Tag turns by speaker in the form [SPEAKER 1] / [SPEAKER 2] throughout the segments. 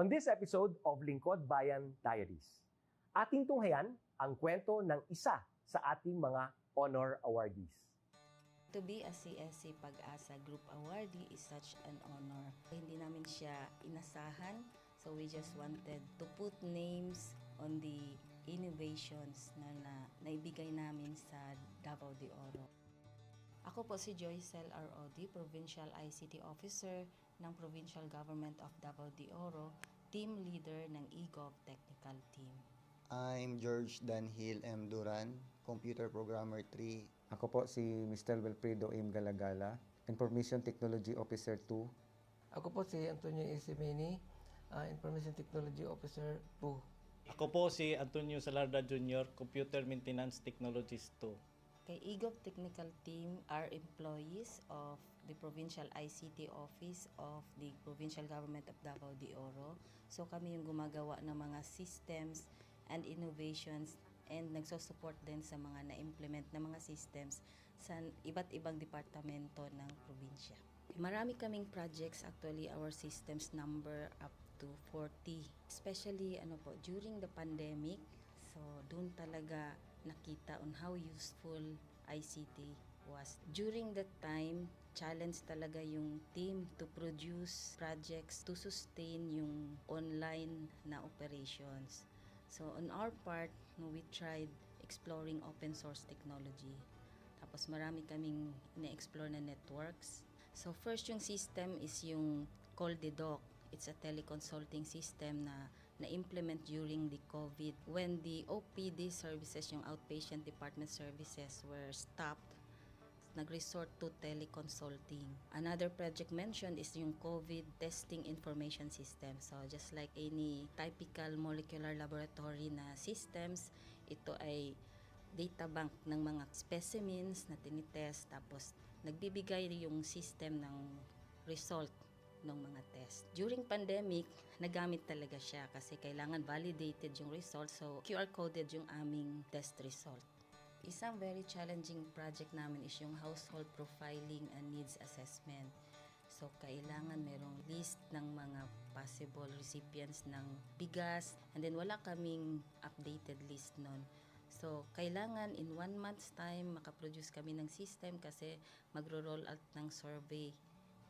[SPEAKER 1] On this episode of Lingkod Bayan Diaries, ating tunghayan ang kwento ng isa sa ating mga honor awardees.
[SPEAKER 2] To be a CSC Pag-asa Group Awardee is such an honor. Hindi namin siya inasahan, so we just wanted to put names on the innovations na naibigay namin sa Davao de Oro. Ako po si Joycel R.O.D., Provincial ICT Officer ng Provincial Government of Davao de Oro, Team Leader ng eGov Technical Team.
[SPEAKER 3] I'm George Danhil M. Duran, Computer Programmer 3.
[SPEAKER 4] Ako po si Mr. Wilfredo M. Galagala, Information Technology Officer 2.
[SPEAKER 5] Ako po si Antonio Isimeni, Information Technology Officer 2.
[SPEAKER 6] Ako po si Antonio Salarda Jr., Computer Maintenance Technologist 2.
[SPEAKER 2] Kay eGov Technical Team are employees of the Provincial ICT Office of the Provincial Government of Davao de Oro. So kami yung gumagawa ng mga systems and innovations and nagsusupport din sa mga na-implement na mga systems sa iba't ibang departamento ng probinsya. Marami kaming projects, actually our systems number up to 40. Especially during the pandemic, so doon talaga nakita on how useful ICT was. During that time, challenge talaga yung team to produce projects to sustain yung online na operations. So on our part, we tried exploring open source technology. Tapos marami kaming ina-explore na networks. So first yung system is yung CallDedoc. It's a teleconsulting system na na-implement during the COVID. When the OPD services, yung outpatient department services, were stopped, nag-resort to teleconsulting. Another project mentioned is yung COVID testing information system. So just like any typical molecular laboratory na systems, ito ay data bank ng mga specimens na tinitest, tapos nagbibigay yung system ng result ng mga test. During pandemic, nagamit talaga siya kasi kailangan validated yung result, so QR coded yung aming test result. Isang very challenging project namin is yung household profiling and needs assessment. So kailangan merong list ng mga possible recipients ng bigas, and then wala kaming updated list nun. So, kailangan in 1 month's time makaproduce kami ng system kasi magro-roll out ng survey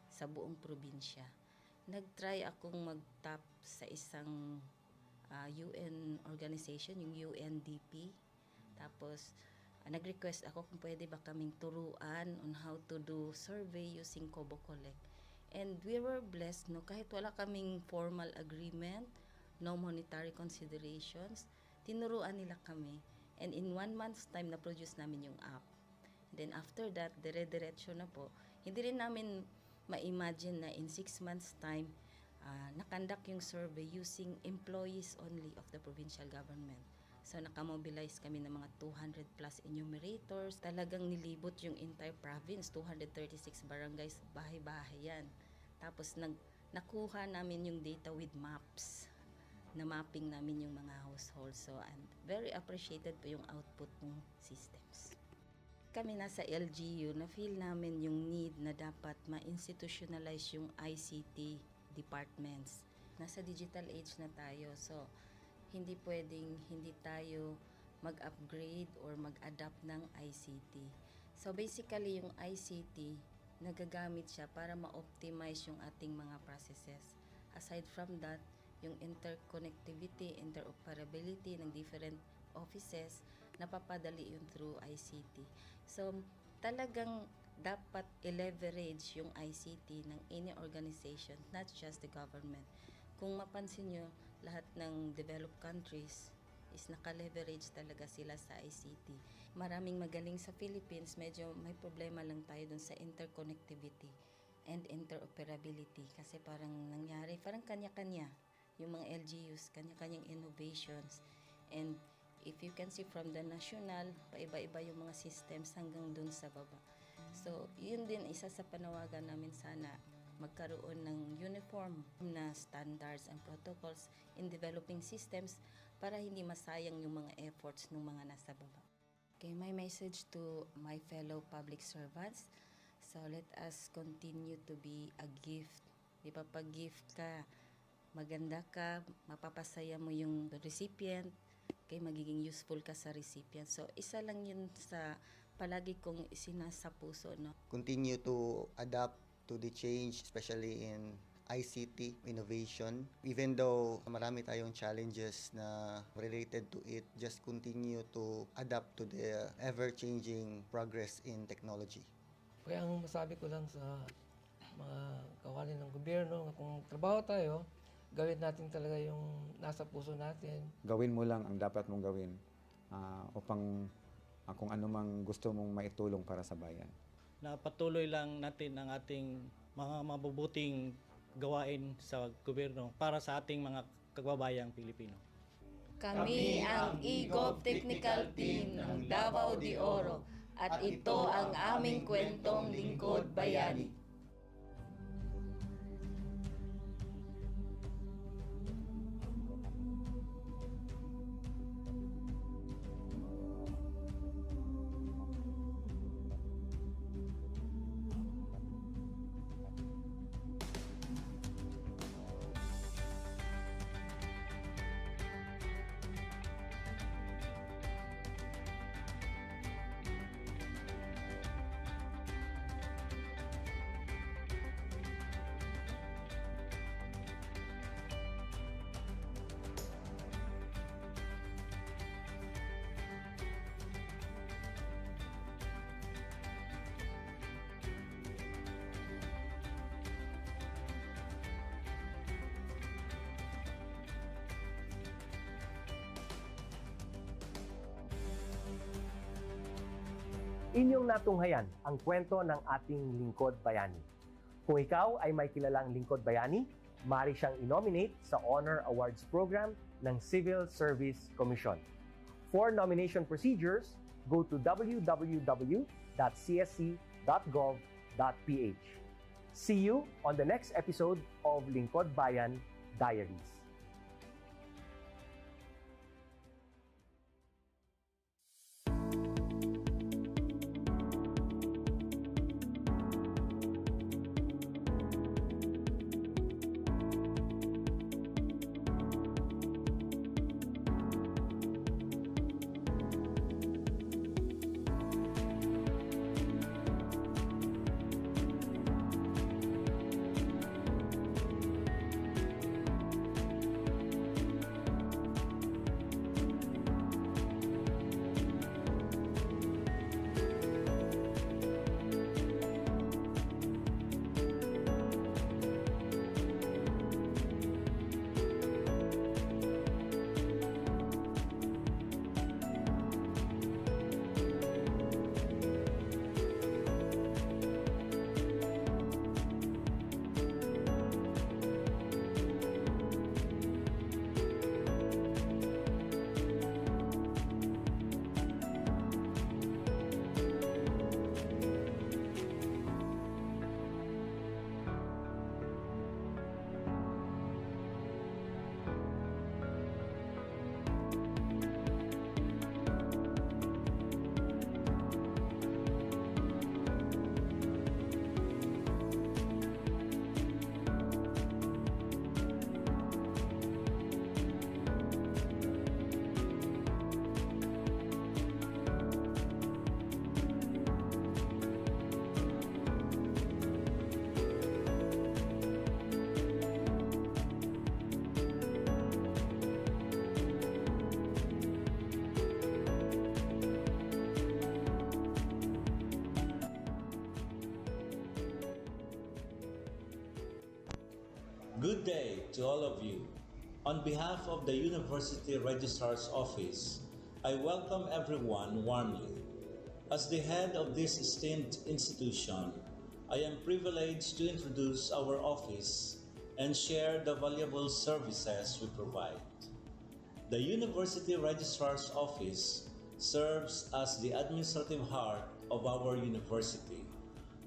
[SPEAKER 2] sa buong probinsya. Nag-try akong mag-tap sa isang UN organization, yung UNDP. Tapos, nag-request ako kung pwede ba kaming turuan on how to do survey using Kobo Collect. And we were blessed, kahit wala kaming formal agreement, no monetary considerations, tinuruan nila kami. And in 1 month's time, na-produce namin yung app. And then after that, dire-diretso na po. Hindi rin namin ma-imagine na in 6 months' time, nakandak yung survey using employees only of the provincial government. So nakamobilize kami ng mga 200 plus enumerators. Talagang nilibot yung entire province, 236 barangays, bahay-bahay yan. Tapos nakuha namin yung data with maps. Na mapping namin yung mga households. So, and very appreciated po yung output ng systems. Kami nasa LGU, na-feel namin yung need na dapat ma-institutionalize yung ICT departments. Nasa digital age na tayo, so hindi pwedeng hindi tayo mag-upgrade or mag-adapt ng ICT. So basically yung ICT, nagagamit siya para ma-optimize yung ating mga processes. Aside from that, yung interconnectivity, interoperability ng different offices, napapadali yun through ICT. So, talagang dapat i-leverage yung ICT ng any organization, not just the government. Kung mapansin nyo, lahat ng developed countries is naka-leverage talaga sila sa ICT. Maraming magaling sa Philippines, medyo may problema lang tayo dun sa interconnectivity and interoperability kasi parang nangyari, parang kanya-kanya yung mga LGUs, kanya-kanyang innovations. And if you can see from the national, paiba-iba yung mga systems hanggang dun sa baba. So, yun din isa sa panawagan namin, sana magkaroon ng uniform na standards and protocols in developing systems para hindi masayang yung mga efforts ng mga nasa baba. Okay, my message to my fellow public servants, so let us continue to be a gift. Di ba, pag gift ka, maganda ka, mapapasaya mo yung recipient, kay magiging useful ka sa recipient. So, isa lang yun sa palagi kong isinasa puso, no?
[SPEAKER 3] Continue to adapt to the change, especially in ICT innovation. Even though marami tayong challenges na related to it, just continue to adapt to the ever-changing progress in technology.
[SPEAKER 5] Kaya ang masabi ko lang sa mga kawani ng gobyerno, kung trabaho tayo, gawin natin talaga yung nasa puso natin.
[SPEAKER 4] Gawin mo lang ang dapat mong gawin upang kung ano mang gusto mong maitulong para sa bayan.
[SPEAKER 6] Na patuloy lang natin ang ating mga mabubuting gawain sa gobyerno para sa ating mga kababayang Pilipino.
[SPEAKER 2] Kami ang EGOV Technical Team ng Davao de Oro at ito ang aming kwentong lingkod bayani.
[SPEAKER 1] Inyong natunghayan ang kwento ng ating lingkod bayani. Kung ikaw ay may kilalang lingkod bayani, maaari siyang i-nominate sa Honor Awards Program ng Civil Service Commission. For nomination procedures, go to www.csc.gov.ph. See you on the next episode of Lingkod Bayan Diaries.
[SPEAKER 7] Good day to all of you. On behalf of the University Registrar's Office, I welcome everyone warmly. As the head of this esteemed institution, I am privileged to introduce our office and share the valuable services we provide. The University Registrar's Office serves as the administrative heart of our university,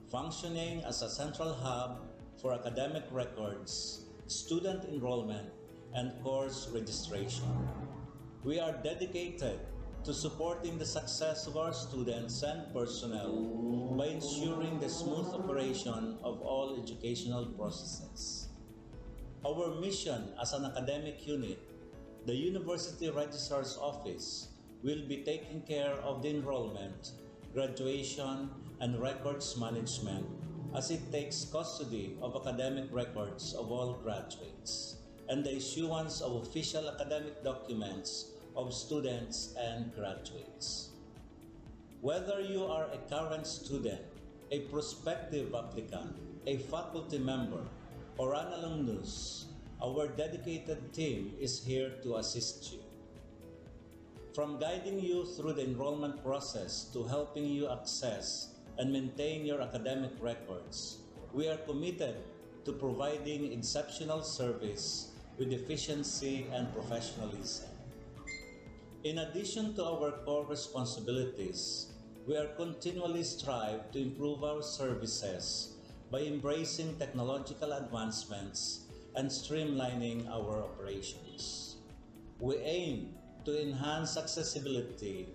[SPEAKER 7] functioning as a central hub for academic records, student enrollment, and course registration. We are dedicated to supporting the success of our students and personnel by ensuring the smooth operation of all educational processes. Our mission as an academic unit, the University Registrar's Office, will be taking care of the enrollment, graduation, and records management as it takes custody of academic records of all graduates and the issuance of official academic documents of students and graduates. Whether you are a current student, a prospective applicant, a faculty member, or an alumnus, our dedicated team is here to assist you. From guiding you through the enrollment process to helping you access and maintain your academic records, we are committed to providing exceptional service with efficiency and professionalism. In addition to our core responsibilities, we are continually strive to improve our services by embracing technological advancements and streamlining our operations. We aim to enhance accessibility,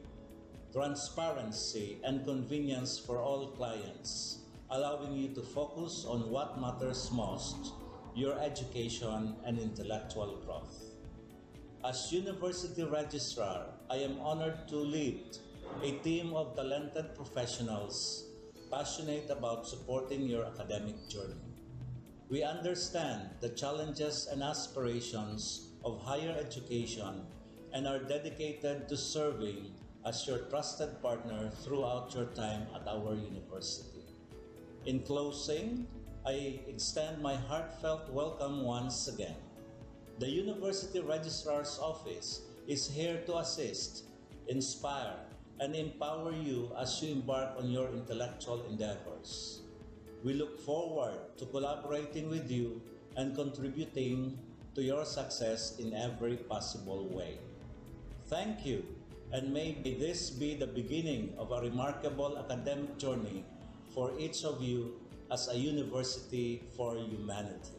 [SPEAKER 7] transparency, and convenience for all clients, allowing you to focus on what matters most, your education and intellectual growth. As University Registrar, I am honored to lead a team of talented professionals passionate about supporting your academic journey. We understand the challenges and aspirations of higher education and are dedicated to serving as your trusted partner throughout your time at our university. In closing, I extend my heartfelt welcome once again. The University Registrar's Office is here to assist, inspire, and empower you as you embark on your intellectual endeavors. We look forward to collaborating with you and contributing to your success in every possible way. Thank you, and may this be the beginning of a remarkable academic journey for each of you as a university for humanity.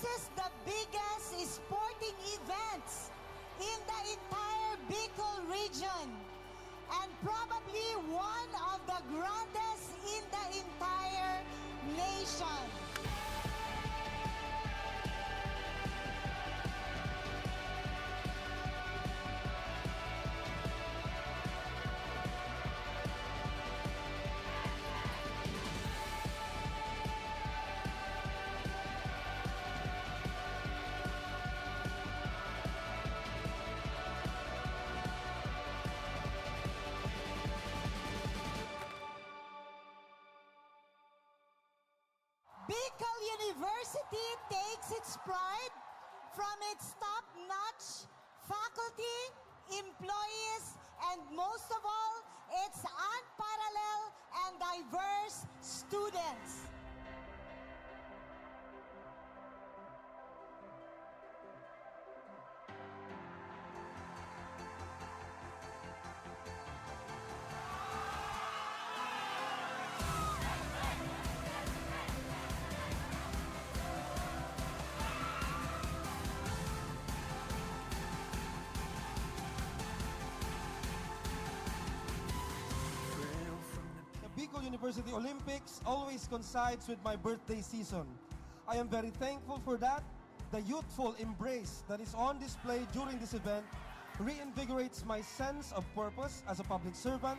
[SPEAKER 8] is the biggest sporting events in the entire Bicol region and probably one of the grandest in the entire nation. Bicol University takes its pride from its top-notch faculty, employees, and most of all, its unparalleled and diverse students.
[SPEAKER 9] Bicol University Olympics always coincides with my birthday season. I am very thankful for that. The youthful embrace that is on display during this event reinvigorates my sense of purpose as a public servant,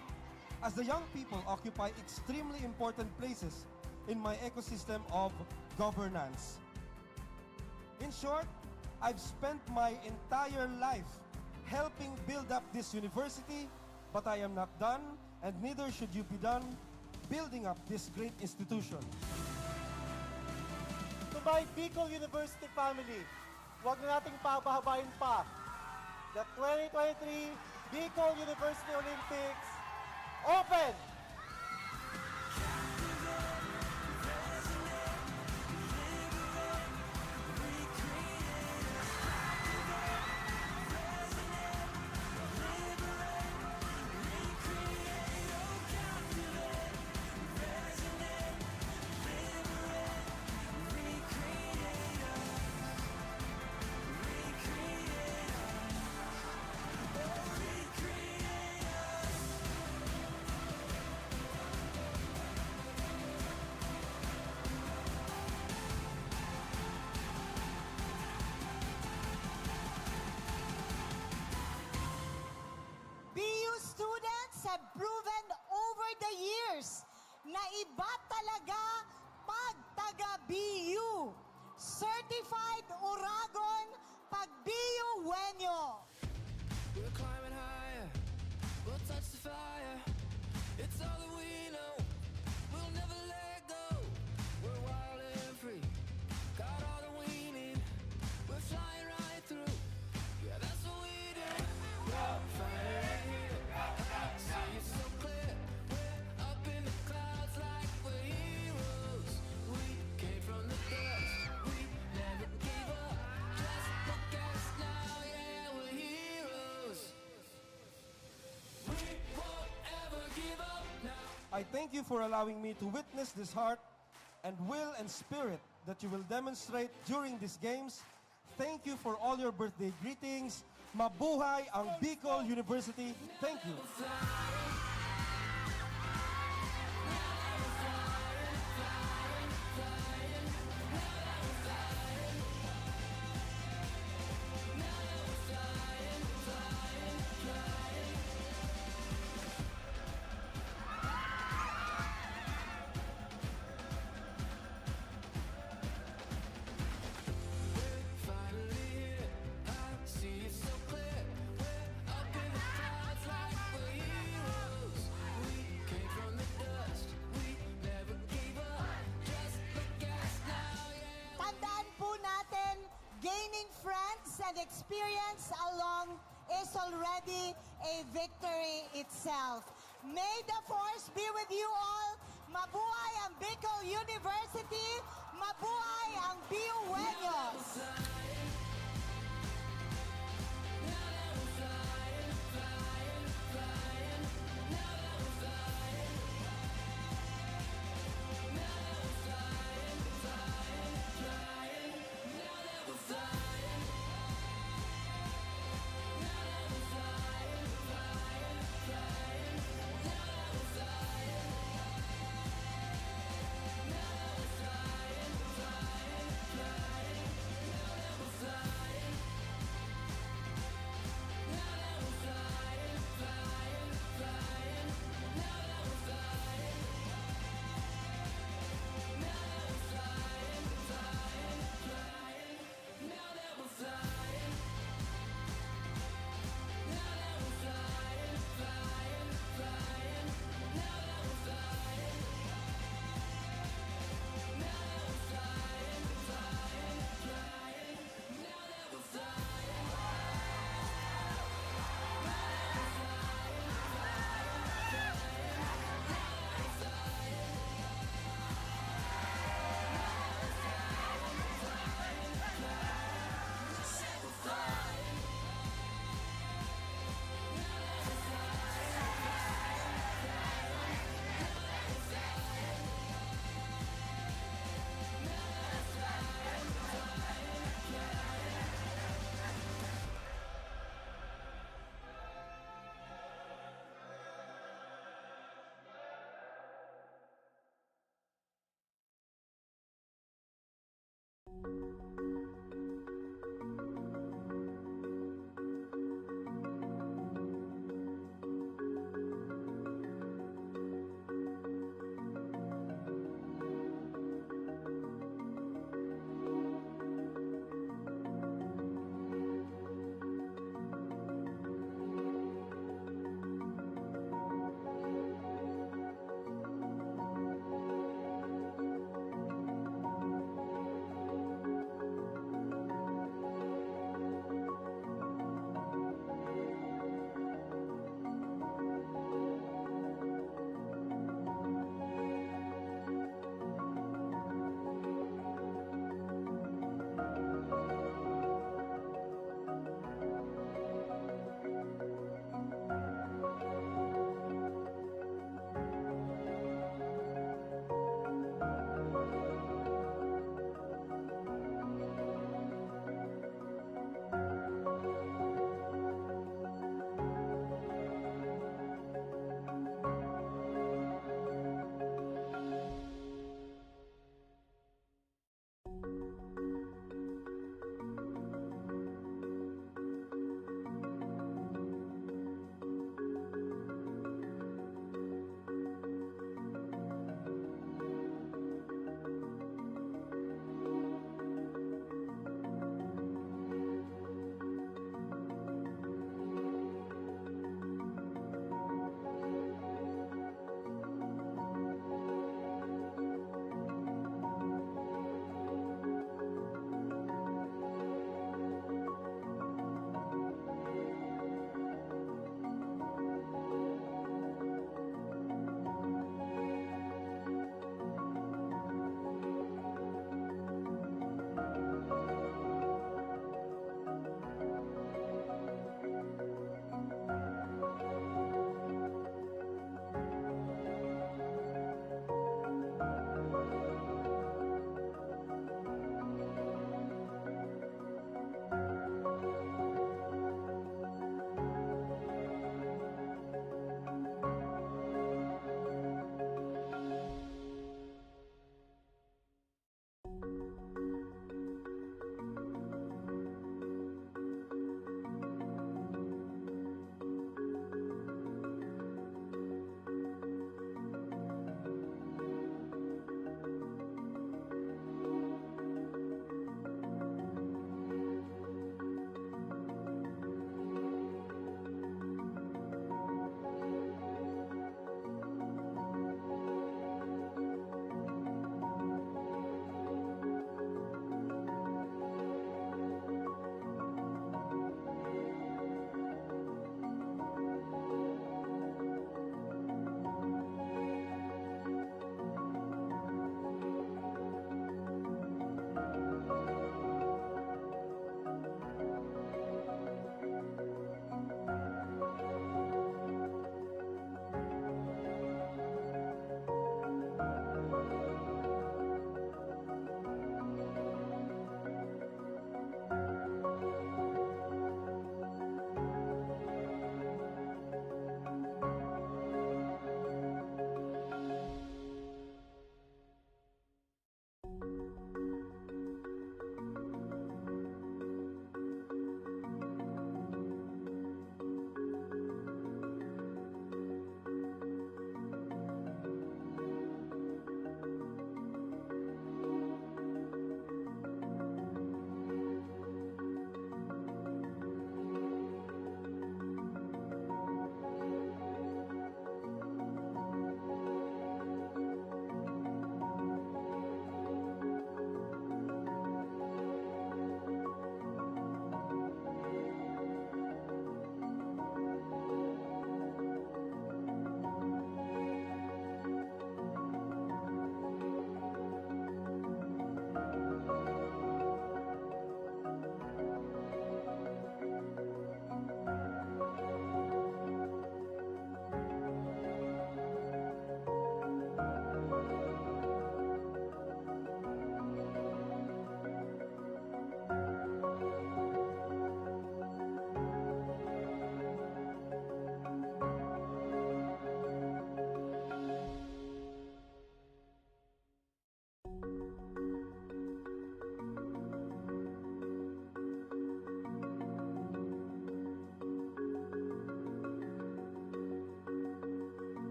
[SPEAKER 9] as the young people occupy extremely important places in my ecosystem of governance. In short, I've spent my entire life helping build up this university, but I am not done, and neither should you be done building up this great institution.
[SPEAKER 10] To my Bicol University family, huwag na nating pabahabain pa. The 2023 Bicol University Olympics open!
[SPEAKER 8] BU students have proven over the years na iba talaga pag taga-BU. Certified Uragon pag BU Wenyo.
[SPEAKER 11] We're climbing higher, we'll touch the fire. It's all that we know, we'll never let go. We're wild and free, got all that we need. We're flying right through, yeah, that's what we do. We're flying here, see it so clear. We're up in the clouds like we're heroes. We came from the dust, we never gave up. Just look at us now, yeah, we're heroes. We won't ever give up now.
[SPEAKER 9] I thank you for allowing me to witness this heart and will and spirit that you will demonstrate during these games. Thank you for all your birthday greetings. Mabuhay ang Bicol University. Thank you.
[SPEAKER 11] Finally here, I see it so clear. We're up in the clouds like we're heroes. We came from the dust, we never gave up. Just look at us now, yeah.
[SPEAKER 8] Tandaan po natin, gaining friends and experience along is already a victory itself. May the force be with you all. Mabuhay ang Bicol University. Mabuhay ang BU Wenyos.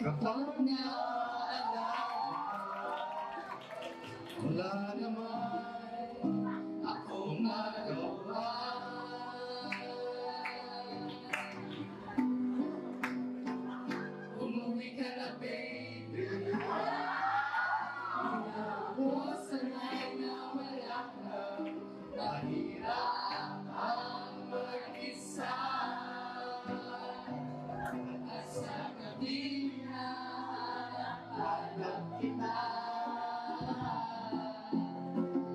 [SPEAKER 11] Kapag wala naman akong magawa. Umuwi ka na, baby. Sanay na wala ka. Mahirap ang mag-isa. At sa gabi na hanap kita.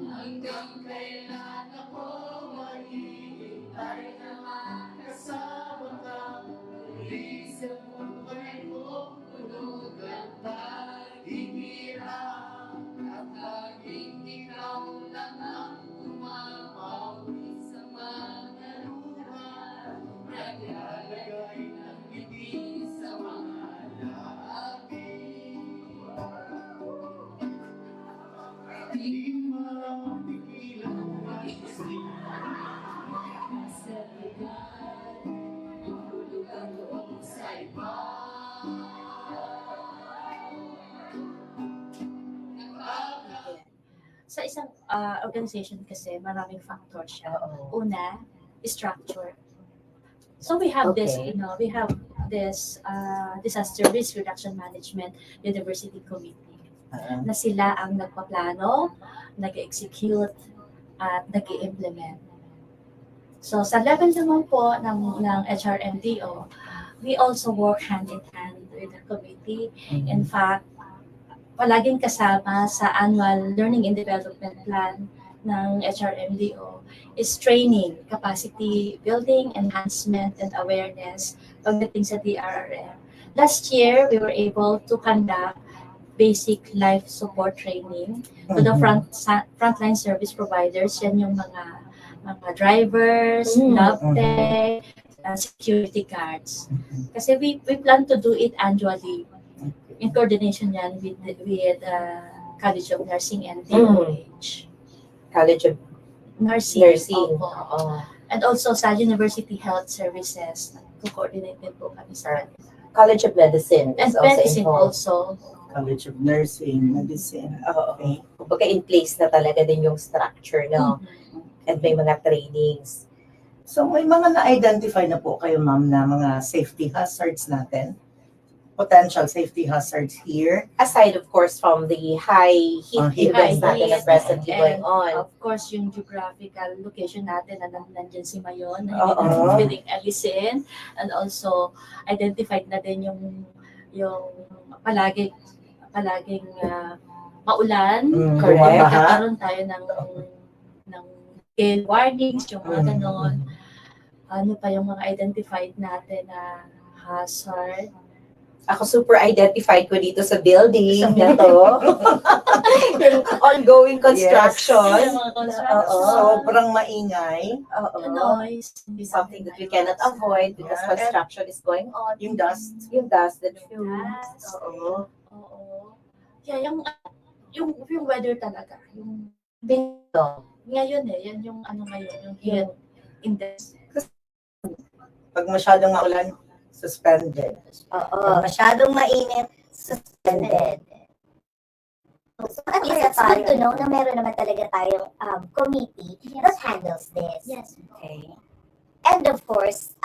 [SPEAKER 11] Hanggang kailan ako maghihintay na makasama ka. Muli sa buhay mo, tulog at paghihirap. At laging ikaw lang ang umapawi sa mga luha. Naglalagay ng ngiti sa mga labi. Di mapigilan ang mag-isip. Sa ligan, ihulog ang loob sa iba.
[SPEAKER 12] Sa isang organization kasi maraming factors siya. Una, structure. So we have this, we have this disaster risk reduction management university committee na sila ang nagpaplano, nag-execute at nag-implement. So sa level naman po ng HRMDO, we also work hand in hand with the committee. In fact, palaging kasama sa annual learning and development plan ng HRMDO is training, capacity building, enhancement, and awareness pagdating sa DRRM. Last year, we were able to conduct basic life support training to the frontline service providers. Yan yung mga drivers, LabTech, security guards. Kasi we plan to do it annually in coordination yan with College of Nursing and DOH.
[SPEAKER 13] College of
[SPEAKER 12] Nursing.
[SPEAKER 13] Oh.
[SPEAKER 12] And also sa University Health Services, co-coordinate din po kami sa
[SPEAKER 13] College of Medicine.
[SPEAKER 12] And medicine also.
[SPEAKER 14] College of Nursing, Medicine.
[SPEAKER 13] Okay. Kumbaga in place na talaga din yung structure, no? And may mga trainings.
[SPEAKER 14] So may mga na-identify na po kayo, ma'am, na mga safety hazards natin? Potential safety hazards here?
[SPEAKER 13] Aside, of course, from the high heat events natin na presently going on.
[SPEAKER 12] Of course, yung geographical location natin na nandyan si Mayon, na hindi natin pwedeng alisin. And also, identified na din yung palaging maulan.
[SPEAKER 13] Correct.
[SPEAKER 12] Nagkakaroon tayo ng gale warnings, yung mga ganon. Ano pa yung mga identified natin na hazard?
[SPEAKER 13] Ako super identified ko dito sa building na to. Yung ongoing construction.
[SPEAKER 14] Sobrang maingay.
[SPEAKER 12] Noise.
[SPEAKER 13] Something that we cannot avoid because construction is going on.
[SPEAKER 14] Yung dust.
[SPEAKER 13] Yung dust that fumes.
[SPEAKER 12] Oo. Yeah, yung weather talaga. Yung
[SPEAKER 13] Bingo.
[SPEAKER 12] ngayon yan yung ngayon, yung heat index.
[SPEAKER 14] Pag masyadong maulan, suspended.
[SPEAKER 15] Masyadong mainit, suspended. So at least it's good to know na meron naman talaga tayong committee that handles this.
[SPEAKER 12] Yes.
[SPEAKER 15] Okay. And of course,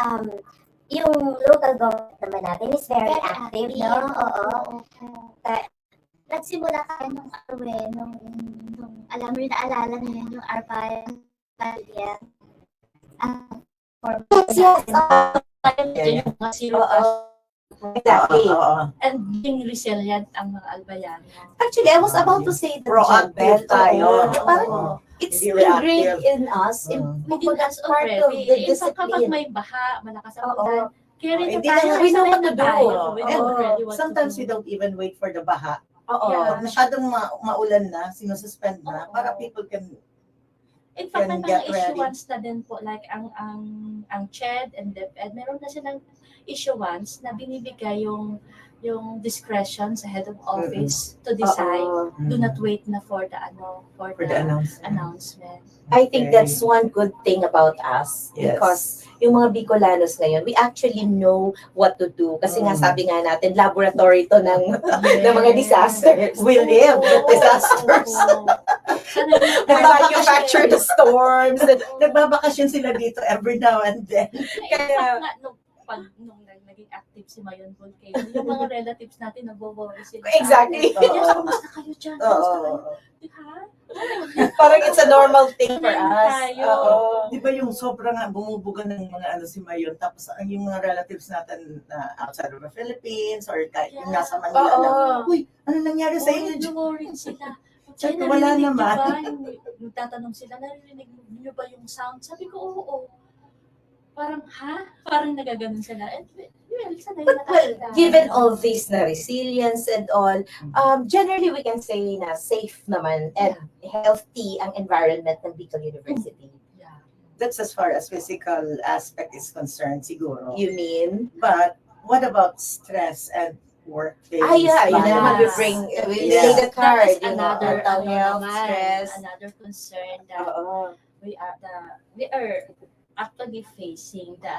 [SPEAKER 15] yung local government naman natin is very active, no? Oo. Nagsimula ka nung alam mo yung naalala niyo yung ARPA.
[SPEAKER 13] Exactly.
[SPEAKER 12] And being resilient ang mga albayan.
[SPEAKER 15] Actually, I was about to say that
[SPEAKER 14] proactive tayo.
[SPEAKER 15] It's ingrained in us.
[SPEAKER 12] Within us
[SPEAKER 15] part of
[SPEAKER 12] already.
[SPEAKER 15] the
[SPEAKER 12] In fact, kapag
[SPEAKER 15] discipline.
[SPEAKER 12] may baha, malakas ang ulan, carry na
[SPEAKER 14] Hindi
[SPEAKER 12] tayo.
[SPEAKER 14] na-
[SPEAKER 13] we know what to do.
[SPEAKER 12] And
[SPEAKER 14] Sometimes we don't even wait for the baha.
[SPEAKER 12] Yeah.
[SPEAKER 14] Pag masyadong maulan na, sinususpend na, para people can
[SPEAKER 12] In fact, may
[SPEAKER 14] can get
[SPEAKER 12] mga
[SPEAKER 14] ready.
[SPEAKER 12] issuance na din po, like ang CHED and DepEd, meron na silang issuance na binibigay yung yung discretion sa head of office to decide. Do not wait na for the
[SPEAKER 14] For the announcement.
[SPEAKER 12] announcement.
[SPEAKER 13] I think that's one good thing about us
[SPEAKER 14] Yes.
[SPEAKER 13] because yung mga Bicolanos ngayon, we actually know what to do. Kasi nga sabi nga natin, laboratory to ng mga disasters.
[SPEAKER 14] We live with disasters.
[SPEAKER 13] Manufacture the storms.
[SPEAKER 14] Nagbabakasyon sila dito every now and then.
[SPEAKER 12] Kaya nga, nung naging active si Mayon Volcano, yung mga relatives natin nagwo-worry sila.
[SPEAKER 13] Exactly.
[SPEAKER 12] Kaya kamusta kayo dyan? Kamusta kayo? Ha?
[SPEAKER 13] Parang it's a normal thing for
[SPEAKER 12] Ganun
[SPEAKER 13] us.
[SPEAKER 12] tayo.
[SPEAKER 14] Di ba yung sobrang bumubuga ng mga si Mayon, tapos ang yung mga relatives natin na outside of the Philippines or kahit yung nasa Manila na, uy, ano nangyari sa inyo?
[SPEAKER 12] Nag-worry sila.
[SPEAKER 14] Sabi ko,
[SPEAKER 12] Kaya
[SPEAKER 14] wala
[SPEAKER 12] narinig niyo
[SPEAKER 14] naman.
[SPEAKER 12] ba? Yung tatanong sila, narinig niyo ba yung sound? Sabi ko, oo. Parang, ha? Parang nagaganon sila. And, well, sanay na
[SPEAKER 13] Well,
[SPEAKER 12] tayo.
[SPEAKER 13] given all this na resilience and all, generally we can say na safe naman and healthy ang environment ng Bicol University.
[SPEAKER 14] That's as far as physical aspect is concerned, siguro.
[SPEAKER 13] You mean?
[SPEAKER 14] But what about stress and workplace?
[SPEAKER 13] Yun na naman we
[SPEAKER 12] Yes.
[SPEAKER 13] bring, we
[SPEAKER 14] Yeah.
[SPEAKER 13] lay the card.
[SPEAKER 12] That is
[SPEAKER 13] you know,
[SPEAKER 12] another,
[SPEAKER 13] mental health,
[SPEAKER 12] naman,
[SPEAKER 13] stress.
[SPEAKER 12] another concern that
[SPEAKER 13] Oo.
[SPEAKER 12] we are actually facing the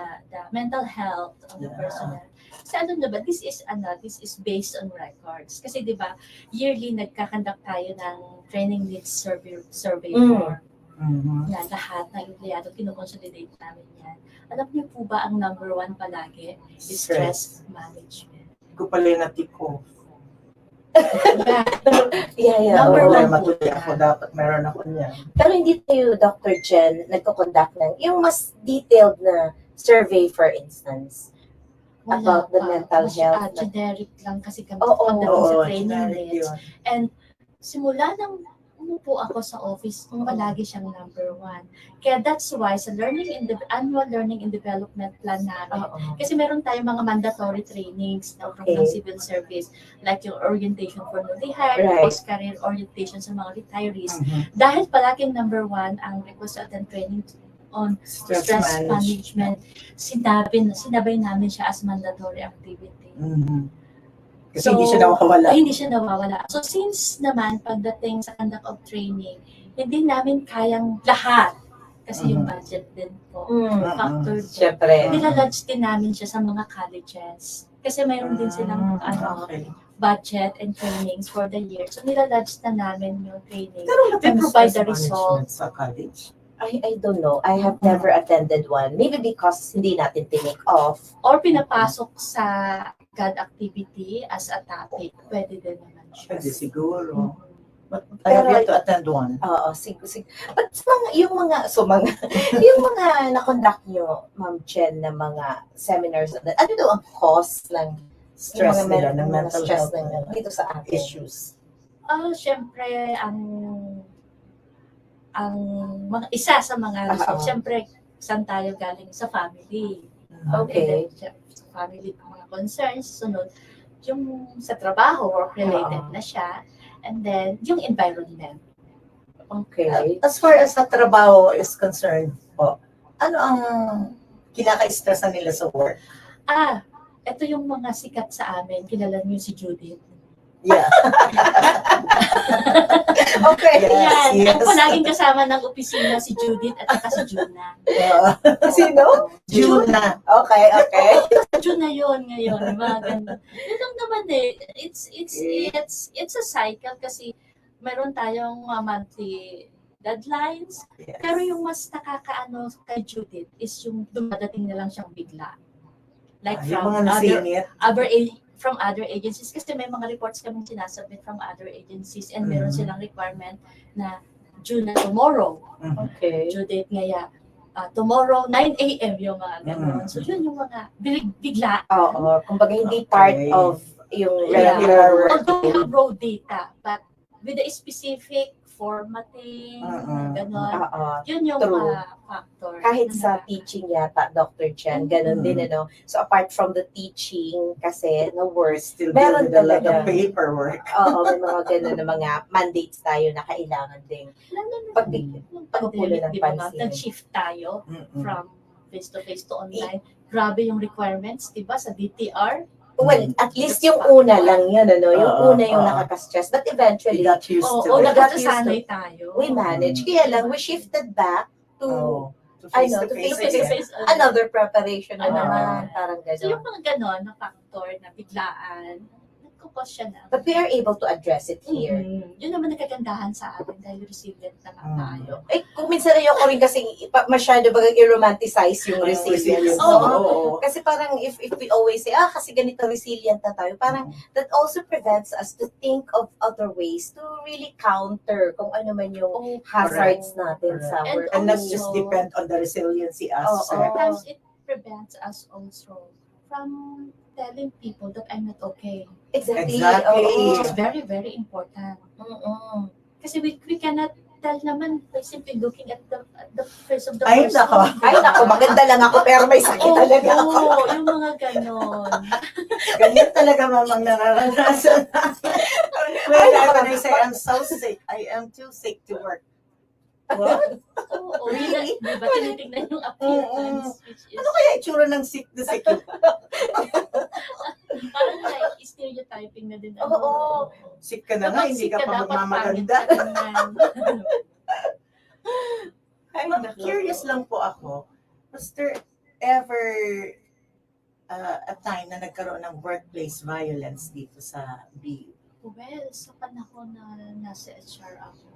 [SPEAKER 12] mental health of the
[SPEAKER 14] Yeah.
[SPEAKER 12] personnel. Kasi ano na ba, this is based on records. Kasi di ba, yearly nagkakandak tayo ng training needs survey form. Na lahat ng empleyado, kinukonsolidate namin yan. Alam niyo po ba ang number 1 palagi is stress management.
[SPEAKER 14] Hindi ko pala yung natiko.
[SPEAKER 13] Yeah.
[SPEAKER 12] Number
[SPEAKER 13] oo.
[SPEAKER 12] one.
[SPEAKER 14] Matuloy ako, dapat meron ako niyan.
[SPEAKER 13] Pero hindi tayo, Dr. Jen, nagko-conduct ng yung mas detailed na survey, for instance, about the mental health.
[SPEAKER 12] Generic lang kasi kami
[SPEAKER 13] Oo,
[SPEAKER 12] pagdating sa
[SPEAKER 14] oo,
[SPEAKER 12] training
[SPEAKER 14] generic
[SPEAKER 12] needs.
[SPEAKER 14] yun.
[SPEAKER 12] And simula nang umupo ako sa office, palagi siyang number 1. Kaya that's why sa annual learning and development plan namin, kasi meron tayong mga mandatory trainings na from ng civil service, like yung orientation for newly hired,
[SPEAKER 13] Right.
[SPEAKER 12] post-career orientation sa mga retirees. Dahil palaging number 1 ang request and training on stress management, sinabay namin siya as mandatory activity.
[SPEAKER 14] Kasi hindi siya nawawala.
[SPEAKER 12] Hindi siya nawawala. So since naman pagdating sa conduct of training, hindi namin kayang lahat. Kasi yung budget din po. Factor din.
[SPEAKER 13] Siyempre.
[SPEAKER 12] Nilalodge din namin siya sa mga colleges. Kasi mayroon din silang budget and trainings for the year. So nilalodge na namin yung training. We provide the result.
[SPEAKER 14] Sa college.
[SPEAKER 13] I don't know. I have never attended one. Maybe because hindi natin tinake off.
[SPEAKER 12] Or pinapasok sa God activity as a topic. Pwede din naman siya.
[SPEAKER 14] Pwede siguro. But I have yet to attend one.
[SPEAKER 13] Oo, siguro. But yung mga na-conduct nyo, Ma'am Chen, na mga seminars, ano daw ang cause ng
[SPEAKER 14] Stress
[SPEAKER 13] yung
[SPEAKER 14] nila, ng
[SPEAKER 13] mga
[SPEAKER 14] mental
[SPEAKER 13] stress
[SPEAKER 14] health
[SPEAKER 13] dito sa atin?
[SPEAKER 14] issues.
[SPEAKER 12] Siyempre, ang mga isa sa mga result, siyempre, saan tayo galing sa family.
[SPEAKER 13] Okay.
[SPEAKER 12] Sa family, mga concerns, sunod, yung sa trabaho, work-related na siya, and then, yung environment.
[SPEAKER 13] Okay.
[SPEAKER 14] As far as sa trabaho is concerned po, ano ang kinaka-stressan nila sa work?
[SPEAKER 12] Ito yung mga sikat sa amin. Kilala niyo si Judith.
[SPEAKER 14] Yeah.
[SPEAKER 13] Okay.
[SPEAKER 12] Yan. Ang palaging kasama ng opisina si Judith at saka si Juna.
[SPEAKER 13] Sino?
[SPEAKER 14] Juna.
[SPEAKER 13] Okay.
[SPEAKER 12] Juna yun ngayon. Mga ganun. Yun lang naman eh. It's a cycle kasi meron tayong monthly deadlines.
[SPEAKER 14] Yes.
[SPEAKER 12] Pero yung mas nakakaano kay Judith is yung dumadating na lang siyang bigla. Like
[SPEAKER 14] Yung
[SPEAKER 12] from
[SPEAKER 14] mga nasingit.
[SPEAKER 12] from other agencies kasi may mga reports kami sinasubmit from other agencies and meron silang requirement na June na tomorrow.
[SPEAKER 13] Okay.
[SPEAKER 12] Due date ngaya. Tomorrow, 9 a.m. yung mga gano'n. So yun yung mga bigla.
[SPEAKER 13] Oo. Kumbaga hindi part of yung
[SPEAKER 12] Yeah.
[SPEAKER 13] regular work.
[SPEAKER 12] Although we have raw data, but with the specific formatting, gano'n. Yun yung
[SPEAKER 13] True.
[SPEAKER 12] factor.
[SPEAKER 13] Kahit sa teaching yata, Dr. Chen, ganun din, ano. So apart from the teaching, kasi no work,
[SPEAKER 14] Still
[SPEAKER 13] meron
[SPEAKER 14] deal with a lot
[SPEAKER 13] talaga.
[SPEAKER 14] of paperwork.
[SPEAKER 13] Oo, may mga ganun na mga mandates tayo na kailangan ding pagpupulo ng
[SPEAKER 12] Di ba, ma'am?
[SPEAKER 13] pansin.
[SPEAKER 12] Nag-shift tayo from face-to-face to online. Grabe yung requirements, di ba, sa DTR.
[SPEAKER 13] Well, at least yung una lang yun, ano? Yung
[SPEAKER 14] Oo,
[SPEAKER 13] una yung
[SPEAKER 14] oo.
[SPEAKER 13] nakaka-stress. But eventually,
[SPEAKER 14] We got used to
[SPEAKER 13] we
[SPEAKER 14] it.
[SPEAKER 13] got used to
[SPEAKER 12] nasanay
[SPEAKER 13] it.
[SPEAKER 12] tayo.
[SPEAKER 13] We managed. Kaya lang, we shifted back to,
[SPEAKER 14] Oh, to
[SPEAKER 13] I
[SPEAKER 14] face
[SPEAKER 13] know,
[SPEAKER 14] to
[SPEAKER 13] to
[SPEAKER 14] face
[SPEAKER 13] face-to-face.
[SPEAKER 14] again.
[SPEAKER 13] Another preparation na
[SPEAKER 12] Ano
[SPEAKER 13] naman. Parang
[SPEAKER 12] So yung
[SPEAKER 13] gano'n.
[SPEAKER 12] mga ganon na factor na biglaan, nagkukos siya na.
[SPEAKER 13] But we are able to address it here.
[SPEAKER 12] Yun naman nagkagandahan sa atin dahil resilient na nga tayo.
[SPEAKER 13] Eh, kung minsan ayoko rin kasi masyado bagang i-romanticize yung resilience.
[SPEAKER 14] Oo.
[SPEAKER 13] Kasi parang if we always say, kasi ganito resilient na tayo, parang that also prevents us to think of other ways to really counter kung ano man yung hazards natin sa work.
[SPEAKER 14] And not just depend on the resiliency aspect.
[SPEAKER 12] Sometimes it prevents us also from telling people that I'm not okay.
[SPEAKER 13] Exactly.
[SPEAKER 12] Which is very, very important. Kasi we cannot tell naman by simply looking at the face of the
[SPEAKER 14] Ay,
[SPEAKER 12] person.
[SPEAKER 14] nako.
[SPEAKER 13] Ay, nako, maganda lang ako pero may sakit talaga ako.
[SPEAKER 12] Oo, yung mga ganon.
[SPEAKER 14] Ganyan talaga mamang nararanasan. When I say I'm so sick, I am too sick to work. What?
[SPEAKER 12] Oo, really? Di ba tinitignan yung appearance, which is
[SPEAKER 14] Ano kaya itsura ng sick na sick?
[SPEAKER 12] parang like stereotyping na din.
[SPEAKER 13] Oo.
[SPEAKER 14] Sick ka na nga, hindi ka pa
[SPEAKER 12] dapat
[SPEAKER 14] magmamaganda.
[SPEAKER 12] pangit ka naman.
[SPEAKER 14] Ay, curious lang po ako. Was there ever a time na nagkaroon ng workplace violence dito sa BU?
[SPEAKER 12] Well, sa panahon na nasa HR ako,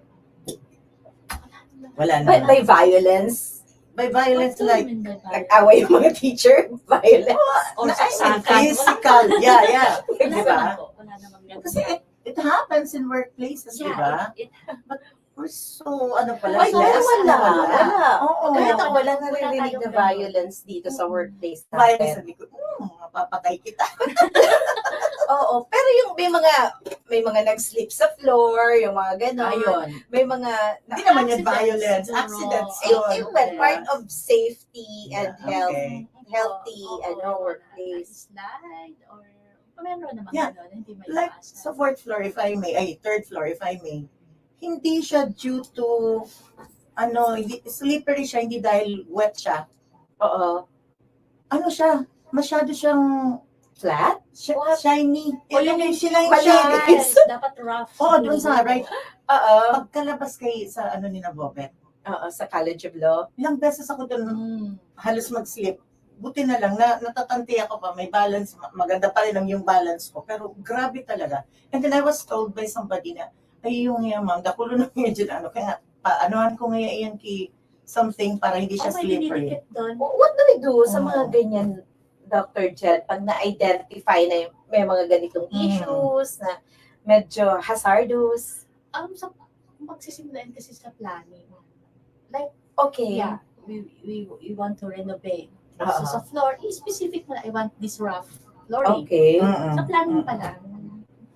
[SPEAKER 14] Wala na.
[SPEAKER 13] By violence?
[SPEAKER 14] By violence,
[SPEAKER 12] What do you
[SPEAKER 14] like,
[SPEAKER 12] mean by violence?
[SPEAKER 13] Nag-away yung mga teacher? Violence?
[SPEAKER 12] Or
[SPEAKER 14] I mean,
[SPEAKER 12] saksakan.
[SPEAKER 14] physical. Yeah.
[SPEAKER 12] Wala
[SPEAKER 14] Di
[SPEAKER 12] naman
[SPEAKER 14] ba?
[SPEAKER 12] po. Wala naman ganun.
[SPEAKER 14] Kasi it happens in workplaces, di ba?
[SPEAKER 12] Yeah,
[SPEAKER 14] But we're so, ano pala,
[SPEAKER 13] Ay,
[SPEAKER 14] blessed.
[SPEAKER 13] wala.
[SPEAKER 14] Oo.
[SPEAKER 13] Kahit ako wala
[SPEAKER 12] Wala
[SPEAKER 13] naririnig
[SPEAKER 12] tayong
[SPEAKER 13] na
[SPEAKER 12] ganun.
[SPEAKER 13] violence dito sa workplace
[SPEAKER 14] Violence,
[SPEAKER 13] natin.
[SPEAKER 14] sabi ko, mapapatay kita.
[SPEAKER 13] Oo, pero yung may mga nag-slip sa floor, yung mga gano'n.
[SPEAKER 14] Ayun.
[SPEAKER 13] May mga
[SPEAKER 14] Hindi naman yung
[SPEAKER 12] Accidents,
[SPEAKER 14] violence.
[SPEAKER 12] siguro.
[SPEAKER 14] Accidents yun.
[SPEAKER 13] well, part of safety and
[SPEAKER 14] Yeah,
[SPEAKER 13] health,
[SPEAKER 14] okay.
[SPEAKER 13] healthy workplace.
[SPEAKER 12] Slide or meron naman
[SPEAKER 14] Yeah.
[SPEAKER 12] gano'n, hindi may
[SPEAKER 14] Like, sa fourth floor, if I may, third floor, if I may, hindi siya due to, slippery siya, hindi dahil wet siya.
[SPEAKER 13] Oo.
[SPEAKER 14] Ano siya? Masyado siyang
[SPEAKER 13] Flat?
[SPEAKER 14] shiny.
[SPEAKER 12] O yung
[SPEAKER 14] sila yung
[SPEAKER 12] malinis.
[SPEAKER 14] shiny.
[SPEAKER 12] Dapat rough.
[SPEAKER 14] Oo, doon sa right.
[SPEAKER 13] Oo.
[SPEAKER 14] Pagkalabas kay sa ni na Bobet,
[SPEAKER 13] Oo, sa College of Law.
[SPEAKER 14] ilang beses ako doon halos mag-slip. Buti na lang, natatanti ako pa, may balance, maganda pa rin ang yung balance ko. Pero grabe talaga. And then I was told by somebody na, ay yung ma'am, dakulo na medyo na kaya paanohan ko ngayon kay something para hindi siya slippery.
[SPEAKER 13] What do we do sa mga ganyan, Dr. Jen, pag na-identify na yung, may mga ganitong issues na medyo hazardous?
[SPEAKER 12] Sa magsisimulan kasi sa planning. Like,
[SPEAKER 13] Okay.
[SPEAKER 12] yeah, we want to renovate. So sa floor, specific mo na, I want this rough flooring.
[SPEAKER 13] Okay.
[SPEAKER 12] Sa planning pa lang,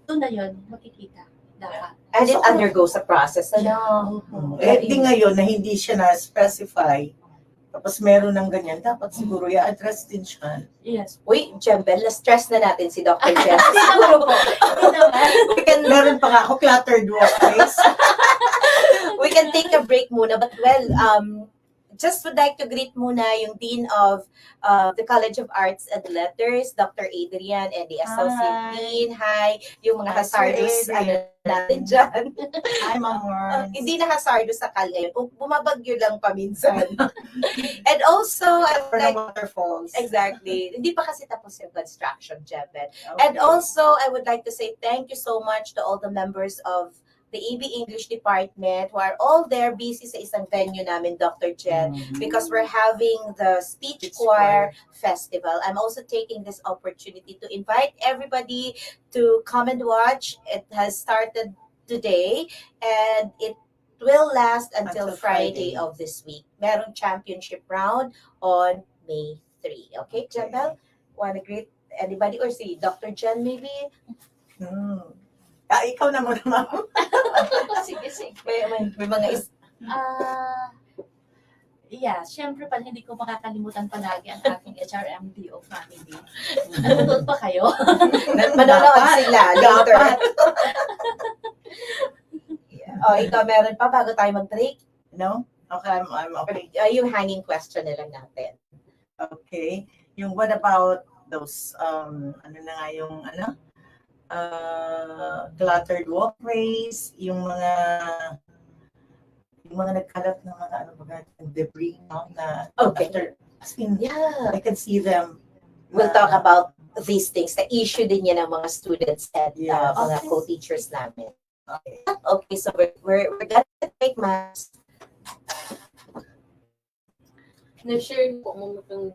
[SPEAKER 12] doon na yun, makikita. Dapat.
[SPEAKER 13] And it undergoes a process. Ano?
[SPEAKER 14] Di ngayon na hindi siya na-specify, tapos meron ng ganyan, dapat siguro i-address din siya.
[SPEAKER 12] Yes.
[SPEAKER 13] Uy, Jembel, na-stress na natin si Dr. Jen. Siguro po.
[SPEAKER 14] Meron pa nga ako, cluttered workplace.
[SPEAKER 13] We can take a break muna. But just would like to greet muna yung Dean of the College of Arts and Letters, Dr. Adrian, and the Associate Dean. Hi. Yung mga
[SPEAKER 14] Hi, Sir
[SPEAKER 13] hazardous
[SPEAKER 14] Adrian.
[SPEAKER 13] natin dyan.
[SPEAKER 14] Hi, Ma'am Warren.
[SPEAKER 13] Hindi na hazardous sa Cal ngayon. Bumabagyo lang paminsan. And also, I would like,
[SPEAKER 14] waterfalls.
[SPEAKER 13] exactly. Hindi pa kasi tapos yung construction, Jebel. And also, I would like to say thank you so much to all the members of the AB English Department who are all there busy sa isang venue namin, Dr. Jen, because we're having the Speech Choir Festival. I'm also taking this opportunity to invite everybody to come and watch. It has started today and it will last until Friday of this week. Merong championship round on May 3. Okay, Jebel? Want to greet anybody or si Dr. Jen maybe?
[SPEAKER 14] Ikaw na muna, ma'am.
[SPEAKER 12] Sige.
[SPEAKER 13] May mga
[SPEAKER 12] yeah, syempre pa hindi ko makakalimutan palagi ang aking HRMDO family. Nanonood pa kayo?
[SPEAKER 13] Manonood sila later. Ikaw meron pa bago tayo mag-break?
[SPEAKER 14] No? Okay, I'm okay.
[SPEAKER 13] Yung hanging question na lang natin.
[SPEAKER 14] Okay. Yung what about those, ano na nga yung, cluttered walkways, yung mga nagkalat ng mga, debris, no, na, after, as in, I can see them.
[SPEAKER 13] We'll talk about these things. The issue din yan ng mga students and
[SPEAKER 14] Yes.
[SPEAKER 13] mga co-teachers namin. Okay, so we're gonna take mass.
[SPEAKER 12] Na-share po mo itong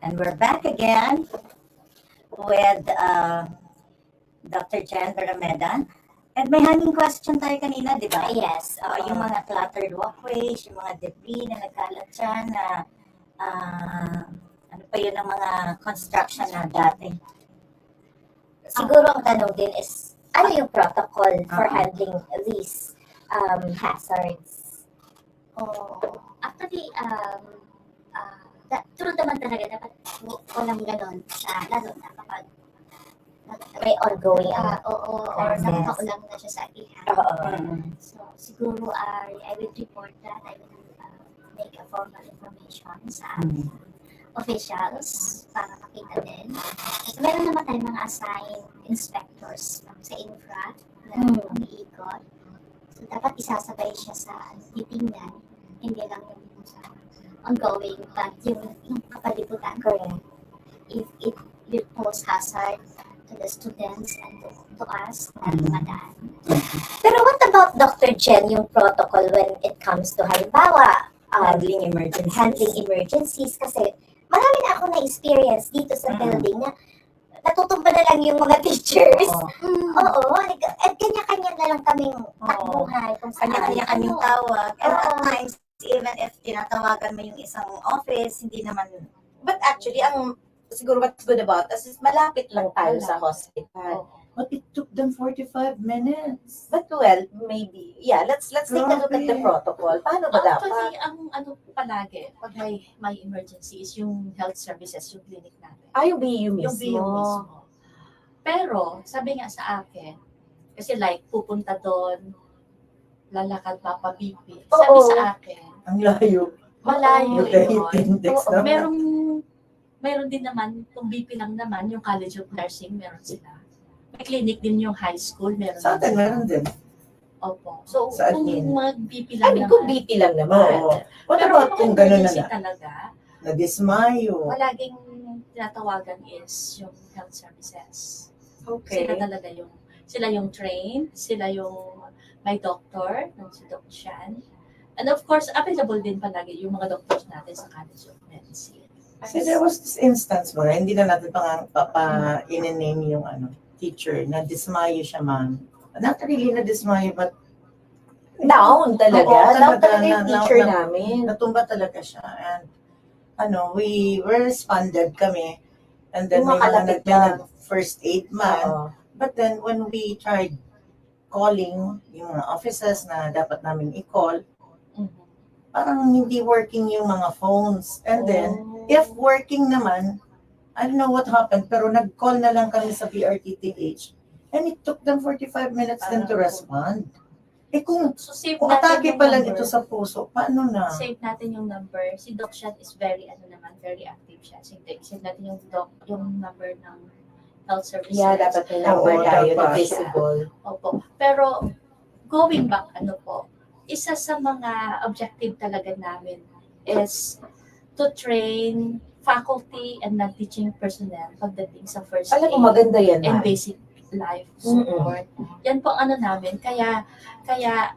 [SPEAKER 15] And we're back again with Dr. Jen Barameda. And may hanging question tayo kanina, di ba?
[SPEAKER 12] Yes.
[SPEAKER 15] Yung mga cluttered walkways, yung mga debris na nagkalat dyan, na ano pa yun ang mga construction na dati.
[SPEAKER 12] Siguro ang tanong din is, ano yung protocol for handling these hazards? Actually, true naman talaga, dapat walang ganon, lalo na kapag
[SPEAKER 15] may ongoing
[SPEAKER 12] or nakakaulang na siya sa iha. So, siguro I will report that. I will make a formal information sa officials para makita din. At meron naman tayong mga assigned inspectors sa infra na umiikot. So, dapat isasabay siya sa titingnan, hindi lang yung sa ongoing, but yung kapalibutan.
[SPEAKER 15] Correct.
[SPEAKER 12] If it will pose hazard to the students and to us na dumadaan.
[SPEAKER 15] Pero what about Dr. Jen, yung protocol when it comes to halimbawa, handling emergencies? Kasi marami na ako na-experience dito sa building na natutumba na lang yung mga teachers. Oo. At kanya-kanya na lang kaming takbuhan.
[SPEAKER 14] Kanya-kanya kaming tawag. And at times, even if tinatawagan mo yung isang office, hindi naman.
[SPEAKER 13] But actually, siguro what's good about us is malapit lang tayo sa hospital.
[SPEAKER 14] But it took them 45 minutes.
[SPEAKER 13] But well, maybe. Yeah, let's take a look at the protocol. Paano ba dapat?
[SPEAKER 12] Actually, ang ano palagi, pag may emergency is yung health services, yung clinic natin.
[SPEAKER 13] Yung BU mismo.
[SPEAKER 12] Yung BU mismo. Pero, sabi nga sa akin, kasi like, pupunta doon, lalakad papabipi. Sabi sa akin,
[SPEAKER 14] ang layo.
[SPEAKER 12] Malayo yun.
[SPEAKER 14] Meron
[SPEAKER 12] din naman, kung BP lang naman, yung College of Nursing, meron sila. May clinic din yung high school, meron
[SPEAKER 14] sa atin, meron din.
[SPEAKER 12] Opo. So,
[SPEAKER 14] Sa
[SPEAKER 12] kung
[SPEAKER 14] admin.
[SPEAKER 12] mag-BP lang
[SPEAKER 13] Ay,
[SPEAKER 12] naman.
[SPEAKER 13] kung BP lang naman.
[SPEAKER 14] Oo. What
[SPEAKER 12] Pero
[SPEAKER 14] about kung gano'n na
[SPEAKER 12] emergency
[SPEAKER 14] na?
[SPEAKER 12] talaga,
[SPEAKER 14] Na-dismayo.
[SPEAKER 12] palaging tinatawagan is yung health services.
[SPEAKER 13] Okay.
[SPEAKER 12] Sila yung trained, sila yung may doctor, si Doc Shan. And of course, available din palagi yung mga doctors natin sa College of Medicine.
[SPEAKER 14] Kasi there was this instance ba, hindi na natin in-name yung teacher, na-dismayo siya, ma'am. Not really na-dismayo, but
[SPEAKER 13] Down talaga.
[SPEAKER 14] Oo,
[SPEAKER 13] Down talaga yung
[SPEAKER 14] na-
[SPEAKER 13] teacher
[SPEAKER 14] na-
[SPEAKER 13] namin.
[SPEAKER 14] Natumba talaga siya. And we responded kami. And then
[SPEAKER 13] Yung
[SPEAKER 14] may mga
[SPEAKER 13] makalapit lang.
[SPEAKER 14] first aid man.
[SPEAKER 13] Oo.
[SPEAKER 14] But then when we tried calling yung mga offices na dapat namin i-call, parang hindi working yung mga phones. And then, if working naman, I don't know what happened, pero nag-call na lang kami sa BRTTH. And it took them 45 minutes then to respond. Kung
[SPEAKER 12] save
[SPEAKER 14] kung
[SPEAKER 12] natin
[SPEAKER 14] atake
[SPEAKER 12] yung
[SPEAKER 14] pa lang
[SPEAKER 12] number.
[SPEAKER 14] ito sa puso, paano na?
[SPEAKER 12] Save natin yung number. Si Doc Shan is very active siya. Save natin yung number ng health services.
[SPEAKER 13] Yeah, dapat may number
[SPEAKER 14] Oo,
[SPEAKER 13] tayo na
[SPEAKER 14] dapat.
[SPEAKER 13] visible.
[SPEAKER 12] Opo. Pero, going back, isa sa mga objective talaga namin is to train faculty and non-teaching personnel pagdating sa first
[SPEAKER 13] Alam
[SPEAKER 12] aid
[SPEAKER 13] mo, maganda yan,
[SPEAKER 12] and
[SPEAKER 13] Ma'am.
[SPEAKER 12] basic life support. Yan po ang namin. Kaya,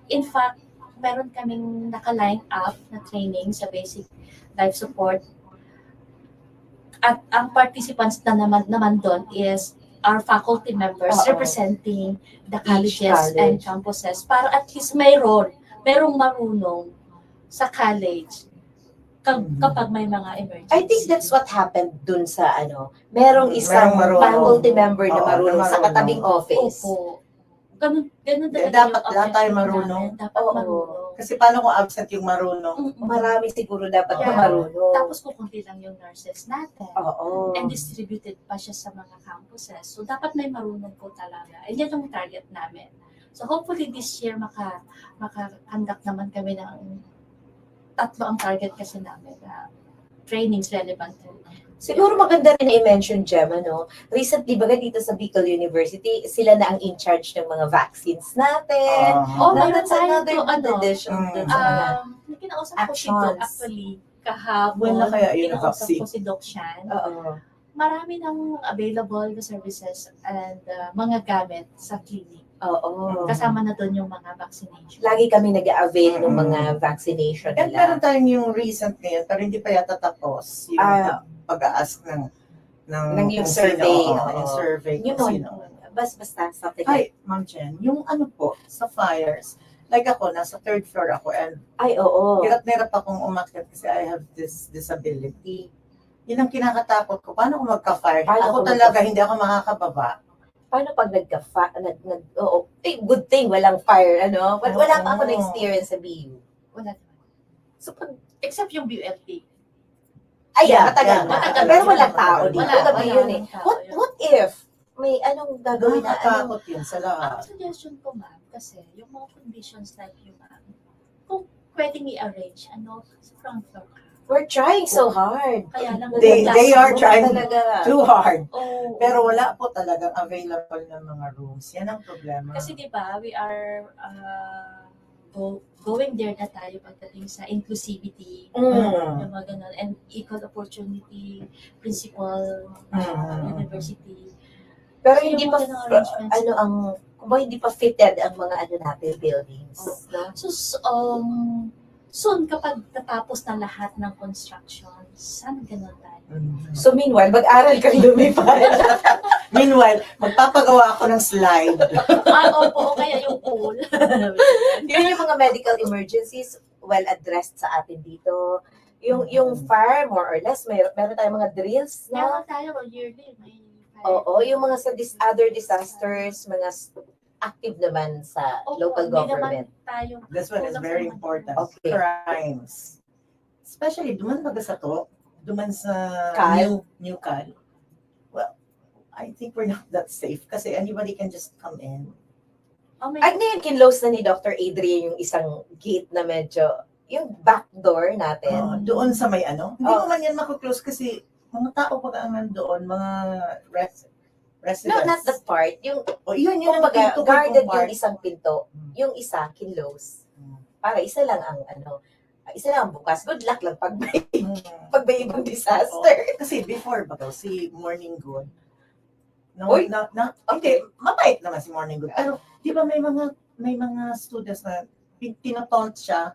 [SPEAKER 12] in fact, meron kaming naka-line up na training sa basic life support. At ang participants na naman doon is our faculty members
[SPEAKER 13] Oo.
[SPEAKER 12] representing the colleges
[SPEAKER 13] college.
[SPEAKER 12] and campuses para at least merong marunong sa college kapag may mga emergency.
[SPEAKER 13] I think that's what happened dun sa merong isang
[SPEAKER 14] Merong marunong.
[SPEAKER 13] faculty member na
[SPEAKER 14] Oo,
[SPEAKER 13] marunong
[SPEAKER 14] na
[SPEAKER 13] sa
[SPEAKER 14] marunong.
[SPEAKER 13] katabing office.
[SPEAKER 12] Opo. Ganun talaga
[SPEAKER 14] Dapat
[SPEAKER 12] yung
[SPEAKER 14] lahat tayo
[SPEAKER 12] objective
[SPEAKER 14] marunong.
[SPEAKER 12] namin. Dapat marunong.
[SPEAKER 14] Kasi paano kung absent yung marunong?
[SPEAKER 13] Marami siguro dapat
[SPEAKER 12] Yeah.
[SPEAKER 13] na marunong.
[SPEAKER 12] Tapos kukunti lang yung nurses natin.
[SPEAKER 13] Oo.
[SPEAKER 12] And distributed pa siya sa mga campuses. So, dapat may marunong po talaga. And yan yung target namin. So, hopefully this year maka-conduct naman kami ng 3 ang target kasi namin na trainings relevant to.
[SPEAKER 13] Siguro maganda rin i-mention, Gem, recently baga dito sa Bicol University, sila na ang in charge ng mga vaccines natin. Now,
[SPEAKER 12] meron
[SPEAKER 13] that's
[SPEAKER 12] tayo
[SPEAKER 13] another good addition dun sa mga
[SPEAKER 12] kinausap ko si Doc
[SPEAKER 13] actions.
[SPEAKER 12] actually kahapon.
[SPEAKER 14] When na kaya yun ang
[SPEAKER 12] Kinausap
[SPEAKER 14] vaccine?
[SPEAKER 12] ko si Doc Shan.
[SPEAKER 13] Oo.
[SPEAKER 12] Marami ng available na services and mga gamit sa clinic.
[SPEAKER 13] Oo.
[SPEAKER 12] Kasama na doon yung mga vaccination.
[SPEAKER 13] Lagi kami nag-avail ng mga vaccination
[SPEAKER 14] And
[SPEAKER 13] nila.
[SPEAKER 14] meron tayong yung recent ngayon, pero hindi pa yata tapos. Yung pag-a-ask ng
[SPEAKER 13] Ng yung
[SPEAKER 14] kung
[SPEAKER 13] survey.
[SPEAKER 14] sino,
[SPEAKER 13] oo.
[SPEAKER 14] yung survey
[SPEAKER 13] Yun
[SPEAKER 14] kung
[SPEAKER 13] o.
[SPEAKER 14] sino.
[SPEAKER 13] Basta something
[SPEAKER 14] Ay, Ma'am Jen, yung po, sa fires, like ako, nasa 3rd floor ako, and
[SPEAKER 13] Ay, oo.
[SPEAKER 14] hirap na hirap akong umakyat kasi I have this disability. Yun ang kinakatakot ko. Paano kung magka-fire?
[SPEAKER 13] Paano
[SPEAKER 14] Ako
[SPEAKER 13] kung
[SPEAKER 14] talaga, hindi ako makakababa.
[SPEAKER 13] Paano pag oo, good thing, walang fire, But wala pa ako na-experience sa BU.
[SPEAKER 12] Wala naman. So, except yung BLT.
[SPEAKER 13] Ay,
[SPEAKER 14] Yeah,
[SPEAKER 13] matagal
[SPEAKER 14] yeah.
[SPEAKER 13] na.
[SPEAKER 14] Matagal
[SPEAKER 13] Pero
[SPEAKER 14] na.
[SPEAKER 13] walang tao dito.
[SPEAKER 12] Wala,
[SPEAKER 13] Gabi yun eh.
[SPEAKER 12] walang tao
[SPEAKER 13] What if may anong gagawin na
[SPEAKER 14] Nakakatakot yun sa lahat.
[SPEAKER 12] Ang suggestion ko, ma'am, kasi yung mga conditions like yung kung pwedeng i-arrange, sa front floor ka.
[SPEAKER 13] We're trying so hard.
[SPEAKER 12] Kaya lang,
[SPEAKER 14] They are trying
[SPEAKER 13] talaga.
[SPEAKER 14] too hard.
[SPEAKER 12] Oh,
[SPEAKER 14] Pero wala po talagang available na mga rooms. Yan ang problema.
[SPEAKER 12] kasi di ba, we are going there na tayo pagdating sa inclusivity, yung mga ganun, and equal opportunity principle, university.
[SPEAKER 13] Pero
[SPEAKER 12] So,
[SPEAKER 13] hindi
[SPEAKER 12] yung
[SPEAKER 13] pa,
[SPEAKER 12] mga ganung arrangements.
[SPEAKER 13] hindi pa fitted ang mga natin buildings. No?
[SPEAKER 12] So, soon, kapag natapos na lahat ng construction, sana ganun tayo.
[SPEAKER 13] So meanwhile, mag-aral kang lumipad.
[SPEAKER 14] Meanwhile, magpapagawa ako ng slide.
[SPEAKER 12] Opo, kaya yung pool.
[SPEAKER 13] Yun yung mga medical emergencies well addressed sa atin dito. Yung fire, more or less, meron tayong mga drills na.
[SPEAKER 12] Meron tayo yearly.
[SPEAKER 13] Oo, yung mga sa other disasters, mga active naman sa local government.
[SPEAKER 14] This one is very important.
[SPEAKER 13] Okay.
[SPEAKER 14] Crimes. Especially, duman baga sa to, duman sa
[SPEAKER 13] Cal.
[SPEAKER 14] new Cal. Well, I think we're not that safe kasi anybody can just come in.
[SPEAKER 13] At ngayon, kinlose na ni Dr. Adrian yung isang gate na medyo, yung back door natin.
[SPEAKER 14] Doon sa may Hindi mo man yan makuklose kasi mga tao pag ang nandoon, mga
[SPEAKER 13] No, not that part. Yung,
[SPEAKER 14] yun ang
[SPEAKER 13] kumbaga,
[SPEAKER 14] pinto ko
[SPEAKER 13] guarded
[SPEAKER 14] yung part.
[SPEAKER 13] yung isang pinto. Yung isa, kinlose. Para isa lang ang isa lang ang bukas. Good luck lang pag may ibang disaster.
[SPEAKER 14] Kasi before ba daw, si Morning Good,
[SPEAKER 13] Uy!
[SPEAKER 14] hindi, mabait naman si Morning Good. Pero, di ba may mga students na tinataunt siya?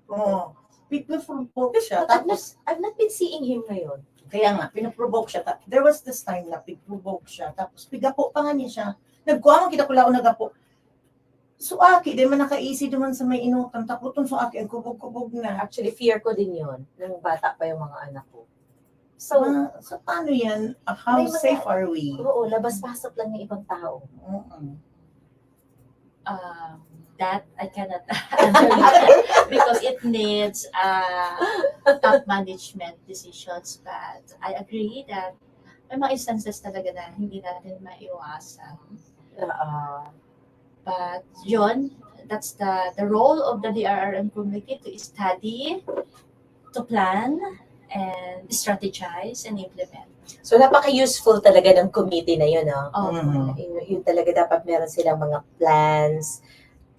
[SPEAKER 14] Oo. Pinoprovoke siya.
[SPEAKER 13] But
[SPEAKER 14] Tapos,
[SPEAKER 13] I've not been seeing him ngayon.
[SPEAKER 14] kaya nga, pinoprovoke siya. There was this time na pinoprovoke siya. Tapos, pigapo pa nga niya siya. Nagkuha man kita kula ko nagapo. Suaki, di man naka-easy naman sa may inutan. Taputon suaki, ang kubog-kubog na.
[SPEAKER 13] Actually, fear ko din yun. Nung bata pa yung mga anak ko. So,
[SPEAKER 14] So, paano yan? How
[SPEAKER 13] may mga-
[SPEAKER 14] safe are we?
[SPEAKER 13] Oo, labas-pasok lang yung ibang tao.
[SPEAKER 12] That I cannot answer because it needs top management decisions. But I agree that may mga instances talaga na hindi natin maiwasan. But yun, that's the role of the DRRM committee to study, to plan, and strategize and implement.
[SPEAKER 13] So, napaka-useful talaga ng committee na yun, no?
[SPEAKER 12] Oo.
[SPEAKER 13] Yun talaga dapat meron silang mga plans.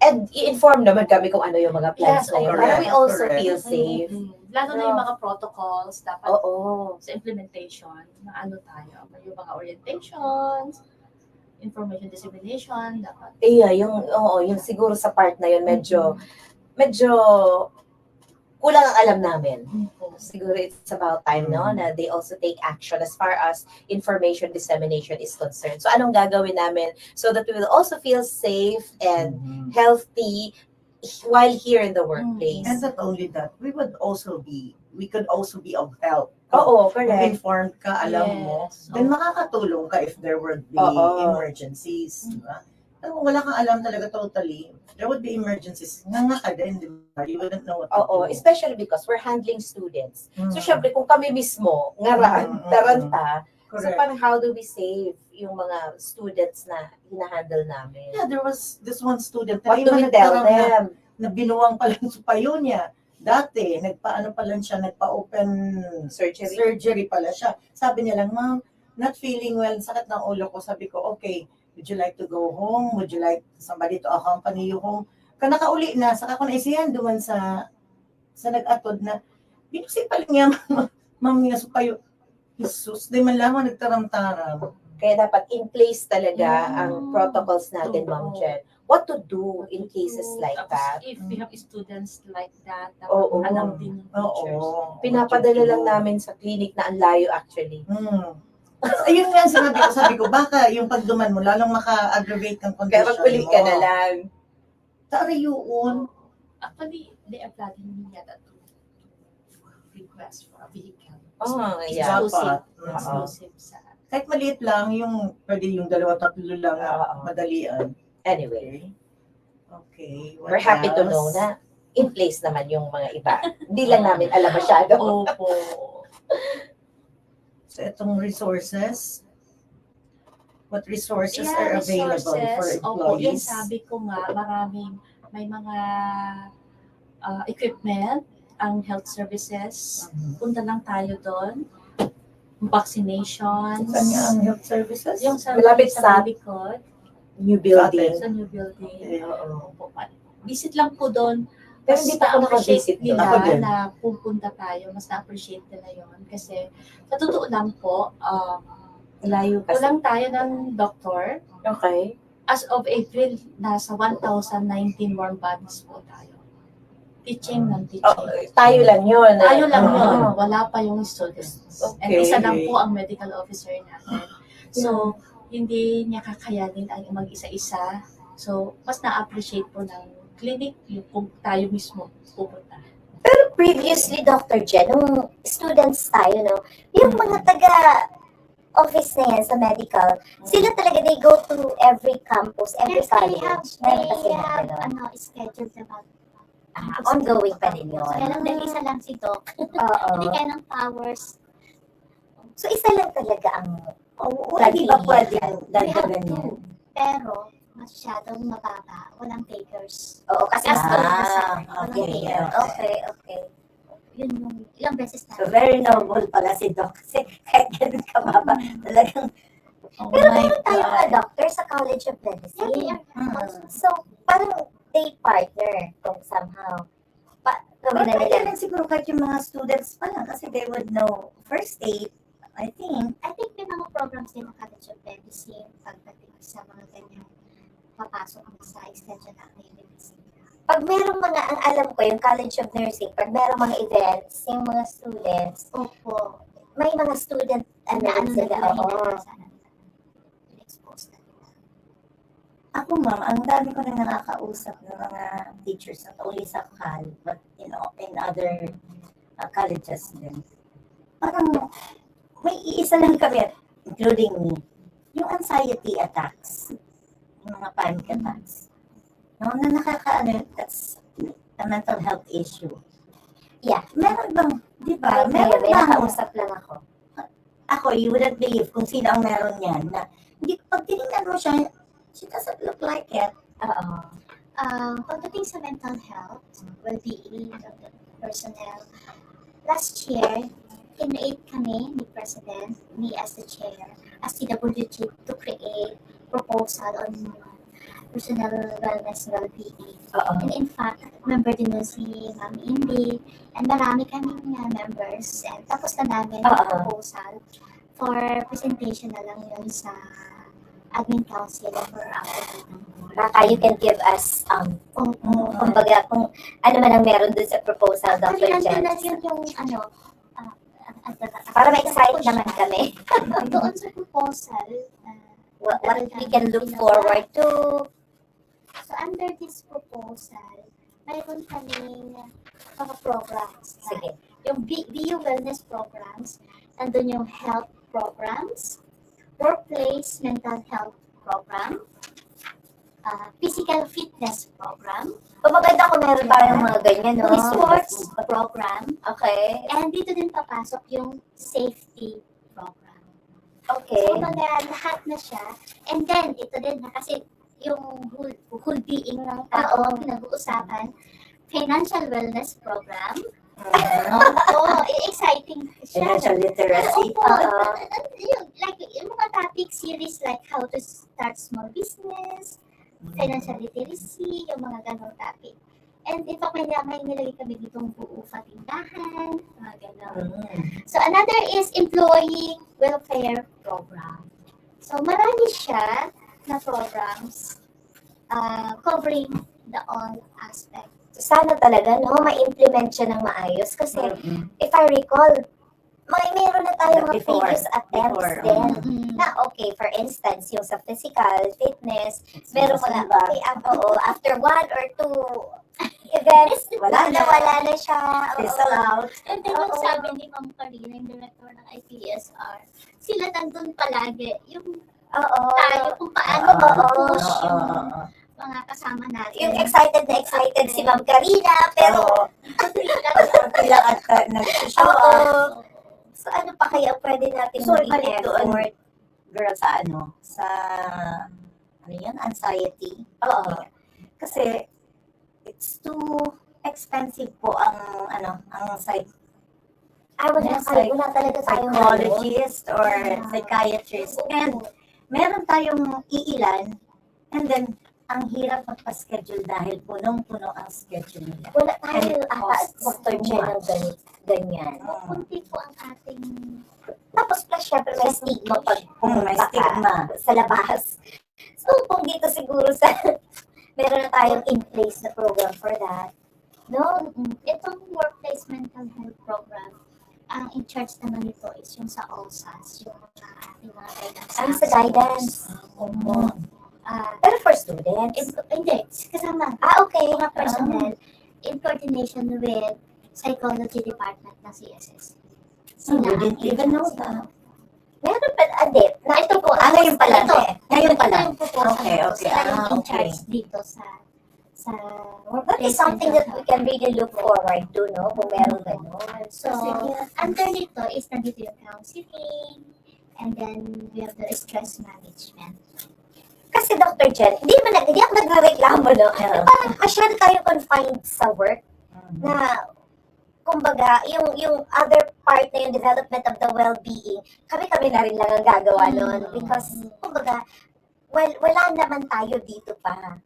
[SPEAKER 13] And i-inform naman kami kung ano yung mga plans
[SPEAKER 12] Yes,
[SPEAKER 13] na yun.
[SPEAKER 12] correct,
[SPEAKER 13] Para we also
[SPEAKER 14] correct.
[SPEAKER 13] feel safe.
[SPEAKER 12] Lalo na yung mga protocols, dapat
[SPEAKER 13] Oo.
[SPEAKER 12] sa implementation, na ano tayo, yung mga orientations, information dissemination, dapat.
[SPEAKER 13] Yung siguro sa part na yun, medyo kulang ang alam namin. Siguro it's about time, no, na they also take action as far as information dissemination is concerned. So, anong gagawin namin so that we will also feel safe and healthy while here in the workplace.
[SPEAKER 14] And not only that, we could also be of help.
[SPEAKER 13] Oo,
[SPEAKER 14] Kung
[SPEAKER 13] correct.
[SPEAKER 14] informed ka, alam mo,
[SPEAKER 12] Yes.
[SPEAKER 14] then makakatulong ka if there would be
[SPEAKER 13] Oo.
[SPEAKER 14] emergencies. Diba? Pero kung wala kang alam talaga totally, there would be emergencies. Nga ka din, di ba? You wouldn't know what to
[SPEAKER 13] Oo,
[SPEAKER 14] do.
[SPEAKER 13] especially because we're handling students. So, syempre, kung kami mismo, taranta, so
[SPEAKER 14] Correct.
[SPEAKER 13] parang how do we save yung mga students na hinahandle namin?
[SPEAKER 14] Yeah, there was this one student
[SPEAKER 13] What
[SPEAKER 14] na
[SPEAKER 13] do we
[SPEAKER 14] iba
[SPEAKER 13] tell
[SPEAKER 14] nagkaroon
[SPEAKER 13] them?
[SPEAKER 14] na binuwang pa lang sa payo niya. Dati, nagpaano pa lang siya, nagpa-open surgery pala siya. Sabi niya lang, ma'am, not feeling well, sakit ng ulo ko. Sabi ko, okay, would you like to go home? Would you like somebody to accompany you home? Kanakauli na, saka ko naisiyan duman sa nag-atod na, binusin pa lang niya, ma'am niya sa payo. Jesus, di man lamang nagtaram-taram.
[SPEAKER 13] Kaya dapat in place talaga ang protocols natin, Ma'am Jen. What to do in cases like that?
[SPEAKER 12] If we have students like that,
[SPEAKER 13] Oo.
[SPEAKER 12] alam din ng teachers.
[SPEAKER 13] Pinapadala lang namin sa clinic na ang layo actually.
[SPEAKER 14] Ayun nga sabi ko, baka yung pagduman mo, lalong maka-aggravate ng condition
[SPEAKER 13] Kaya mag-uli ka na lang.
[SPEAKER 14] Tari yun.
[SPEAKER 12] Actually, they are planning yata to request for a vehicle.
[SPEAKER 14] Dapat.
[SPEAKER 12] Exclusive sa
[SPEAKER 14] Kahit maliit lang, yung pwede yung 2-3 lang, madalian.
[SPEAKER 13] Anyway.
[SPEAKER 14] Okay.
[SPEAKER 13] We're happy to know na in place naman yung mga iba. Hindi lang namin alam masyado.
[SPEAKER 12] Opo.
[SPEAKER 14] So, itong resources, what resources are available for
[SPEAKER 12] Opo, yun
[SPEAKER 14] employees?
[SPEAKER 12] sabi ko nga, may mga equipment, ang health services. Punta lang tayo doon. Vaccinations.
[SPEAKER 14] Saan nga ang health services?
[SPEAKER 12] Yung sa
[SPEAKER 13] Malapit sa
[SPEAKER 12] likod.
[SPEAKER 13] New building.
[SPEAKER 12] Sa new building.
[SPEAKER 13] Oo.
[SPEAKER 12] Opo. Visit lang po doon.
[SPEAKER 13] Pero hindi pa ako naka-visit doon.
[SPEAKER 12] nila
[SPEAKER 14] Ako din.
[SPEAKER 12] na pupunta tayo. Mas na-appreciate nila yun. Kasi sa totoo lang po,
[SPEAKER 13] Layo kasi.
[SPEAKER 12] kulang tayo ng doktor.
[SPEAKER 13] Okay.
[SPEAKER 12] As of April, nasa 1,019 warm bodies po tayo. Teaching ng teaching.
[SPEAKER 13] Tayo lang yun.
[SPEAKER 12] Tayo lang yun. Wala pa yung students. And
[SPEAKER 13] Okay.
[SPEAKER 12] isa lang po ang medical officer natin. So, hindi niya kakayanin ang mag-isa-isa. So, mas na-appreciate po ng clinic yung kung tayo mismo pupunta.
[SPEAKER 15] Pero previously, Dr. Jen, nung students tayo, no, yung mga taga-office na yan sa medical, sila talaga, they go to every campus, every college. Meron pa sila ganun.
[SPEAKER 16] Scheduled about
[SPEAKER 15] Ongoing pa din yun.
[SPEAKER 16] kaya lang dahil isa lang si Doc.
[SPEAKER 15] Oo.
[SPEAKER 16] Hindi kaya ng powers.
[SPEAKER 15] So, isa lang talaga ang
[SPEAKER 14] Hindi ba pwedeng dagdagan
[SPEAKER 16] We have
[SPEAKER 14] yan?
[SPEAKER 16] two. Pero, masyadong mababa. Walang takers.
[SPEAKER 15] Oo, kasi
[SPEAKER 16] As of the summer, walang
[SPEAKER 15] okay.
[SPEAKER 16] takers.
[SPEAKER 15] Okay.
[SPEAKER 16] Yun yung ilang beses na.
[SPEAKER 15] So, very noble pala si Doc. Kasi kahit ganun ka baba, talagang Pero meron tayo mga doctor sa College of Medicine. So, parang they partner kung somehow. Gawin na
[SPEAKER 17] Pwede
[SPEAKER 15] nila.
[SPEAKER 17] rin siguro kahit yung mga students pa lang kasi they would know first aid, I think.
[SPEAKER 16] I think may mga programs din ng College of Medicine pagdating sa mga ganyan. Papasok ka sa extension ng medicine.
[SPEAKER 15] Pag merong mga, ang alam ko, yung College of Nursing, pag merong mga events, yung mga students,
[SPEAKER 16] Opo.
[SPEAKER 15] may mga student, ano sila, oo.
[SPEAKER 17] Ako ma'am, ang dami ko rin nakakausap ng mga teachers not only sa CAL, but you know, in other colleges din. Parang may iisa lang kami, including me, yung anxiety attacks, yung mga panic attacks. No, na that's a mental health issue.
[SPEAKER 15] Yeah.
[SPEAKER 17] Meron bang, di ba? Meron
[SPEAKER 15] May
[SPEAKER 17] bang,
[SPEAKER 15] nakausap lang ako.
[SPEAKER 17] Ako, you wouldn't believe kung sino ang meron yan. Na, hindi, pag tinignan mo siya, she doesn't look like it.
[SPEAKER 16] Pagdating sa mental health, well-being of the personnel, last year, kinreate kami ni President, me as the chair, as CWG to create proposal on personal wellness, well-being. And in fact, member din na si Ma'am Indy, and marami kaming members. And tapos na namin ang proposal for presentation na lang yun sa admin council for our
[SPEAKER 15] Baka you can give us, kumbaga, kung ano man ang meron dun sa proposal, Dr. Jen.
[SPEAKER 16] yung ano,
[SPEAKER 15] Para ma-excite naman kami.
[SPEAKER 16] doon sa proposal,
[SPEAKER 15] what we can look forward to.
[SPEAKER 16] So under this proposal, mayroon kaming mga programs.
[SPEAKER 15] Sige.
[SPEAKER 16] Yung BU Wellness programs, nandun yung health programs, workplace mental health program, physical fitness program.
[SPEAKER 15] Maganda kung meron tayong mga ganyan, no?
[SPEAKER 16] Sports program.
[SPEAKER 15] Okay.
[SPEAKER 16] And dito din papasok yung safety program.
[SPEAKER 15] Okay.
[SPEAKER 16] So, lahat na siya. And then, ito din na kasi yung whole being ng tao pinag-uusapan, financial wellness program. Exciting siya.
[SPEAKER 17] Financial literacy.
[SPEAKER 16] Like, yung mga topic series like how to start small business, financial literacy, yung mga ganong topic. And in fact, may nilagay kami ditong buo patindahan, mga ganon. So another is employee welfare program. So marami siya na programs covering the all aspect.
[SPEAKER 15] Sana talaga, no, ma-implement siya ng maayos. Kasi, if I recall, mayroon na tayo mga previous attempts din. Na okay, for instance, yung sa physical fitness, meron mo na, okay, after 1 or 2 events, wala na siya.
[SPEAKER 17] Fizzle out.
[SPEAKER 16] And then, yung sabi ni Ma'am Karina, yung director ng IPSR, sila nandun palagi, yung tayo kung paano mag-push yung mga kasama natin.
[SPEAKER 15] Yung excited na excited si Ma'am Karina, pero
[SPEAKER 17] sila at nag-show up.
[SPEAKER 15] So ano pa kaya pwede natin
[SPEAKER 17] So,
[SPEAKER 15] maging
[SPEAKER 17] balik doon,
[SPEAKER 15] effort?
[SPEAKER 17] girl, sa ano yan, anxiety. Kasi, it's too expensive po ang
[SPEAKER 15] wala talaga tayong
[SPEAKER 17] psychologist or psychiatrist. And meron tayong iilan, and then, ang hirap magpa-schedule dahil punong-puno ang schedule nila.
[SPEAKER 15] Wala tayo Dr. Jen ng ganyan.
[SPEAKER 16] Kunti po ang ating...
[SPEAKER 15] Tapos plus syempre may stigma pag
[SPEAKER 17] may stigma
[SPEAKER 15] sa labas. So kung dito siguro sa meron na tayong in place na program for that.
[SPEAKER 16] No, itong workplace mental health program, ang in charge naman nito is yung sa OSAS, yung ating mga guidance.
[SPEAKER 15] Sa guidance. Pero for students?
[SPEAKER 16] Hindi, kasama.
[SPEAKER 15] Okay.
[SPEAKER 16] Mga personnel in coordination with psychology department ng CSS.
[SPEAKER 17] We didn't even know that.
[SPEAKER 15] Meron pa, ito po,
[SPEAKER 17] ngayon pa lang. Ngayon pa lang.
[SPEAKER 16] Ito yung proposal.
[SPEAKER 17] Okay.
[SPEAKER 16] Sila yung in charge dito sa
[SPEAKER 15] that is something that we can really look forward to, no? Kung meron gano'n.
[SPEAKER 16] So, under nito is nandito yung counseling, and then we have the stress management.
[SPEAKER 15] Kasi Dr. Jen, hindi ako nagreklamo, no? Parang masyado tayo confined sa work na kumbaga, yung other part na yung development of the well-being, kami na rin lang ang gagawa nun. Because, kumbaga, wala naman tayo dito pa.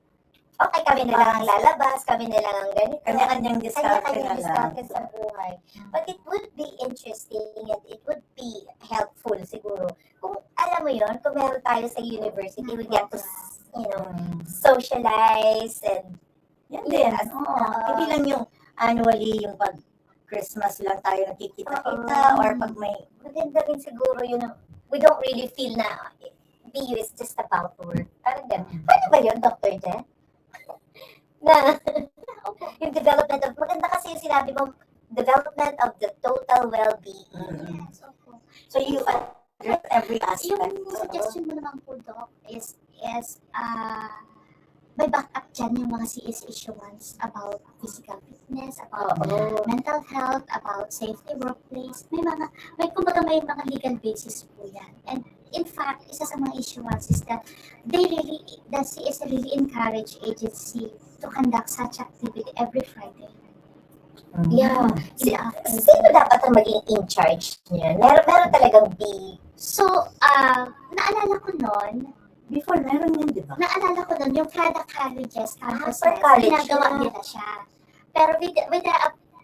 [SPEAKER 15] Okay, kami na lang ang lalabas, kami na lang ang ganito.
[SPEAKER 17] Kanya-kanyang diskarte na lang.
[SPEAKER 15] diskarte sa buhay. But it would be interesting and it would be helpful siguro. Kung alam mo yon, kung meron tayo sa university, we get to, socialize and
[SPEAKER 17] Yan din. Hindi lang yung annually, yung pag Christmas lang tayo nakikita-kita or pag may...
[SPEAKER 15] Maganda rin siguro yun. We don't really feel na BU is just about work. Parang ganun. Paano ba yun, Dr. Jen? Na yung development of... Maganda kasi yung sinabi mo, development of the total well-being.
[SPEAKER 17] So you address every aspect.
[SPEAKER 16] Yung suggestion mo naman po, Doc, is may backup dyan yung mga CS issuance about physical fitness, about mental health, about safety workplace. Kumbaga may mga legal basis po yan. And in fact, isa sa mga issuance is that the CS really encourage agency to conduct such activity every Friday.
[SPEAKER 15] Yeah. Sino dapat ang maging in charge niya? Meron talagang B.
[SPEAKER 16] So, naalala ko noon,
[SPEAKER 17] before, meron yun, di ba?
[SPEAKER 16] Naalala ko nun, yung kada colleges, campuses,
[SPEAKER 15] per college
[SPEAKER 16] ginagawa
[SPEAKER 15] na.
[SPEAKER 16] nila siya. Pero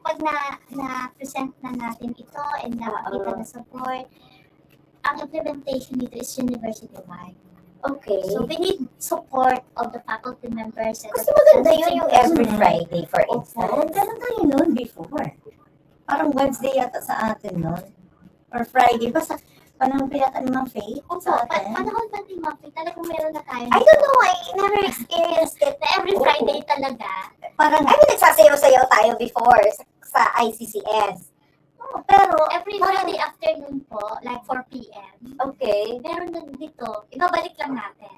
[SPEAKER 16] pag na-present na natin ito and nakita na sa board, ang implementation nito is university-wide.
[SPEAKER 15] Okay.
[SPEAKER 16] So, we need support of the faculty members.
[SPEAKER 15] Gusto maganda yun yung every Friday, for instance.
[SPEAKER 17] Ganun tayo noon before. Parang Wednesday yata sa atin noon. Or Friday. Basta, panahon pa yata ni Ma'am Faith sa atin.
[SPEAKER 16] Panahon pa ni Ma'am Faith, talagang meron na tayo.
[SPEAKER 15] I don't know, I never experienced it.
[SPEAKER 16] Na every Friday talaga.
[SPEAKER 15] Parang, nagsasayaw-sayaw tayo before sa ICCS.
[SPEAKER 16] Pero every Friday afternoon po, like 4 p.m.
[SPEAKER 15] Okay.
[SPEAKER 16] Meron na dito. Ibabalik lang natin.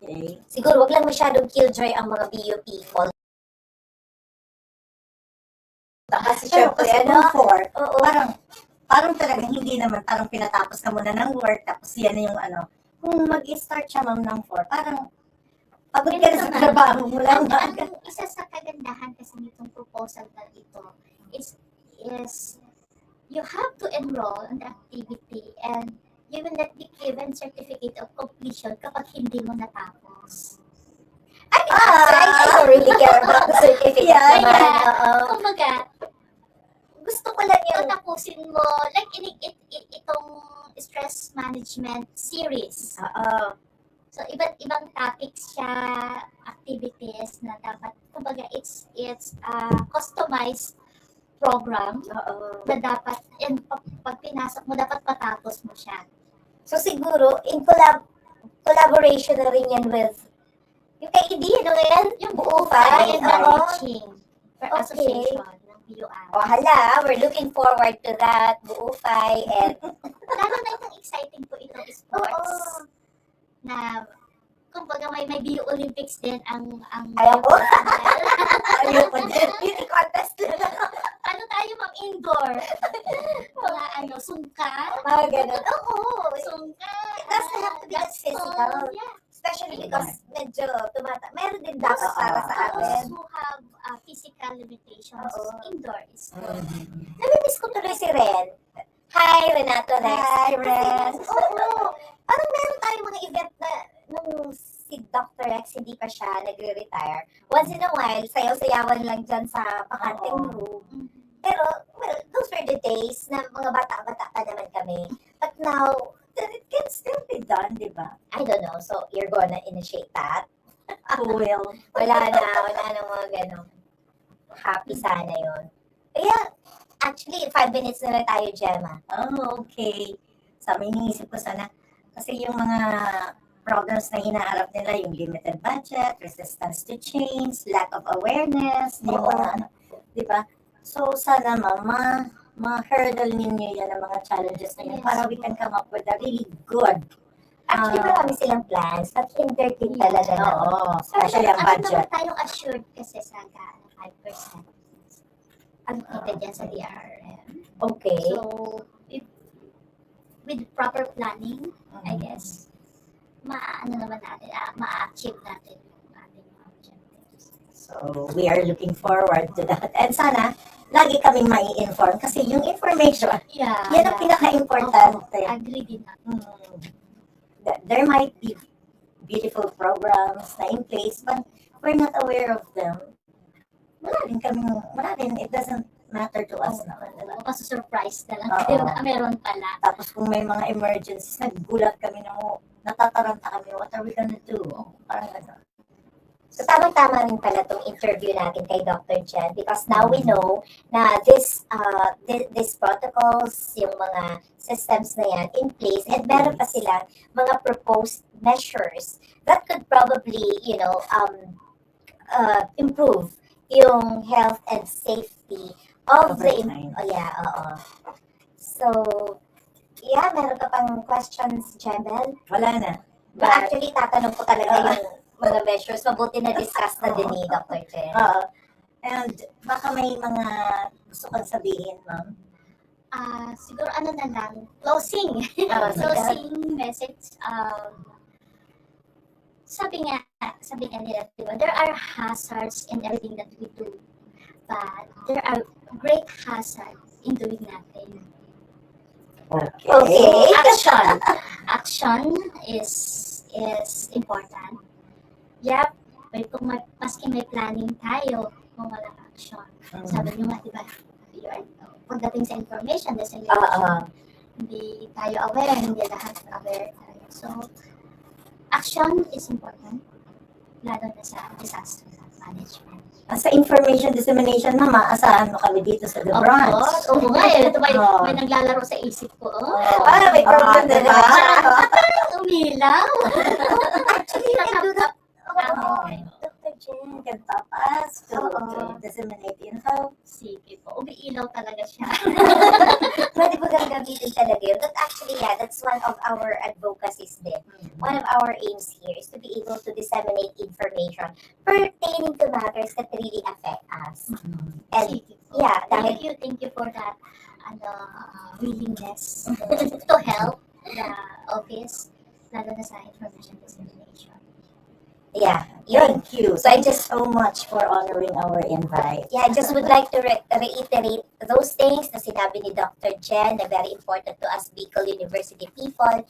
[SPEAKER 17] Okay.
[SPEAKER 15] Siguro, wag lang masyadong killjoy ang mga BU people. Kasi syempre,
[SPEAKER 17] parang talagang hindi naman, parang pinatapos ka muna ng work, tapos yan na yung kung mag-start siya ma'am ng 4, parang pagod ka na sa trabaho mo lang.
[SPEAKER 16] Isa sa kagandahan kasi nitong proposal na ito is you have to enroll in the activity and you will not be given certificate of completion kapag hindi mo natapos.
[SPEAKER 15] I don't really care about the certificate naman.
[SPEAKER 16] Kumbaga, gusto ko lang yung tapusin mo, like itong stress management series. So, iba't ibang topics siya, activities na dapat, kumbaga, it's customized program na dapat, and pag pinasok mo, dapat patapos mo siya.
[SPEAKER 15] So, siguro, in collaboration na rin yan with yung KED, yung buufay,
[SPEAKER 16] association ng BUR.
[SPEAKER 15] Hala, we're looking forward to that, buufay, and
[SPEAKER 16] lalo na itong exciting po itong sports na kumbaga may BU Olympics din ang
[SPEAKER 15] ayoko din. Beauty contest din.
[SPEAKER 16] Ano tayo ma'am, indoor? Mga sungka?
[SPEAKER 15] Mga ganun. Oo.
[SPEAKER 16] Sungka.
[SPEAKER 15] It doesn't have to be that physical.
[SPEAKER 16] Yeah.
[SPEAKER 15] Especially because medyo meron din dapat para sa atin.
[SPEAKER 16] Those who have physical limitations, indoor is good.
[SPEAKER 15] Namimiss ko tuloy si Ren. Hi, Renato.
[SPEAKER 17] Hi, Ren.
[SPEAKER 15] Oo. Parang meron tayong mga event na nung si Dr. Rex hindi pa siya nagre-retire. Once in a while, sayaw-sayawan lang dyan sa pakanting room. Pero, well, those were the days na mga bata-bata pa naman kami. But now,
[SPEAKER 17] it can still be done, di ba?
[SPEAKER 15] I don't know. So, you're gonna initiate that?
[SPEAKER 17] Who will?
[SPEAKER 15] Wala na mga ganun. Happy sana yun. Kaya, actually, 5 minutes na lang tayo, Gemma.
[SPEAKER 17] Oh, okay. Sabi, iniisip ko sana, kasi yung mga problems na hinaharap nila, yung limited budget, resistance to change, lack of awareness, yung mga di ba? So, sana ma-hurdle ninyo yan ang mga challenges na yun para we can come up with a really good.
[SPEAKER 15] Actually, marami silang plans. At entertain talaga na.
[SPEAKER 17] Oo, especially ang budget.
[SPEAKER 16] Ano tayong assured kasi sa 5%. Ang kita dyan sa DRRM.
[SPEAKER 15] Okay.
[SPEAKER 16] So, with proper planning, I guess, ma-achieve natin yung ating objectives.
[SPEAKER 17] So, we are looking forward to that. And sana, lagi kaming mai-inform kasi yung information,
[SPEAKER 16] Yeah.
[SPEAKER 17] yan ang pinaka-importante.
[SPEAKER 16] Agree din ako.
[SPEAKER 17] There might be beautiful programs na in place, but we're not aware of them. Wala din, it doesn't matter to us naman. Diba?
[SPEAKER 16] Kasi surprise na lang.
[SPEAKER 17] Oo.
[SPEAKER 16] Diba? Meron pala.
[SPEAKER 17] Tapos kung may mga emergencies, nagulat kami na natataranta kami, what are we gonna do? Parang gano'n.
[SPEAKER 15] So tamang-tama rin pala itong interview natin kay Dr. Jen because now we know na this protocols, yung mga systems na yan in place and meron pa silang mga proposed measures that could probably, improve yung health and safety of the So, yeah, meron ka pang questions, Jemel?
[SPEAKER 17] Wala na.
[SPEAKER 15] Actually, tatanong ko talaga yung mga measures. Mabuti na discuss na din ni Dr. Jen.
[SPEAKER 17] And baka may mga gusto kang sabihin, ma'am?
[SPEAKER 16] Siguro ano na lang, closing. Closing message. Sabi nga nila, diba, there are hazards in everything that we do. But there are great hazards in doing nothing.
[SPEAKER 17] Okay.
[SPEAKER 16] Action is important. Yep, maski may planning tayo, kung walang action. Sabi nyo nga, diba, pagdating sa information, hindi tayo aware, hindi lahat aware tayo. So, action is important, lalo na sa disaster management.
[SPEAKER 17] Sa information dissemination, mama, asahan mo kami dito sa The Branch.
[SPEAKER 16] Oo nga eh. Ito may naglalaro sa isip ko.
[SPEAKER 17] May problem din ba?
[SPEAKER 16] Parang umilaw.
[SPEAKER 17] Actually, you can do that. Dr. Jen can top us to disseminate info.
[SPEAKER 16] Sige po. Umiilaw talaga siya.
[SPEAKER 15] Pwede po gamitin talaga yun. But actually, yeah, that's one of our advocacies din. One of our aims here is to be able to disseminate information pertaining to matters that really affect us. And yeah,
[SPEAKER 16] thank you for that willingness to help the office, lalo na sa information dissemination.
[SPEAKER 15] Yeah,
[SPEAKER 17] thank you. Thank you so much for honoring our invite.
[SPEAKER 15] Yeah, I just would like to reiterate those things na sinabi ni Dr. Jen na very important to us Bicol University people.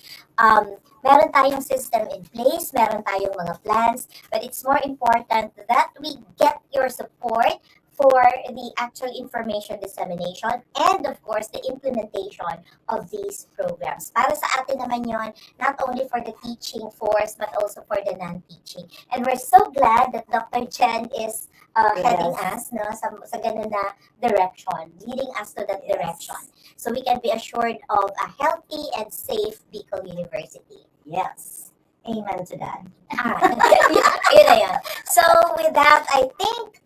[SPEAKER 15] Meron tayong system in place, meron tayong mga plans, but it's more important that we get your support for the actual information dissemination and of course the implementation of these programs. Para sa atin naman yon, not only for the teaching force but also for the non-teaching. And we're so glad that Dr. Chen is heading us sa ganun na direction, leading us to that direction. So we can be assured of a healthy and safe Bicol University.
[SPEAKER 17] Yes. Amen to that.
[SPEAKER 15] Yun na yun. So with that, I think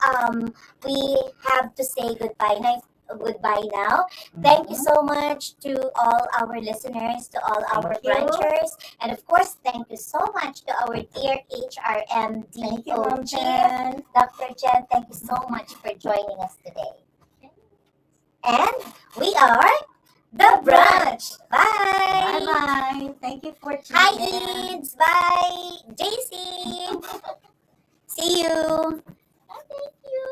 [SPEAKER 15] we have to say goodbye now. Thank you so much to all our listeners, to all our branchers, and of course, thank you so much to our dear HRMDO Chief, Dr. Jen. Thank you so much for joining us today. And we are The Branch. Bye.
[SPEAKER 17] Bye-bye. Thank you for tuning
[SPEAKER 15] Hi,
[SPEAKER 17] in.
[SPEAKER 15] Eads. Bye. JC. See you.
[SPEAKER 16] Thank you.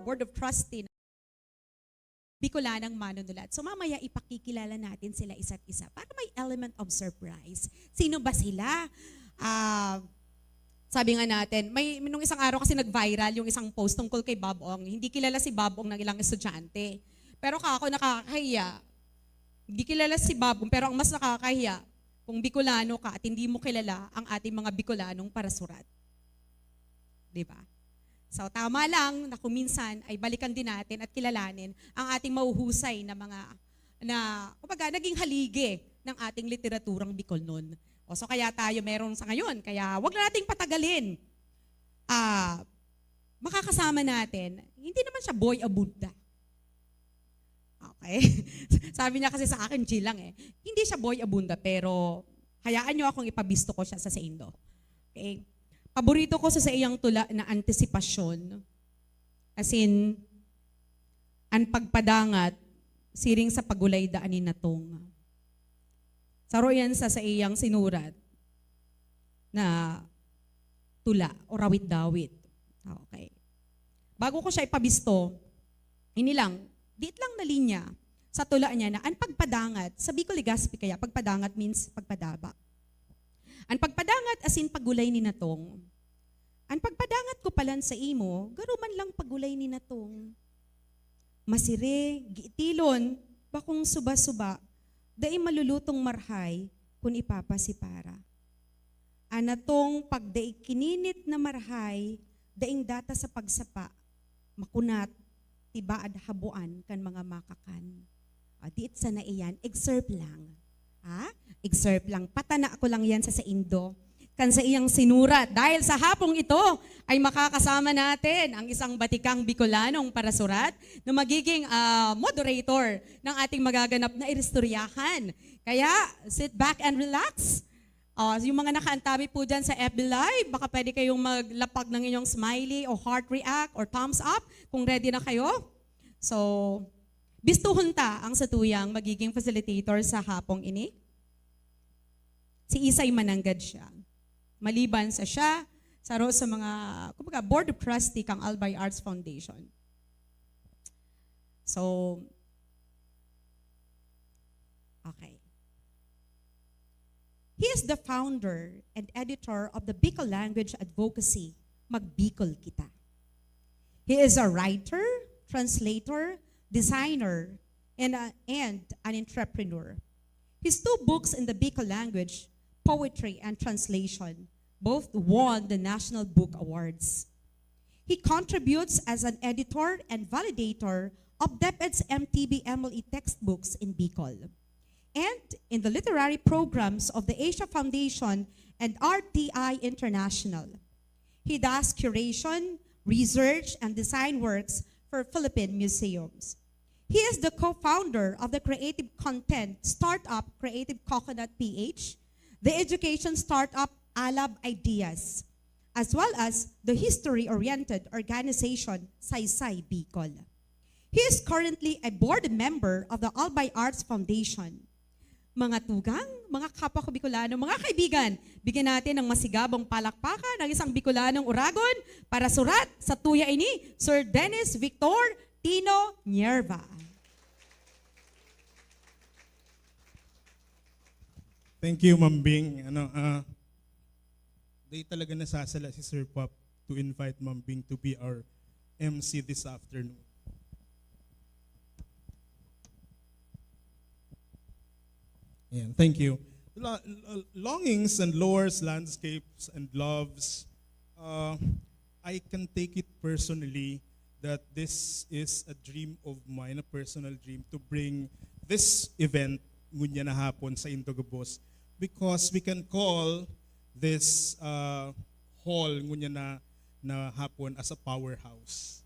[SPEAKER 18] Board of Trustee Bicolanang manunulat. So mamaya ipakikilala natin sila isa't isa para may element of surprise. Sino ba sila? Sabi nga natin, nung isang araw kasi nag-viral yung isang post tungkol kay Bob Ong. Hindi kilala si Bob Ong ng ilang estudyante. Pero ako nakakahiya. Hindi kilala si Bob Ong, pero ang mas nakakahiya, kung Bicolano ka at hindi mo kilala ang ating mga Bicolanong parasurat. Diba? So tama lang na kung minsan ay balikan din natin at kilalanin ang ating mahuhusay na kumbaga, naging haligi ng ating literaturang Bicol noon. So kaya tayo meron sa ngayon. Kaya wag na nating patagalin. Makakasama natin, hindi naman siya boy abunda. Okay? Sabi niya kasi sa akin, G lang eh. Hindi siya boy abunda, pero hayaan niyo akong ipabisto ko siya sa Indo. Okay? Paborito ko sa iyang tula na antisipasyon. As in, ang pagpadangat, siring sa pagulay daanin na tong. Saro yan sa iyang sinurat na tula o rawit-dawit. Okay. Bago ko siya ipabisto, diit lang na linya sa tula niya na ang pagpadangat, sa Bicol Legazpi kaya, pagpadangat means pagpadaba. Ang pagpadangat asin pagulay ni natong. Ang pagpadangat ko palan sa imo, garuman lang pagulay ni natong. Masire, giitilon, bakong suba-suba, daing malulutong marhay, kung ipapasipara. Anatong pagdaig kininit na marhay, daing data sa pagsapa, makunat, tibaad habuan kan mga makakan. Diit sa na iyan, excerpt lang. Excerpt lang. Patana ko lang yan sa Indo. Kan sa iyang sinurat. Dahil sa hapong ito ay makakasama natin ang isang batikang Bicolanong parasurat na magiging moderator ng ating magaganap na iristoryahan. Kaya sit back and relax. Yung mga nakaantabi po dyan sa FB Live, baka pwede kayong maglapag ng inyong smiley o heart react or thumbs up kung ready na kayo. So, bistuhon ta ang satuyang magiging facilitator sa hapong ini. Si Isay Mananggad siya. Maliban sa siya, saro sa mga kumbaga, Board of Trustee kang Albay Arts Foundation. So, okay. He is the founder and editor of the Bicol Language Advocacy, Magbicol Kita. He is a writer, translator, designer, and an entrepreneur. His 2 books in the Bicol language, Poetry and Translation, both won the National Book Awards. He contributes as an editor and validator of DepEd's MTB MLE textbooks in Bicol, and in the literary programs of the Asia Foundation and RTI International. He does curation, research, and design works for Philippine museums. He is the co-founder of the creative content startup Creative Coconut PH, the education startup Alab Ideas, as well as the history-oriented organization Saysay Bicol. He is currently a board member of the Albay Arts Foundation. Mga tugang, mga kapwa ko Bicolano, mga kaibigan, bigyan natin ng masigabong palakpakan ng isang Bicolanong Uragon para surat sa tuya ini, Sir Dennis Victor Tino Nierva.
[SPEAKER 19] Thank you, Ma'am Bing. Day talaga nasasala si Sir Pop to invite Ma'am Bing to be our MC this afternoon. Yeah, thank you. Longings and lures, landscapes and loves, I can take it personally that this is a dream of mine, a personal dream, to bring this event ngunya na hapon sa Indogobos, because we can call this hall ngunya na hapon as a powerhouse.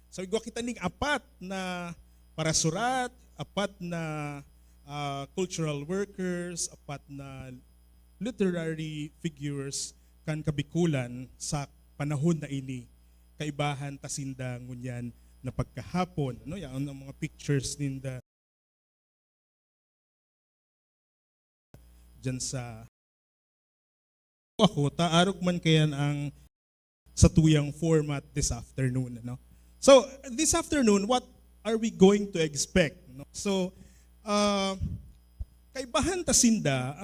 [SPEAKER 19] So igwa kita ning apat na parasurat, apat na cultural workers, apat na literary figures kan kabikulan sa panahon na ini. Kaibahan tasinda ngunyan na pagkahapon. Yan ang mga pictures ninda dyan sa ako, taarog man kayan ang sa tuyang format this afternoon. So this afternoon, what are we going to expect? No? So kay Bahan Tasinda,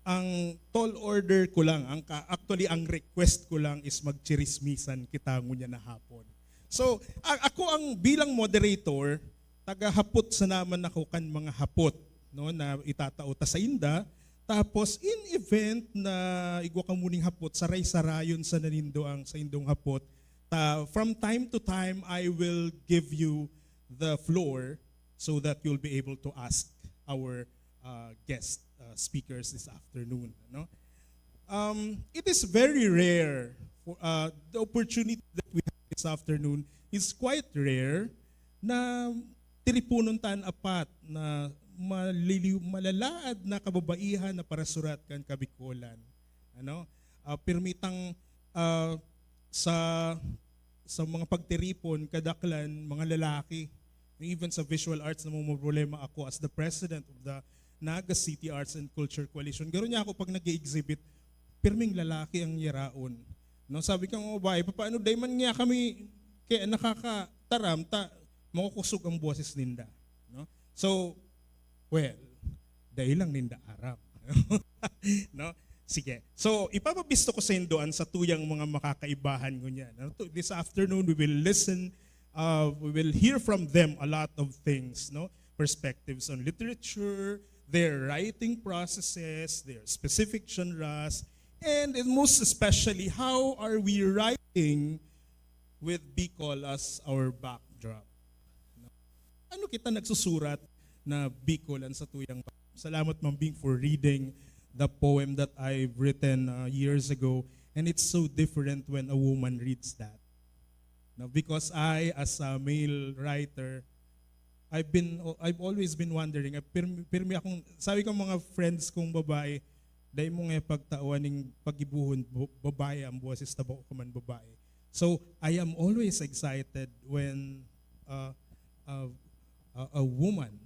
[SPEAKER 19] ang tall order ko lang, actually ang request ko lang is magchirismisan kita ngunya na hapon. So ako ang bilang moderator, taga-hapot sa naman ako kan mga hapot, no, na itatao ta sa inda. Tapos in event na igwa ka muning hapot, saray-sarayon sa nanindo ang sa indong hapot, from time to time I will give you the floor so that you'll be able to ask our guest speakers this afternoon. No? It is very rare. The opportunity that we have this afternoon is quite rare na tiripunon tan apat na malalaad na kababaihan na parasurat kan kabikolan. Ano? Permitang sa mga pagtiripon kadaklan mga lalaki. Even sa visual arts na mga problema ako as the president of the Naga City Arts and Culture Coalition. Garo niya ako pag nag-exhibit, pirming lalaki ang yaraon. No, sabi ko mga babae, paano day man nga kami kaya nakakataram makukusog ang boses ninda. No? So, well, dahil lang ninda aram. No? Sige. So, ipapabisto ko sa indoan sa tuyang mga makakaibahan ko niyan. This afternoon, we will listen, we will hear from them a lot of things, no? Perspectives on literature, their writing processes, their specific genres, and most especially, how are we writing with Bicol as our backdrop? Ano kita nagsusurat na Bicolan sa tuyang backdrop? Salamat, Ma'am Bing, for reading the poem that I've written years ago, and it's so different when a woman reads that. Now, because I, as a male writer, I've always been wondering, pirmi akong, sabi ko mga friends kong babae, dahil mo nga pagtawan ng pagibuhon, babae ang boses, tabo ko man babae. So, I am always excited when a woman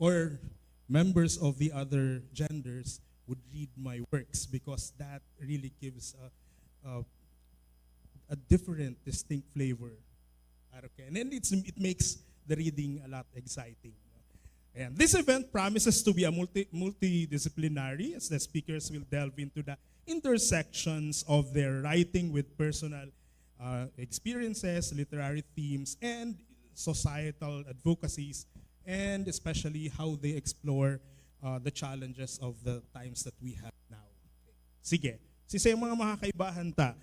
[SPEAKER 19] or members of the other genders would read my works, because that really gives a different, distinct flavor. Okay. And then it makes the reading a lot exciting. And this event promises to be a multidisciplinary, as the speakers will delve into the intersections of their writing with personal experiences, literary themes, and societal advocacies, and especially how they explore the challenges of the times that we have now. Sige, sa mga makakaibahan ta,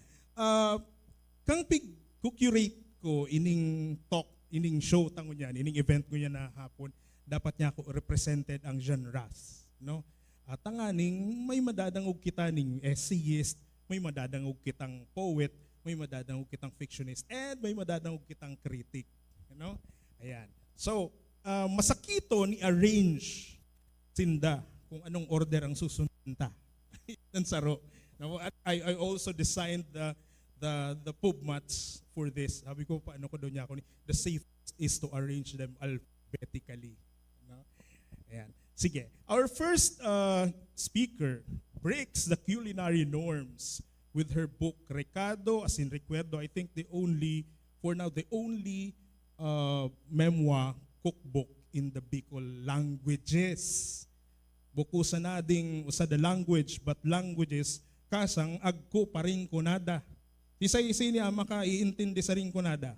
[SPEAKER 19] kang pig-curate ko ining talk, ining show tango niyan, ining event ko niyan na hapon, dapat niya ako represented ang genres, no? At tanganing may madadangog kita ning essayist, may madadangog kitang poet, may madadangog kitang fictionist, and may madadangog kitang critic, you know? Ayan. So, masakito ni arrange sinda kung anong order ang susundin ta. Nansaro. Now, I also designed the pub mats for this. Sabi ko, paano ko doon niya ako, the safest is to arrange them alphabetically. No? Ayan. Sige. Our first speaker breaks the culinary norms with her book, Recado, as in Recuerdo. I think the only memoir cookbook in the Bicol languages. Bukusan na ding usa the language, but languages, kasang agko pa rin kunada. Isay-isay niya maka-iintindi sa Rinconada.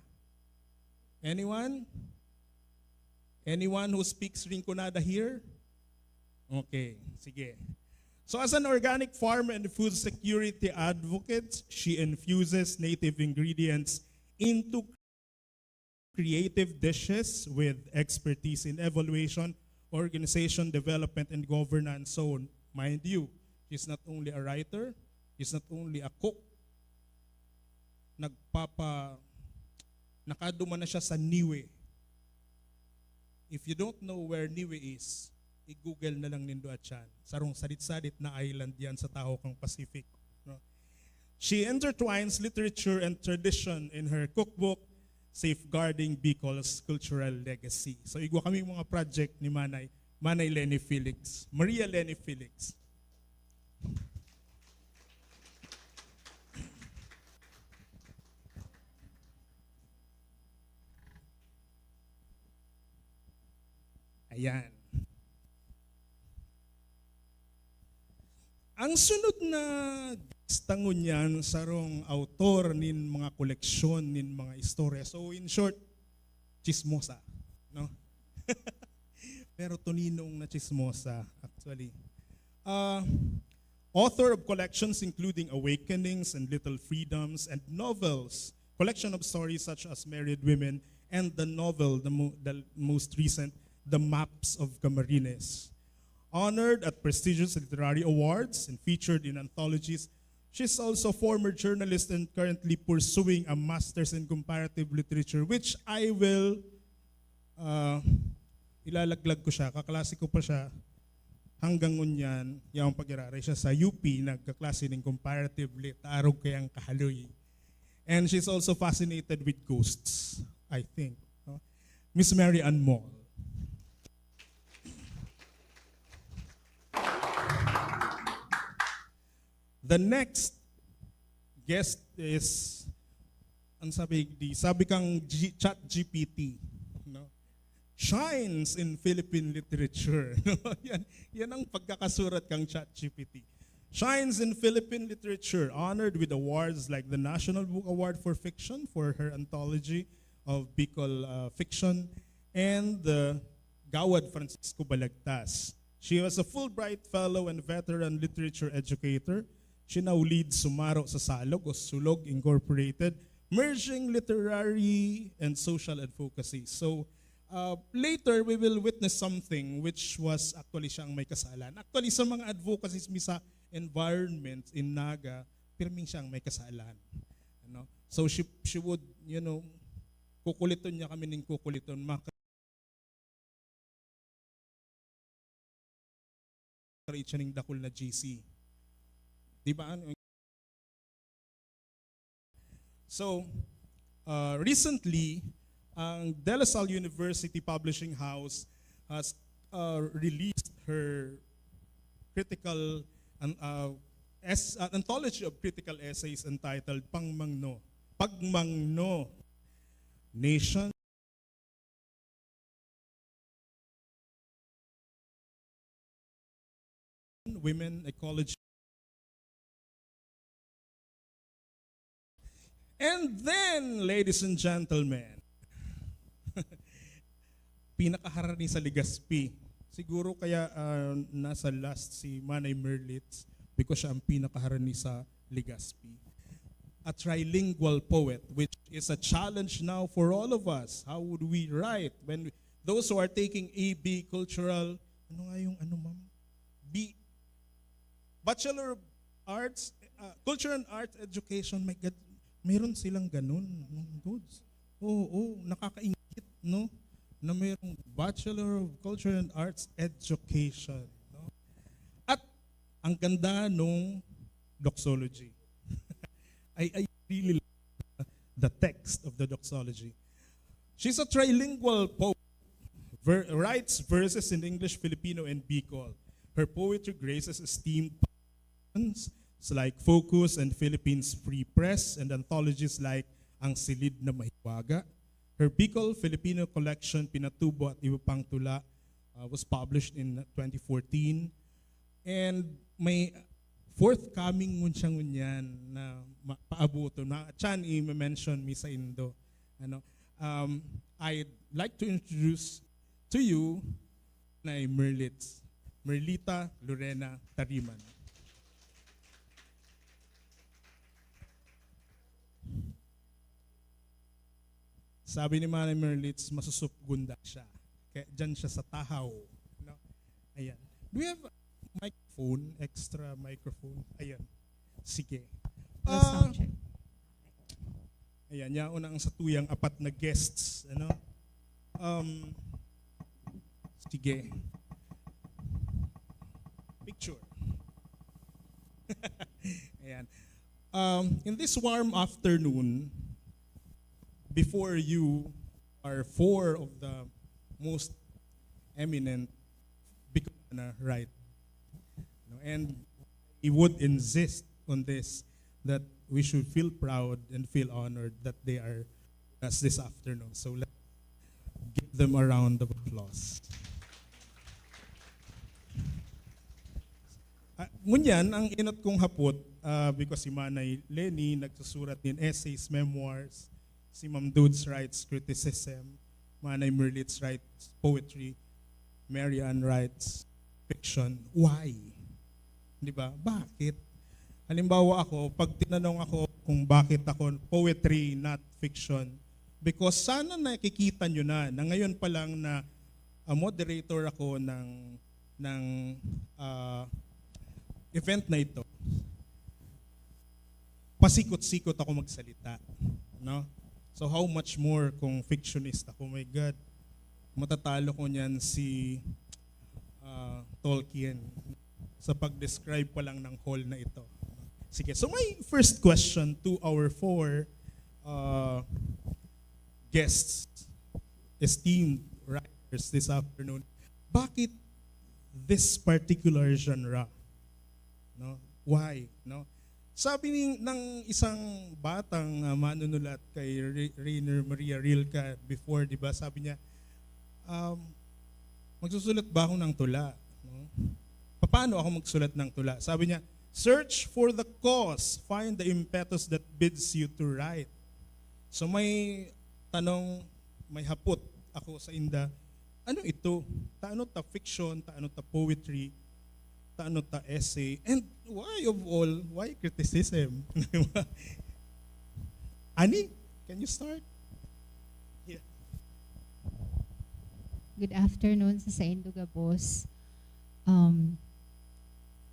[SPEAKER 19] Anyone? Anyone who speaks Rinconada here? Okay, sige. So as an organic farm and food security advocate, she infuses native ingredients into creative dishes with expertise in evaluation, organization, development, and governance. So, mind you, she's not only a writer, she's not only a cook, nakaduma na siya sa Niue. If you don't know where Niue is, i-google na lang nindo at yan. Sarong salit-salit na island yan sa Tahokang Pacific. No? She intertwines literature and tradition in her cookbook, Safeguarding Bicol's Cultural Legacy. So igwa kami mga project ni Manay Lenny Felix, Maria Lenny Felix. Ayan. Ang sunod na stangon yan sarong autor nin mga koleksyon nin mga istorya. So in short, chismosa, no? Pero tuninong na chismosa actually. Author of collections including Awakenings and Little Freedoms and novels, collection of stories such as Married Women and the novel, the most recent, The Maps of Camarines. Honored at prestigious literary awards and featured in anthologies, she's also a former journalist and currently pursuing a master's in comparative literature, which I will ilalaglag ko siya, kaklase ko pa siya hanggang ngunyan, yung pag-iraray siya sa UP, nagkaklase ng comparative lit, arog kayang kahaloy. And she's also fascinated with ghosts, I think. No? Miss Mary Ann Moll. The next guest is, sabi kang Chat GPT, no? Shines in Philippine literature. No? yan ang pagkakasurat kang Chat GPT. Shines in Philippine literature, honored with awards like the National Book Award for Fiction for her anthology of Bicol fiction and the Gawad Francisco Balagtas. She was a Fulbright Fellow and veteran literature educator. She now leads Sumaro sa Salog o Sulog Incorporated, merging literary and social advocacy. So later we will witness something which was actually siyang may kasalan. Actually sa mga advocacies mi sa environment in Naga, pirming siyang may kasalan. Ano? So she would, kukuliton niya kami ng kukuliton. Makareach siya ng dakol na GC. Diba? So, recently, ang De La Salle University Publishing House has released her critical anthology of critical essays entitled Pagmangno, Nation, Women, Ecology. And then, ladies and gentlemen, pinakaharani sa Legazpi. Siguro kaya nasa last si Manay Merlitz because siya ang pinakaharani sa Legazpi. A trilingual poet, which is a challenge now for all of us. How would we write when those who are taking AB cultural, B, Bachelor of Arts, Culture and Arts Education, my God, meron silang ganun, goods. Oo, nakakaingit, no? Na mayroong Bachelor of Culture and Arts Education, no? At ang ganda nung doxology. I really like the text of the doxology. She's a trilingual poet, writes verses in English, Filipino, and Bicol. Her poetry graces esteemed publications like Focus and Philippines Free Press and anthologies like Ang Silid na Mahiwaga. Her Bicol Filipino collection, Pinatubo at Iba Pang Tula, was published in 2014. And may forthcoming ngun siyang ngunyan na paabuto. Chan, i-mention mi sa Indo. I'd like to introduce to you na Merlita Lorena Tariman. Sabi ni Manay Merlitz, masusupgunda siya. Kaya dyan siya sa tahaw. No? Ayan. Do we have a microphone, extra microphone? Ayan. Sige. Ayan, yaon ang satuyang apat na guests. Sige. Picture. Ayan. In this warm afternoon, before you are four of the most eminent Bicolana, right? And he would insist on this, that we should feel proud and feel honored that they are with us this afternoon. So let's give them a round of applause. Ngunyan, ang inot kong hapot, because si Manay Lenny nagsusurat din essays, memoirs, si Ma'am Dudes writes criticism, Manay Merlitz writes poetry, Mary Ann writes fiction. Why? Di ba? Bakit? Halimbawa ako, pag tinanong ako kung bakit ako poetry, not fiction, because sana nakikita nyo na ngayon pa lang na moderator ako ng event na ito, pasikot-sikot ako magsalita. No? So how much more kung fictionist ako? My God, matatalo ko niyan si Tolkien sa pag-describe pa lang ng hall na ito. Sige, so my first question to our four guests, esteemed writers this afternoon, bakit this particular genre? No? Why? No? Sabi ng isang batang manunulat kay Rainer Maria Rilke before, di ba? Sabi niya, magsusulat ba ako ng tula? No? Paano ako magsulat ng tula? Sabi niya, search for the cause, find the impetus that bids you to write. So may tanong, may hapot ako sa inda, ano ito? Taano ta fiction, taano ta poetry, taano ta essay, and why of all, why criticism? Ani, can you start? Yeah.
[SPEAKER 20] Good afternoon sa Induga Boss.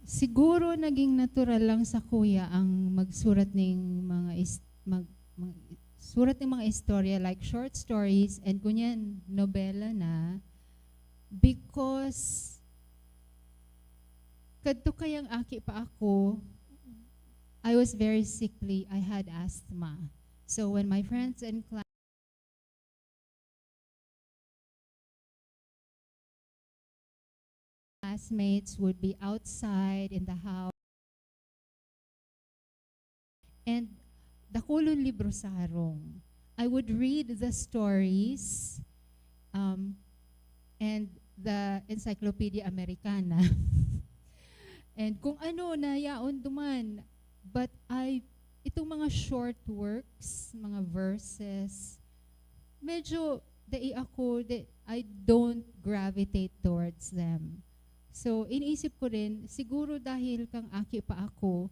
[SPEAKER 20] Siguro naging natural lang sa kuya ang magsurat ng surat ng mga istorya like short stories and kunyan nobela na because kadto kayang aki pa ako, I was very sickly. I had asthma. So when my friends and classmates would be outside in the house, and dakulon libro sa harong, I would read the stories and the Encyclopedia Americana. And kung ano na yaon duman, but itong mga short works, mga verses, medyo I don't gravitate towards them. So iniisip ko rin, siguro dahil kang aki pa ako,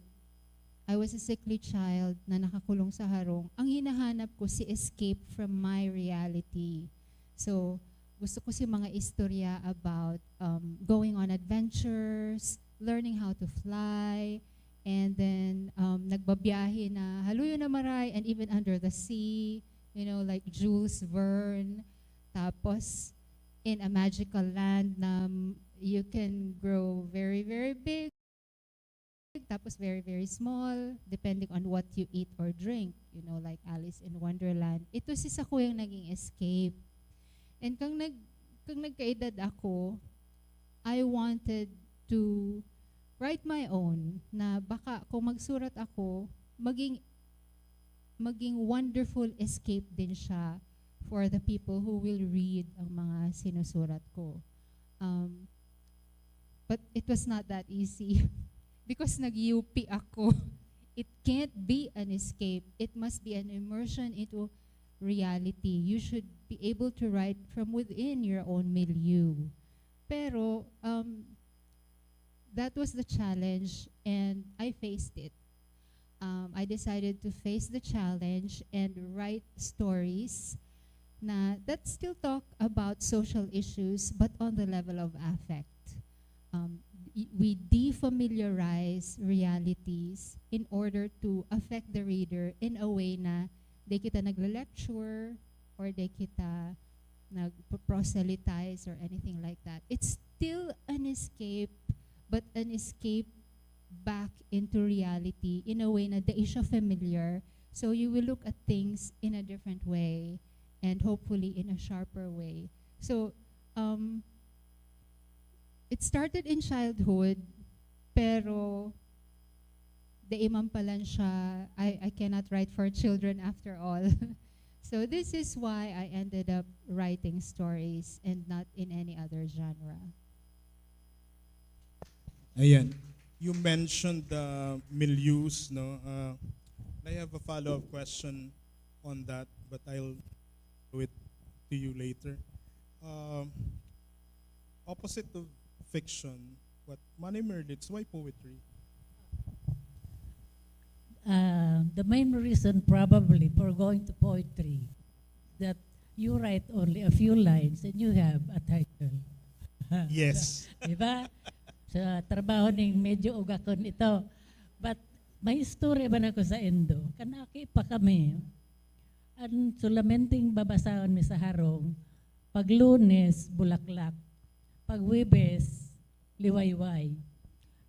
[SPEAKER 20] I was a sickly child na nakakulong sa harong, ang hinahanap ko si escape from my reality. So gusto ko si mga istorya about going on adventures, learning how to fly, and then nagbabiyahe na haluyo na maray and even under the sea, like Jules Verne. Tapos in a magical land na you can grow very, very big, tapos very, very small, depending on what you eat or drink, like Alice in Wonderland. Ito si Sako yung naging escape. And kung nagkaedad ako, I wanted to write my own, na baka kung magsurat ako, maging wonderful escape din siya for the people who will read ang mga sinusurat ko. But it was not that easy. Because nag-UP ako, it can't be an escape. It must be an immersion into reality. You should be able to write from within your own milieu. Pero that was the challenge, and I faced it. I decided to face the challenge and write stories that still talk about social issues, but on the level of affect. We defamiliarize realities in order to affect the reader in a way na di kita nagle-lecture or di kita nag-proselytize or anything like that. It's still an escape, but an escape back into reality in a way na di siya familiar. So you will look at things in a different way and hopefully in a sharper way. So it started in childhood, pero imam palan siya, I cannot write for children after all. So this is why I ended up writing stories and not in any other genre.
[SPEAKER 19] Ayan. you mentioned the milieus, no? I have a follow-up question on that, but I'll do it to you later. Opposite of fiction, what Manny Merlitz, why poetry?
[SPEAKER 21] The main reason probably for going to poetry that you write only a few lines and you have a title.
[SPEAKER 19] Yes.
[SPEAKER 21] Diba? Sa trabaho ning medyo ugakon ito. But may story ba na ko sa Endo? Kanaki pa kami. Ang sulamenting babasahon mi sa harong, pag Lunes, Bulaklak, pag Webes, Liwayway.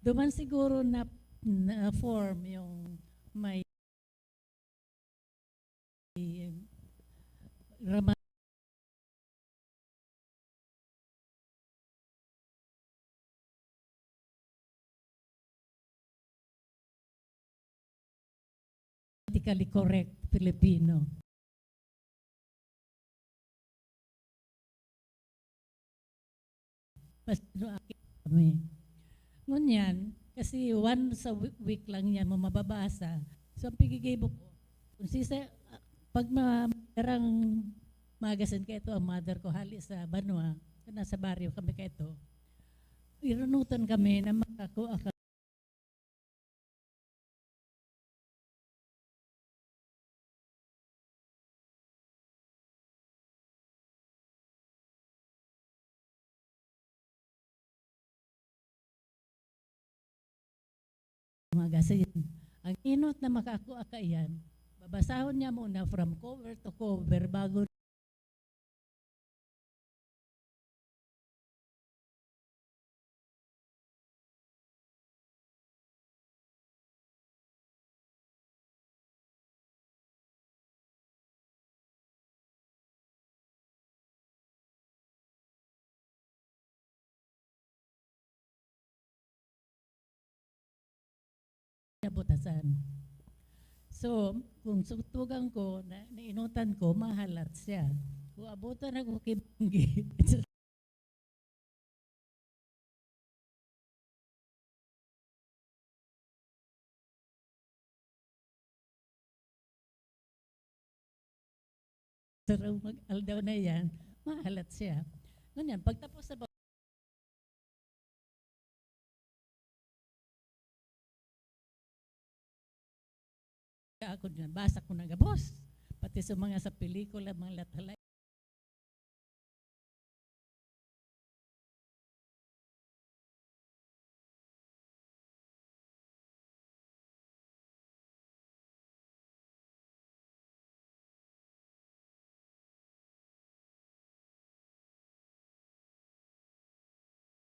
[SPEAKER 21] Duman siguro na form yung may grammatically correct Filipino. Kami. Ngunyan, kasi once a week lang yan mo mababasa. So, ang pigigibok ko, kung pag marang magasin ka ito, ang mother ko hali sa Banwa, nasa baryo kami ka ito, irunutan kami na makakuha ka magasin. Ang inot na makakuha ka yan, babasahon niya muna from cover to cover bago butasan. So, kung sutugan ko, nainutan ko, mahalat siya. Kung abutan ako kibanggi, sarang mag-aldaw na yan, mahalat siya. Ganyan, pagtapos sa ako na basa ko na gabos pati sa mga sa pelikula mga lathalay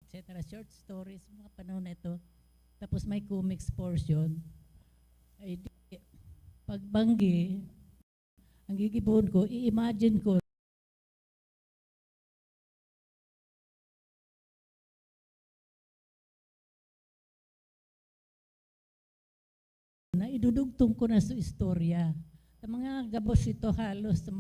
[SPEAKER 21] etc. Short stories mga panahon na ito tapos may comics portion ay pagbanggi, ang gigibon ko, i-imagine ko na idudugtong ko na sa istorya. Sa mga gabos ito halos sa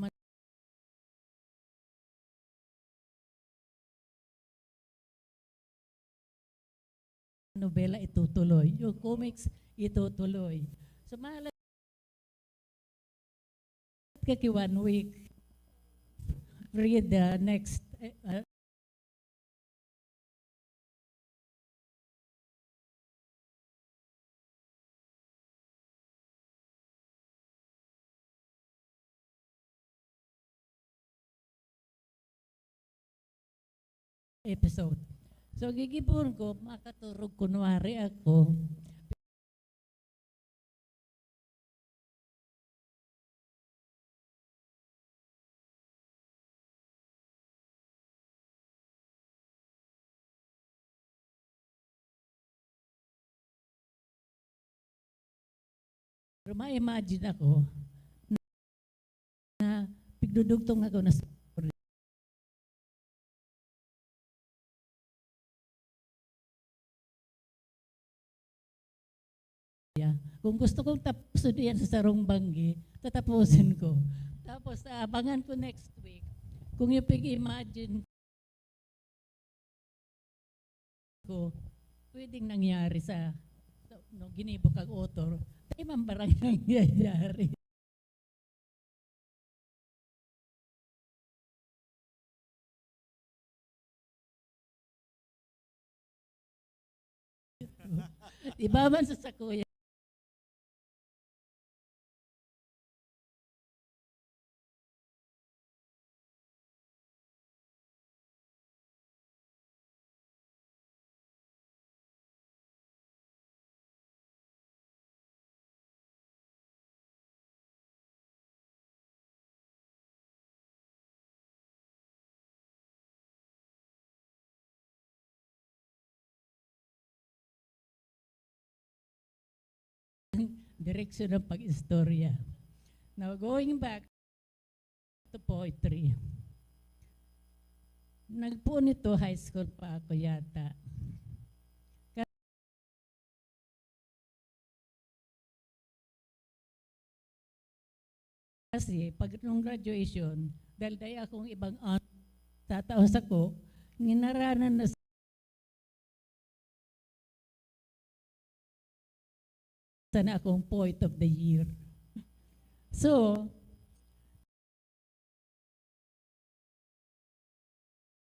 [SPEAKER 21] nobela itutuloy. Yung comics itutuloy. So mahalaga kaki 1 week, read the next episode. So gigipon ko, makaturog kunwari ako, pero ma-imagine ako na pigdudugtong ako na story. Kung gusto kong tapusin yan sa Sarong Banggi, tatapusin ko. Tapos abangan ko next week. Kung yung pig-imagine ko pwedeng nangyari sa no, ginibok ang author, tayo man barang nangyayari. Iba man sa sakuya. Direksyon ng pag-istorya. Now, going back to poetry. Nagpo nito, high school pa ako yata. Kasi, pag nung graduation, dahil akong ibang tataos ako, nginaranan na sana akong poet of the year. So,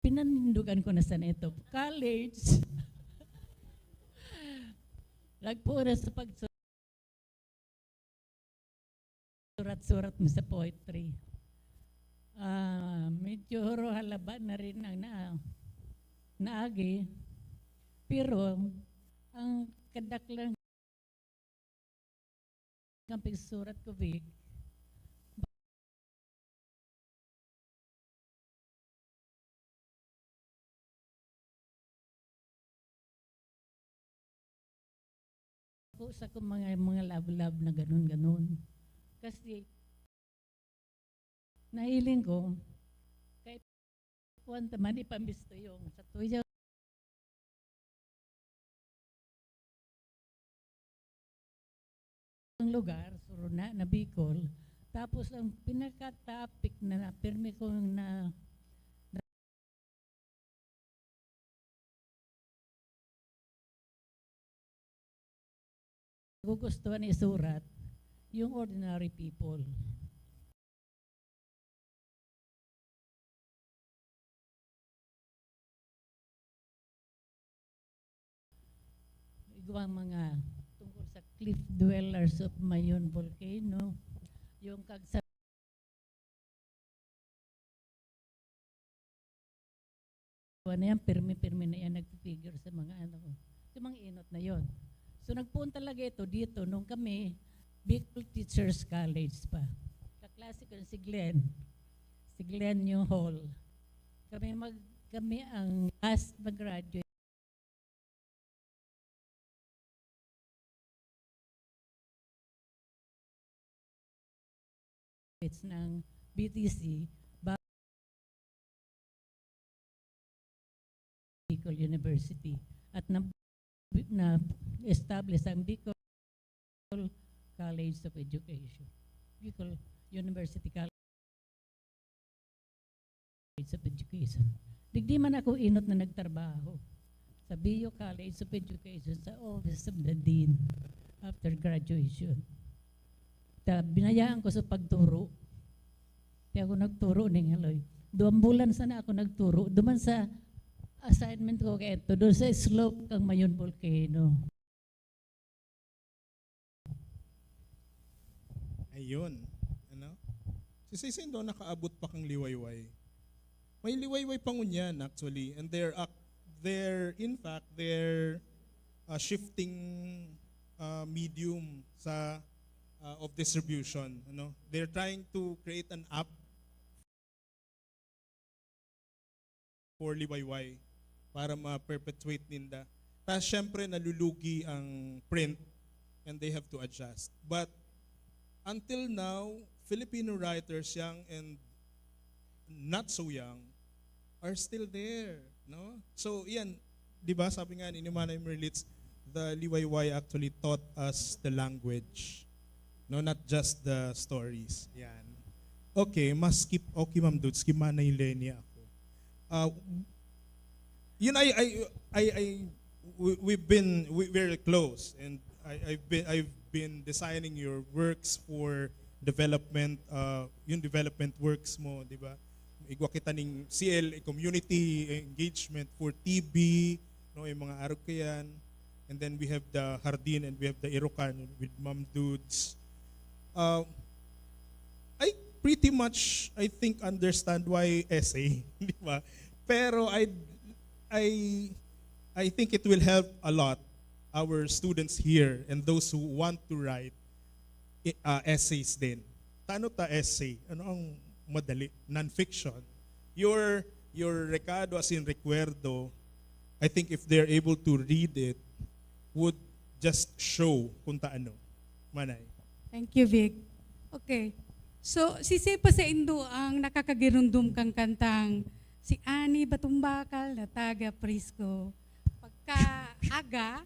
[SPEAKER 21] pinanindugan ko na sana ito. College. Nagpura sa pagsurat-surat mo sa poetry. Medyo halaban na rin ang naagi. Pero, ang kadaklang ang pagsurat ko, Vic, sa kong mga love-love na ganun-ganun. Kasi, nahiling ko, kahit kuwan taman ipambisto yung sa tuyaw, lugar, Suruna, na Bicol. Tapos ang pinaka-topic na napirmi ko na gugustuhan isurat, yung ordinary people. Igawang mga tungkol sa cliff dwellers of Mayon Volcano, yung kagsa na yan, pirmi-pirmi na yan, nag-figure sa mga sa mga inot na yon. So nagpunta talaga ito dito nung kami, Bicol Teachers College pa. Kaklase ko si Glenn yung hall. Kami ang last mag-graduate. Ng BTC, Bicol University, at na-establish ang Bicol College of Education. Bicol University College of Education. Digdi man ako inot na nagtrabaho sa BU College of Education sa Office of the Dean after graduation. Binayaan ko sa pagturo. Kaya ako nagturo ng Eloy. 2 bulan sana ako nagturo. Duman sa assignment ko kaya ito, doon sa slope kang Mayon Volcano.
[SPEAKER 19] Ayun. Ano? Si Sisindo nakaabot pa kang liwayway. May liwayway pa ngunyan actually. And they're in fact, they're shifting medium sa of distribution. Ano? They're trying to create an app for liwayway para ma-perpetuate ninda. Tapos syempre nalulugi ang print and they have to adjust. But until now, Filipino writers, young and not so young, are still there. No? So yan, di ba sabi nga ni Manay Merlitz, the liwayway actually taught us the language. No, not just the stories. Yan. Okay, skip okay Ma'am Dudes, Manay Lenny ako. Yun I we're very close, and I've been designing your works for development, yung development works mo, di ba? Igwa kita ning CL, community engagement for TB, no, yung mga Araucayan, and then we have the Hardin and we have the Irocan with Ma'am Dudes. I pretty much, I think, understand why essay, di ba? Pero I think it will help a lot our students here and those who want to write essays din. Paano ta essay? Ano ang madali? Non-fiction. Your recado as in recuerdo, I think if they're able to read it, would just show kung taano. Manay.
[SPEAKER 3] Thank you, Vic. Okay. So, si Sepa sa Indo ang nakakagirundum kang kantang si Ani Batumbakal na taga Prisco. Pagka-aga,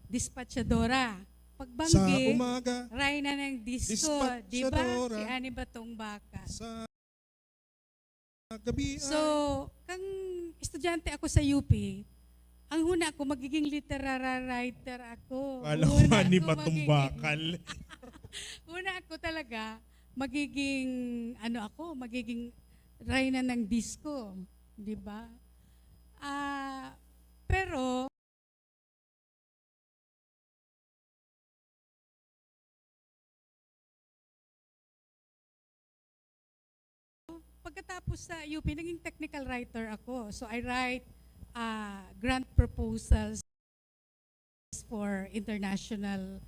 [SPEAKER 3] dispatchadora. Pagbanggi,
[SPEAKER 19] Sa umaga,
[SPEAKER 3] Rayna ng disco. Di ba?
[SPEAKER 19] dispatchadora.
[SPEAKER 3] Si Ani Batumbakal.
[SPEAKER 19] Sa gabi
[SPEAKER 3] So, kang estudyante ako sa UP, ang huna ako, magiging literary writer ako.
[SPEAKER 19] Alam mo,
[SPEAKER 3] Huna
[SPEAKER 19] Ani
[SPEAKER 3] ako
[SPEAKER 19] Batumbakal.
[SPEAKER 3] Una ako talaga, magiging, magiging Rayna ng disco. Di ba? Pero, pagkatapos sa UP, naging technical writer ako. So, I write grant proposals for international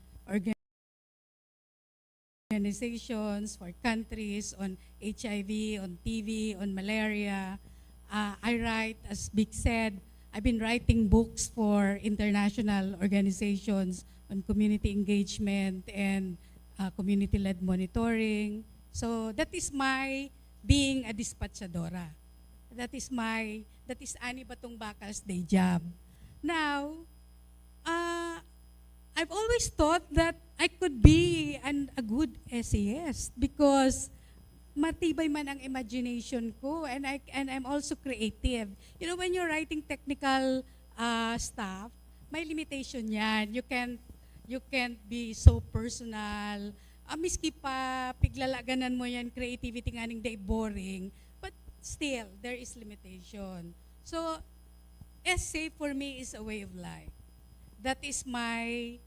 [SPEAKER 3] organizations, for countries on HIV, on TB, on malaria. I write, as Vic said, I've been writing books for international organizations on community engagement and community-led monitoring. So that is my being a dispatchadora. That is Ani Batungbakal's day job. Now, I've always thought that I could be a good essayist because matibay man ang imagination ko, and I'm also creative. You know, when you're writing technical stuff, may limitation yan. You can't be so personal. Miski pa piglalaganan mo yan, creativity nga ning day boring, but still, there is limitation. So, essay for me is a way of life. That is my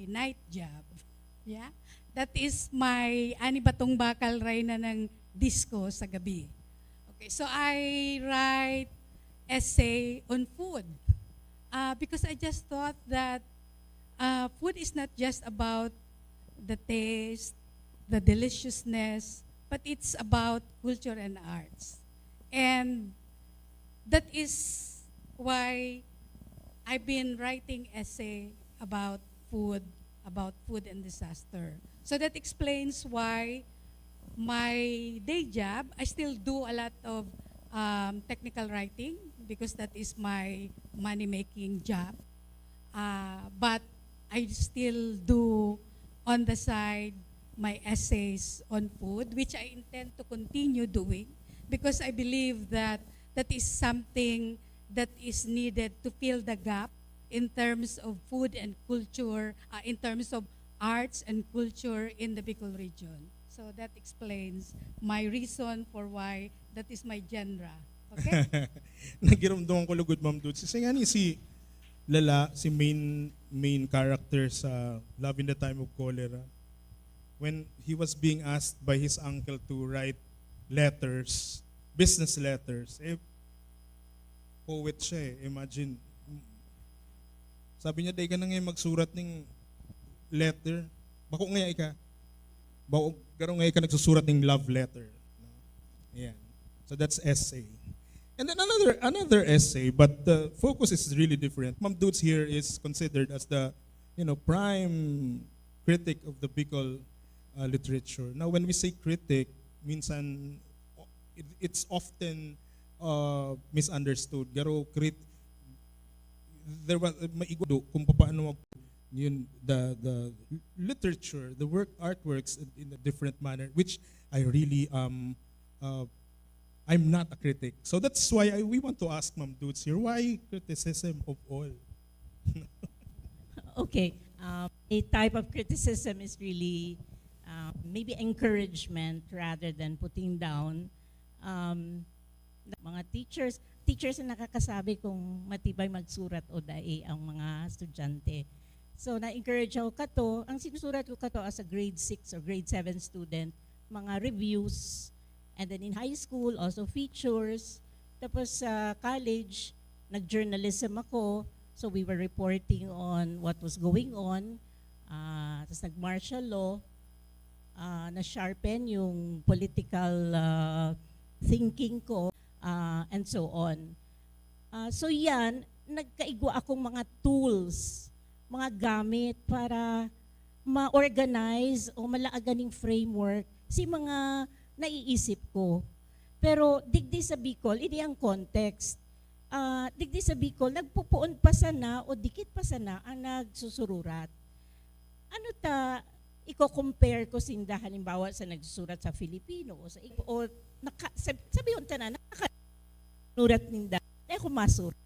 [SPEAKER 3] night job. Yeah? That is my Ani Batumbakal Rayna ng disco sa gabi. Okay, so I write essay on food because I just thought that food is not just about the taste, the deliciousness, but it's about culture and arts. And that is why I've been writing essay about food and disaster. So that explains why my day job, I still do a lot of technical writing because that is my money-making job. But I still do on the side my essays on food, which I intend to continue doing because I believe that that is something that is needed to fill the gap in terms of food and culture, in terms of arts and culture in the Bicol region. So that explains my reason for why that is my genre. Okay?
[SPEAKER 19] Nagiramdaman ko lugod, Ma'am Dudes. Kasi nga ni si Lala, si main character sa Love in the Time of Cholera, when he was being asked by his uncle to write letters, business letters, poet siya eh. Imagine, sabi niya, day ka na ngayon magsurat ng letter. Bako ngayon ka. Bako ngayon ka nagsusurat ng love letter. Yeah. So that's essay. And then another essay, but the focus is really different. Ma'am Dudes here is considered as the, prime critic of the Bicol literature. Now, when we say critic, minsan it's often misunderstood. Garo there was maigudo kung paano yun the literature, the artworks in a different manner, which I really I'm not a critic. So that's why we want to ask Ma'am Dudes here, why criticism of all?
[SPEAKER 5] Okay, a type of criticism is really maybe encouragement rather than putting down. Mga teachers na nakakasabi kung matibay magsurat o dae ang mga estudyante. So na-encourage ako kato, ang sinusurat ko kato as a grade 6 or grade 7 student, mga reviews, and then in high school, also features. Tapos sa college, nag-journalism ako, so we were reporting on what was going on. Tapos nag-martial law, na-sharpen yung political thinking ko, and so on. So yan, nagkaigwa akong mga tools, mga gamit para ma-organize o malaagan ng framework si mga naiisip ko. Pero digdi sa Bicol, ini ang context. Digdi sa Bicol, nagpupuon pa sana o dikit pa sana ang nagsusururat. Ano ta, i-compare ko sinda halimbawa sa nagsusurat sa Filipino o sa sabi yung tanan, nakasurat ninda, na ako masurat.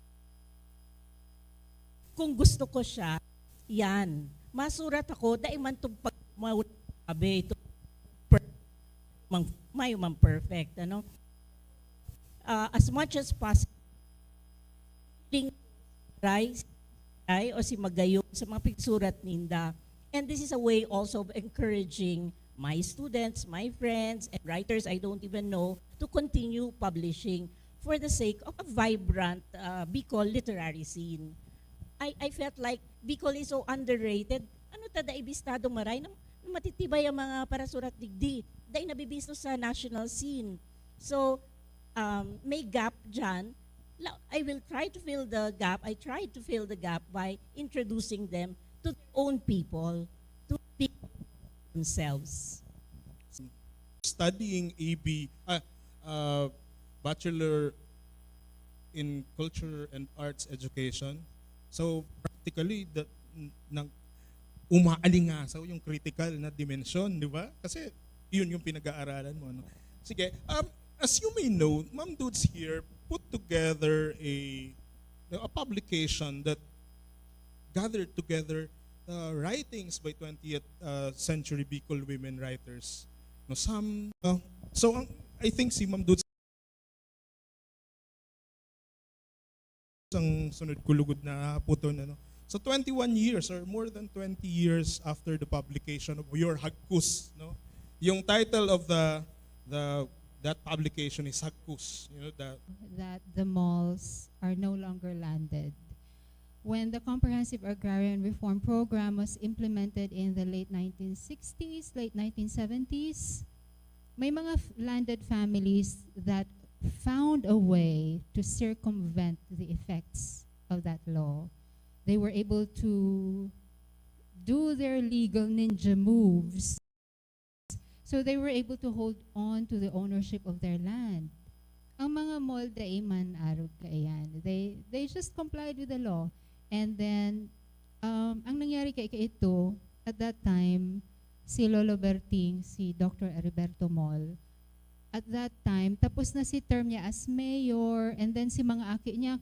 [SPEAKER 5] Kung gusto ko siya, yan. Masurat ako, dahil man itong pagmawabi, ito mayo man perfect, ano? As much as possible, o si Magayon sa mga pigsurat ninda. And this is a way also of encouraging my students, my friends, and writers I don't even know to continue publishing for the sake of a vibrant Bicol literary scene. I felt like Bicol is so underrated. Ano ta da ibistado maray na matitibay ang mga parasurat digdi. Dahil nabibisto sa national scene. So, may gap dyan. I will try to fill the gap. I tried to fill the gap by introducing them to their own people, to speak themselves.
[SPEAKER 19] Studying Bachelor in Culture and Arts Education. So, practically, umaalingasaw yung critical na dimension, di ba? Kasi yun yung pinag-aaralan mo. No? Sige, as you may know, Ma'am Dudes here put together a publication that gathered together writings by 20th century Bicol women writers. No, I think si Ma'am Dudes ang sunod kulugod na puton, ano? So 21 years or more than 20 years after the publication of your Hagkus, no? Yung title of that publication is Hagkus, you know,
[SPEAKER 20] that the malls are no longer landed. When the Comprehensive Agrarian Reform Program was implemented in the late 1960s, late 1970s, may mga landed families that found a way to circumvent the effects of that law. They were able to do their legal ninja moves. So they were able to hold on to the ownership of their land. Ang mga mall man arog kaayan. They just complied with the law. And then, ang nangyari kay ito, at that time, si Lolo Berting, si Dr. Heriberto Moll, at that time, tapos na si term niya as mayor, and then si mga aki niya,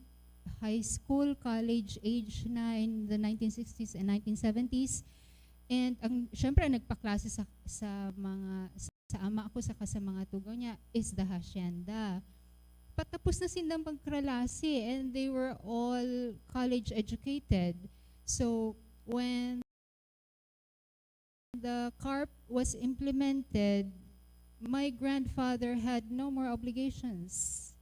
[SPEAKER 20] high school, college age na in the 1960s and 1970s. And syempre nagpaklase sa ama ako sa mga tugaw niya is the hacienda. Patapos na silang pagkralase and they were all college educated. So when the CARP was implemented, my grandfather had no more obligations.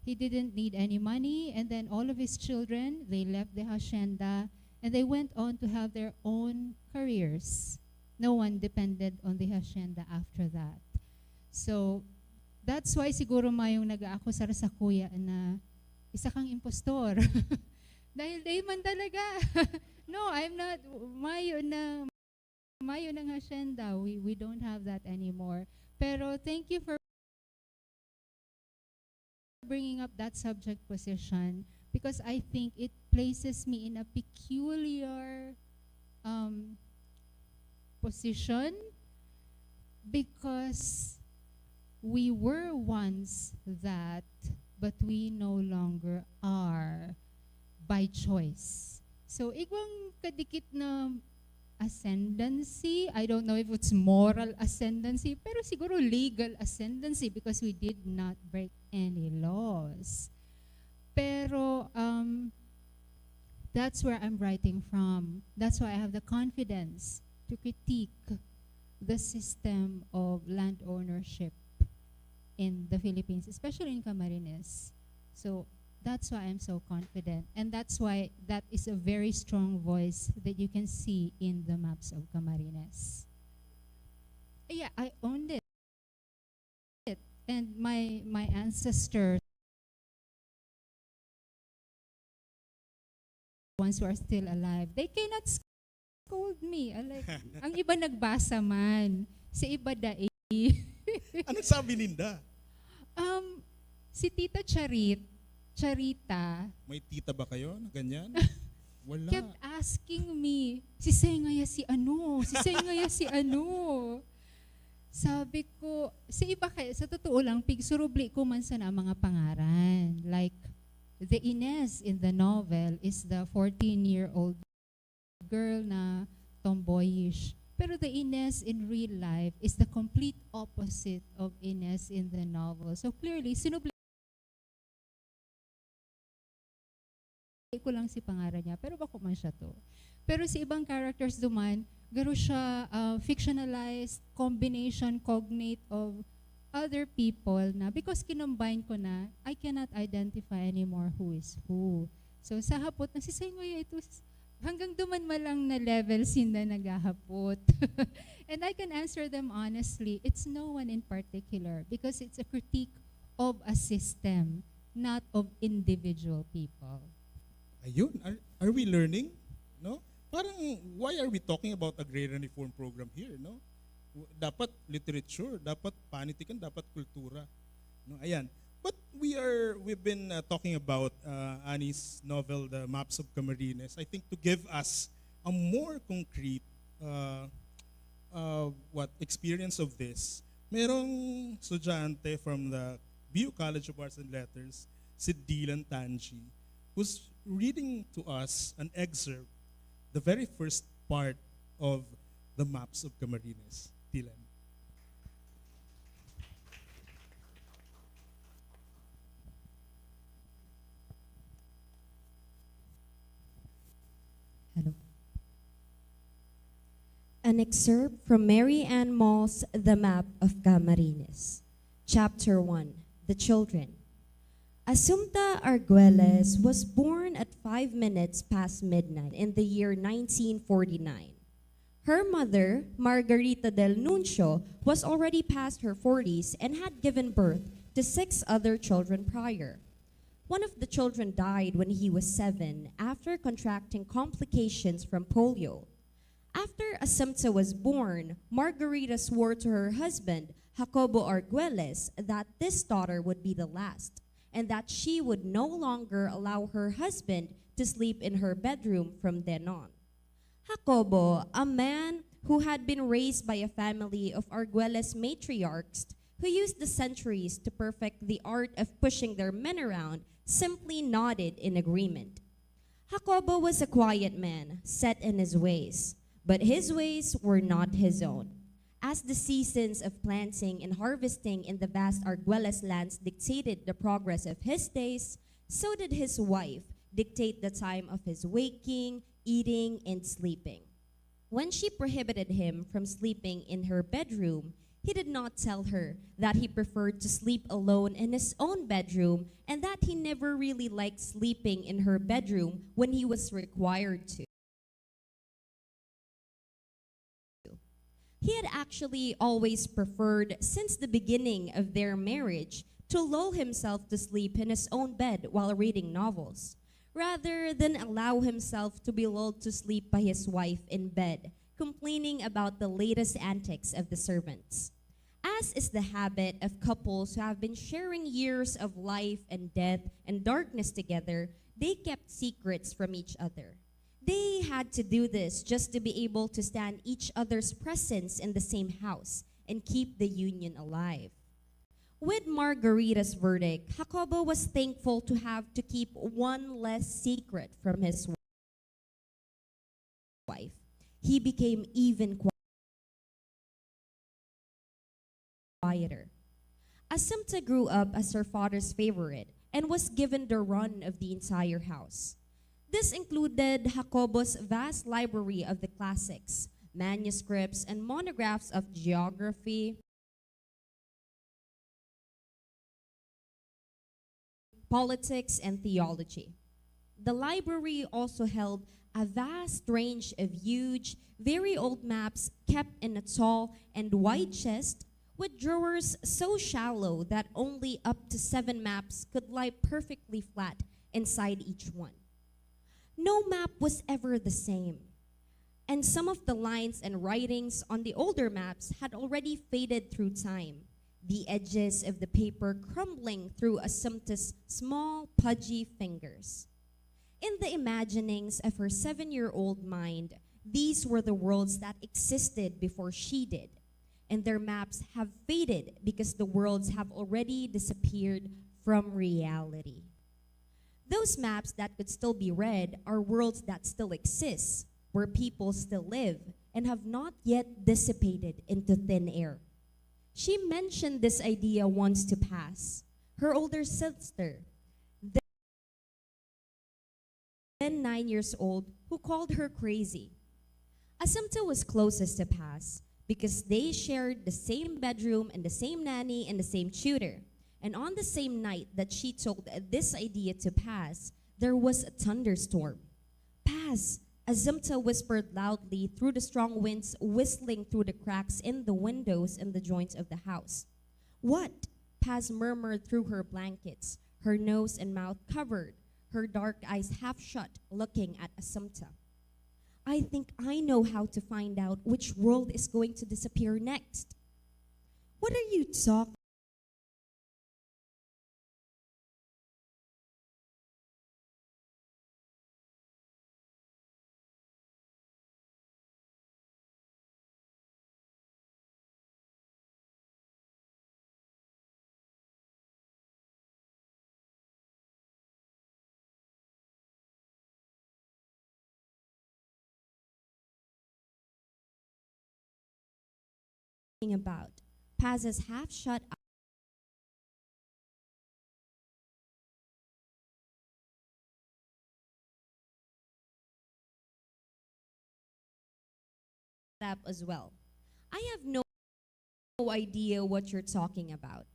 [SPEAKER 20] He didn't need any money, and then all of his children, they left the hacienda, and they went on to have their own careers. No one depended on the hacienda after that. So, that's why siguro mayong nag-aakusar sa kuya na isa kang impostor. Dahil day man talaga. No, I'm not. Mayo ng hacienda. We don't have that anymore. Pero thank you for bringing up that subject position because I think it places me in a peculiar position because we were once that, but we no longer are by choice. So, igwang kadikit na ascendancy. I don't know if it's moral ascendancy, pero siguro legal ascendancy because we did not break any laws. Pero that's where I'm writing from. That's why I have the confidence to critique the system of land ownership in the Philippines, especially in Camarines. So that's why I'm so confident. And that's why that is a very strong voice that you can see in the maps of Camarines. Yeah, I owned it. And my ancestors, ones who are still alive, they cannot scold me. Like, ang iba nagbasa man. Si iba dai.
[SPEAKER 19] Anong sabi ninda?
[SPEAKER 20] Si Tita Charita,
[SPEAKER 19] May tita ba kayo na ganyan? Wala.
[SPEAKER 20] kept asking me, si Sengaya si ano? Si Sengaya si ano? Sabi ko, sa iba kaya, sa totoo lang, pigsurubli ko man sa na mga pangaran. Like, the Ines in the novel is the 14-year-old girl na tomboyish. Pero the Ines in real life is the complete opposite of Ines in the novel. So clearly, sinubli ko lang si pangaran niya, pero bako man siya to. Pero si ibang characters duman, garo siya fictionalized combination cognate of other people na because kinumbine ko na, I cannot identify anymore who is who. So sa hapot na si Sengoy, ito hanggang duman malang na level sin na naghahapot. And I can answer them honestly, it's no one in particular because it's a critique of a system, not of individual people.
[SPEAKER 19] Ayun, are we learning? No? Parang, why are we talking about agrarian reform program here, no? Dapat literature, dapat panitikan, dapat kultura. No, ayan. But we've been talking about Annie's novel, The Maps of Camarines. I think to give us a more concrete experience of this, merong estudyante from the BU College of Arts and Letters, si Dylan Tanji, who's reading to us an excerpt, the very first part of The Maps of Camarines. Dylan.
[SPEAKER 4] Hello. An excerpt from Mary Ann Moll's The Map of Camarines. Chapter 1, The Children. Assumpta Arguelles was born at 5 minutes past midnight in the year 1949. Her mother, Margarita del Nuncio, was already past her 40s and had given birth to 6 other children prior. One of the children died when he was 7 after contracting complications from polio. After Assumpta was born, Margarita swore to her husband, Jacobo Arguelles, that this daughter would be the last, and that she would no longer allow her husband to sleep in her bedroom from then on. Jacobo, a man who had been raised by a family of Arguelles matriarchs who used the centuries to perfect the art of pushing their men around, simply nodded in agreement. Jacobo was a quiet man, set in his ways, but his ways were not his own. As the seasons of planting and harvesting in the vast Arguelles lands dictated the progress of his days, so did his wife dictate the time of his waking, eating, and sleeping. When she prohibited him from sleeping in her bedroom, he did not tell her that he preferred to sleep alone in his own bedroom and that he never really liked sleeping in her bedroom when he was required to. He had actually always preferred, since the beginning of their marriage, to lull himself to sleep in his own bed while reading novels, rather than allow himself to be lulled to sleep by his wife in bed, complaining about the latest antics of the servants. As is the habit of couples who have been sharing years of life and death and darkness together, they kept secrets from each other. They had to do this just to be able to stand each other's presence in the same house and keep the union alive. With Margarita's verdict, Jacobo was thankful to have to keep one less secret from his wife. He became even quieter. Assumpta grew up as her father's favorite and was given the run of the entire house. This included Jacobo's vast library of the classics, manuscripts, and monographs of geography, politics, and theology. The library also held a vast range of huge, very old maps kept in a tall and wide chest with drawers so shallow that only up to 7 maps could lie perfectly flat inside each one. No map was ever the same, and some of the lines and writings on the older maps had already faded through time, the edges of the paper crumbling through Assumpta's small, pudgy fingers. In the imaginings of her 7-year-old mind, these were the worlds that existed before she did, and their maps have faded because the worlds have already disappeared from reality. Those maps that could still be read are worlds that still exist, where people still live, and have not yet dissipated into thin air. She mentioned this idea once to Paz, her older sister, then 9 years old, who called her crazy. Assumpta was closest to Paz because they shared the same bedroom and the same nanny and the same tutor. And on the same night that she told this idea to Paz, there was a thunderstorm. Paz, Assumpta whispered loudly through the strong winds whistling through the cracks in the windows and the joints of the house. What? Paz murmured through her blankets, her nose and mouth covered, her dark eyes half shut, looking at Assumpta. I think I know how to find out which world is going to disappear next. What are you talking about? Paz's half-shut up as well. I have no idea what you're talking about.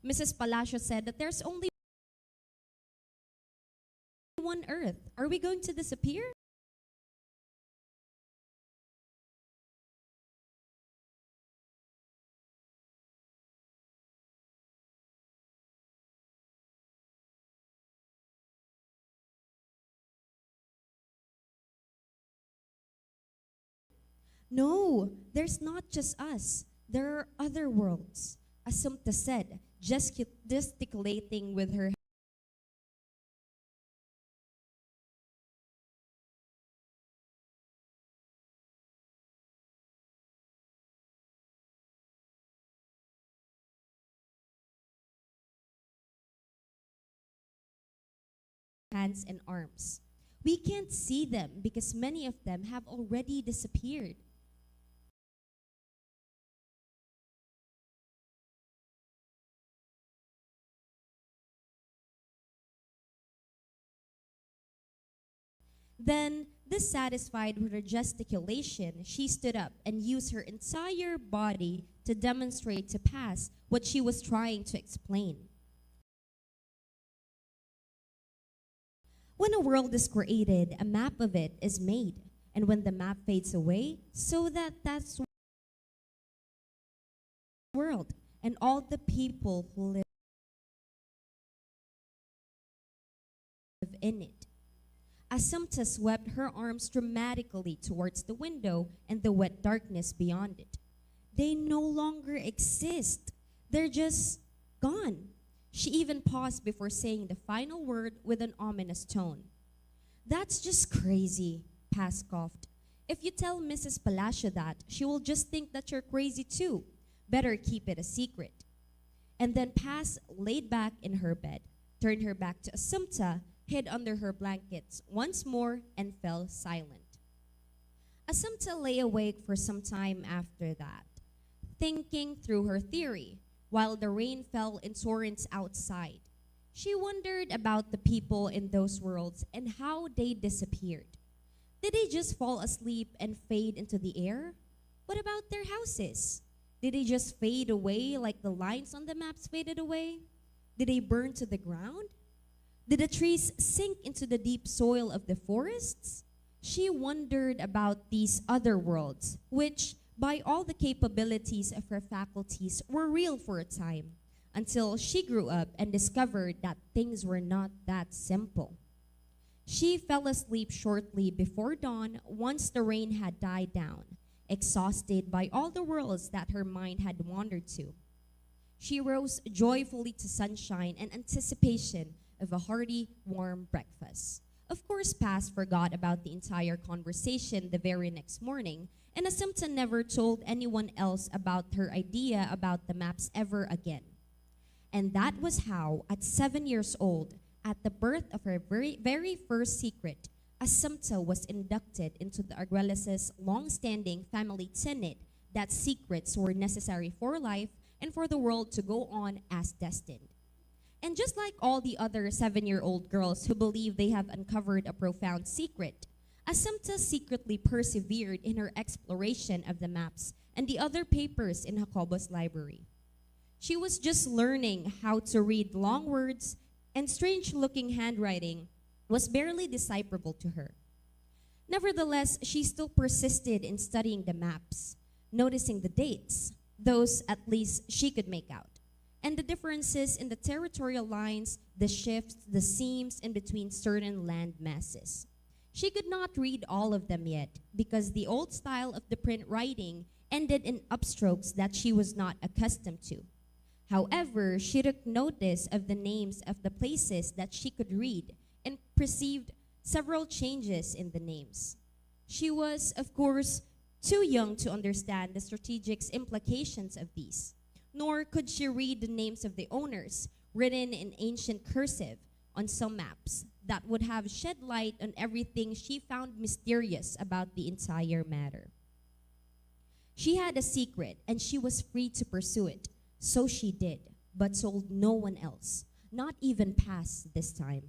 [SPEAKER 4] Mrs. Palacio said that there's only one Earth. Are we going to disappear? No, there's not just us. There are other worlds, Assumpta said, gesticulating with her hands and arms. We can't see them because many of them have already disappeared. Then, dissatisfied with her gesticulation, she stood up and used her entire body to demonstrate to Paz what she was trying to explain. When a world is created, a map of it is made. And when the map fades away, so that's world and all the people who live in it. Assumpta swept her arms dramatically towards the window and the wet darkness beyond it. They no longer exist. They're just gone. She even paused before saying the final word with an ominous tone. That's just crazy, Paz coughed. If you tell Mrs. Palacio that, she will just think that you're crazy too. Better keep it a secret. and then Paz laid back in her bed, turned her back to Assumpta, hid under her blankets once more, and fell silent. Assumpta lay awake for some time after that, thinking through her theory, while the rain fell in torrents outside. She wondered about the people in those worlds and how they disappeared. Did they just fall asleep and fade into the air? What about their houses? Did they just fade away like the lines on the maps faded away? Did they burn to the ground? Did the trees sink into the deep soil of the forests? She wondered about these other worlds, which, by all the capabilities of her faculties, were real for a time, until she grew up and discovered that things were not that simple. She fell asleep shortly before dawn once the rain had died down, exhausted by all the worlds that her mind had wandered to. She rose joyfully to sunshine and anticipation of a hearty, warm breakfast. Of course, Paz forgot about the entire conversation the very next morning, and Assumpta never told anyone else about her idea about the maps ever again. And that was how, at 7 years old, at the birth of her very first secret, Assumpta was inducted into the Arguelles' long-standing family tenet that secrets were necessary for life and for the world to go on as destined. And just like all the other 7-year-old girls who believe they have uncovered a profound secret, Assumpta secretly persevered in her exploration of the maps and the other papers in Jacobo's library. She was just learning how to read long words, and strange-looking handwriting was barely decipherable to her. Nevertheless, she still persisted in studying the maps, noticing the dates, those at least she could make out, and the differences in the territorial lines, the shifts, the seams in between certain land masses. She could not read all of them yet because the old style of the print writing ended in upstrokes that she was not accustomed to. However, she took notice of the names of the places that she could read and perceived several changes in the names. She was, of course, too young to understand the strategic implications of these, nor could she read the names of the owners written in ancient cursive on some maps that would have shed light on everything she found mysterious about the entire matter. She had a secret and she was free to pursue it. So she did, but told no one else, not even Paz this time.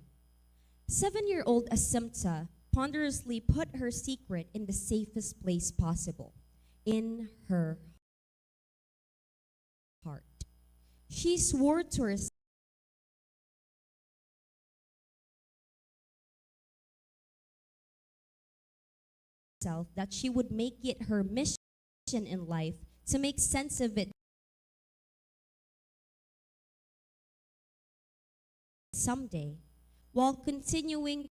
[SPEAKER 4] 7-year-old Assumpta ponderously put her secret in the safest place possible, in her heart. She swore to herself that she would make it her mission in life to make sense of it someday, while continuing to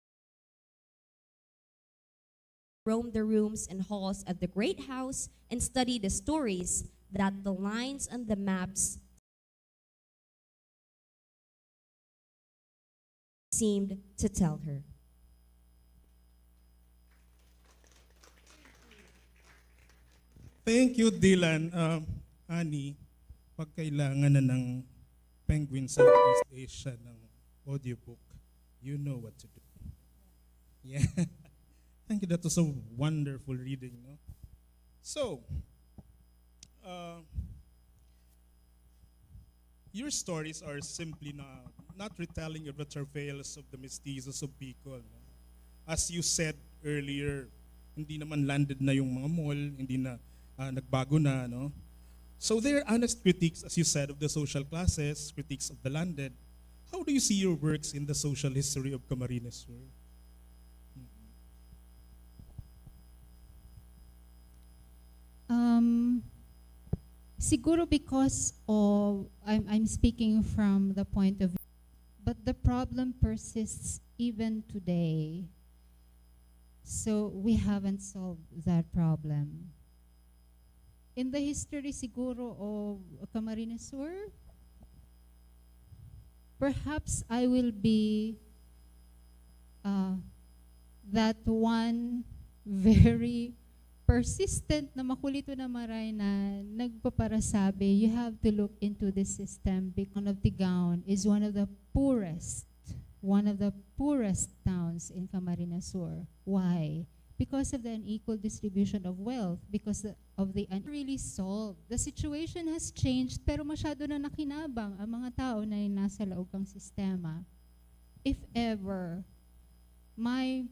[SPEAKER 4] roam the rooms and halls of the great house and study the stories that the lines on the maps seemed to tell her.
[SPEAKER 19] Thank you, Dylan. Annie, pag kailangan na ng Penguin Southeast Asia ng audiobook, you know what to do. Yeah. Thank you. That was a wonderful reading. No? So, your stories are simply not retelling of the travails of the mestizos of Bicol. No? As you said earlier, hindi naman landed na yung mga mall, hindi na nagbago na. No? So they're honest critiques, as you said, of the social classes, critiques of the landed. How do you see your works in the social history of Camarines Sur?
[SPEAKER 20] Siguro because of, I'm speaking from the point of view, but the problem persists even today. So we haven't solved that problem. In the history siguro of Camarines Sur, perhaps I will be that one very persistent na makulito na maray na nagpaparasabi, you have to look into this system because one of Tigaon is one of the poorest towns in Camarines Sur. Why? Because of the unequal distribution of wealth, because of the really solved. The situation has changed, pero masyado na nakinabang ang mga tao na nasa loob ng sistema. If ever, my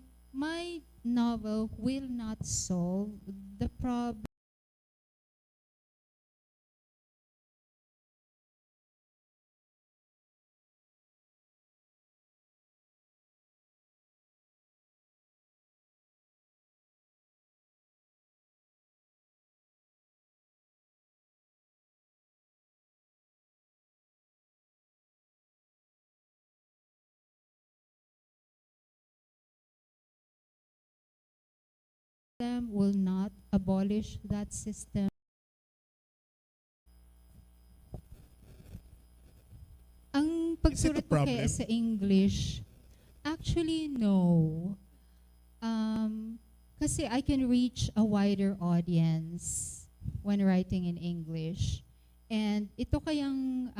[SPEAKER 20] novel will not solve the problem. Will not abolish that system. Ang pagsulat ko kaya sa English, actually no. Kasi I can reach a wider audience when writing in English. And ito kayang,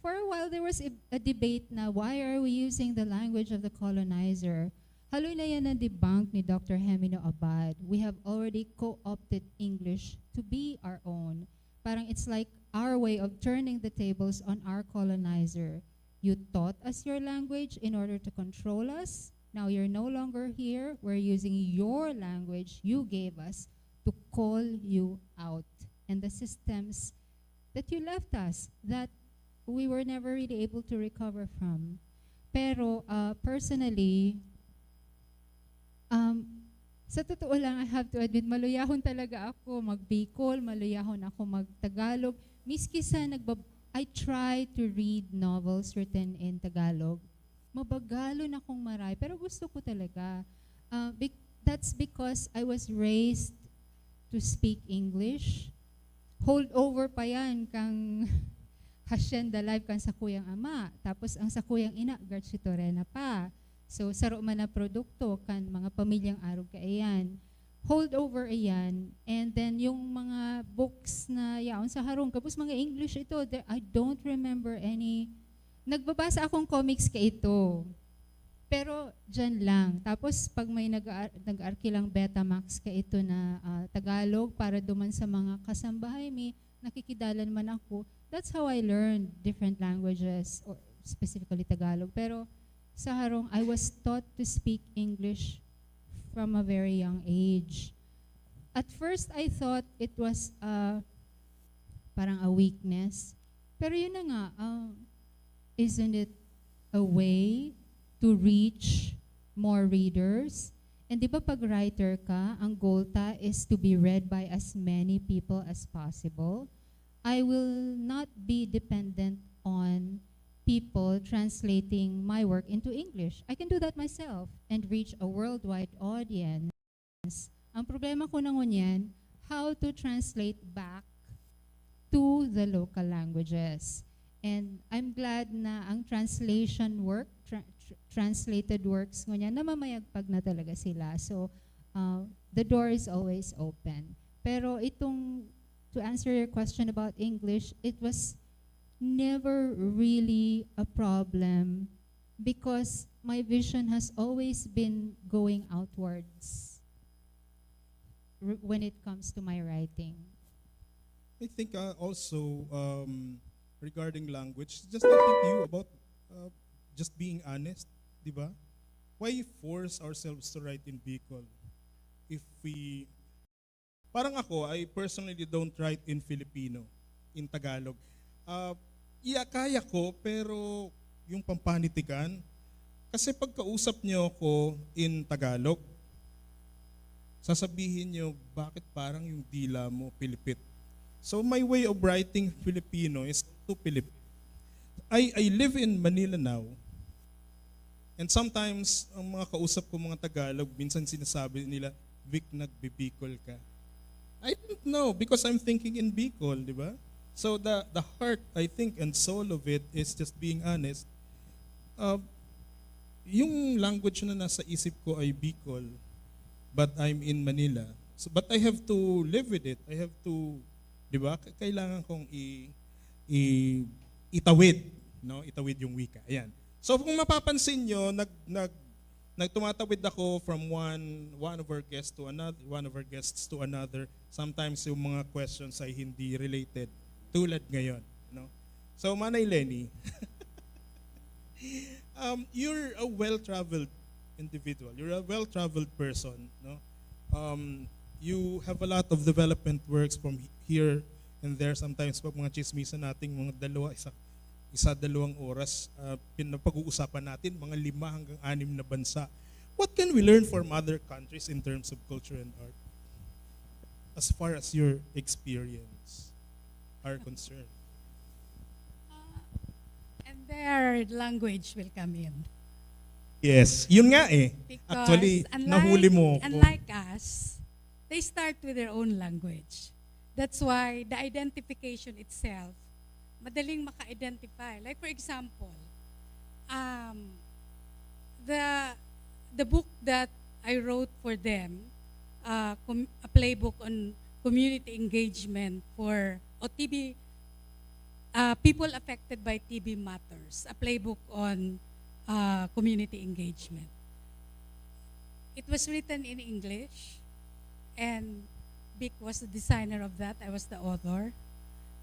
[SPEAKER 20] for a while there was a debate na why are we using the language of the colonizer? Haloy na yan na debunk ni Dr. Hemino Abad. We have already co-opted English to be our own. Parang it's like our way of turning the tables on our colonizer. You taught us your language in order to control us. Now you're no longer here. We're using your language you gave us to call you out. And the systems that you left us, that we were never really able to recover from. Pero personally, sa totoo lang, I have to admit, maluyahon talaga ako mag-Bicol, maluyahon ako mag-Tagalog. Miski sa I try to read novels written in Tagalog. Mabagalon akong maray, pero gusto ko talaga. That's because I was raised to speak English. Hold over pa yan kang Hacienda Live kang sakuyang ama. Tapos ang sakuyang ina, Garci Torena pa. So, saro man na produkto kan mga pamilyang arog ka ayan. Hold over ayan. And then yung mga books na yaon sa harong, kapos mga English ito, I don't remember any. Nagbabasa akong comics ka ito. Pero dyan lang. Tapos pag may nag-arkilang Betamax ka ito na Tagalog para duman sa mga kasambahay, may nakikidalan man ako. That's how I learned different languages, or specifically Tagalog. Pero sa harong, I was taught to speak English from a very young age. At first, I thought it was parang a weakness. Pero yun na nga, isn't it a way to reach more readers? And di ba pag writer ka, ang goal ta is to be read by as many people as possible. I will not be dependent on people translating my work into English. I can do that myself and reach a worldwide audience. Ang problema ko na ngunyan, how to translate back to the local languages. And I'm glad na ang translation work, translated works ngunyan, namamayagpag na talaga sila. So, the door is always open. Pero itong, to answer your question about English, it was never really a problem because my vision has always been going outwards when it comes to my writing.
[SPEAKER 19] I think also regarding language, just talking to you about just being honest, di ba? Why force ourselves to write in Bicol? If we, parang ako, I personally don't write in Filipino, in Tagalog. Kaya ko, pero yung pampanitikan, kasi pagkausap nyo ako in Tagalog, sasabihin nyo, bakit parang yung dila mo Pilipit? So my way of writing Filipino is to Pilipit. I live in Manila now, and sometimes, ang mga kausap ko mga Tagalog, minsan sinasabi nila, Vic, nagbibicol ka. I don't know, because I'm thinking in Bicol, di ba? So the heart, I think, and soul of it is just being honest. Yung language na nasa isip ko ay Bicol, but I'm in Manila. So, but I have to live with it. I have to, di ba? Kailangan kong itawid, no? Itawid yung wika. Ayan. So kung mapapansin nyo, nagtumatawid ako from one of our guests to another. Sometimes yung mga questions ay hindi related, tulad ngayon, no? So Manay Lenny, you're a well-traveled individual. You're a well-traveled person, no? You have a lot of development works from here and there. Sometimes pag mga chismisan nating mga dalawang oras, pinapag-uusapan natin mga 5 hanggang 6 na bansa. What can we learn from other countries in terms of culture and art, as far as your experience are concerned?
[SPEAKER 3] And their language will come in.
[SPEAKER 19] Yes, yun nga eh.
[SPEAKER 3] Because
[SPEAKER 19] Actually, nahuli mo.
[SPEAKER 3] Unlike us, they start with their own language. That's why the identification itself, madaling maka-identify. Like for example, the book that I wrote for them, a playbook on community engagement for TB, people affected by TB Matters, a playbook on community engagement. It was written in English, and Vic was the designer of that. I was the author.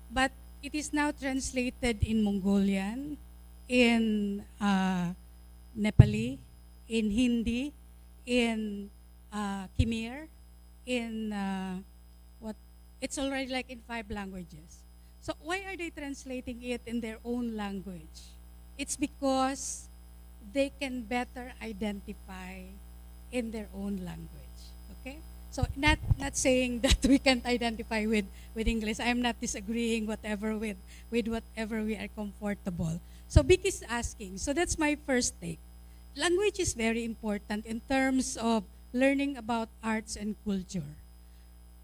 [SPEAKER 3] But it is now translated in Mongolian, in Nepali, in Hindi, in Khmer, in it's already like in 5 languages. So why are they translating it in their own language? It's because they can better identify in their own language. Okay? So not saying that we can't identify with English. I'm not disagreeing with whatever we are comfortable. So Vic is asking. So that's my first take. Language is very important in terms of learning about arts and culture.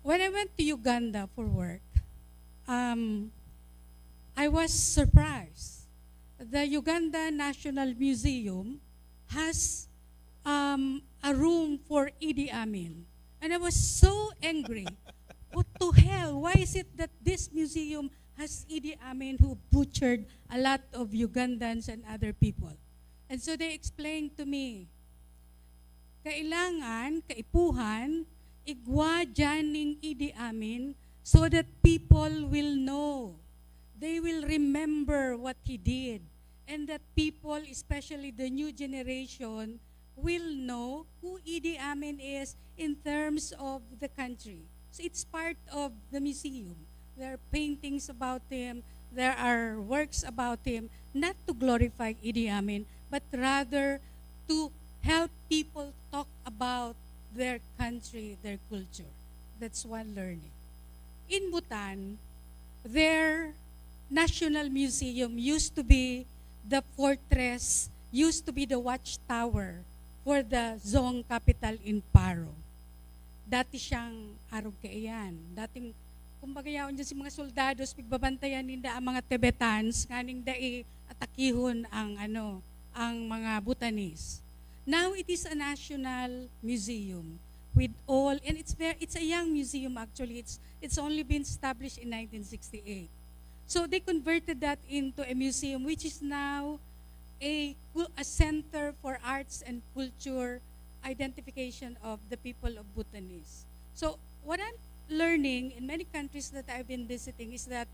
[SPEAKER 3] When I went to Uganda for work, I was surprised. The Uganda National Museum has a room for Idi Amin. And I was so angry. What the hell? Why is it that this museum has Idi Amin, who butchered a lot of Ugandans and other people? And so they explained to me, kailangan, kaipuhan, igwa dyaning Idi Amin so that people will know. They will remember what he did. And that people, especially the new generation, will know who Idi Amin is in terms of the country. So it's part of the museum. There are paintings about him, there are works about him, not to glorify Idi Amin, but rather to help people talk about their country, their culture. That's one learning. In Bhutan, their National Museum used to be the fortress, used to be the watchtower for the Zong capital in Paro. Dati siyang arog-kaiyan. Dating, kumbaga yaon dyan si mga soldados, pigbabantayan ninda ang mga Tibetans, nganing dai atakihon ang mga Bhutanese. Now it is a national museum with all, and it's a young museum actually. It's only been established in 1968. So they converted that into a museum, which is now a center for arts and culture identification of the people of Bhutanese. So what I'm learning in many countries that I've been visiting is that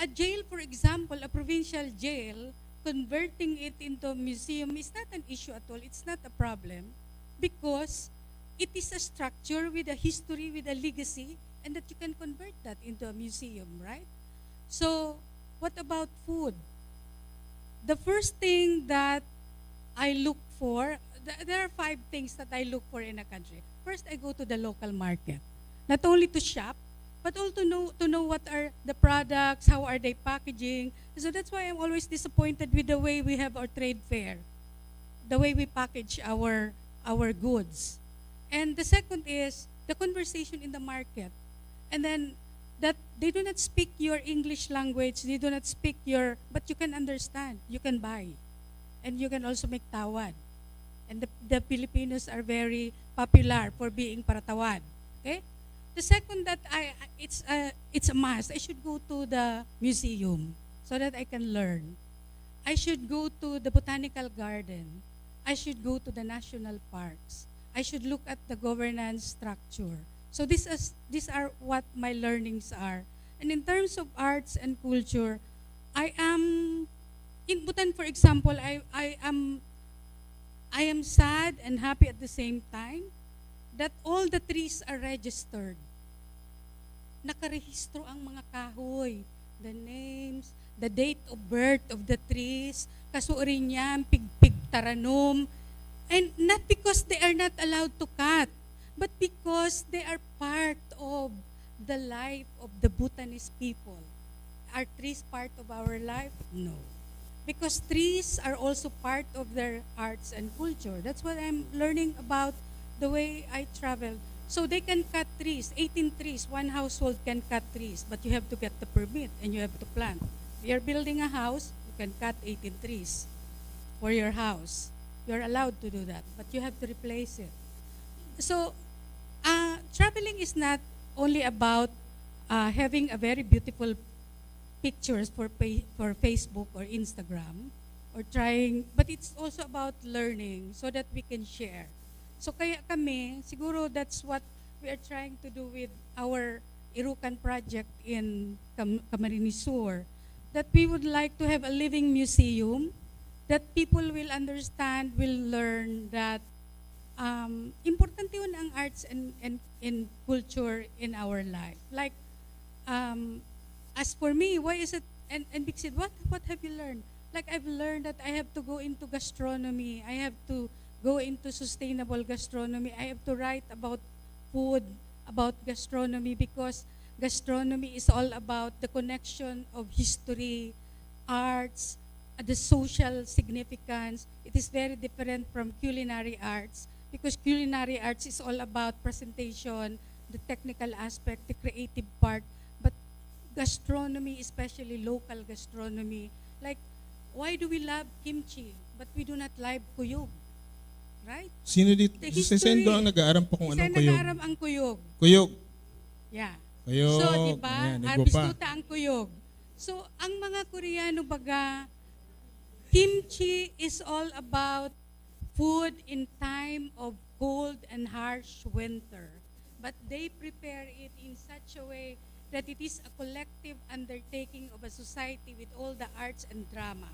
[SPEAKER 3] a jail, for example, a provincial jail, converting it into a museum is not an issue at all. It's not a problem because it is a structure with a history, with a legacy, and that you can convert that into a museum, right? So what about food? The first thing that I look for, there are 5 things that I look for in a country. First, I go to the local market. Not only to shop, but also to know what are the products, how are they packaging. So that's why I'm always disappointed with the way we have our trade fair, the way we package our goods. And the second is the conversation in the market. And then that they do not speak your English language, they do not speak but you can understand, you can buy. And you can also make tawad. And the Filipinos are very popular for being paratawad. Okay? The second that it's a must. I should go to the museum so that I can learn. I should go to the botanical garden. I should go to the national parks. I should look at the governance structure. So these are what my learnings are. And in terms of arts and culture, I am in Bhutan, for example, I am sad and happy at the same time that all the trees are registered. Nakarehistro ang mga kahoy, the names, the date of birth of the trees, kasuuri niyan, pigpig taranom, and not because they are not allowed to cut, but because they are part of the life of the Bhutanese people. Are trees part of our life? No. Because trees are also part of their arts and culture. That's what I'm learning about the way I travel. So they can cut trees, 18 trees. One household can cut trees, but you have to get the permit and you have to plant. If you're building a house, you can cut 18 trees for your house. You're allowed to do that, but you have to replace it. So traveling is not only about having a very beautiful pictures for Facebook or Instagram or trying, but it's also about learning so that we can share. So kaya kami, siguro that's what we are trying to do with our Irukan project in Camarines Sur, that we would like to have a living museum that people will understand, will learn that importante yun ang arts and culture in our life. Like, as for me, why is it, and Big Sid, what have you learned? Like, I've learned that I have to go into gastronomy. I have to go into sustainable gastronomy. I have to write about food, about gastronomy, because gastronomy is all about the connection of history, arts, the social significance. It is very different from culinary arts, because culinary arts is all about presentation, the technical aspect, the creative part. But gastronomy, especially local gastronomy, like, why do we love kimchi, but we do not love kuyog? Right?
[SPEAKER 19] Sino dito?
[SPEAKER 3] The
[SPEAKER 19] Si Sendo ang nag-aaram pa kung
[SPEAKER 3] Isa
[SPEAKER 19] anong kuyog.
[SPEAKER 3] nag-aaram ang kuyog.
[SPEAKER 19] Kuyog.
[SPEAKER 3] Yeah.
[SPEAKER 19] Kuyog.
[SPEAKER 3] So, di ba?
[SPEAKER 19] Ayan, nagwa pa.
[SPEAKER 3] Arbiskuta ang kuyog. So, ang mga Koreano baga, kimchi is all about food in time of cold and harsh winter. But they prepare it in such a way that it is a collective undertaking of a society with all the arts and drama.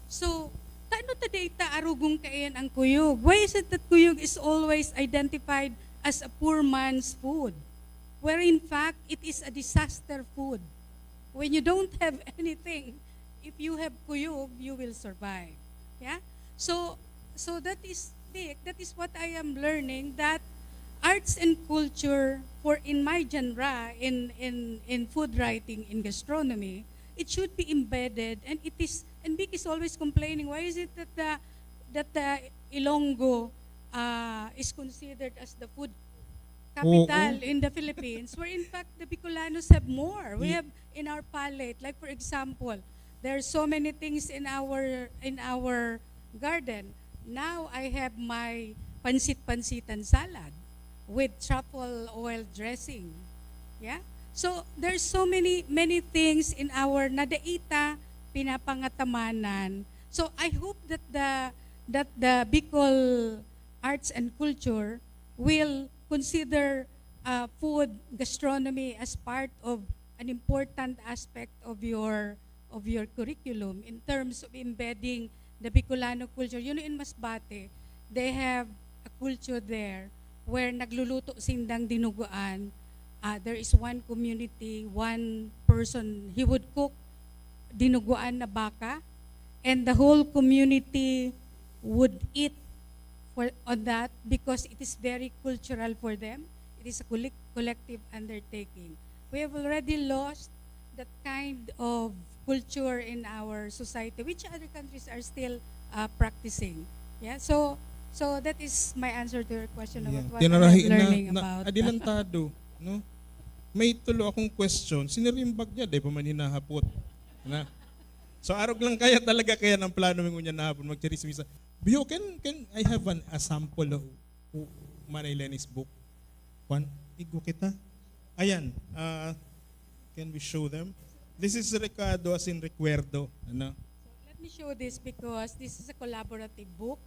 [SPEAKER 3] So, taano ta data arugong kayan ang kuyog? Why is it that kuyog is always identified as a poor man's food? Where in fact, it is a disaster food. When you don't have anything, if you have kuyog, you will survive. Yeah? So that is big. That is what I am learning, that arts and culture for in my genre, in food writing, in gastronomy, it should be embedded, and it is, and Vic is always complaining, why is it that the Ilonggo is considered as the food capital in the Philippines, where in fact the Bicolanos have more. We have in our palate, like for example, there are so many things in our garden. Now I have my pansit-pansitan salad with truffle oil dressing. Yeah? So there's so many things in our nadaita pinapangatamanan. So I hope that the Bicol arts and culture will consider food gastronomy as part of an important aspect of your curriculum in terms of embedding the Bicolano culture. You know, in Masbate, they have a culture there where nagluluto sindang dinuguan. There is one community, one person, he would cook dinuguan na baka, and the whole community would eat on that because it is very cultural for them. It is a collective undertaking. We have already lost that kind of culture in our society, which other countries are still practicing. Yeah, so that is my answer to your question about what I'm learning about.
[SPEAKER 19] Adilantado, no? May tulo akong question. Sinirimbag niya, dahil pa man hinahapot. Na? So arog lang kaya talaga kaya ng plano mo niya nahapon magchirismisa. Bio, can I have a sample of Manay Lenny's book? One? Igo kita. Ayan, can we show them? This is Ricardo as in Recuerdo. Ano?
[SPEAKER 3] Let me show this because this is a collaborative book.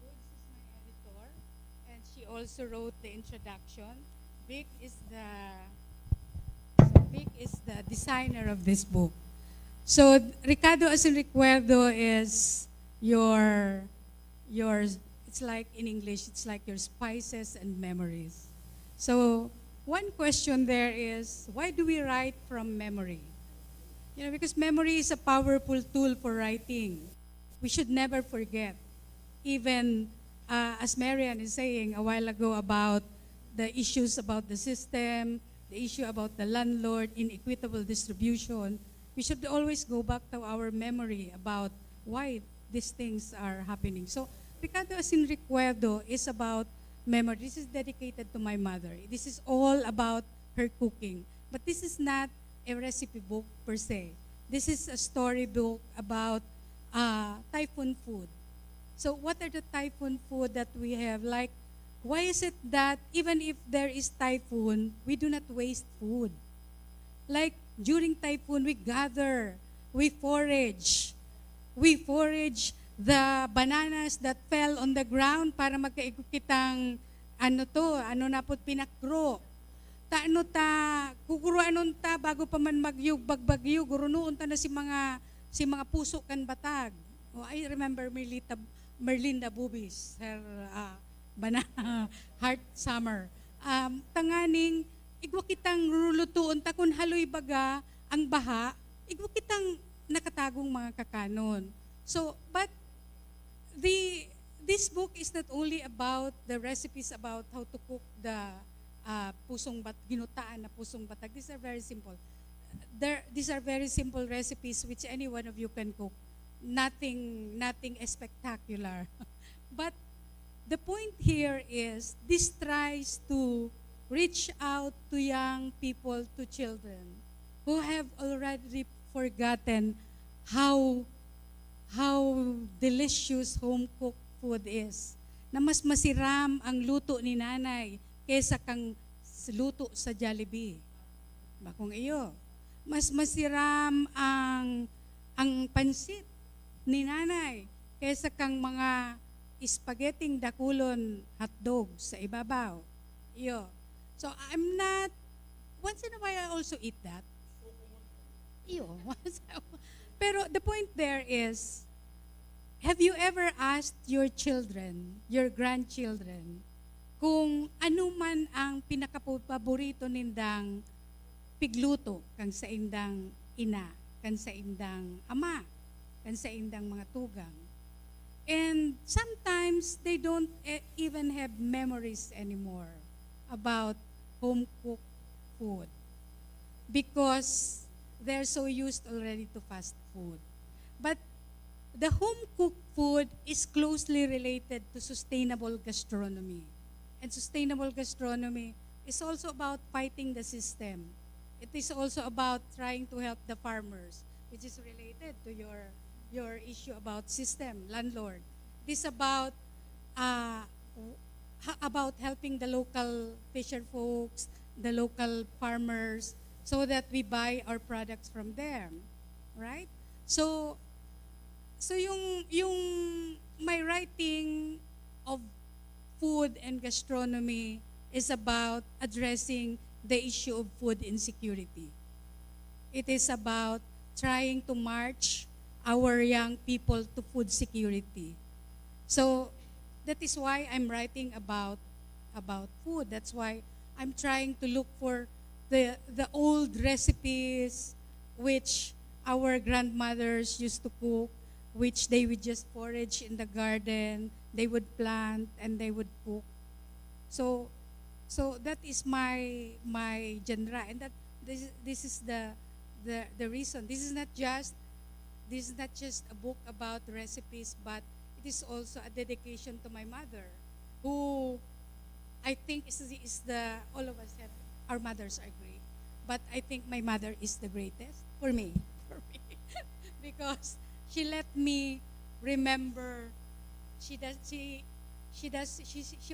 [SPEAKER 3] Woods is my editor, and she also wrote the introduction. Vic is the designer of this book. So Ricardo as in Recuerdo is your it's like in English, it's like your spices and memories. So one question there is, why do we write from memory? You know, because memory is a powerful tool for writing. We should never forget. Even as Marian is saying a while ago about the issues about the system, the issue about the landlord, inequitable distribution, we should always go back to our memory about why these things are happening. So, Ricardo as in Recuerdo is about memory. This is dedicated to my mother. This is all about her cooking. But this is not a recipe book per se. This is a story book about typhoon food. So what are the typhoon food that we have? Like, why is it that even if there is typhoon, we do not waste food? Like, during typhoon, we gather, we forage the bananas that fell on the ground para magkaigok kitang ano na po pinakro. Kukuruan nun ta bago pa man magyug bagbagyo, gurunoon ta na si mga puso kan batag. Oh, I remember Merlinda Bubis, her banana heart summer. Tanganing igwa kitang rulutuon ta kun haloy baga ang baha, igwa kitang nakatagong mga kakanon. So, but this book is not only about the recipes about how to cook the ginutaan na pusong batag. These are very simple. These are very simple recipes which any one of you can cook. Nothing spectacular. But the point here is this tries to reach out to young people, to children who have already forgotten how delicious home-cooked food is. Na mas masiram ang luto ni nanay kesa kang luto sa Jollibee. Bakong iyo. Mas masiram ang pansit ni nanay kesa kang mga spaghetti dakulon hotdog sa ibabaw. Iyo. So once in a while I also eat that. Iyo. Pero the point there is, have you ever asked your children, your grandchildren, kung ano man ang pinakapaborito nindang pigluto kang sa indang ina, kang sa indang ama, kang sa indang mga tugang? And sometimes they don't even have memories anymore about home-cooked food because they're so used already to fast food. But the home-cooked food is closely related to sustainable gastronomy. And sustainable gastronomy is also about fighting the system. It is also about trying to help the farmers, which is related to your issue about system, landlord. It is about helping the local fisher folks, the local farmers, so that we buy our products from them, right? So yung my writing of food and gastronomy is about addressing the issue of food insecurity. It is about trying to march our young people to food security. So that is why I'm writing about food. That's why I'm trying to look for the old recipes which our grandmothers used to cook, which they would just forage in the garden, they would plant and they would cook. So that is my genre, and that this is the reason. This is not just a book about recipes, but it is also a dedication to my mother, who I think is all of us have. Our mothers are great, but I think my mother is the greatest for me, because she let me remember. She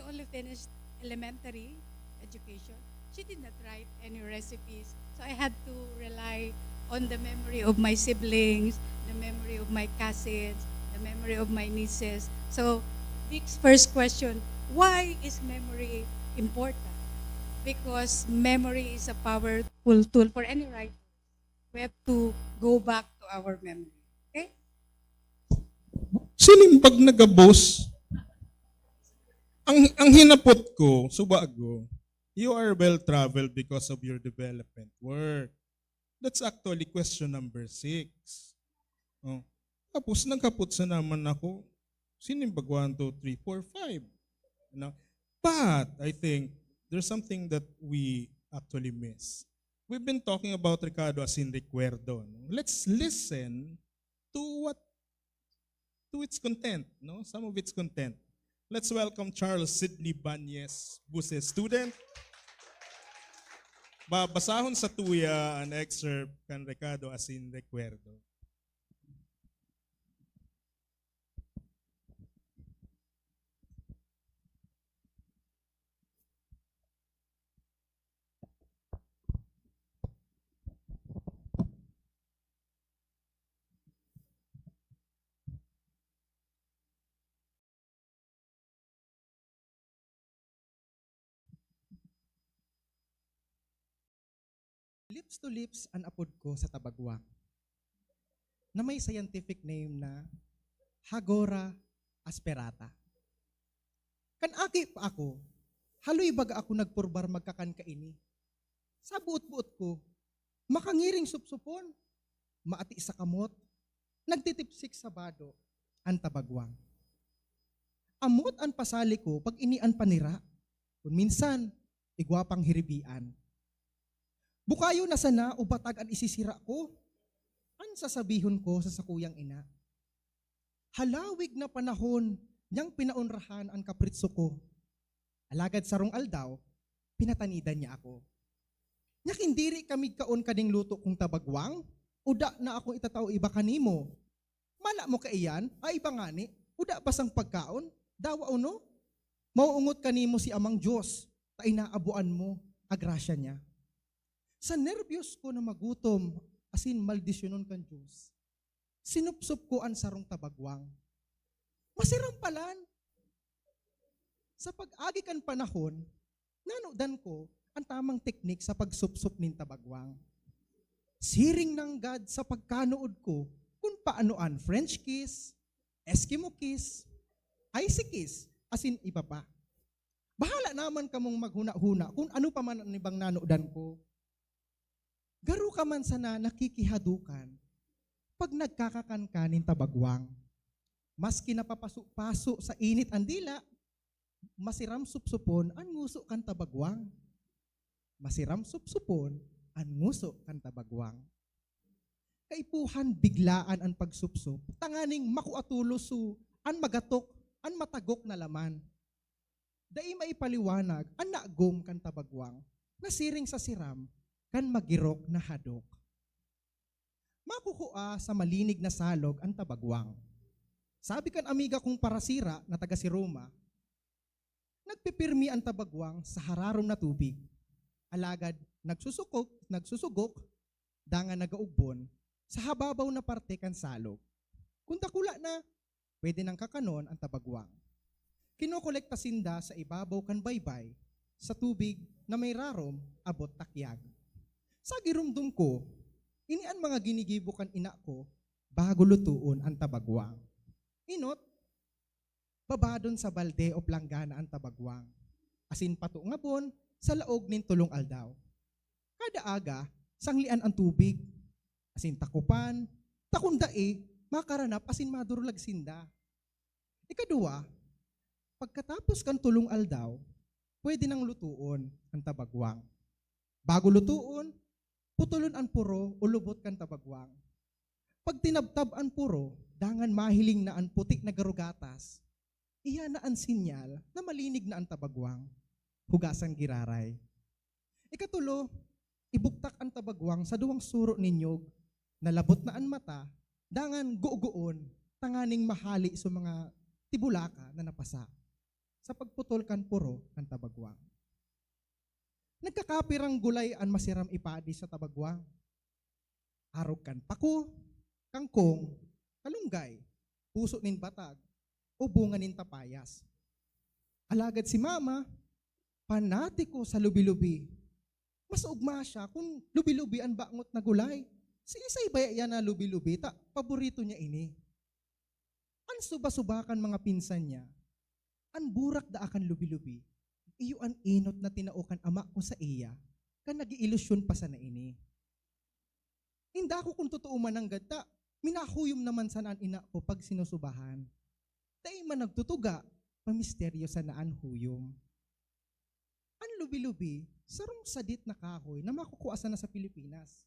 [SPEAKER 3] only finished elementary education, she did not write any recipes. So I had to rely on the memory of my siblings, the memory of my cousins, the memory of my nieces. So Vic's first question, why is memory important? Because memory is a powerful tool for any writer. We have to go back to our memory. Okay?
[SPEAKER 19] Sinimpag nagabos. Ang hinapot ko, subago, you are well-traveled because of your development work. That's actually question number 6. Oh. Tapos nagkapot sa naman ako, sinimpag 1, 2, 3, 4, 5. No? But I think there's something that we actually miss. We've been talking about Ricardo as in recuerdo. No? Let's listen to its content, no? Some of its content. Let's welcome Charles Sidney Banyes Buse, student. Babasahon sa tuya an excerpt kan Ricardo as in recuerdo.
[SPEAKER 6] Lips to lips ang apod ko sa Tabagwang, na may scientific name na Hagora asperata. Kanaki pa ako, haloy baga ako nagpurbar magkakan kaini. Sa buot-buot ko, makangiring supsupon, maati sa kamot, nagtitipsik sa bado, ang Tabagwang. Amot ang pasali ko pag inian panira, kung minsan, igwapang hiribian. Bukayo na sana o batag ang isisira ko, ang sasabihon ko sa sakuyang ina. Halawig na panahon, niyang pinaunrahan ang kapritso ko. Alagad sarong aldaw, pinatanidan niya ako. Nyakindiri kami kaon kading luto kong Tabagwang, uda na akong itatao iba kanimo. Mala mo kaiyan, ay iba ngani, uda pasang pagkaon, dawa no? Mauungot kanimo si Amang Diyos, ta inaabuan mo, agrasya niya. Sa nervyos ko na magutom, asin maldisyonon kan Diyos, sinupsup ko ang sarong Tabagwang. Masirampalan. Sa pag-agi kan panahon, nanudan ko ang tamang teknik sa pagsupsup nin Tabagwang. Siring ng God sa pagkanood ko kung paanoan French kiss, Eskimo kiss, icy kiss, asin iba pa. Bahala naman kamong maghuna-huna kung ano pa man ang ibang nanudan ko. Garo ka man sana nakikihadukan pag nagkakakan ka nin Tabagwang. Maski napapaso-paso sa init ang dila, masiram supsupon ang nguso kan Tabagwang. Masiram supsupon ang nguso kan Tabagwang. Kaipuhan biglaan ang pagsupsup, tanganing makuatuloso, ang magatok, ang matagok na laman. Dai maipaliwanag ang naagom kan Tabagwang, nasiring sa siram, kan magirok na hadok. Makukua sa malinig na salog ang Tabagwang. Sabi kan amiga kong parasira na taga si Roma, nagpipirmi ang Tabagwang sa hararom na tubig. Alagad nagsusugok, dangan nagaugbon sa hababaw na parte kan salog. Kung takula na, pwede nang kakanon ang Tabagwang. Kinokolekta sinda sa ibabaw kan baybay sa tubig na may rarom abot takyag. Sa girumdum ko, ini ang mga ginigibo kan ina ko bago lutuon ang Tabagwang. Inot, babadon sa balde o planggana ang Tabagwang. Asin pato nga bon sa laog nin tulong aldaw. Kada aga, sanglian ang tubig. Asin takupan, takundae, makaranap asin madurulag sinda. Ikadua, pagkatapos kan tulong aldaw, pwede nang lutuon ang Tabagwang. Bago lutuon, putulon ang puro o lubot kan Tabagwang. Pag tinabtab ang puro, dangan mahiling na ang putik na garugatas, iya na ang sinyal na malinig na ang Tabagwang. Hugasan giraray. Ikatulo, ibuktak ang Tabagwang sa duwang suro ninyog, nalabot na ang mata, dangan guugoon, tanganing mahali sa mga tibulaka na napasa sa pagputol kan puro kan Tabagwang. Nagkakapirang gulay an masiram ipadi sa tabagwang. Arog kan pako, kangkong, kalunggay, puso nin batag, o bunga nin tapayas. Alagad si mama, panatiko sa lubi-lubi. Mas ugma siya kung lubi-lubi ang bangot na gulay. Si isay baya yan na lubi-lubi, paborito niya ini. An suba-subakan mga pinsan niya, an burak da akan lubi-lubi, iyo an inot na tinaukan ama ko sa iya, kan nag-iilusyon pa sa na ini. Hinda ko kung totoo man ang gata, minahuyom naman sa naan ina ko pag sinusubahan. Dahil man nagtutuga, pamisteryo sa naan huyom. An lubi-lubi, sarong sadit na kahoy na makukuasa na sa Pilipinas.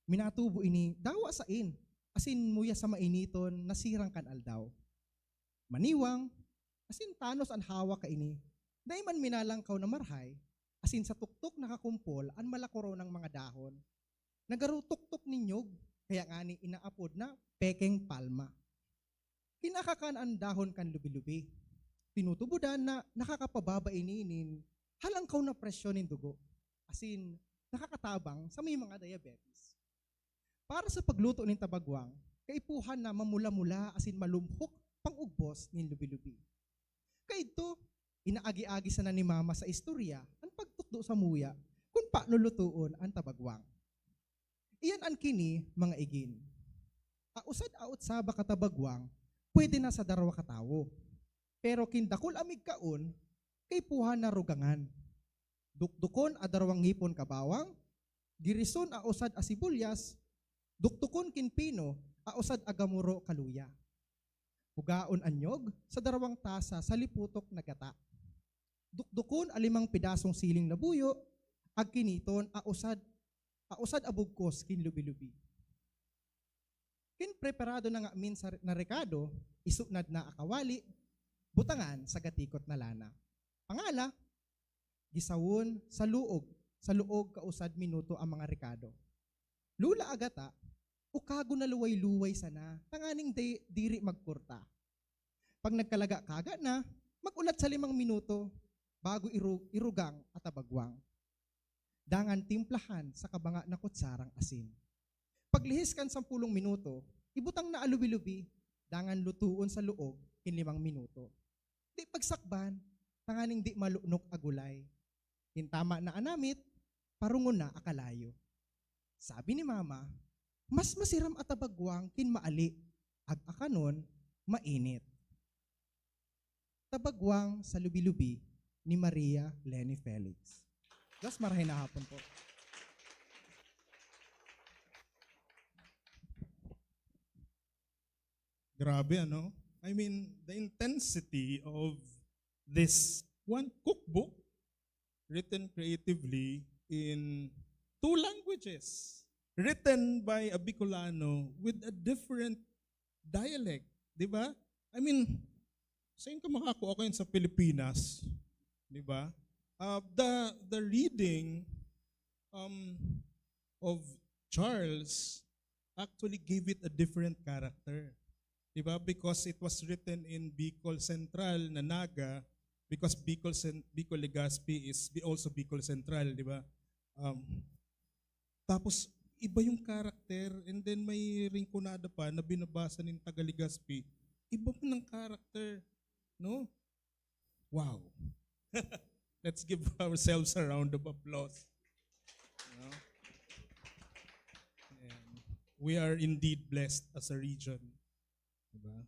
[SPEAKER 6] Minatubo ini, dawa sa in, asin muya sa mainiton, nasirang kan aldaw. Maniwang, asin tanos an hawa ka ini, dahil man minalangkaw na marhay, asin sa tuktok nakakumpol, an malakoro ng mga dahon. Nagarutok-tok ninyog, kaya nga ni inaapod na pekeng palma. Kinakakan ang dahon kan lubi-lubi. Tinutubudan na nakakapababa ininin, halangkaw na presyon ng dugo. Asin, nakakatabang sa may mga diabetes. Para sa pagluto ng tabagwang, kaipuhan na mamula-mula asin malumhok pang-ugbos ng lubi-lubi. Kaito, inaagi-agi sana ni mama sa istorya ang pagtukdo sa muya kung paano lutuon ang tabagwang. Iyan ang kini, mga igin. Ausad-aot sa bakatabagwang, pwede na sa darawa katawo. Pero kindakol amig kaon, kay puhan na rugangan. Dukdukon a darawang ngipon kabawang, girison a usad a sibulyas, dukdukon kinpino a usad a gamuro kaluya. Pugaon anyog sa darawang tasa sa liputok na gata. Dukdukon a 5 pidasong siling na buyo, ag kiniton a usad abugkos kin lubi-lubi. Kin preparado na nga min na rekado, isuknad na akawali, butangan sa gatikot na lana. Pangala, gisawon sa luog kausad minuto ang mga rekado. Lula agata, ukago na luway-luway sana, tanganing diri magkurta. Pag nagkalaga kaga na, magulat sa 5 minuto bago irugang at abagwang. Dangan timplahan sa kabanga na kutsarang asin. Paglihis kan 10 minuto, ibutang na alubi-lubi, dangan lutuon sa luog in 5 minuto. Di pagsakban, tanganing di malunok agulay. Hintama na anamit, parungon na akalayo. Sabi ni mama, mas masiram at tabagwang kin maali, ag akanon, mainit. Tabagwang sa lubi-lubi ni Maria Lenny Felix. Diyos, marahin na hapon po.
[SPEAKER 19] Grabe, ano? I mean, the intensity of this one cookbook written creatively in 2 languages, written by a Bicolano with a different dialect, di ba? I mean, saan ka makakuha ko yun sa Pilipinas, di ba? The reading of Charles actually gave it a different character. Diba? Because it was written in Bicol Central na Naga, because Bicol Legazpi is also Bicol Central, diba? Tapos iba yung character, and then may ringkunada pa na binabasa ng taga Legazpi. Iba po ng character, no? Wow. Let's give ourselves a round of applause. You know? And we are indeed blessed as a region. Diba?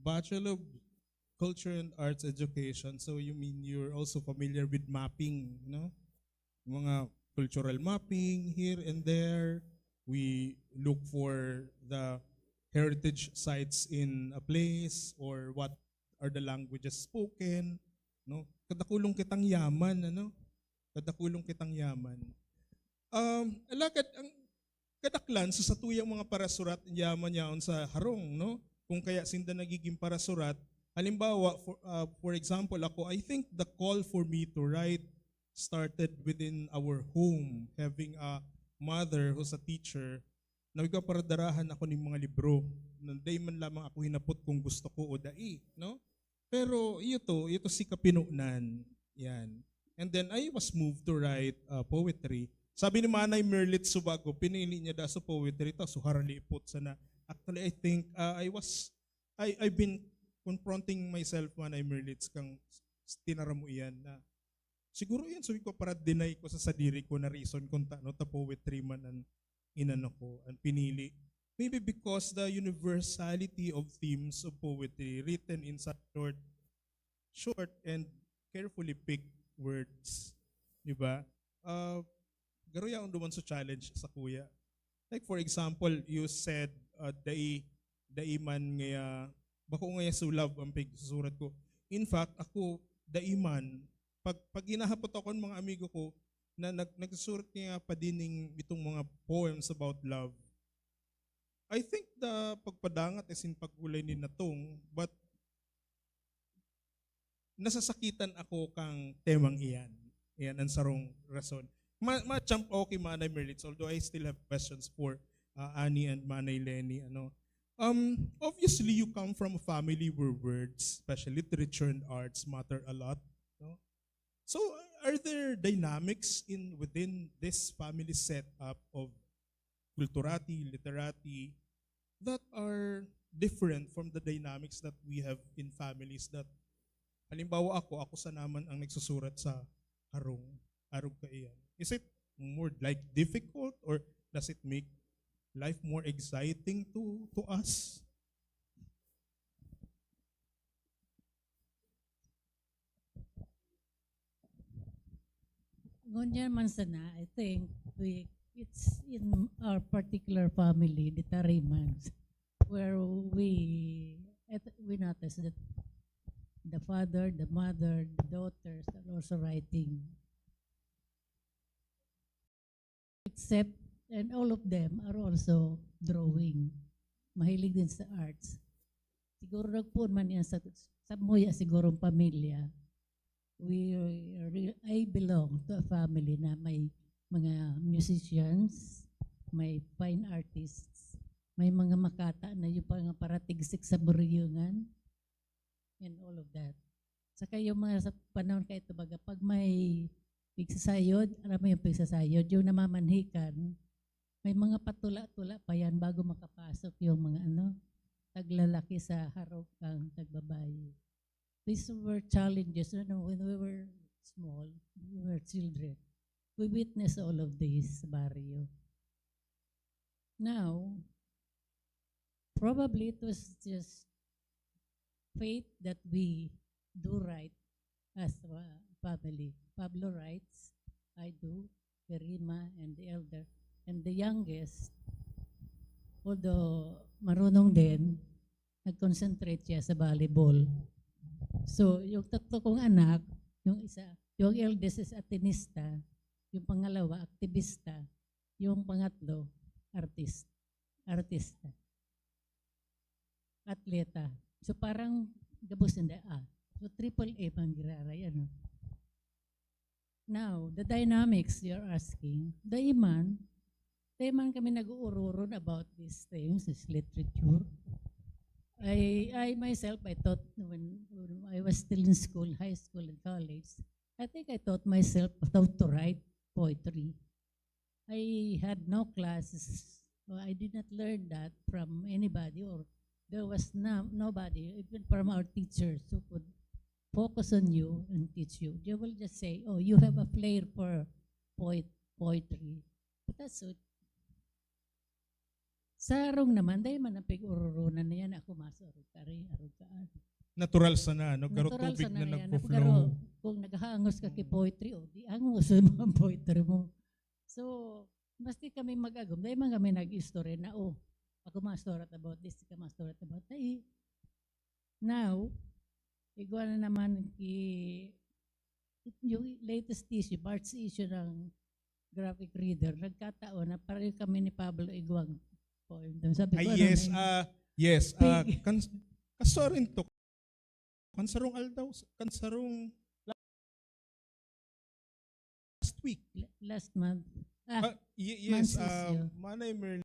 [SPEAKER 19] Bachelor of Culture and Arts Education, so you mean you're also familiar with mapping, you know? Mga cultural mapping here and there. We look for the heritage sites in a place or what are the languages spoken, no? Kadakulong kitang yaman, ano? Kadakulong kitang yaman. Alakad ang kadaklan so sa tuyang mga parasurat yaman yaon sa harong, no? Kung kaya sinda nagiging parasurat, halimbawa for example ako, I think the call for me to write started within our home, having a mother who's a teacher. Nagpaparadarahan ako ng mga libro. Nanday man lamang ako hinapot kung gusto ko o dai, no? Pero ito si Kapinunan. Yan. And then I was moved to write poetry. Sabi ni Manay Merlit Subago, pinili niya da sa poetry, tapos haralipot sana. Actually, I think I've been confronting myself, Manay Merlit, kang tinara mo iyan na siguro yan, sabi ko, para deny ko sa sadiri ko na reason kung ta poetry man ang inano ko, ang pinili. Maybe because the universality of themes of poetry written in such short and carefully picked words. Diba? Garo yaon duman sa challenge sa kuya. Like for example, you said, daiman ngaya, bako ngaya sulab ang pagsusurat ko. In fact, ako, daiman, pag inahapot ako ng mga amigo ko, na nagsusurat nga pa dining itong mga poems about love, I think the pagpadangat is in pagulay ni natong, but nasasakitan ako kang temang iyan. Iyan ang sarong rason. Ma-jump okay, Manay Merlitz, although I still have questions for Annie and Manay Lenny. Obviously, you come from a family where words, especially literature and arts, matter a lot. No? So, are there dynamics within this family setup of culturati, literati, that are different from the dynamics that we have in families that, halimbawa ako sa naman ang nagsusurat sa harong kaiyan. Is it more like difficult or does it make life more exciting to us?
[SPEAKER 21] Ngunyan man sana, I think it's in our particular family, the Tarimans, where we notice that the father, the mother, the daughters are also writing. Except, and all of them are also drawing. Mahilig din sa arts. Siguro nagpuan man yan sa muya sigurong pamilya. I belong to a family na may mga musicians, may fine artists, may mga makata na yung mga paratigsik sa buryungan, and all of that. Saka yung mga sa panahon kayo ito baga, pag may pigsasayod, alam mo yung pigsasayod, yung namamanhikan, may mga patula-tula pa yan bago makapasok yung mga taglalaki sa harokang tagbabayi. These were challenges, when we were small, we were children. We witnessed all of this sa barrio. Now, probably it was just fate that we do right as a family. Pablo writes, I do, Verima and the elder. And the youngest, although marunong din, nag-concentrate siya sa volleyball. So, yung tatlo kong anak, yung eldest is atenista, yung pangalawa, aktivista, yung pangatlo, artista, atleta. So, parang gabos na So, triple A pang giraray, Now, the dynamics you're asking, daiman kami nag-uururon about these things, this literature. I myself, I thought when I was still in school, high school and college, I think I taught myself how to write poetry. I had no classes. I did not learn that from anybody, or there was nobody, even from our teachers, who could focus on you and teach you. They will just say, oh, you have a flair for poetry. But that's it. Sa arong naman, dahil man ang pig-ururunan na yan, ako masurutari, arugaan.
[SPEAKER 19] Natural sana, no? Garo
[SPEAKER 21] Natural
[SPEAKER 19] tubig
[SPEAKER 21] sana
[SPEAKER 19] na
[SPEAKER 21] yan.
[SPEAKER 19] nagpo-flow.
[SPEAKER 21] Kung naghahangos ka kay poetry, di angos mo ang poetry mo. So, basti kami mag-agom. Dahil man kami nag-story na, ako masurat about this, ka masurat about that. Now, igwa na naman yung latest issue, March issue ng graphic reader, nagkataon na pareho kami ni Pablo Iguang poem. Sabi ko,
[SPEAKER 19] yes. Kasorin to. Kansarong aldaw, kansarong last week.
[SPEAKER 21] Last month.
[SPEAKER 19] Yes, Manay Merlin.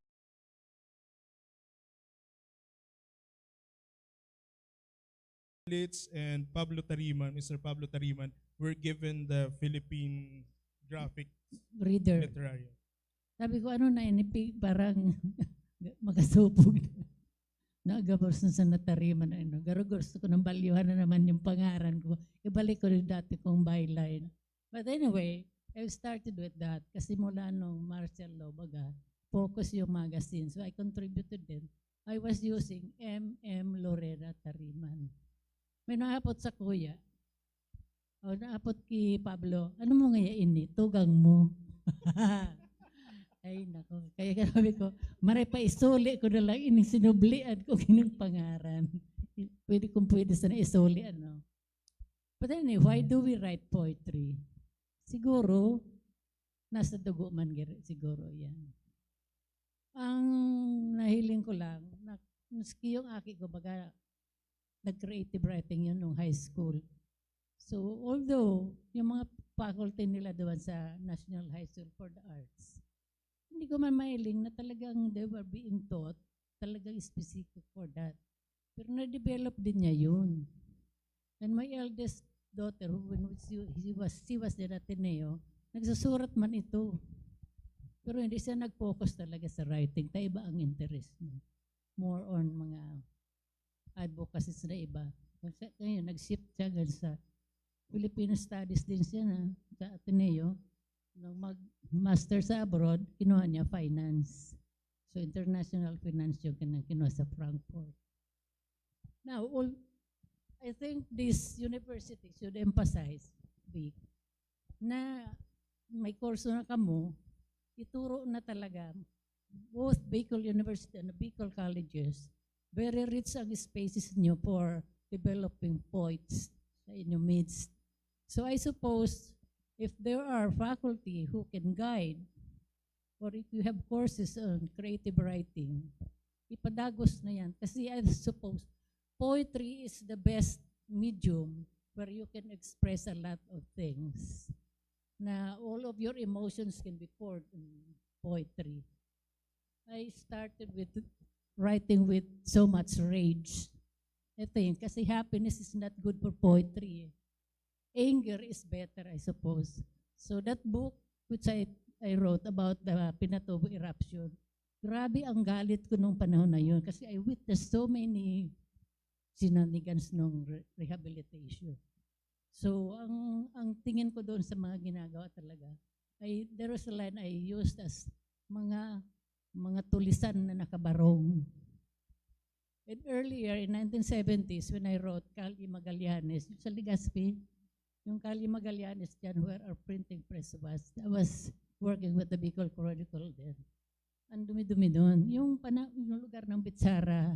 [SPEAKER 19] Litz and Pablo Tariman, Mr. Pablo Tariman, were given the Philippine Graphic
[SPEAKER 21] Reader.
[SPEAKER 19] Literarian.
[SPEAKER 21] Sabi ko, ano na inipi, parang makasupog na. Nagabos na sa natariman na ano. Pero gusto ko nang balyuhan na naman yung pangaran ko. Ibalik ko yung dati kong byline. But anyway, I started with that. Kasi mula nung martial law, baga, focus yung magazine. So I contributed din. I was using M.M. Lorena Tariman. May naapot sa kuya. O naapot kay Pablo. Ano mo ngayon ini? Tugang mo. Ay, nako. Kaya sabi ko, maray pa isuli ko na lang, sinubli,an ko kinang pangaran. Pwede sana isuli, ano. But anyway, why do we write poetry? Siguro, nasa dugo man siguro yan. Ang nahiling ko lang, maski yung aki ko, baga, nag-creative writing yun nung high school. So, although, yung mga faculty nila doon sa National High School for the Arts, hindi ko man mailing na talagang they were being taught, talagang specific for that. Pero na-develop din niya yun. And my eldest daughter, when she was in Ateneo, nagsusurat man ito. Pero hindi siya nag-focus talaga sa writing. Iba ang interest niya. More on mga advocacies na iba. Ngayon, nag-shift siya sa Filipino Studies din siya sa Ateneo. Nung mag-master sa abroad, kinuha niya finance. So, international finance yung kinuha sa Frankfurt. Now, I think this university should emphasize, Vic, na may kurso na kamo, ituro na talaga, both Bicol University and Bicol colleges, very rich ang spaces niyo for developing poets sa inyong midst. So, I suppose, if there are faculty who can guide, or if you have courses on creative writing, ipadagos na yan. Kasi I suppose, poetry is the best medium where you can express a lot of things. Na all of your emotions can be poured in poetry. I started with writing with so much rage. I think, kasi happiness is not good for poetry. Anger is better, I suppose. So that book, which I wrote about the Pinatubo eruption, grabe ang galit ko nung panahon na yun kasi I witnessed so many sinanigans nung rehabilitation. So ang tingin ko doon sa mga ginagawa talaga, there was a line I used as mga tulisan na nakabarong. And earlier, in 1970s, when I wrote Calye Magallanes, sa Legazpi, yung Calye Magallanes dyan where our printing press was, I was working with the Bicol Chronicle then. Ang dumi-dumi doon. Yung lugar ng Bitsara,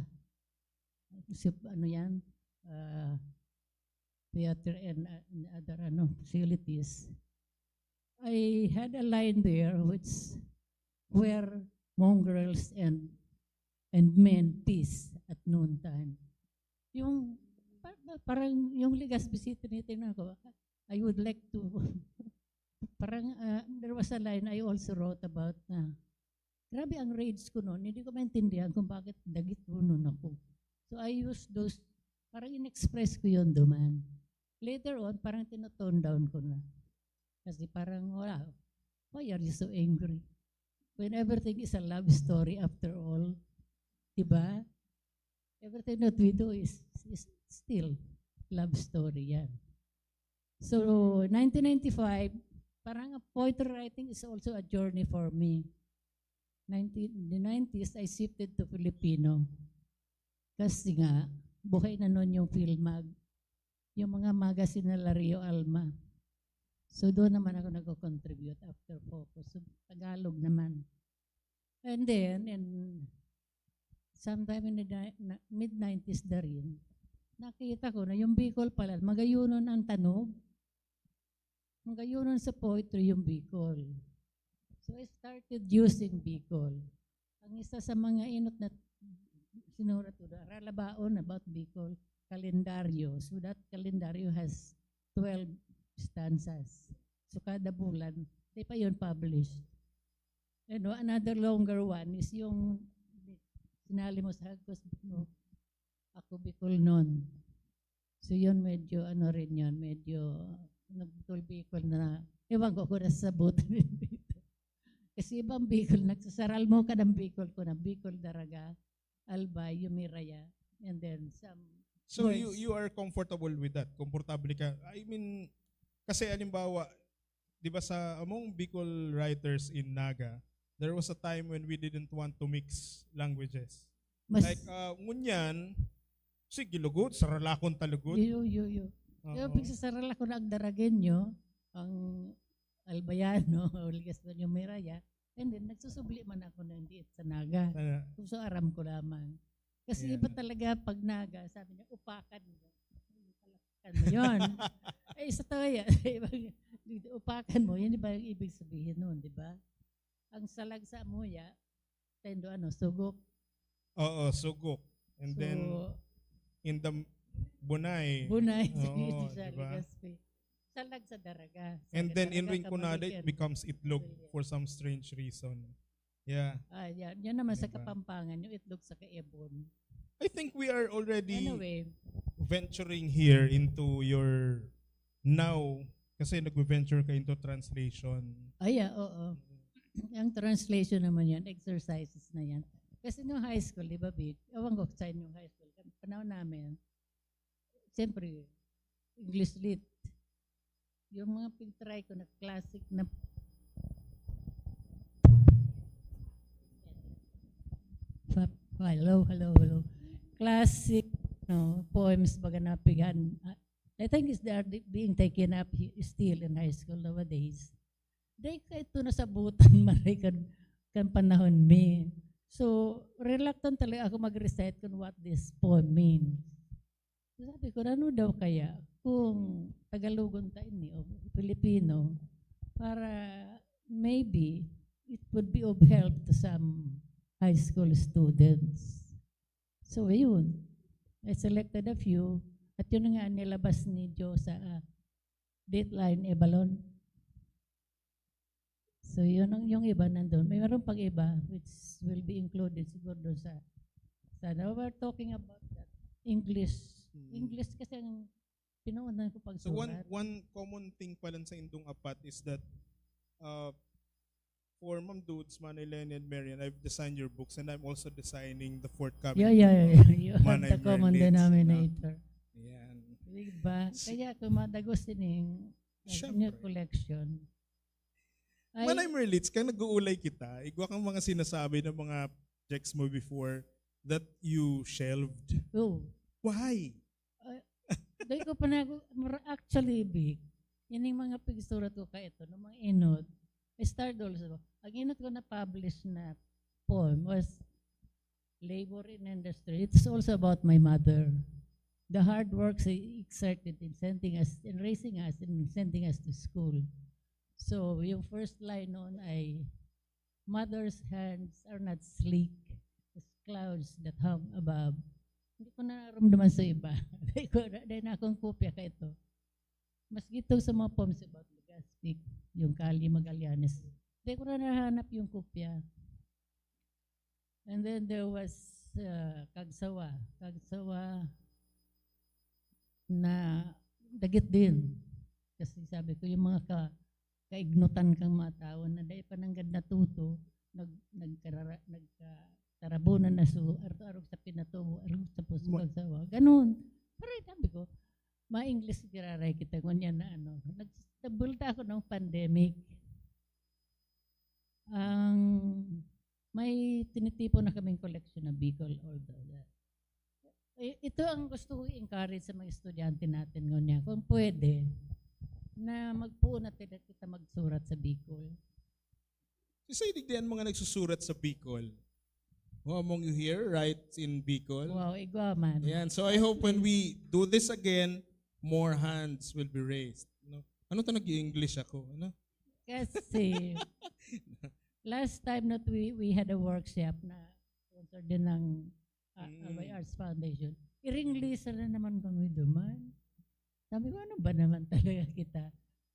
[SPEAKER 21] theater and other facilities, I had a line there where mongrels and men peace at noontime. Yung parang yung Legazpi City tinitingnan ko, I would like to, parang there was a line I also wrote about na, grabe ang rage ko noon, hindi ko maintindihan kung bakit dagit ko noon ako. So I used those, parang in-express ko yun duman. Later on, parang tinotone down ko na. Kasi parang, wala, why are you so angry? When everything is a love story after all, diba? Everything that we do is still love story yan. So, 1995, parang poetry writing is also a journey for me. In the 90s, I shifted to Filipino. Kasi nga, buhay na noon yung Philmag, yung mga magazine na Lario Alma. So, doon naman ako nag-contribute after focus. So, Tagalog naman. And then, sometime in the mid-90s na rin, nakita ko na yung Bicol pala, magayunon ang tanog, magayunon sa poetry yung Bicol. So I started using Bicol. Ang isa sa mga inot na sinurat ko, Ralabaon about Bicol, kalendaryo. So that kalendaryo has 12 stanzas. So kada bulan, di pa yun published. And another longer one is yung sinali mo sa hagkos mo, ako Bicol noon. So yun medyo ano rin yun, medyo nagtulbikol na, ewan ko kung nasasabutan din dito. Kasi ibang Bicol, nagsasaral mo ka ng Bicol ko na Bicol Daraga, Albay, Yumiraya, and then some
[SPEAKER 19] So
[SPEAKER 21] words.
[SPEAKER 19] you are comfortable with that? Komportable ka? I mean, kasi alimbawa, di ba sa among Bicol writers in Naga, there was a time when we didn't want to mix languages. Like, ngunyan, sige, lugot, saralakon talugot.
[SPEAKER 21] Yo.
[SPEAKER 19] Oo.
[SPEAKER 21] Yung pagsasaral ako na ang Daragenyo, ang Albayano, o ligas na yung Miraya, and then nagsusubli man ako na hindi sa Naga. So aram ko lamang. Kasi iba talaga pag Naga, sabi niya, upakan mo. Upakan mo yun. Ay, sa toya, upakan mo, yun ba yung ibig sabihin nun, di ba? Ang salag sa amuya, tendo sugok.
[SPEAKER 19] Oo, sugok. And
[SPEAKER 21] So,
[SPEAKER 19] then, in the Bunay.
[SPEAKER 21] Bunay,
[SPEAKER 19] Oo,
[SPEAKER 21] sa
[SPEAKER 19] diba?
[SPEAKER 21] Legazpi. Salag sa Daraga.
[SPEAKER 19] And then in
[SPEAKER 21] Daraga,
[SPEAKER 19] Rinconada,
[SPEAKER 21] Kamalikan.
[SPEAKER 19] it becomes itlog for some strange reason. Yeah.
[SPEAKER 21] Yan naman sa
[SPEAKER 19] Diba?
[SPEAKER 21] Kapampangan, yung itlog sa Kaebon.
[SPEAKER 19] I think we are already
[SPEAKER 21] Anyway.
[SPEAKER 19] venturing here into your now, kasi nag-venture ka into translation.
[SPEAKER 21] Oo. Ang translation naman yan, exercises na yan. Kasi nung high school, di ba, Vic? Ewan ko sa inyong high school. Panahon namin, siyempre, English lit. Yung mga pag-try ko na classic na hello. Classic poems baga napigan. I think they are being taken up still in high school nowadays. Dahil ka ito nasabutan maray kan panahon mi. So, reluctant talaga ako mag-recite kung what this poem means. So, sabi ko, ano daw kaya kung Tagalogon tayo ni o Filipino para maybe it would be of help to some high school students. So, yun. I selected a few at yun nga nilabas ni Joe sa Dateline Ebalon. So, yun yung iba nandun. May meron pang iba which will be included siguro doon sa now we're talking about that. English kasi ang pinuunan ko pagsulat.
[SPEAKER 19] So one common thing pala sa Indong Apat is that for Ma'am Dudes, Manay Lenny and Marian, I've designed your books and I'm also designing the forthcoming
[SPEAKER 21] Yeah. You have
[SPEAKER 19] Manay
[SPEAKER 21] the common
[SPEAKER 19] Merlins,
[SPEAKER 21] denominator.
[SPEAKER 19] Yan.
[SPEAKER 21] Diba? Kaya kumadagos din yung new collection.
[SPEAKER 19] Manay Merlins, kaya nag-uulay kita, igwa kang mga sinasabi ng mga checks mo before that you shelved.
[SPEAKER 21] Oh.
[SPEAKER 19] Why?
[SPEAKER 21] Dahil ko pa actually, Big, yan yung mga pagsurat ko ka ito, ng mga inot. I started also, ang inot ko na publish na poem was Labor in Industry. It's also about my mother. The hard work she exerted in raising us and sending us to school. So, yung first line noon ay, mother's hands are not sleek as clouds that hum above. Hindi ko nararamdaman sa iba. Dahil na akong kopya ka ito. Mas gito sa mga poems about Legazpi, yung Kali Magallanes. Hindi ko na nahanap yung kopya. And then there was Kagsawa. Kagsawa na dagit din. Kasi sabi ko, yung mga kaignutan kang mga tao na dahil pa nang ganda tuto, nagtarabunan na arog sa pinatubo, arog sa puso kagsawa. Ganun. Pero sabi ko, ma-English kiraray kita ngunyan na nagstabulta ako ng pandemic. May tinitipo na kaming collection na Bicol, although that. Ito ang gusto ko i-encourage sa mga estudyante natin ngunyan. Kung pwede, na magpuo na kita magsurat sa Bicol.
[SPEAKER 19] Kasi digdihan mga nagsusurat sa Bicol. Who among you here writes in Bicol?
[SPEAKER 21] Wow, igwa man.
[SPEAKER 19] Yan. So I hope when we do this again, more hands will be raised. No? Ano to nag-i-English ako? Ano?
[SPEAKER 21] Kasi last time that we had a workshop na sponsor din ng Albay Arts Foundation, i-English na naman kami duman. Sabi ko, ano ba naman talaga kita?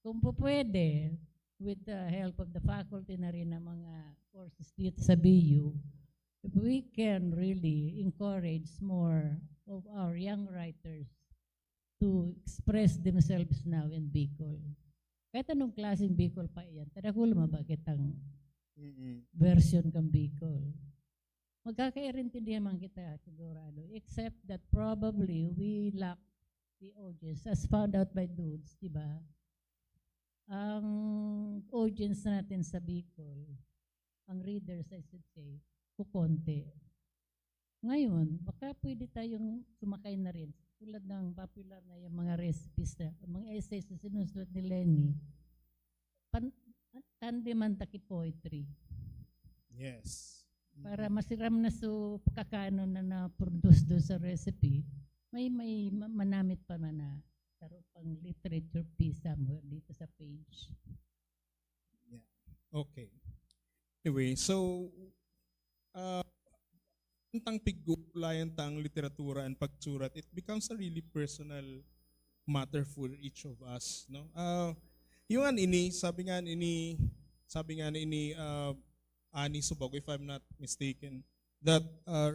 [SPEAKER 21] Kung po pwede, with the help of the faculty na rin ng mga courses dito sa BU, if we can really encourage more of our young writers to express themselves now in Bicol. Kahit anong klaseng Bicol pa yan, tadakul mabakit ang version kang Bicol. Magkakairintindihan man kita sigurado, except that probably we lack the audience, as found out by Dudes, di ba? Ang audience natin sa Bicol, ang readers, I should say, kukonti. Ngayon, baka pwede tayong sumakay na rin. Tulad ng popular na yung mga recipes na, mga essays na sinusulat ni Lenny, tandeman taki poetry.
[SPEAKER 19] Yes.
[SPEAKER 21] Para masiram na so kakano na na-produce doon sa recipe, may manamit pa man na taro pang literature piece somewhere dito sa page.
[SPEAKER 19] Yeah. Okay. Anyway, so tang pigulayan tang literatura and pagsurat, it becomes a really personal matter for each of us, no? Yung ini, sabi nga ni Ani Subag, if I'm not mistaken, that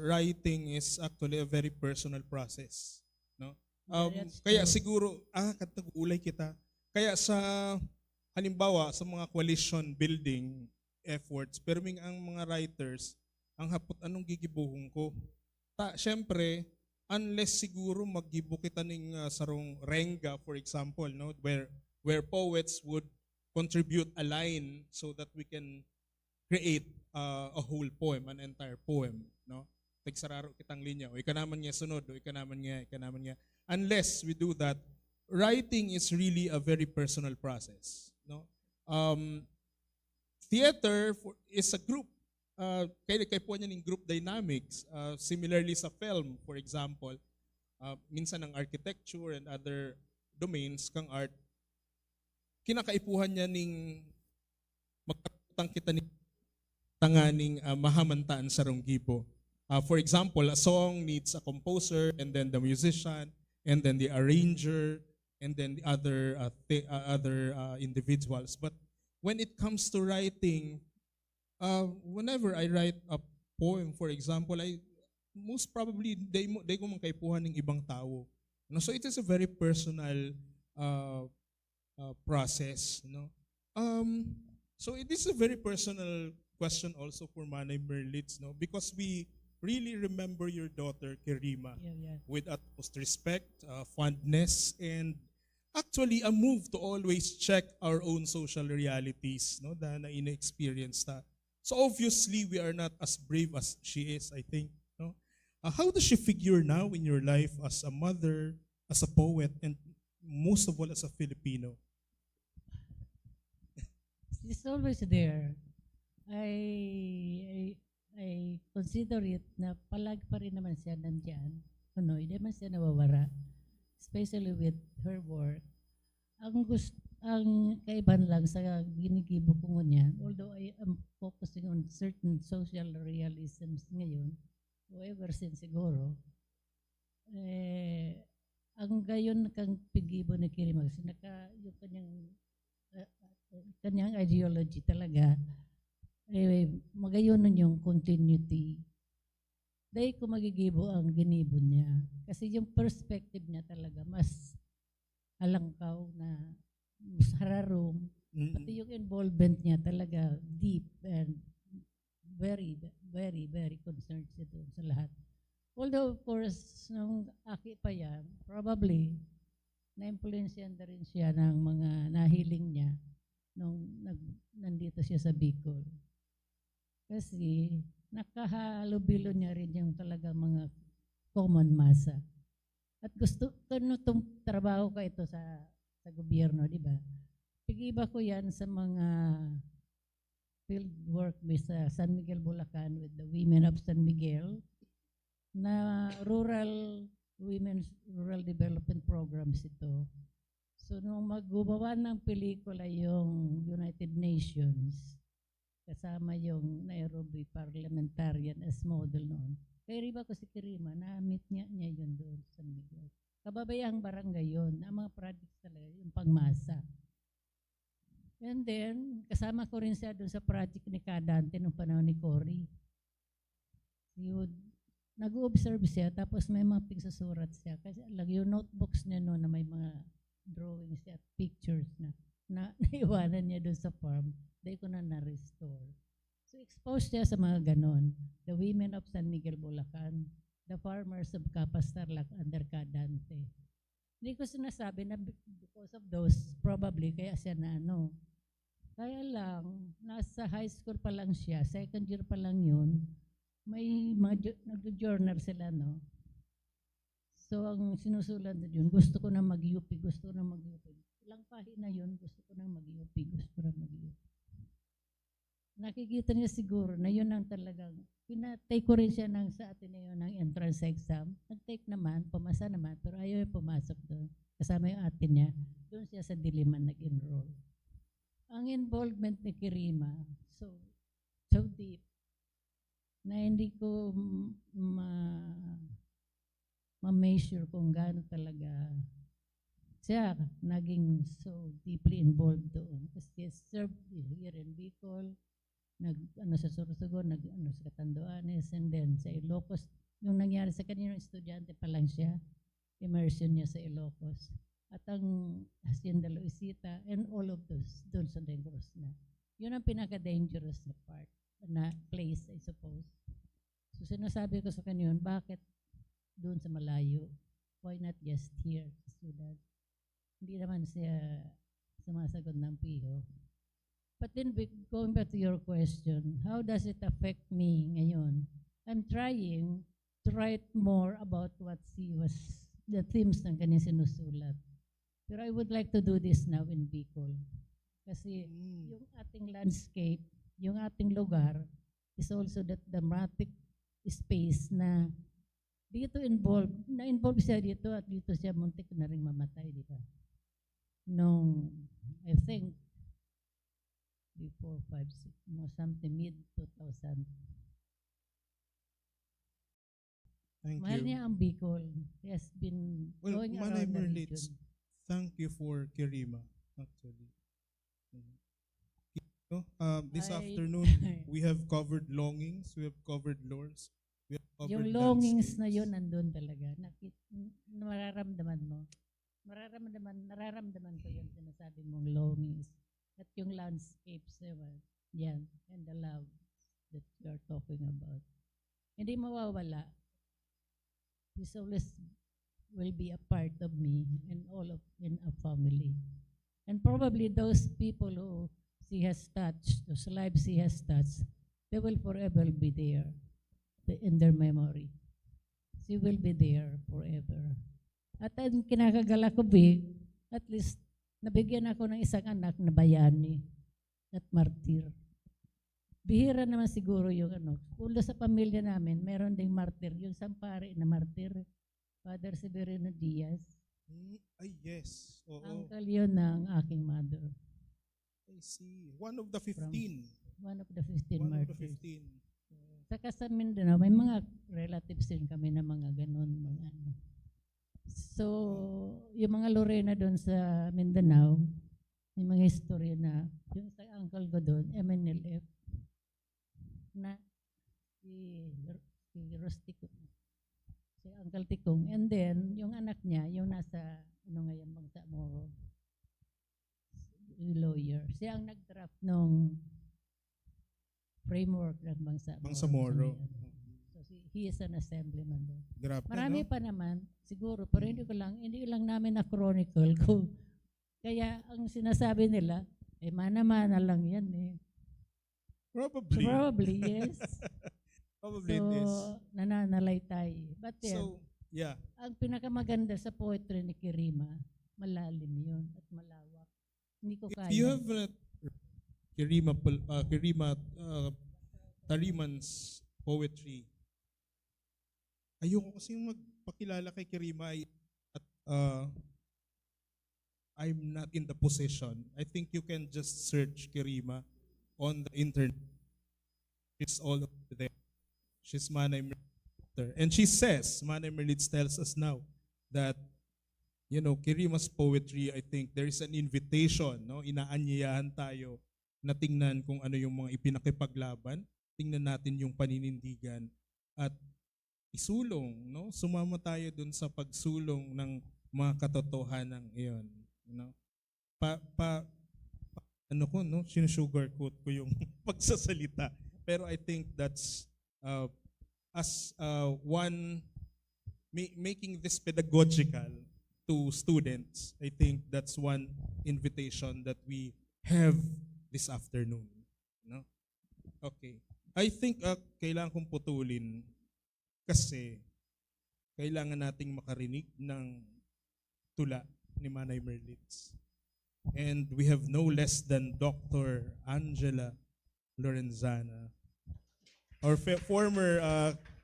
[SPEAKER 19] writing is actually a very personal process, no? Kaya siguro katag-ulay kita. Kaya sa halimbawa sa mga coalition building efforts, pero ang mga writers ang hapot anong gigibuhong ko. Syempre, unless siguro maggibo kita ning sarong renga, for example, no, where poets would contribute a line so that we can create a whole poem, an entire poem, no? Tagsararo kitang linya, o ikanaman niya sunod, o ikanaman niya. Unless we do that, writing is really a very personal process, no? Theater is a group. Kaya po niya ng group dynamics. Similarly sa film, for example, minsan ng architecture and other domains kang art, kinakaipuhan niya ning magkatang kita ni tanganing mahamantaan sa ronggibo. For example, a song needs a composer and then the musician and then the arranger and then the other individuals. But when it comes to writing, whenever I write a poem, for example, most probably they ko man kaipuhan ng ibang tao. No? So it is a very personal process. No? So it is a very personal question also for Manay Merlitz, no? Because we really remember your daughter, Kerima, with utmost respect, fondness, and actually a move to always check our own social realities, no? Na ina-experience ta. So obviously, we are not as brave as she is, I think. No? How does she figure now in your life as a mother, as a poet, and most of all as a Filipino?
[SPEAKER 21] She's always there. I consider it na palag pa rin naman siya nandyan. Hindi naman siya nawawara. Especially with her work. Ang kaibahan lang sa ginigibo ko niyan, although I am focusing on certain social realisms ngayon, o ever since siguro, ang gayon kang pigibo ni Kirima, yung kanyang ideology talaga, magayon nun yung continuity. Dahil ko magigibo ang ginibon niya. Kasi yung perspective niya talaga, mas alangkaw na mas hararong. Pati yung involvement niya talaga deep and very, very, very concerned siya doon sa lahat. Although, of course, nung aki pa yan, probably, na-influensyan na rin siya ng mga nahiling niya nung nandito siya sa Bicol. Kasi, nakahalubilo niya rin yung talaga mga common masa. At gusto ko itong trabaho ko ito sa gobyerno, di ba? Pigiba ko yan sa mga field work sa San Miguel, Bulacan with the Women of San Miguel na rural development programs ito. So nung maggubawa ng pelikula yung United Nations, kasama yung Nairobi Parliamentarian as model noon, kaya riba ko si Kirima, na-meet niya yun doon sa San Miguel. Kababayang barangay yun, ang mga projects talaga, yung pangmasa. And then, kasama ko rin siya doon sa project ni Kadante nung panahon ni Cory. He would nag-observe siya, tapos may mga pigsusurat siya. Kasi alam, yung notebooks niya noon na may mga drawings at pictures na naiwanan niya doon sa farm, dahil ko na-restore. So exposed siya sa mga ganon. The women of San Miguel, Bulacan, the farmers of Capas, Tarlac, under Cadante. Hindi ko sinasabi na because of those, probably, kaya siya na ano. Kaya lang, nasa high school pa lang siya, second year pa lang yun, may mga nag-journal sila, no? So, ang sinusulat na yun, gusto ko na mag-UP, gusto ko na mag-UP. Ilang pahina yun, gusto ko na mag-UP, gusto ko na mag-UP. Nakikita niya siguro na yun ang talagang, pinatake ko rin siya sa Ateneo ng entrance exam. Nag-take naman, pumasa naman, pero ayaw yung pumasok doon. Kasama yung ate niya, doon siya sa Diliman nag-enroll. Ang involvement ni Kirima, so deep, na hindi ko ma-measure kung gaano talaga siya naging so deeply involved doon. Kasi he served here in Bicol, sa Sorsogon, sa Catanduanes, and then sa Ilocos. Yung nangyari sa kanina, estudyante pa lang siya, immersion niya sa Ilocos. At ang Hacienda Luisita, and all of those, doon sa Negros na. Yun ang pinaka-dangerous na part, na place, I suppose. So sinasabi ko sa kanya yun, bakit doon sa malayo? Why not just here, student? Hindi naman siya sumasagot ng piho. But then going back to your question, how does it affect me ngayon? I'm trying to write more about what the themes ng kanyang sinusulat. Pero I would like to do this now in Bicol. Kasi yung ating landscape, yung ating lugar, is also that dramatic space na dito na-involve siya dito at dito siya muntik na rin mamatay, di ba? Nung, I think, before 5, 6, something mid-2000. Mahal niya ang Bicol. He has been going around the region.
[SPEAKER 19] Thank you for Kirima, actually. This afternoon, we have covered longings, we have covered lords, we have covered
[SPEAKER 21] yung longings na yun, nandun talaga. Mararamdaman mo. Nararamdaman ko yun, sinasabi mong longings. At yung landscapes, yan, and the love that you're talking about. Hindi mawawala. This always will be a part of me and all of in a family. And probably those people who he has touched, those lives he has touched, they will forever be there in their memory. She will be there forever. At ang kinakagala ko, at least nabigyan ako ng isang anak na bayani at martir. Bihira naman siguro yung Ulo sa pamilya namin, meron ding martir. Yung sampare na martir, Father Severino Diaz.
[SPEAKER 19] Ay, yes. Oo.
[SPEAKER 21] Uncle yun ng aking mother.
[SPEAKER 19] I see. One of the 15.
[SPEAKER 21] One of the 15
[SPEAKER 19] One of
[SPEAKER 21] martyrs.
[SPEAKER 19] the 15.
[SPEAKER 21] Saka sa Mindanao, may mga relatives din kami na mga ganun. So, yung mga Lorena doon sa Mindanao, may mga history na, yung sa uncle ko doon, MNLF, na si Rostico, si Uncle Tikong, and then, yung anak niya, yung nasa, ngayon, Bangsamoro, lawyer. Siya ang nag-draft nung framework ng
[SPEAKER 19] Bangsamoro.
[SPEAKER 21] So, he is an assemblyman doon.
[SPEAKER 19] Grabe,
[SPEAKER 21] Marami
[SPEAKER 19] no?
[SPEAKER 21] pa naman, siguro, pero hindi lang namin na-chronicle ko. Kaya, ang sinasabi nila, mana-mana lang yan eh.
[SPEAKER 19] Probably.
[SPEAKER 21] So, probably, yes.
[SPEAKER 19] Probably
[SPEAKER 21] so,
[SPEAKER 19] it is.
[SPEAKER 21] nananalaytay. But
[SPEAKER 19] So, yeah.
[SPEAKER 21] ang pinakamaganda sa poetry ni Kirima, malalim yun at malawak. Hindi ko kaya.
[SPEAKER 19] If you have Kirima Tariman's poetry, ayoko kasi magpakilala kay Kirima at I'm not in the position. I think you can just search Kirima on the internet. It's all over there. She's Manay Merlitz. And she says, Manay Merlitz tells us now that, Kirima's poetry, I think there is an invitation, no? Inaanyayahan tayo na tingnan kung ano yung mga ipinakipaglaban, tingnan natin yung paninindigan, at isulong, no? Sumama tayo dun sa pagsulong ng mga katotohanan iyon, no? Ano ko, no? Sinusugarcoat ko yung pagsasalita. Pero I think that's one making this pedagogical to students. I think that's one invitation that we have this afternoon, no? Okay. I think kailangan kong putulin kasi kailangan nating makarinig ng tula ni Manay Merlitz. And we have no less than Dr. Angela Lorenzana, our former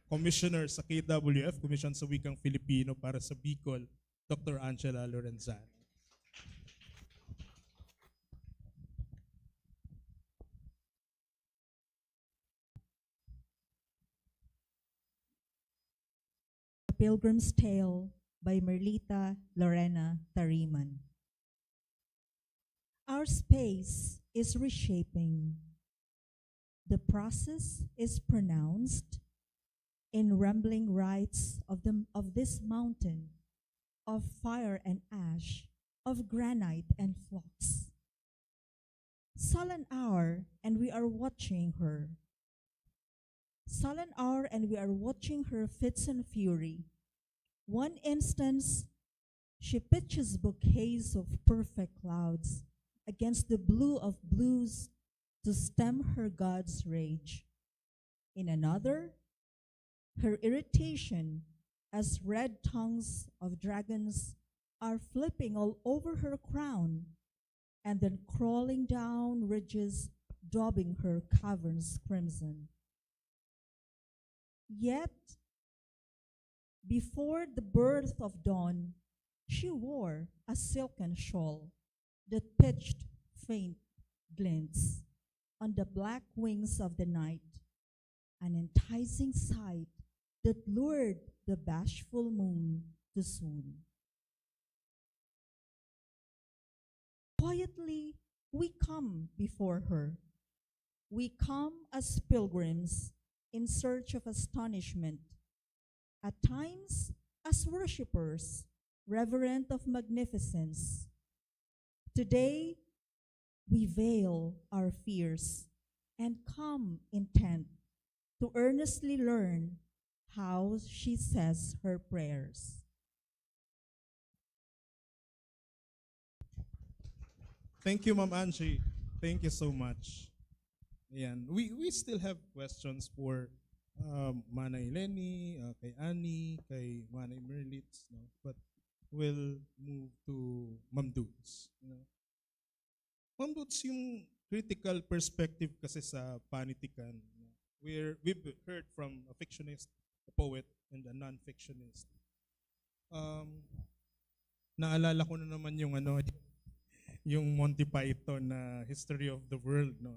[SPEAKER 19] commissioner sa KWF, Commission sa Wikang Filipino para sa Bicol, Dr. Angela Lorenzana.
[SPEAKER 2] The Pilgrim's Tale by Merlita Lorena Tariman. Our space is reshaping. The process is pronounced in rumbling rites of this mountain of fire and ash, of granite and flux. Sullen hour, and we are watching her. Sullen hour, and we are watching her fits and fury. One instance, she pitches bouquets of perfect clouds against the blue of blues to stem her god's rage. In another, her irritation as red tongues of dragons are flipping all over her crown and then crawling down ridges, daubing her caverns crimson. Yet, before the birth of dawn, she wore a silken shawl that pitched faint glints on the black wings of the night, an enticing sight that lured the bashful moon to swoon. Quietly, we come before her. We come as pilgrims in search of astonishment, at times as worshippers, reverent of magnificence. Today, we veil our fears and come intent to earnestly learn how she says her prayers.
[SPEAKER 19] Thank you, Ma'am Angie. Thank you so much. Ayan. We still have questions for Manay Lenny, kay Annie, kay Manay Merlitz, no? But we'll move to Ma'am Dudes. You know? Ma'am Dudes, yung critical perspective kasi sa panitikan, we've heard from a fictionist, a poet, and a non-fictionist. Naalala ko na naman yung yung Monty Python na History of the World, no?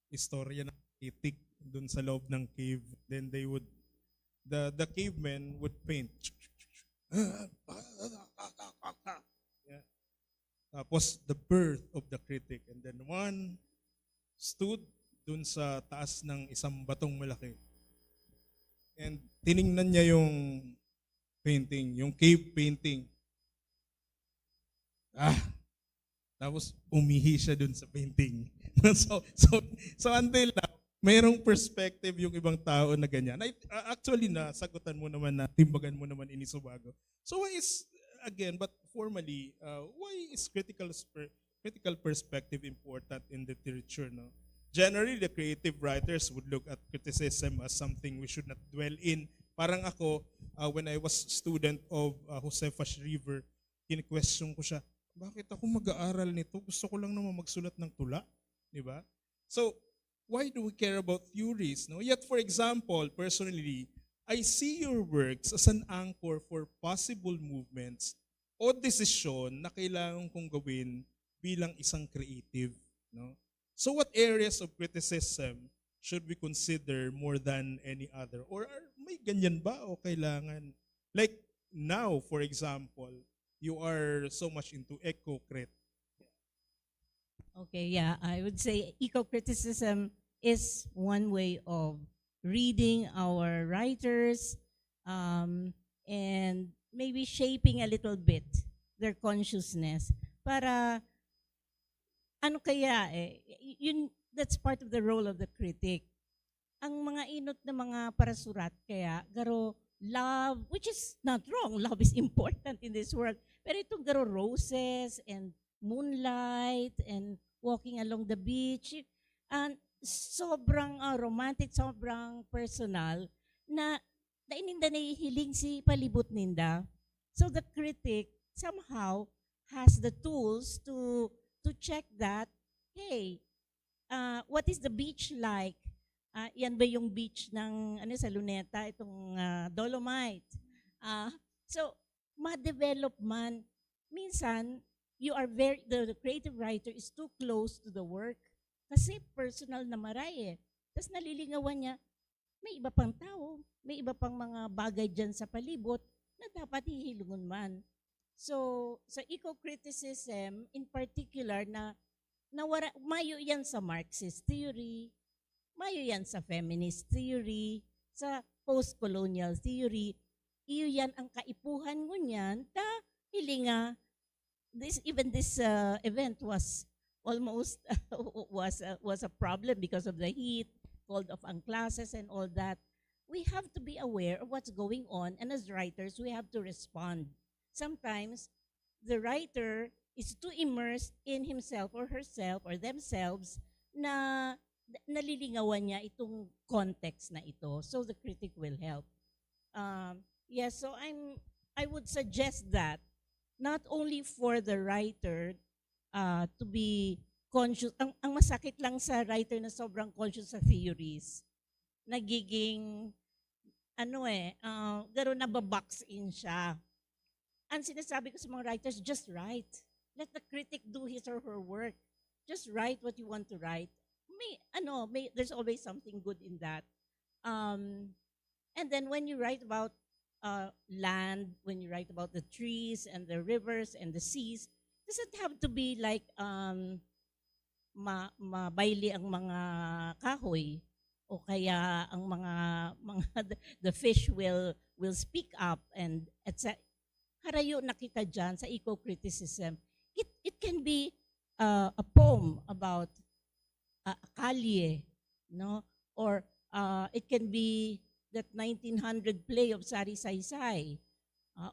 [SPEAKER 19] Istorya ng itik dun sa loob ng cave. Then they would, the cavemen would paint. Yeah. Tapos the birth of the critic. And then one stood dun sa taas ng isang batong malaki. And tiningnan niya yung painting, yung cave painting. Tapos umihi siya dun sa painting. so until now, mayroong perspective yung ibang tao na ganyan. Actually, nasagutan mo naman na, timbagan mo naman Inisubago. So why is, again, but formally, why is critical perspective important in literature? No? Generally, the creative writers would look at criticism as something we should not dwell in. Parang ako, when I was student of Josefa Shriver, kine-question ko siya, bakit ako mag-aaral nito? Gusto ko lang naman magsulat ng tula. Diba? So, why do we care about theories? No? Yet, for example, personally, I see your works as an anchor for possible movements o desisyon na kailangan kong gawin bilang isang creative. No? So, what areas of criticism should we consider more than any other? Or may ganyan ba o kailangan? Like now, for example, you are so much into eco-crit.
[SPEAKER 5] Okay, yeah, I would say eco-criticism is one way of reading our writers, and maybe shaping a little bit their consciousness para ano kaya yun, that's part of the role of the critic. Ang mga inot na mga parasurat kaya garo love, which is not wrong, love is important in this world, pero itong garo roses and moonlight and walking along the beach, and sobrang romantic, sobrang personal na daininda nahihiling si palibot ninda. So the critic somehow has the tools to check that, hey, what is the beach like? Yan ba yung beach ng sa Luneta, itong Dolomite? So, ma-develop man. Minsan, the creative writer is too close to the work kasi personal na maray Tapos nalilingawan niya, may iba pang tao, may iba pang mga bagay dyan sa palibot na dapat hihilungan man. So, sa eco-criticism, in particular, mayo yan sa Marxist theory, mayo yan sa feminist theory, sa post-colonial theory. Iyo yan ang kaipuhan mo niyan, hilinga. This event was almost was a problem because of the heat, called off ang classes and all that. We have to be aware of what's going on, and as writers, we have to respond. Sometimes, the writer is too immersed in himself or herself or themselves na nalilingawan niya itong context na ito. So the critic will help. Yes, so I would suggest that not only for the writer to be conscious, ang masakit lang sa writer na sobrang conscious sa theories, nagiging garo nababox in siya. Ang sinasabi ko sa mga writers, just write. Let the critic do his or her work. Just write what you want to write. There's always something good in that. And then when you write about land, when you write about the trees and the rivers and the seas, does it have to be like mabayli ang mga kahoy o kaya ang mga the fish will speak up and etc. Harayo nakita dyan sa eco-criticism. It can be a poem about a kalye, no? Or it can be that 1900 play of Sari Saysay,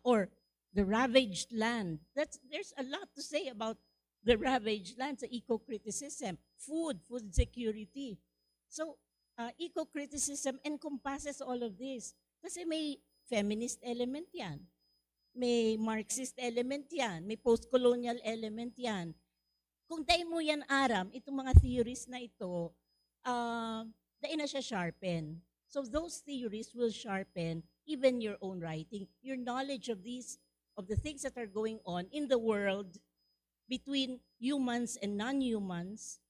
[SPEAKER 5] or the ravaged land. There's a lot to say about the ravaged land sa eco-criticism. Food security. So, eco-criticism encompasses all of this. Kasi may feminist element yan. May Marxist element yan. May post-colonial element yan. Kung dahil mo yan aram, itong mga theories na ito, dahil na siya sharpen. So those theories will sharpen even your own writing, your knowledge of the things that are going on in the world between humans and non-humans,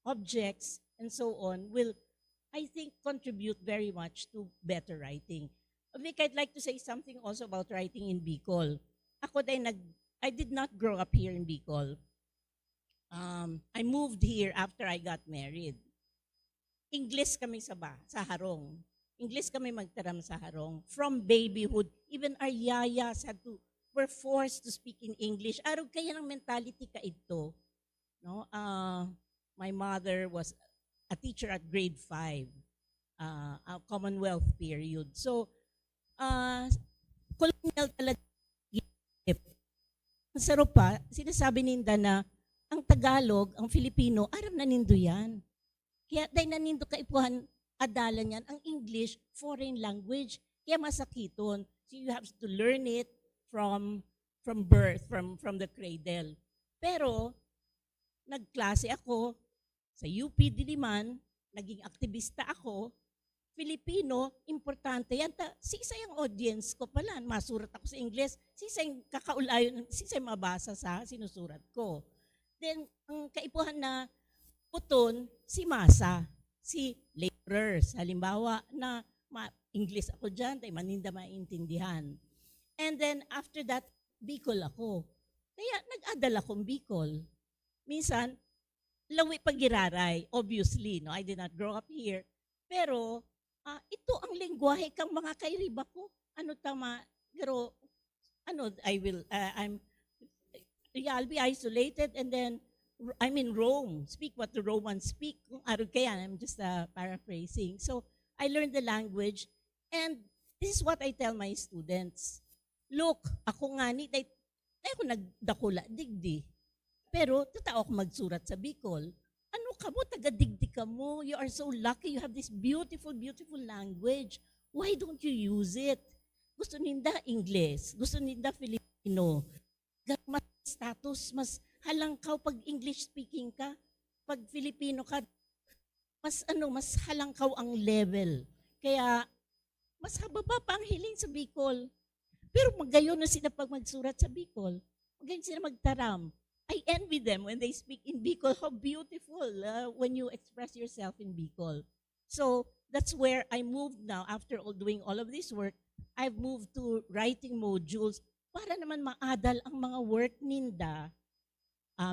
[SPEAKER 5] objects, and so on, will, I think, contribute very much to better writing. Vic, I'd like to say something also about writing in Bicol. I did not grow up here in Bicol. I moved here after I got married. English kami sa Harong. English kami magtaram sa Harong. From babyhood, even our yayas were forced to speak in English. Araw kaya ng mentality ka ito. No? My mother was a teacher at grade 5, a Commonwealth period. So, colonial talaga. Sa Rupa, sinasabi ninda na ang Tagalog, ang Filipino, aram na nindo yan. Kaya dahil na nindo kaipuhan, adala niyan, ang English, foreign language. Kaya masakiton. So you have to learn it from birth, from the cradle. Pero, nagklase ako sa UP Diliman, naging aktivista ako, Filipino, importante yan. Sisa yung audience ko pala, masurat ako sa English, sisa yung kakaulayon, sisa yung mabasa sa sinusurat ko. Then, ang kaipuhan na puton, si masa, si laborers. Halimbawa na English ako dyan, tayo maninda maintindihan. And then, after that, Bicol ako. Kaya nag-adal akong Bicol. Minsan, lawi pagiraray, obviously, no? I did not grow up here. Pero, ito ang lengguwahe kang mga kairiba ko. Ano tama? Pero, I'll be isolated and then, I'm in Rome. Speak what the Romans speak. Kung araw kaya, I'm just paraphrasing. So, I learned the language and this is what I tell my students. Look, ako nga ni, ako nagdakula, digdi. Pero, totoo ako magsurat sa Bicol. Ano ka mo, taga-digdi ka mo. You are so lucky. You have this beautiful, beautiful language. Why don't you use it? Gusto ninda Ingles. Gusto ninda Filipino. Mas status, mas halangkaw pag English speaking ka. Pag Filipino ka, mas halangkaw ang level. Kaya, mas hababa pa ang hiling sa Bicol. Pero magayon na sila pag magsurat sa Bicol. Magayon sila magtaram. I envy them when they speak in Bicol. How beautiful when you express yourself in Bicol. So that's where I moved now. After doing all of this work, I've moved to writing modules para naman maadal ang mga work ninda.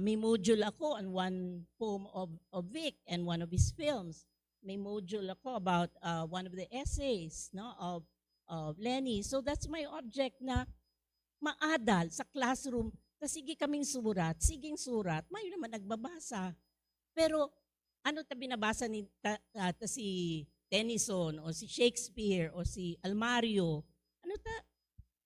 [SPEAKER 5] May module ako on one poem of Vic and one of his films. May module ako about one of the essays of Lenny. So that's my object na maadal sa classroom. Sige kaming surat, siging surat, may naman nagbabasa. Pero ano binabasa ni si Tennyson o si Shakespeare o si Almario?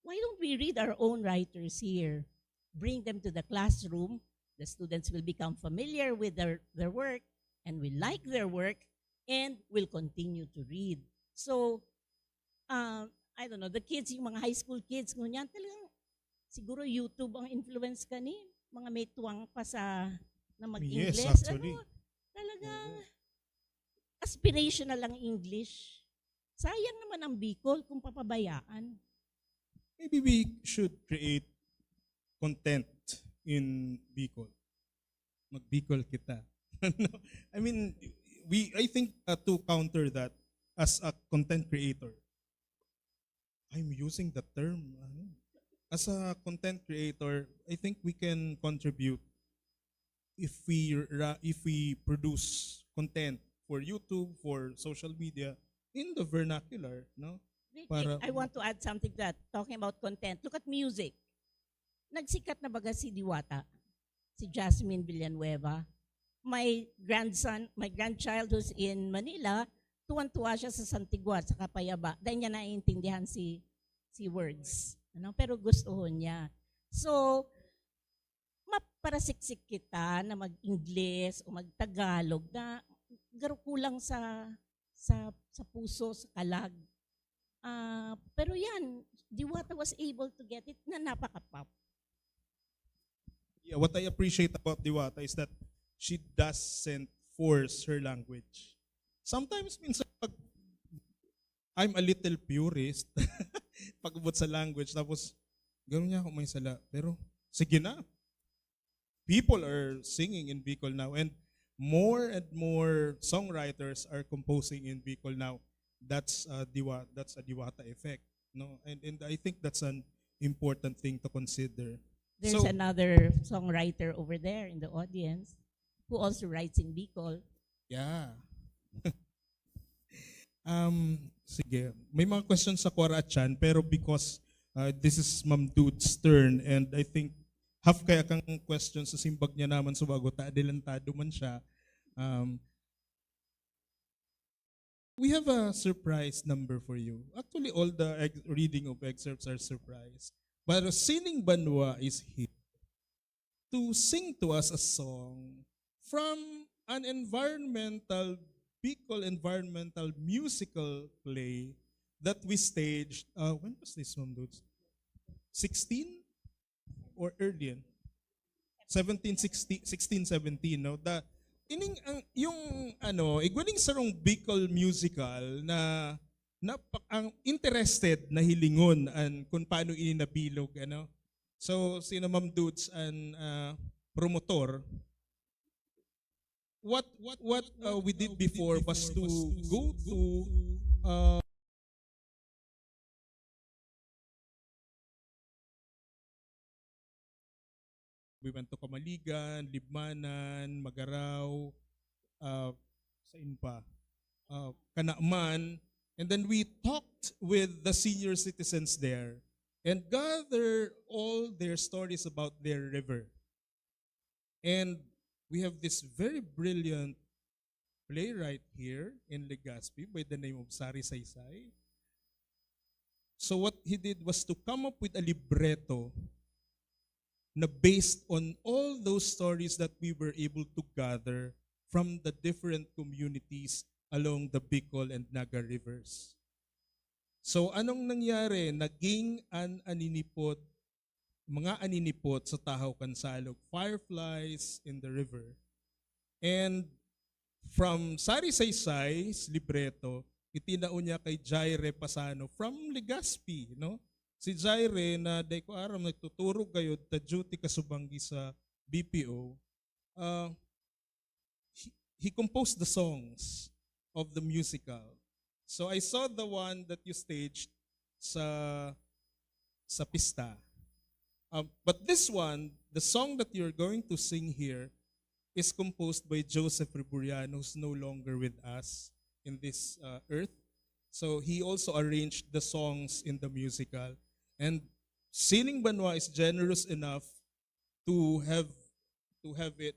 [SPEAKER 5] Why don't we read our own writers here? Bring them to the classroom. The students will become familiar with their work and will like their work and will continue to read. So, I don't know, the kids, yung mga high school kids, ngunyan, talagang siguro YouTube ang influence ka ni, mga may tuwang pa na mag-English.
[SPEAKER 19] Yes, actually.
[SPEAKER 5] Talagang aspirational ang English. Sayang naman ang Bicol kung papabayaan.
[SPEAKER 19] Maybe we should create content in Bicol. Mag-Bicol kita. I mean, I think to counter that, as a content creator, I'm using the term. As a content creator, I think we can contribute if we produce content for YouTube, for social media, in the vernacular, no?
[SPEAKER 5] I want to add something to that. Talking about content, look at music. Nagsikat na baga si Diwata, si Jasmine Villanueva. My grandchild who's in Manila, tuwan-tuwa siya sa Santigua, sa Kapayaba. Dahil niya naiintindihan si words. Pero gusto niya. So, maparasiksik kita na mag-Ingles o mag-Tagalog na kulang sa puso, sa kalag. Pero yan, Diwata was able to get it na napaka-pop.
[SPEAKER 19] Yeah, what I appreciate about Diwata is that she doesn't force her language. Sometimes, minsan, I'm a little purist pag-ubot sa language, tapos gano'n niya ako may sala. Pero, sige na. People are singing in Bicol now and more songwriters are composing in Bicol now. That's a Diwata effect. No? And I think that's an important thing to consider.
[SPEAKER 5] There's another songwriter over there in the audience who also writes in Bicol.
[SPEAKER 19] Yeah. Sige. May mga questions sa Quora Chan, pero because this is Ma'am Dude's turn and I think half kaya kang questions sa simbag niya naman subago, adelantado man siya. We have a surprise number for you. Actually, all the reading of excerpts are surprise. But Sining Banwa is here to sing to us a song from an Bicol environmental musical play that we staged. When was this one, dudes? 16 or earlier? 16, 17, no? Igwaning sarong Bicol musical na ang interested na hilingon kung paano ininabilog, ano? So, sino Ma'am Dudes ang promotor? What we did before was to go to we went to Kamaligan, Libmanan, Magaraw, saan pa? Kanaaman, And then we talked with the senior citizens there and gathered all their stories about their river. And we have this very brilliant playwright here in Legazpi by the name of Sari Saysay. So what he did was to come up with a libretto na based on all those stories that we were able to gather from the different communities along the Bicol and Naga rivers. So anong nangyari? Naging mga aninipot sa Tahaw Kansalog, fireflies in the river. And from Sari Saysay's libreto, itinao niya kay Jaire Pasano from Legazpi, no? Si Jaire na day ko aram nagtuturo kayo ta duty kasubanggi sa BPO. He composed the songs of the musical. So I saw the one that you staged sa pista. But this one, the song that you're going to sing here, is composed by Joseph Riburiano, who's no longer with us in this earth. So he also arranged the songs in the musical. And Sining Banwa is generous enough to have it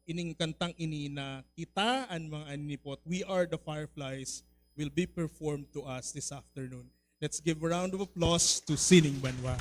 [SPEAKER 19] ining kantang ini na kita ang mga aninipot, we are the fireflies, will be performed to us this afternoon. Let's give a round of applause to Sining Banwa.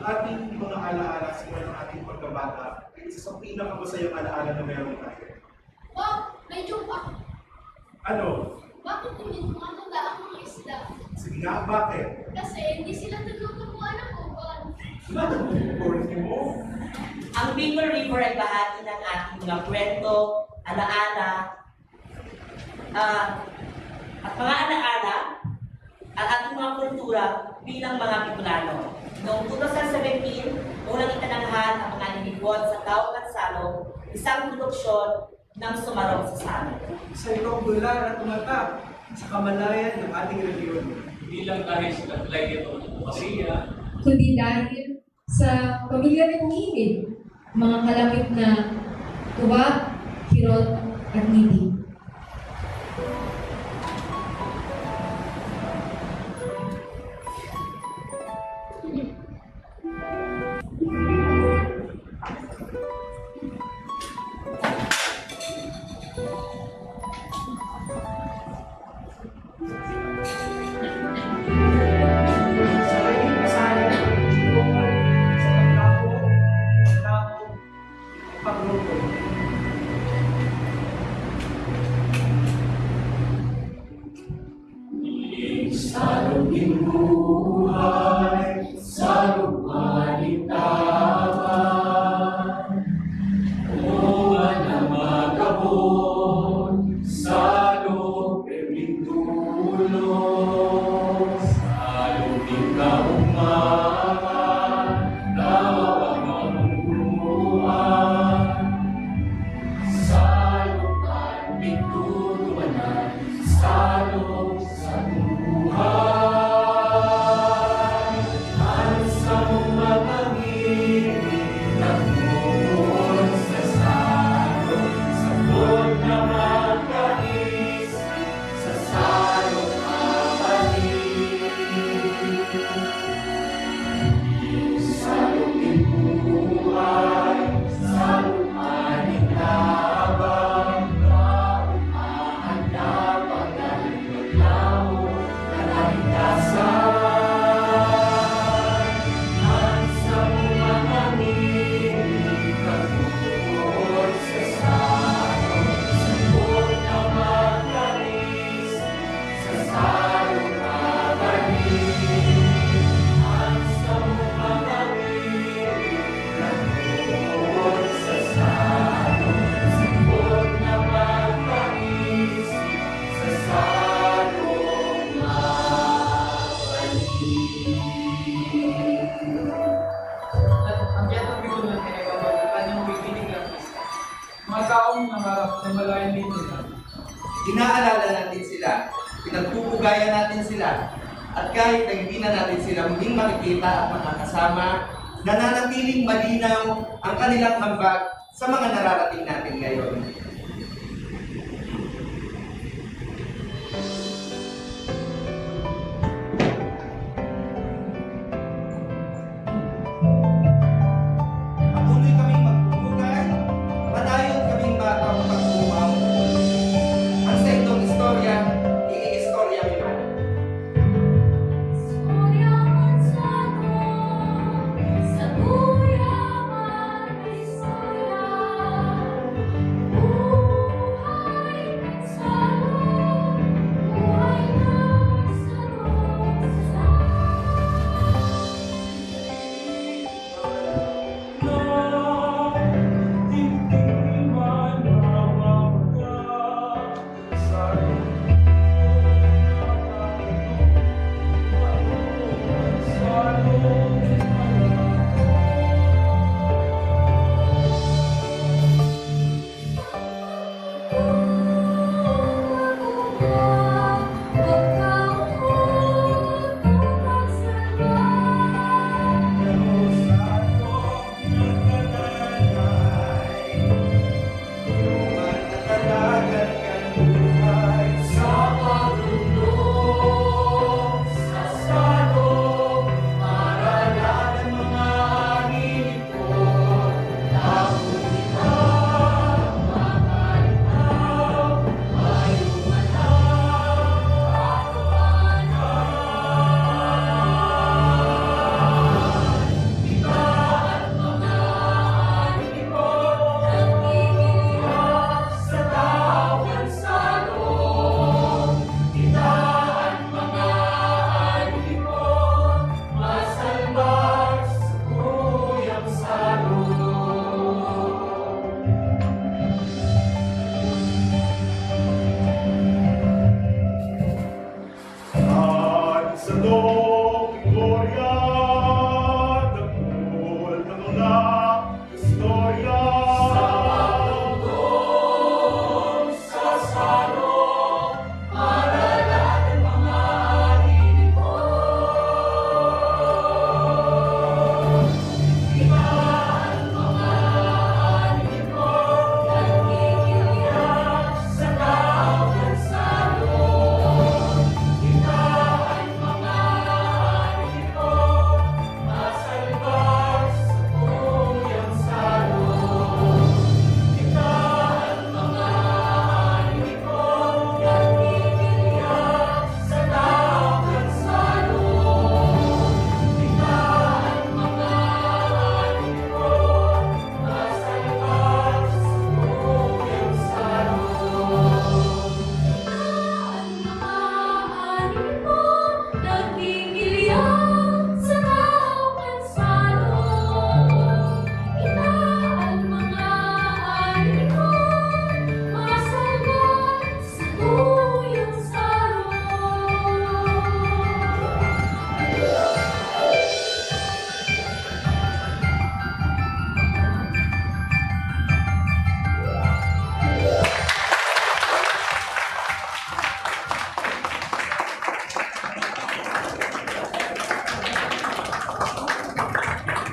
[SPEAKER 1] Ating mga alaala siguro ng ating pagkabata, isa sa pinakamasayang alaala na meron tayo.
[SPEAKER 22] Wow! Medyo pa!
[SPEAKER 1] Ano?
[SPEAKER 22] Bakit hindi mo matanda ang mga isda?
[SPEAKER 1] Sige nga, bakit?
[SPEAKER 22] Kasi hindi sila naglutubuan ng uban.
[SPEAKER 1] mo?
[SPEAKER 23] Ang Bicol River ay bahagi ng ating mga kwento, alaala, at mga alaala at ating mga kultura bilang mga Bicolano. Noong 2017, unang itananghal ang mga nilibot sa Tahaw Kansalog, isang produksyon ng Sumarong sa Salog.
[SPEAKER 1] Sa itong tula na tumatak sa kamalayan ng ating reliyon.
[SPEAKER 24] Hindi lang dahil sa taglay nito ng Masiya,
[SPEAKER 25] kundi dahil sa pamilya ni Pumingid, mga kalapit na Tuwa, Kirot, at Niti.
[SPEAKER 11] Salugin buhay, salug malintawan. Bunga na magabon, salug pemintulong. Salugin kaumangan, tawag mamungkuhan. Salug at pintuluan, salug sa buhay. Ang sa mga ngibig na buon sa salog, sabon na magkais sa salog
[SPEAKER 24] At ang Quezon Regional ay nagpapalitan ng bibinig ng pista. Mga taong nangarap na malayan din nila.
[SPEAKER 7] Inaalala natin sila, pinagpupugayan natin sila, at kahit na hindi na natin sila muling makikita at makakasama, nananatiling malinaw ang kanilang hambag sa mga nararating natin ngayon. Patuloy kaming magpupugay, padayon kaming batang pagpumaw. Ang sa itong istorya, i-istorya mo man.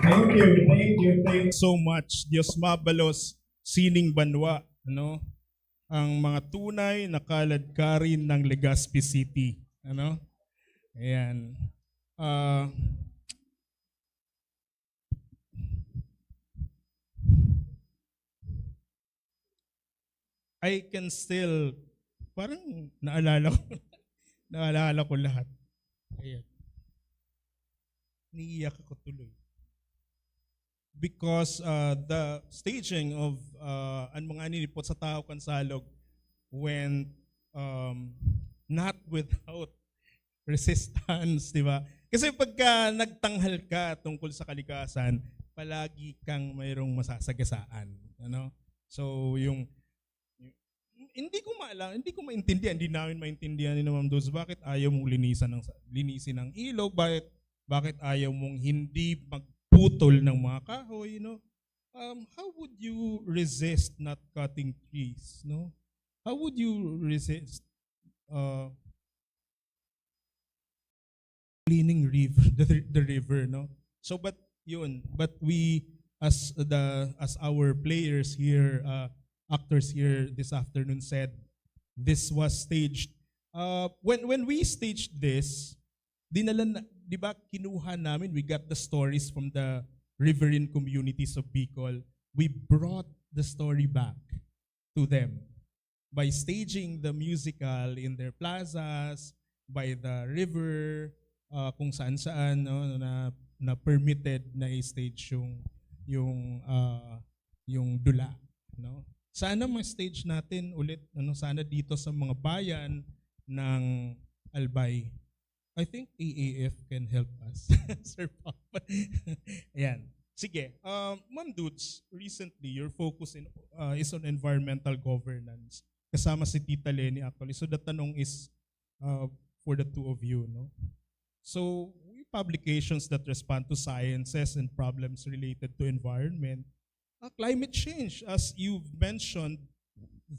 [SPEAKER 19] Thank you so much. Diyos mabalos, sining banwa, ano? Ang mga tunay na kaladkarin ng Legazpi City, ano? Ayan. I can still, parang naalala ko lahat. Ayan. Niiyak ako tuloy. Because the staging of ang mga ninipot sa Tahaw Kansalog went not without resistance, di ba? Kasi pagka nagtanghal ka tungkol sa kalikasan, palagi kang mayroong masasagasaan. Ano? So hindi ko maintindihan, hindi namin maintindihan ni Ma'am Dulce, bakit ayaw mong linisin ng ilog, bakit ayaw mong hindi magputol ng mga kahoy, how would you resist not cutting trees, no? How would you resist cleaning the river, no? So but we as our players here, actors here this afternoon said, this was staged. When we staged this, di ba kinuha namin, we got the stories from the riverine communities of Bicol. We brought the story back to them by staging the musical in their plazas, by the river, kung saan-saan, no, na permitted na i-stage yung dula, no? Sana ma-stage natin ulit, sana dito sa mga bayan ng Albay. I think AAF can help us. Sir Papa. Ayan. Sige. Ma'am Dulce, recently your focus is on environmental governance. Kasama si Tita Lenny actually. So the tanong is for the two of you, no? So publications that respond to sciences and problems related to environment, climate change, as you've mentioned,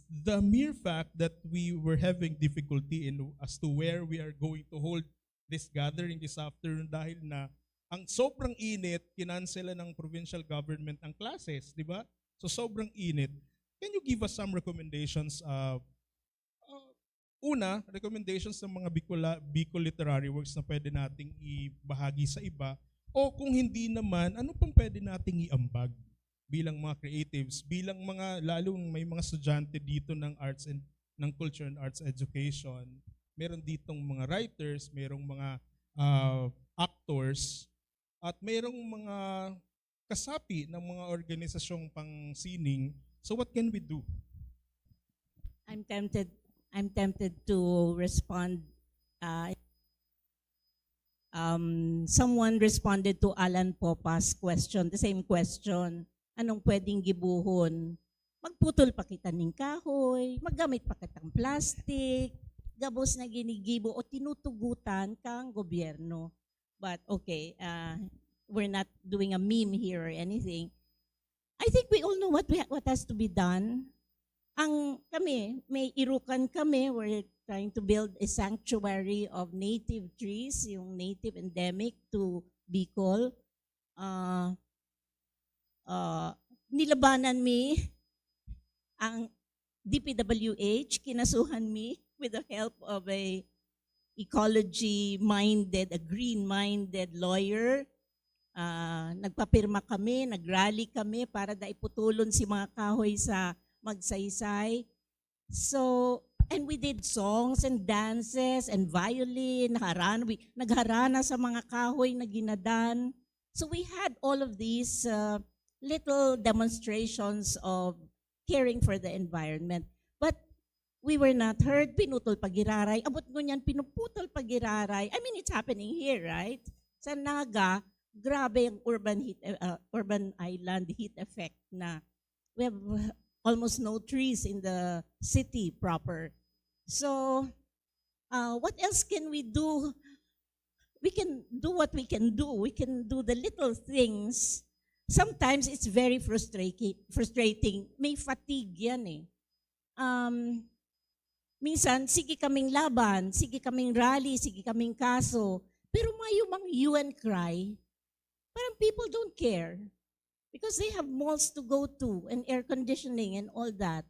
[SPEAKER 19] the mere fact that we were having difficulty as to where we are going to hold this gathering this afternoon dahil na ang sobrang init, kinansela ng provincial government ang classes, di ba? So sobrang init. Can you give us some recommendations? Una, recommendations ng mga Bicol literary works na pwede nating ibahagi sa iba, o kung hindi naman, ano pang pwede nating iambag bilang mga creatives, bilang mga, lalong may mga estudyante dito ng arts and ng culture and arts education, meron ditong mga writers, merong mga actors, at merong mga kasapi ng mga organisasyong pang-sining. So what can we do?
[SPEAKER 5] I'm tempted to respond. Someone responded to Alan Popa's question, the same question. Anong pwedeng gibuhon? Magputol pa kita ng kahoy, maggamit pa kitang plastic, gabos na ginigibo o tinutugutan kang gobyerno. But okay, we're not doing a meme here or anything. I think we all know what has to be done. May irukan kami, we're trying to build a sanctuary of native trees, yung native endemic to Bicol. Nilabanan mi ang DPWH, kinasuhan mi with the help of a ecology-minded, a green-minded lawyer. Nagpapirma kami, nagrally kami para daiputulon si mga kahoy sa Magsaysay. So, and we did songs and dances and violin, nagharana sa mga kahoy na ginadan. So we had all of these little demonstrations of caring for the environment. But we were not heard, pinutol pagiraray. Abot ngunyan, pinuputol pagiraray. I mean, it's happening here, right? Sa Naga, grabe ang urban island heat effect na we have almost no trees in the city proper. So, what else can we do? We can do what we can do. We can do the little things. Sometimes it's very frustrating. May fatigue yan eh. Minsan, sige kaming laban, sige kaming rally, sige kaming kaso. Pero mayumang UN cry, parang people don't care. Because they have malls to go to and air conditioning and all that.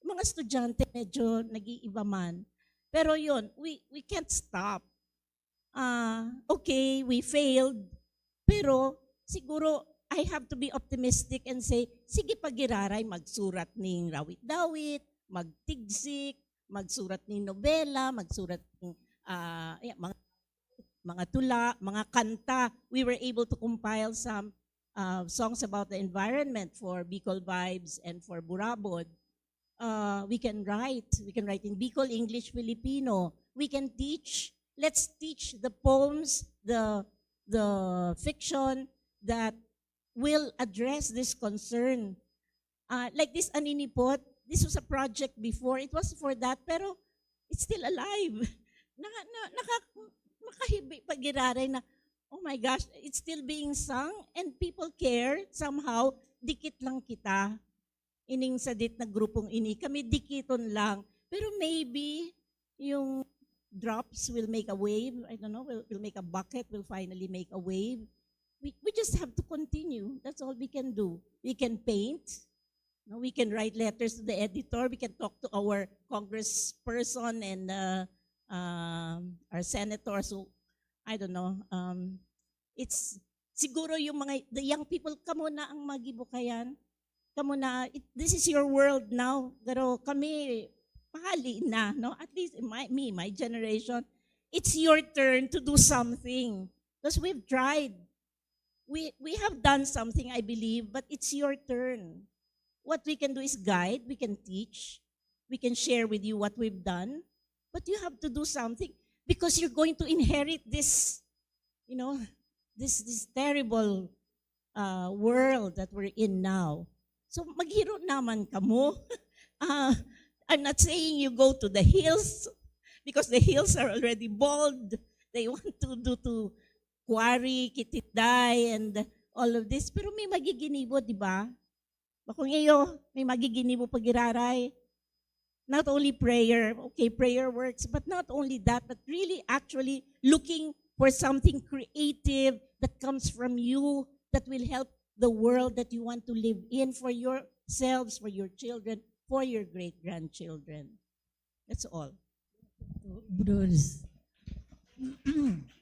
[SPEAKER 5] Mga estudyante medyo nag-iiba man. Pero yun, we can't stop. Okay, we failed. Pero siguro I have to be optimistic and say, sige pagiraray, magsurat ng rawit-dawit, magtigsik, magsurat ng nobela, magsurat ng mga tula, mga kanta. We were able to compile some songs about the environment for Bicol Vibes and for Burabod. We can write in Bicol, English, Filipino. We can teach. Let's teach the poems, the fiction that will address this concern. Like this Aninipot, this was a project before. It was for that, pero it's still alive. Makahibig-pagiraray na, oh my gosh, it's still being sung and people care somehow. Dikit lang kita. Ining sadit na grupong ini. Kami dikiton lang. Pero maybe yung drops will make a wave. I don't know, will make a bucket, will finally make a wave. We just have to continue. That's all we can do. We can paint. No, we can write letters to the editor. We can talk to our congressperson and our senators. So, I don't know. It's siguro yung the young people, kamo na ang magibukayan. Kamo na, this is your world now. Pero kami, pahali na, no? At least my generation, it's your turn to do something. Because we've tried. We have done something, I believe, but it's your turn. What we can do is guide, we can teach, we can share with you what we've done, but you have to do something because you're going to inherit this, this terrible world that we're in now. So maghiro naman kamo. I'm not saying you go to the hills because the hills are already bald. They want to quarry, kititday, and all of this. Pero may magiginibo, di ba? Bakong iyo, may magiginibo pagiraray. Not only prayer, okay, prayer works, but not only that, but really actually looking for something creative that comes from you that will help the world that you want to live in for yourselves, for your children, for your great-grandchildren. That's all.
[SPEAKER 21] Bruce.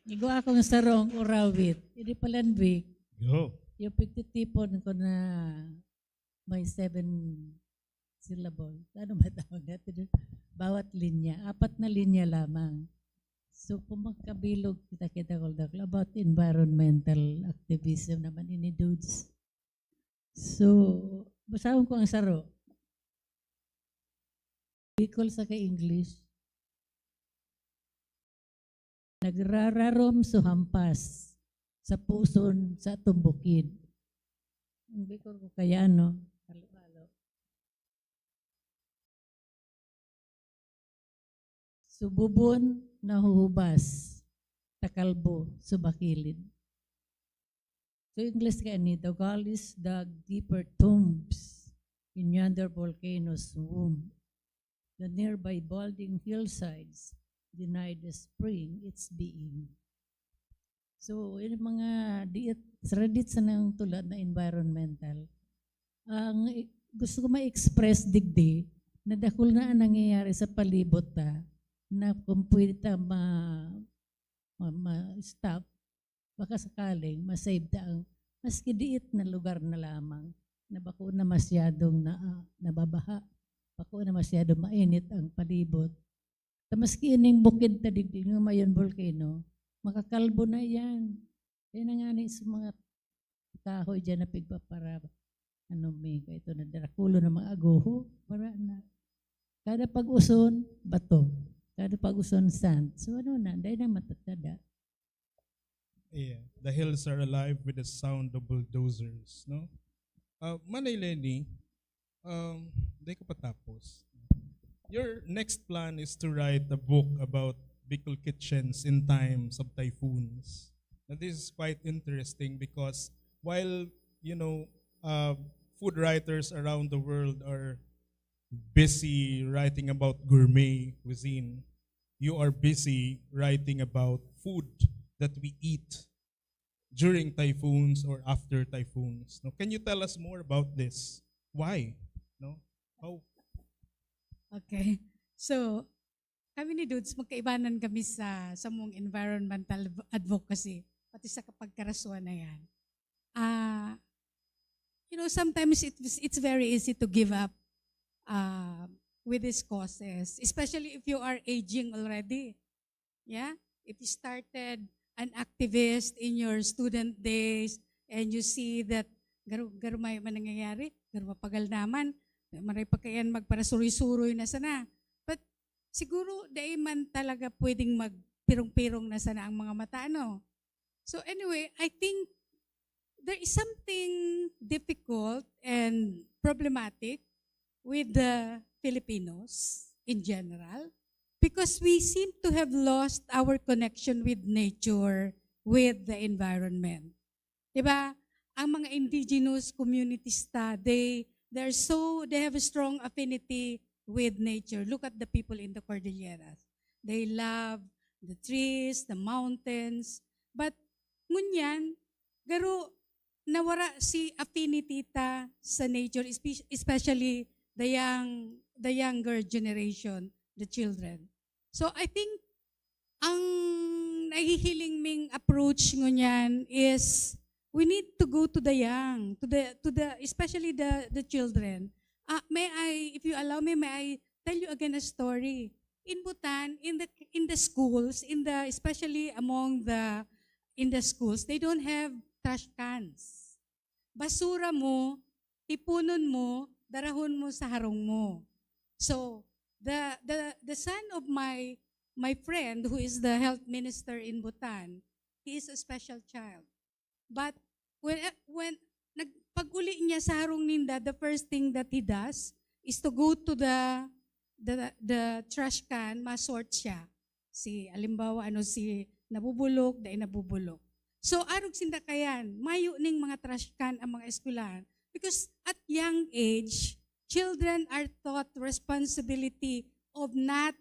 [SPEAKER 21] Igo akong sarong urawit. Hindi palanbik.
[SPEAKER 19] Go.
[SPEAKER 21] Yung pagtitipon ko na may 7 syllable. Ano ba tawag natin? Bawat linya. 4 na linya lamang. So kung magkabilog kita ko about environmental activism naman ini dudes. So, basahon ko ang saro. Bicol sa ka-English. Nagrararom so hampas sa puson sa tumbukid. Ang Bicol ko kaya no. Halo-halo. Sububon na huhubas. Takalbo subakilid. So English ka ni, the Gauls dug deeper tombs in yonder volcano's womb. The nearby balding hillsides denied the spring its being. So, yung mga radit sa nang tulad na environmental, ang gusto ko ma-express digdi na dakul na ang nangyayari sa palibot na kung pwede ma-stop, baka sakaling masave ang maski diit na lugar na lamang na bako na masyadong nababaha, bako na masyadong mainit ang palibot. Maski ining bukid ta digdi nga mayon volcano, makakalbo na yan. Yan na nga sa mga kahoy dyan na pigpapara. May ito na darakulo na mga agoho. Para na. Kada pag-uson, bato. Kada pag-uson, sand. So dahil na matatada.
[SPEAKER 19] Yeah, the hills are alive with the sound of bulldozers, no? Manay Lenny, di ka patapos. Your next plan is to write a book about Bicol kitchens in times of typhoons. And this is quite interesting because while, food writers around the world are busy writing about gourmet cuisine, you are busy writing about food that we eat during typhoons or after typhoons. No, can you tell us more about this? Why? No? How?
[SPEAKER 3] Okay. So, kami ni Dudes, magkaibanan kami sa mong environmental advocacy, pati sa kapagkarasuan na yan. Sometimes it's very easy to give up with these causes, especially if you are aging already. Yeah? If you started an activist in your student days and you see that garumay man nangyayari, garumapagal naman, maray pa kayan magparasuroy-suroy na sana. But siguro dahil man talaga pwedeng magpirong-pirong na sana ang mga mata, no? So anyway, I think there is something difficult and problematic with the Filipinos in general because we seem to have lost our connection with nature, with the environment. Diba? Ang mga indigenous communities they have a strong affinity with nature. Look at the people in the Cordilleras. They love the trees, the mountains. But ngunyan, garo nawara si affinity ta sa nature, especially the younger generation, the children. So I think ang nahihiling ming approach ngunyan is we need to go to the young, to the especially the children. If you allow me, may I tell you again a story? In Bhutan, in the schools, especially among in the schools, they don't have trash cans. Basura mo, tipunon mo, darahon mo sa harong mo. So, the son of my friend who is the health minister in Bhutan, he is a special child. But when pag-uli niya sa harong ninda, the first thing that he does is to go to the trash can, masort siya. Alimbawa, si nabubulok, dahil nabubulok. So, arog sinda kayan, mayo ning mga trash can ang mga eskwelahan. Because at young age, children are taught responsibility of not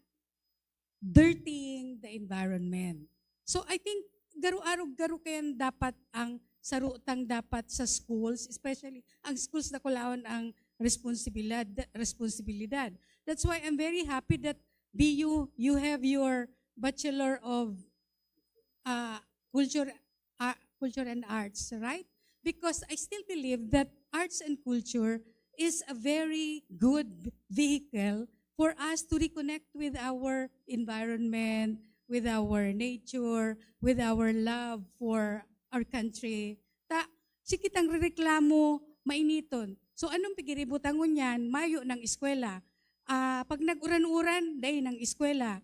[SPEAKER 3] dirtying the environment. So, I think, garo kayan dapat ang sarutang dapat sa schools, especially ang schools na kulaon ang responsibilidad. That's why I'm very happy that BU, you have your Bachelor of Culture and Arts, right? Because I still believe that arts and culture is a very good vehicle for us to reconnect with our environment, with our nature, with our love for our country. Sikitang reklamo, mainiton. So anong pigiributangon yan? Mayo ng eskwela. Pag nag-uran-uran, day ng eskwela.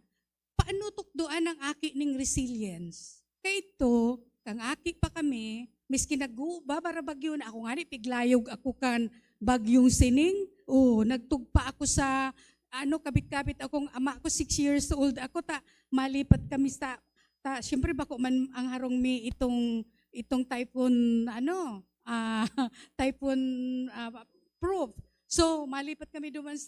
[SPEAKER 3] Paano tukdoan ang aki ning resilience? Kaya ito, kang aki pa kami, miski nagbabara bagyo na ako nga ni, piglayog ako kan bagyong sining. Nagtugpa ako sa, kabit-kabit akong ama ko, 6 years old ako, malipat kami siyempre bako man ang harong mi itong typhoon, typhoon proof. So, malipat kami duman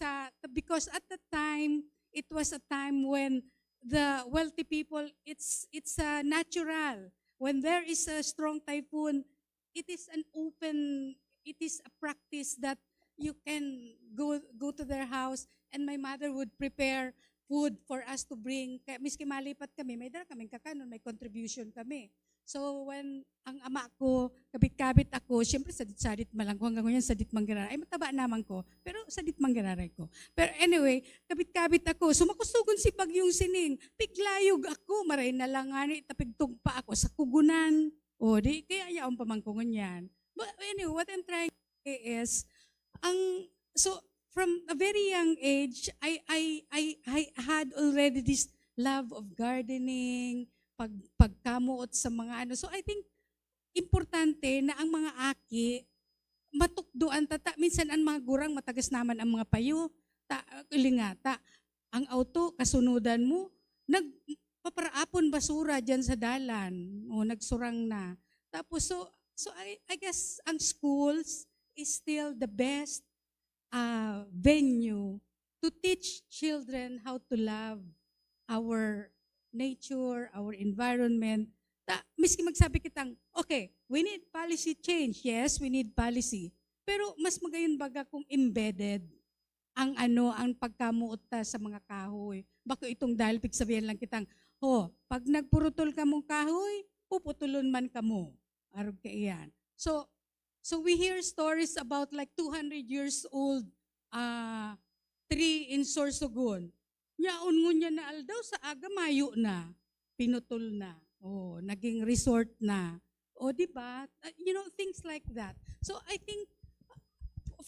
[SPEAKER 3] because at the time, it was a time when the wealthy people, it's natural. When there is a strong typhoon, it is a practice that you can go to their house and my mother would prepare food for us to bring. Kaya miski malipat kami, may dala kaming kakanon, may contribution kami. So when ang ama ko, kabit-kabit ako, siyempre sadit-sadit malang ko, hanggang ngayon sadit manggiraray. Ay mataba naman ko, pero sadit manggiraray ko. Pero anyway, kabit-kabit ako, sumakusugon si Bagyong Sining, piglayog ako, maray na lang nga ni, tapigtog pa ako sa kugunan. Di, kaya ayaw ang pamangkungon yan. But anyway, what I'm trying to say is, so from a very young age, I had already this love of gardening, pagkamuot sa mga So I think, importante na ang mga aki, matukduan minsan ang mga gurang matagas naman ang mga payo, ilingata. Ang auto, kasunudan mo, nagpaparaapon basura dyan sa dalan, nagsurang na. Tapos, so I guess ang schools is still the best venue to teach children how to love our nature, our environment. Miski magsabi kitang, okay, we need policy change. Yes, we need policy. Pero mas magayon baga kung embedded ang pagkamuot sa mga kahoy. Bako itong dahil sabihin lang kitang, pag nagpurutol ka mong kahoy, puputulon man ka mo. Arog ka iyan. So we hear stories about like 200 years old tree in Sorsogon. Yaon ngunya na aldaw sa aga mayo na, pinutol na, naging resort na. Di ba? Things like that. So I think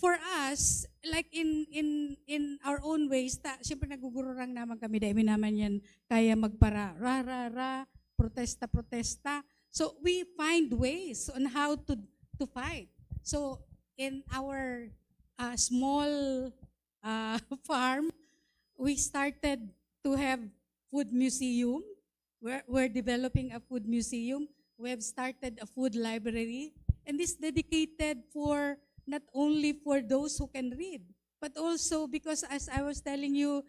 [SPEAKER 3] for us, like in our own ways, siyempre nagugururang naman kami, dahil naman yan kaya magpara, protesta. So we find ways on how to fight. So in our small farm, we started to have food museum. We're developing a food museum. We have started a food library, and this dedicated for not only for those who can read, but also because, as I was telling you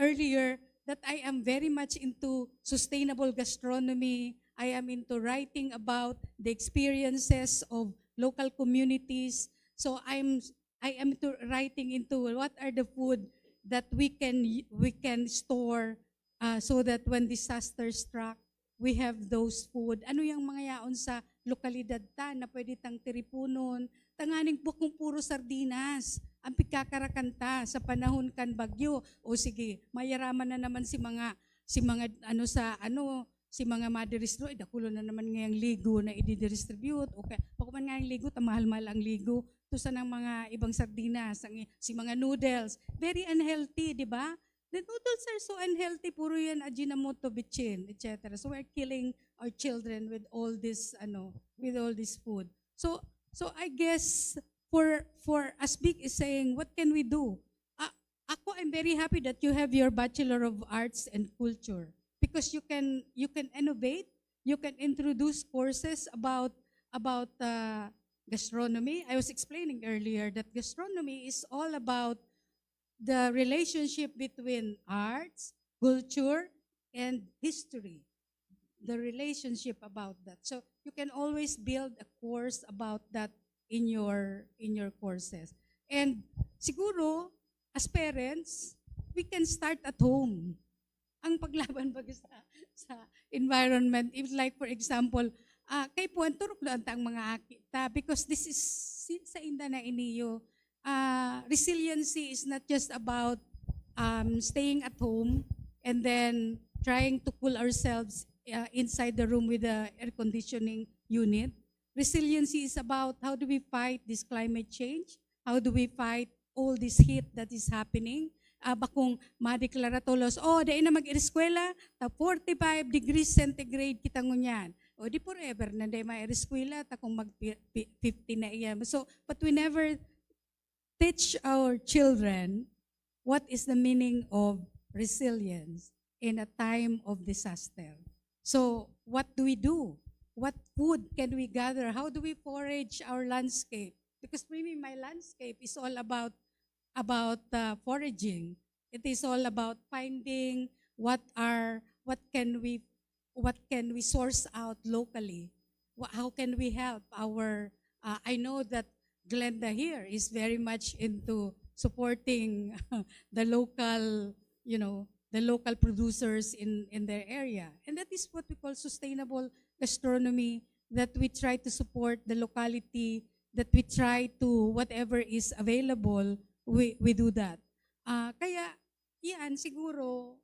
[SPEAKER 3] earlier, that I am very much into sustainable gastronomy. I am into writing about the experiences of local communities. So I am writing into what are the food that we can store so that when disaster struck, we have those food. Ano yung mga yaon sa lokalidad ta na pwede tang tiripunon, tanganing bukong puro sardinas, ang pikakarakanta sa panahon kan bagyo. O sige, mayaraman na naman si mga si mga madistribute, dakulo na naman ngayang ligo na i-distribute. Okay, pakuman ngayang ligo, tamahal-mahal ang ligo. Tusa ng mga ibang sardinas, si mga noodles, very unhealthy, di ba? The noodles are so unhealthy, puro yan Ajinomoto, bitchin, etc. So we're killing our children with all this food. So I guess for as Big is saying, what can we do? I'm very happy that you have your Bachelor of Arts and Culture because you can innovate, you can introduce courses about gastronomy. I was explaining earlier that gastronomy is all about the relationship between arts, culture, and history. The relationship about that. So you can always build a course about that in your courses. And siguro, as parents, we can start at home. Ang paglaban baga sa environment, if like for example, kay puan turok doon ang mga akita because this is sa inda na iniyo. Resiliency is not just about staying at home and then trying to cool ourselves inside the room with the air conditioning unit. Resiliency is about how do we fight this climate change? How do we fight all this heat that is happening? Bakong madeklara tolos, dahil na mag-eskwela, 45 degrees centigrade kita ngunyan. O di forever na dahil ma-eskwela, kung mag-50 na iyan. So, but we never teach our children what is the meaning of resilience in a time of disaster. So, what do we do? What food can we gather? How do we forage our landscape? Because maybe my landscape is all about foraging. It is all about finding what can we source out locally. How can we help our? I know that Glenda here is very much into supporting the local, the local producers in their area, and that is what we call sustainable gastronomy. That we try to support the locality. That we try to whatever is available. We do that. Kaya, yan, siguro,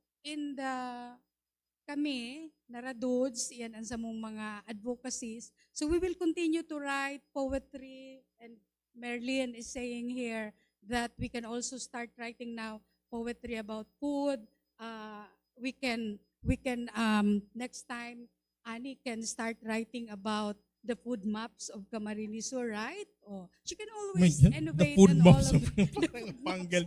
[SPEAKER 3] kami, naradods, yan ang sa mong mga advocacies. So we will continue to write poetry, and Merlin is saying here that we can also start writing now poetry about food. We can next time, Annie can start writing about the food maps of Camarines Sur, right? Oh, she can always innovate
[SPEAKER 19] the food
[SPEAKER 3] and all
[SPEAKER 19] maps
[SPEAKER 3] of
[SPEAKER 19] of Pangal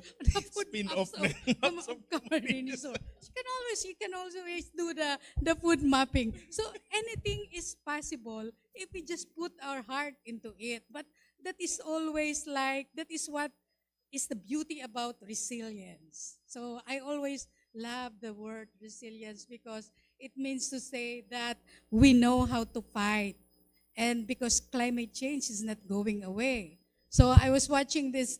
[SPEAKER 19] spin-off
[SPEAKER 3] of Camarines Sur. She can always do the food mapping. So anything is possible if we just put our heart into it. But that is always that is what is the beauty about resilience. So I always love the word resilience because it means to say that we know how to fight. And because climate change is not going away. So I was watching this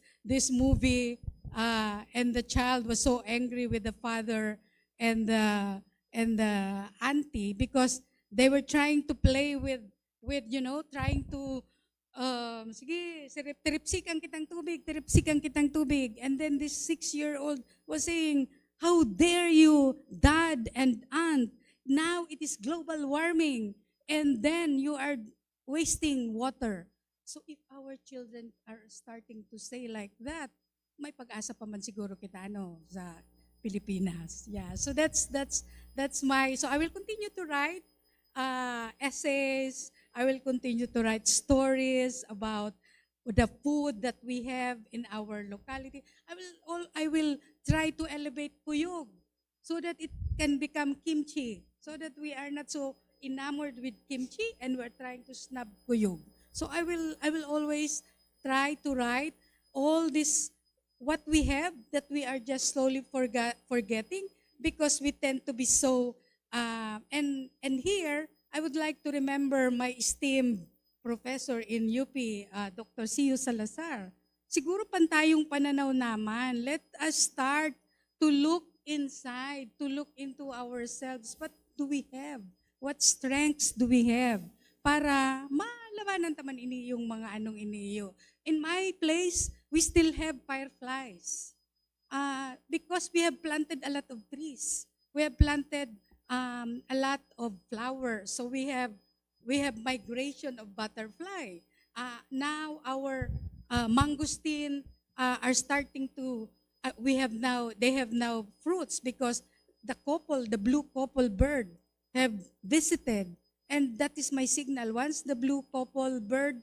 [SPEAKER 3] movie, and the child was so angry with the father and the auntie because they were trying to play with trying to sige, teripsikan kitang tubig. And then this 6-year-old was saying, how dare you, dad and aunt? Now it is global warming. And then you are wasting water. So if our children are starting to say like that, may pag-asa pa man siguro kita sa Pilipinas. Yeah. So that's my. So I will continue to write essays. I will continue to write stories about the food that we have in our locality. I will try to elevate Puyog so that it can become kimchi, so that we are not so enamored with kimchi and we're trying to snub Puyog. So I will always try to write all this what we have that we are just slowly forgetting because we tend to be so and here I would like to remember my esteemed professor in UP, Dr. Sio Salazar. Siguro pantayong pananaw naman. Let us start to look inside, to look into ourselves. What do we have? What strengths do we have? Para malabanan taman ini yung mga anong iniyo. In my place, we still have fireflies. Because we have planted a lot of trees. We have planted a lot of flowers. So we have migration of butterfly. Now our mangosteen are starting to. They have now fruits because the blue couple bird, have visited, and that is my signal. Once the blue couple bird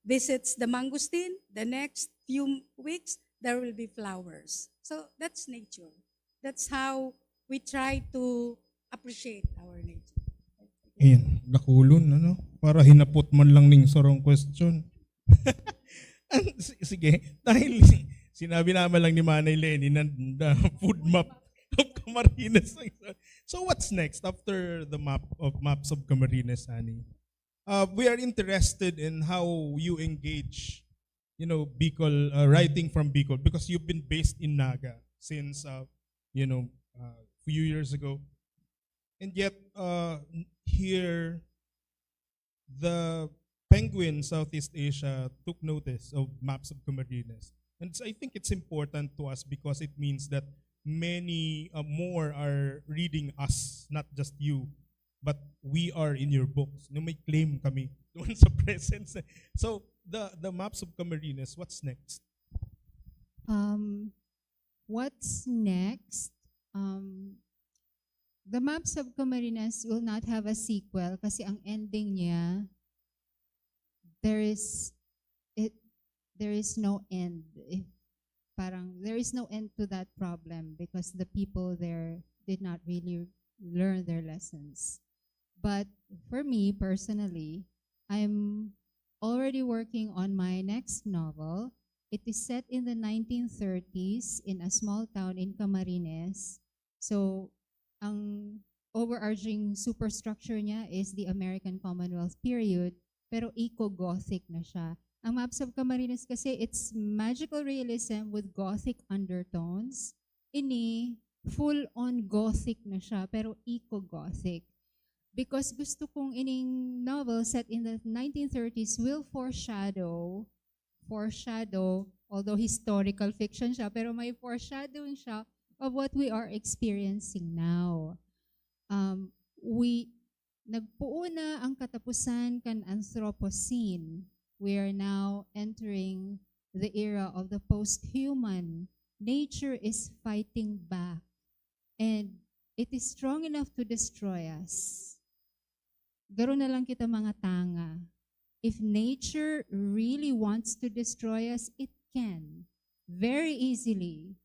[SPEAKER 3] visits the mangosteen, the next few weeks there will be flowers. So that's nature. That's how we try to appreciate our nature.
[SPEAKER 19] Ayan, nakulon, ano? Para hinapot man lang ning sarong question. Sige, dahil sinabi naman lang ni Manay Lenny na the food map of Camarines. So what's next after the maps of Camarines, Hani? We are interested in how you engage, Bicol, writing from Bicol, because you've been based in Naga since, a few years ago. And yet, here, the Penguin Southeast Asia took notice of Maps of Camarines. And I think it's important to us because it means that many more are reading us, not just you, but we are in your books. May claim kami doon sa presence. So, the Maps of Camarines, what's next?
[SPEAKER 20] What's next? The Maps of Camarines will not have a sequel kasi ang ending niya, there is no end. There is no end to that problem because the people there did not really learn their lessons. But for me personally, I'm already working on my next novel. It is set in the 1930s in a small town in Camarines. So, ang overarching superstructure niya is the American Commonwealth period, pero eco-Gothic na siya. Ang Maps of Camarines kasi, it's magical realism with Gothic undertones. Ini, full-on Gothic na siya, pero eco-Gothic. Because gusto kong ining novel set in the 1930s will foreshadow, although historical fiction siya, pero may foreshadowing siya of what we are experiencing now. Nagpuo na ang katapusan kan Anthropocene. We are now entering the era of the post-human. Nature is fighting back, and it is strong enough to destroy us. Garo na lang kita mga tanga. If nature really wants to destroy us, it can. Very easily.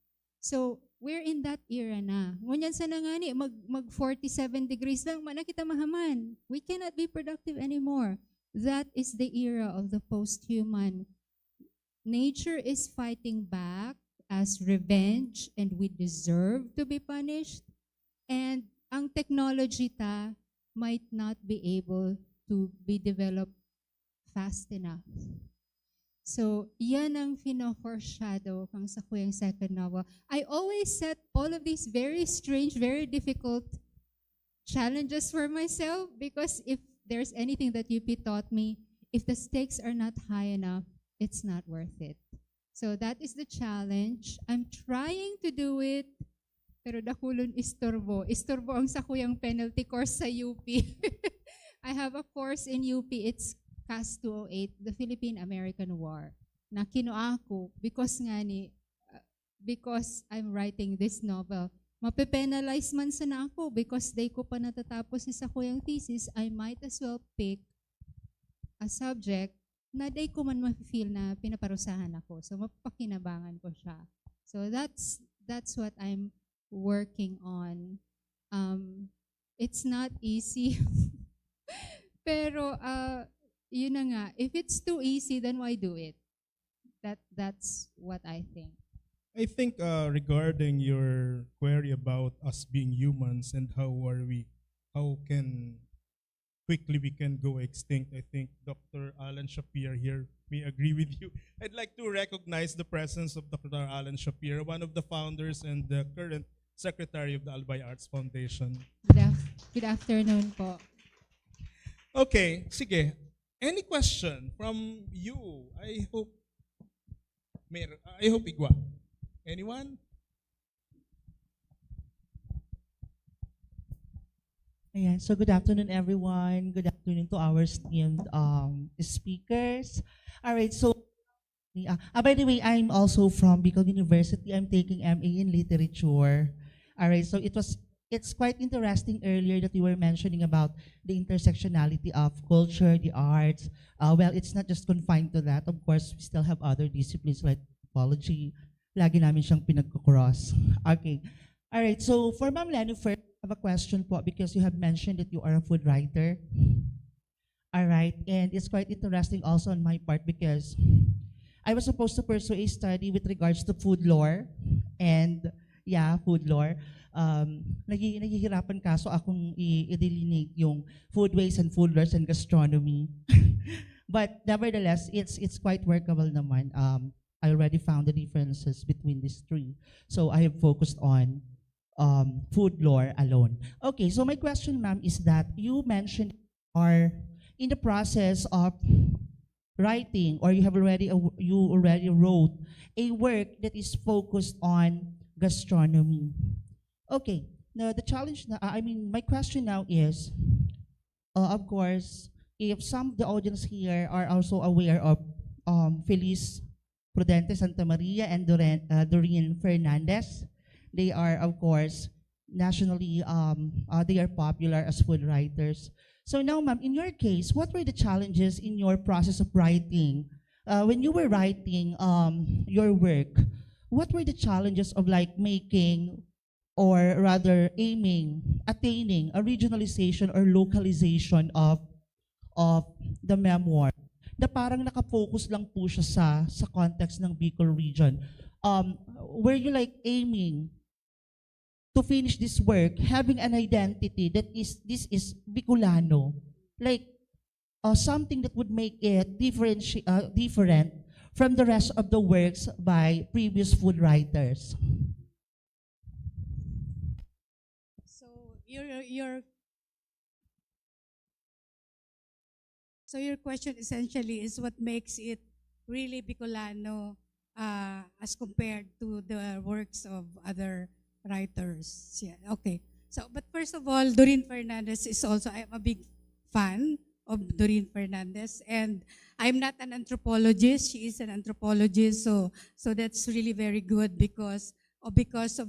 [SPEAKER 20] So, we're in that era na. Ngunyan sa nangani, mag 47 degrees lang, mana kita mahaman. We cannot be productive anymore. That is the era of the post-human. Nature is fighting back as revenge, and we deserve to be punished. And ang technology might not be able to be developed fast enough. So, yan ang fino-foreshadow kang sa kuyang second novel. I always set all of these very strange, very difficult challenges for myself because if there's anything that UP taught me, if the stakes are not high enough, it's not worth it. So that is the challenge. I'm trying to do it, pero dakulon istorbo. Istorbo ang sa kuyang penalty course sa UP. I have a course in UP. It's CAS 208, the Philippine-American War. Na kinuha ko because I'm writing this novel. Mape-penalize man sana ako because day ko pa natatapos sa kuyang thesis, I might as well pick a subject na day ko man ma-feel na pinaparusahan ako. So mapapakinabangan ko siya. So that's what I'm working on. It's not easy. Pero yun na nga, if it's too easy, then why do it? That's what I think.
[SPEAKER 19] I think regarding your query about us being humans and how can quickly we can go extinct, I think Dr. Alan Shapir here may agree with you. I'd like to recognize the presence of Dr. Alan Shapir, one of the founders and the current secretary of the Albay Arts Foundation.
[SPEAKER 20] Good afternoon po.
[SPEAKER 19] Okay, sige. Any question from you? I hope Igwa. Anyone?
[SPEAKER 8] Ayan, so good afternoon everyone. Good afternoon to our esteemed speakers. All right, so by the way, I'm also from Bicol University. I'm taking MA in Literature. All right, so it's quite interesting earlier that you were mentioning about the intersectionality of culture, the arts. Well, it's not just confined to that. Of course, we still have other disciplines like anthropology. Lagi namin siyang pinag-cross. Okay. All right, so for Ma'am Leno first, I have a question po because you have mentioned that you are a food writer. All right, and it's quite interesting also on my part because I was supposed to pursue a study with regards to food lore and food lore. Nagihirapan kaso akong i-delineate yung foodways and food lores and gastronomy. But nevertheless, it's quite workable naman. I already found the differences between these three. So I have focused on food lore alone. Okay, so my question, ma'am, is that you mentioned are in the process of writing, or you already wrote a work that is focused on gastronomy. Okay, now the challenge, my question now is, of course, if some of the audience here are also aware of Feliz Prudente Santa Maria and Doreen Fernandez, they are, of course, nationally, they are popular as food writers. So now, ma'am, in your case, what were the challenges in your process of writing? When you were writing your work, what were the challenges of making, or rather attaining a regionalization or localization of the memoir? Na parang nakafocus lang po siya sa context ng Bicol region. Were you aiming to finish this work having an identity that this is Bicolano, something that would make it different from the rest of the works by previous food writers?
[SPEAKER 3] So your question essentially is what makes it really Bicolano as compared to the works of other writers. Yeah, okay. So, but first of all, Doreen Fernandez is also, I'm a big fan of Doreen Fernandez, and I'm not an anthropologist. She is an anthropologist, so that's really very good because of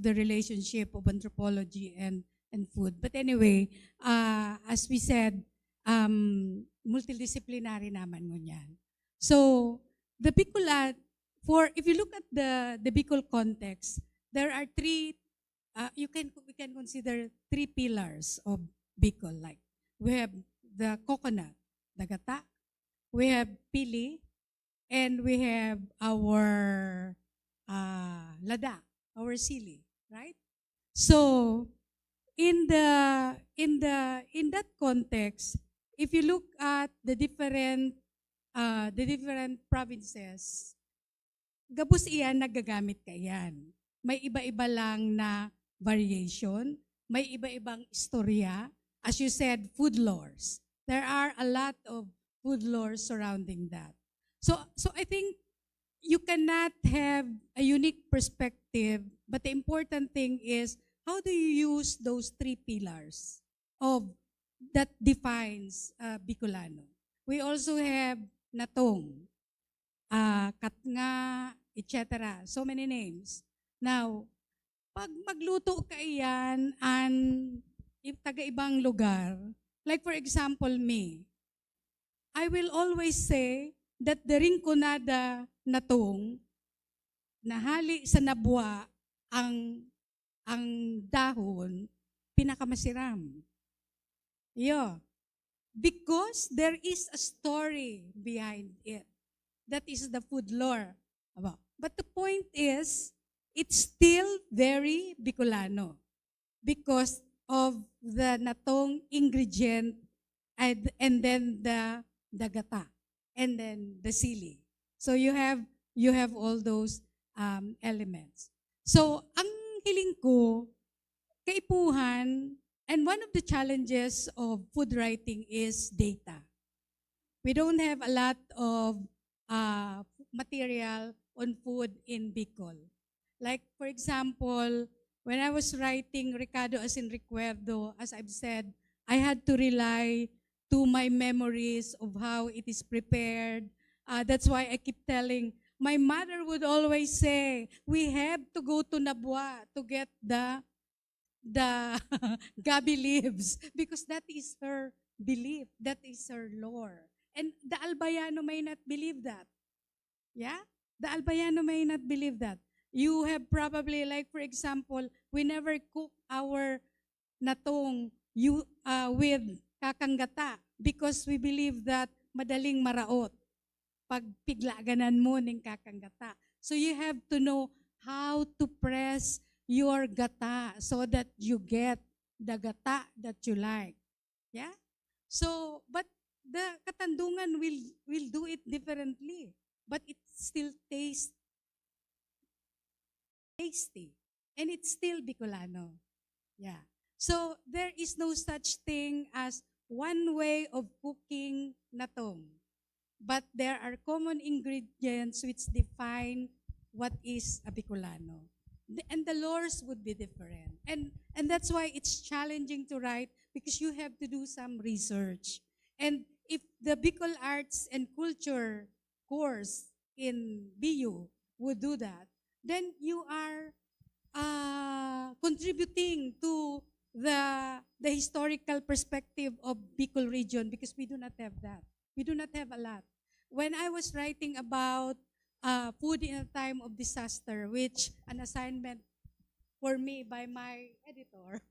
[SPEAKER 3] the relationship of anthropology and food. But anyway, as we said, multidisciplinary naman mo yan. So, the Bicola, if you look at the Bicol context, there are three, we can consider three pillars of Bicol. Like, we have the coconut, the gata, we have pili, and we have our lada, our sili, right? So, in that context, if you look at the different provinces, gabus iyan nagagamit ka yan. May iba-iba lang na variation, may iba-ibang istorya. As you said, food lores. There are a lot of food lores surrounding that. So I think you cannot have a unique perspective, but the important thing is how do you use those three pillars of that defines Bicolano. We also have natong, katnga, etc. So many names. Now, pag magluto ka iyan if taga-ibang lugar, like for example me, I will always say that the rinconada natong nahali sa nabwa ang dahon pinakamasiram. Yeah. Because there is a story behind it. That is the food lore. Aba. But the point is, it's still very Bicolano because of the natong ingredient and then the gata and then the sili. So you have all those elements. So ang hiling ko, kaipuhan, and one of the challenges of food writing is data. We don't have a lot of material on food in Bicol. Like, for example, when I was writing Recado as in Recuerdo, as I've said, I had to rely to my memories of how it is prepared. That's why I keep telling, my mother would always say, we have to go to Nabua to get the gabi leaves because that is her belief, that is her lore. And the Albayano may not believe that. Yeah? The Albayano may not believe that. You have probably, like for example, we never cook our natong with kakanggata because we believe that madaling maraot pag piglaganan mo ng kakanggata. So you have to know how to press your gata so that you get the gata that you like. Yeah? So, but the Katandungan will do it differently, but it still tastes tasty. And it's still Bicolano. Yeah. So there is no such thing as one way of cooking natong. But there are common ingredients which define what is a Bicolano. And the lores would be different. And that's why it's challenging to write because you have to do some research. And if the Bicol Arts and Culture course in BU would do that, then you are contributing to the historical perspective of Bicol region because we do not have that. We do not have a lot. When I was writing about food in a time of disaster, which an assignment for me by my editor,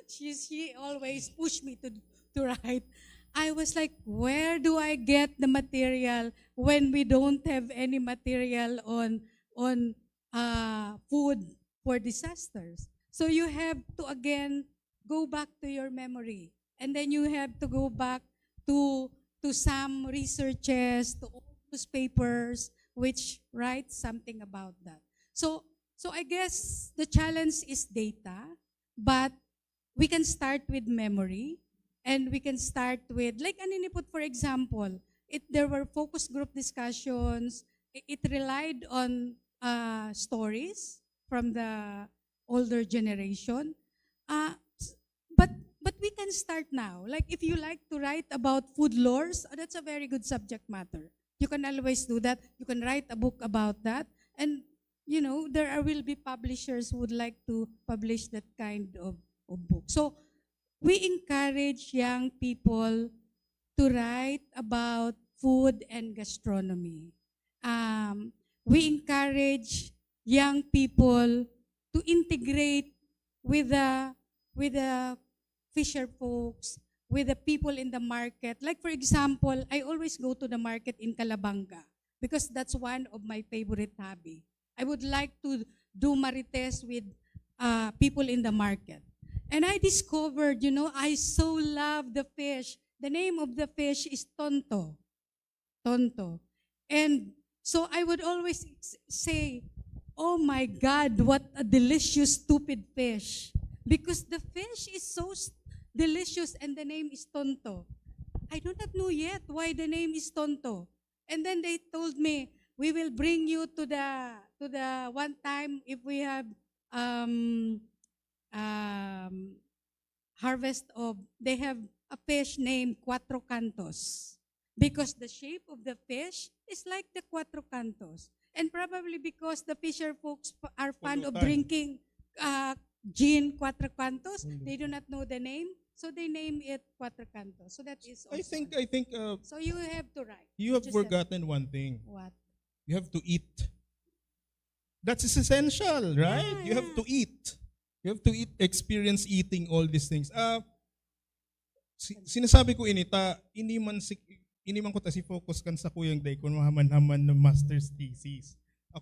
[SPEAKER 3] she always pushed me to write. I was like, where do I get the material when we don't have any material on food for disasters? So you have to again go back to your memory, and then you have to go back to some researches, to all newspapers, which write something about that. So I guess the challenge is data, but we can start with memory, and we can start with, like Aniniput, for example, there were focus group discussions. It relied on stories from the older generation. But we can start now. Like if you like to write about food lores, that's a very good subject matter. You can always do that. You can write a book about that. And, you know, will be publishers who would like to publish that kind of book. So we encourage young people to write about food and gastronomy. We encourage young people to integrate with the fisher folks, with the people in the market. Like for example, I always go to the market in Calabanga because that's one of my favorite hobby. I would like to do marites with people in the market. And I discovered, you know, I so love the fish. The name of the fish is tonto. Tonto. And so I would always say, oh my God, what a delicious, stupid fish. Because the fish is so delicious and the name is tonto. I do not know yet why the name is tonto. And then they told me, we will bring you to the one time if we have harvest of, they have a fish named Cuatro Cantos. Because the shape of the fish is like the Cuatro Cantos. And probably because the fisher folks are fond of drinking gin Cuatro Cantos, they do not know the name. So they name it Cuatro Cantos. So that is also.
[SPEAKER 19] I think
[SPEAKER 3] So you have to write.
[SPEAKER 19] you have
[SPEAKER 3] Just
[SPEAKER 19] forgotten one thing.
[SPEAKER 3] What?
[SPEAKER 19] You have to eat. That's essential, right? You have to eat. You have to eat, experience eating all these things. Sinasabi ko inita, ini man ko ta si focus kan sa kuyang day kun mahaman-haman ng master's thesis.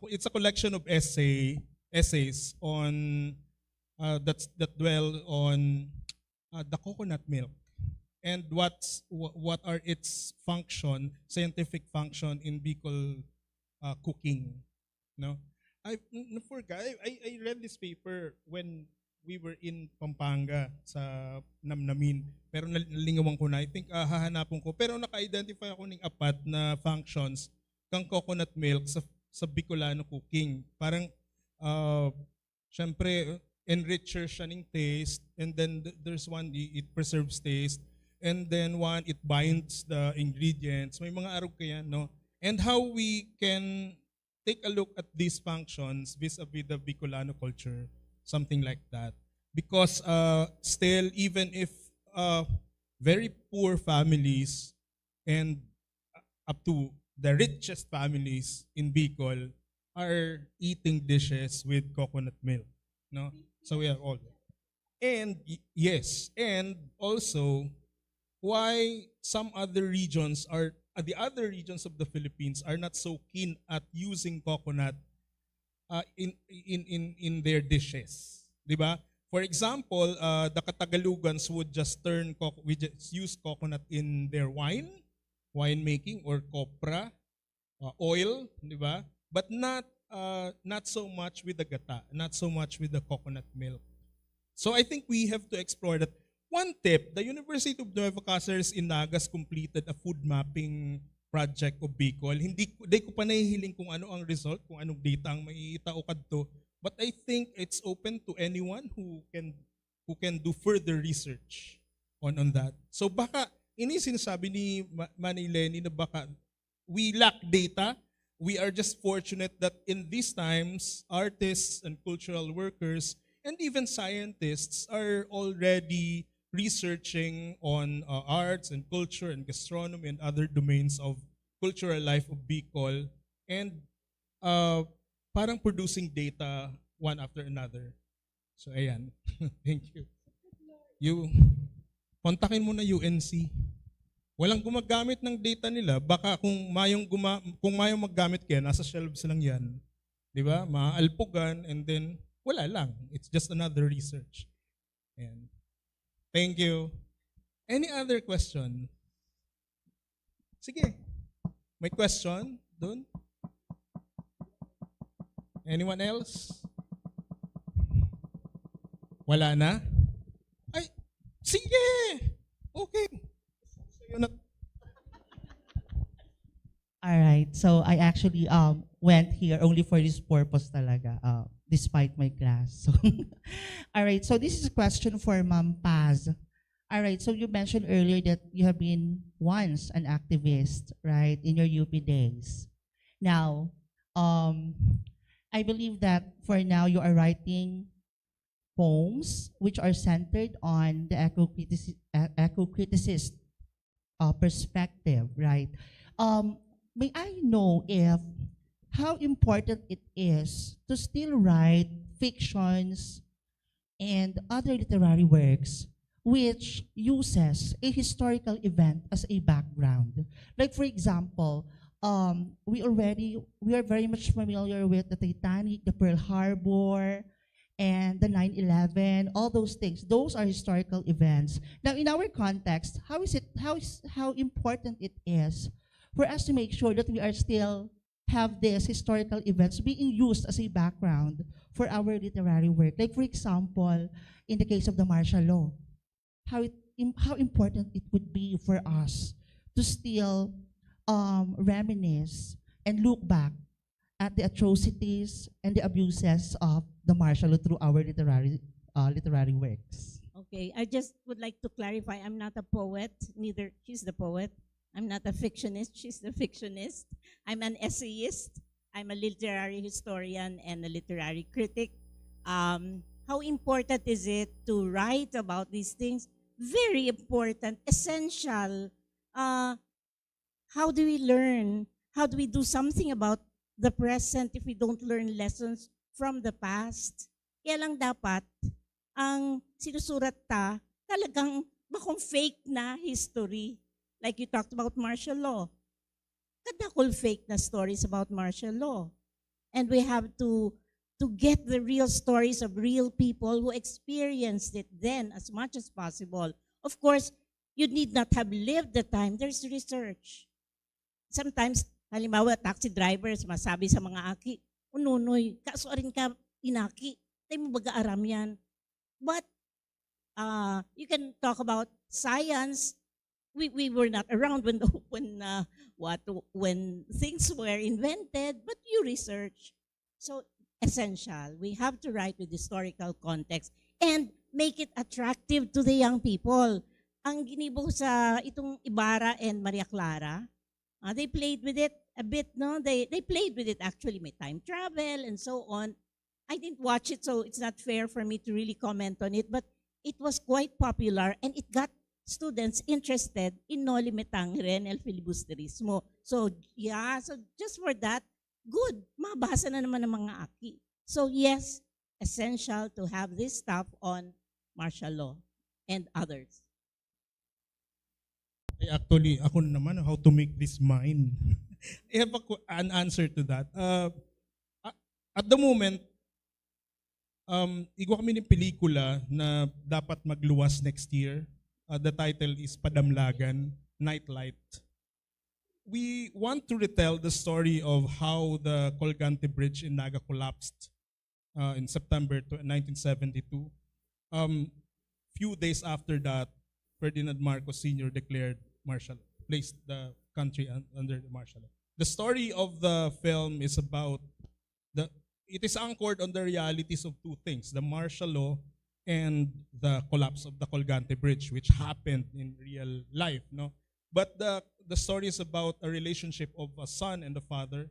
[SPEAKER 19] It's a collection of essays on that dwell on the coconut milk and what are its scientific function in Bicol cooking. No, I read this paper when we were in Pampanga sa Namnamin, pero nalingawan ko na. I think hahanapon ko, pero naka-identify ako ng 4 na functions kang coconut milk sa Bicolano cooking. Parang syempre enricher siya ng taste, and then there's one, it preserves taste, and then one, it binds the ingredients. May mga arog kaya, no? And how we can take a look at these functions vis-a-vis the Bicolano culture, something like that. Because still, even if very poor families and up to the richest families in Bicol are eating dishes with coconut milk, no? So we have all that. And yes, and also why some other regions the other regions of the Philippines are not so keen at using coconut in their dishes, di ba? For example, the Katagalugans would just use coconut in their wine making, or copra, oil, di ba? But not so much with the gata, not so much with the coconut milk. So I think we have to explore that. One tip, the University of Nueva Cáceres in Nagas completed a food mapping project of Bicol. Hindi ko pa nahihiling kung ano ang result, kung anong data ang maiitaukad to. But I think it's open to anyone who can do further research on that. So baka, ini sinasabi ni Manny Lenny na baka we lack data. We are just fortunate that in these times, artists and cultural workers and even scientists are already researching on arts and culture and gastronomy and other domains of cultural life of Bicol, and parang producing data one after another. So ayan. Thank you. Kontakin mo na UNC. Walang gumagamit ng data nila, baka kung mayong maggamit kaya, nasa shelves lang yan. Di ba? Maalpugan, and then wala lang. It's just another research. Ayan. Thank you. Any other question? Sige. May question doon? Anyone else? Wala na? Ay, sige! Okay.
[SPEAKER 8] All right. So I actually went here only for this purpose talaga, despite my class. So all right. So this is a question for Ma'am Paz. All right. So you mentioned earlier that you have been once an activist, right, in your UP days. Now, I believe that for now you are writing poems which are centered on the eco-criticist perspective, right? May I know how important it is to still write fictions and other literary works which uses a historical event as a background. Like for example, we are very much familiar with the Titanic, the Pearl Harbor, and the 9/11, all those things. Those are historical events. Now, in our context, how important it is for us to make sure that we are still have these historical events being used as a background for our literary work. Like for example, in the case of the martial law, how important it would be for us to still reminisce and look back at the atrocities and the abuses of the martial law through our literary works.
[SPEAKER 5] Okay, I just would like to clarify, I'm not a poet, neither she's the poet. I'm not a fictionist, she's the fictionist. I'm an essayist. I'm a literary historian and a literary critic. How important is it to write about these things? very important, essential. How do we learn? How do we do something about the present if we don't learn lessons from the past? Kaya lang dapat ang sinusurat talagang bakong fake na history. Like you talked about martial law. Kadakol fake na stories about martial law. And we have to get the real stories of real people who experienced it then as much as possible. Of course, you need not have lived the time. There's research. Sometimes, halimbawa, taxi drivers, masabi sa mga aki, ununoy, kasuarin ka, inaki, tayo mo baga aram yan. But you can talk about science. We were not around when things were invented, but you research. So essential. We have to write with historical context and make it attractive to the young people. Ang ginibo sa itong Ibarra and Maria Clara, they played with it a bit, no? They played with it actually, may time travel and so on. I didn't watch it, so it's not fair for me to really comment on it, but it was quite popular and it got students interested in Noli Me Tangere and El Filibusterismo. So, yeah, so just for that, good, mabasa na naman ng mga aki. So, yes, essential to have this stuff on martial law and others.
[SPEAKER 19] Actually, ako naman, how to make this mine. I have an answer to that. At the moment, igawa kami ng pelikula na dapat magluwas next year. The title is Padamlagan, Nightlight. We want to retell the story of how the Colgante Bridge in Naga collapsed in September 1972. Few days after that, Ferdinand Marcos Sr. declared martial law, placed the country under the martial law. The story of the film is about it is anchored on the realities of two things, the martial law and the collapse of the Colgante Bridge, which happened in real life, no? But the story is about a relationship of a son and a father,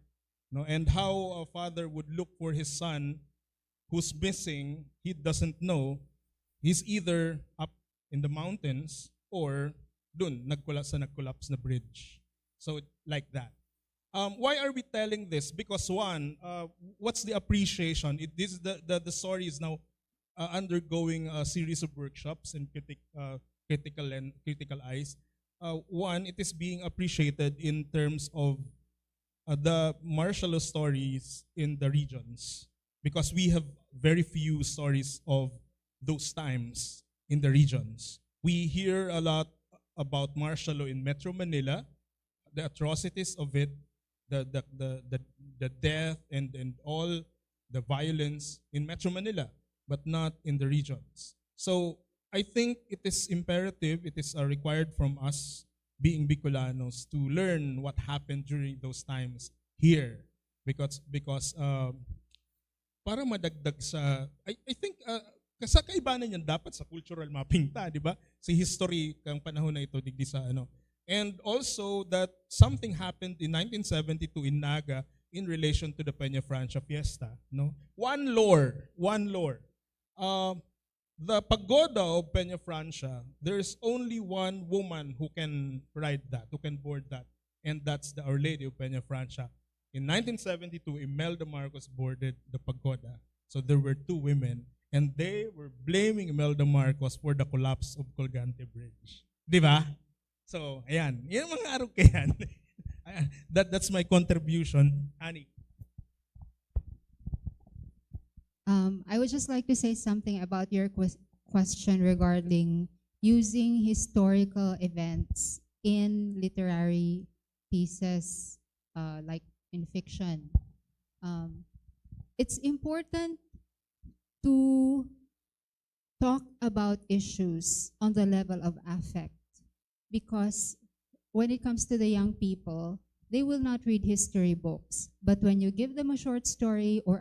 [SPEAKER 19] no? And how a father would look for his son who's missing, he doesn't know. He's either up in the mountains or dun, nagkolapse na bridge. So like that. Why are we telling this? Because one, what's the appreciation? The story is now undergoing a series of workshops and critical eyes. One, it is being appreciated in terms of the martial law stories in the regions, because we have very few stories of those times in the regions. We hear a lot about martial law in Metro Manila, the atrocities of it, the death and all the violence in Metro Manila, but not in the regions. So I think it is imperative, it is required from us being Bicolanos to learn what happened during those times here, because para madagdag sa, I think sa kaibanan yan dapat sa cultural mapping di ba? Sa history kang panahon na ito digdi sa ano. And also that something happened in 1972 in Naga in relation to the Peña Francia Fiesta, no? One lore. The pagoda of Peña Francia, there's only one woman who can ride that, who can board that, and that's the Our Lady of Peña Francia. In 1972, Imelda Marcos boarded the pagoda. So there were two women, and they were blaming Imelda Marcos for the collapse of Colgante Bridge. Di ba? So, ayan. Yan mga araw kayan. That's my contribution. Annie.
[SPEAKER 20] I would just like to say something about your question regarding using historical events in literary pieces, like in fiction. It's important to talk about issues on the level of affect, because when it comes to the young people, they will not read history books. But when you give them a short story or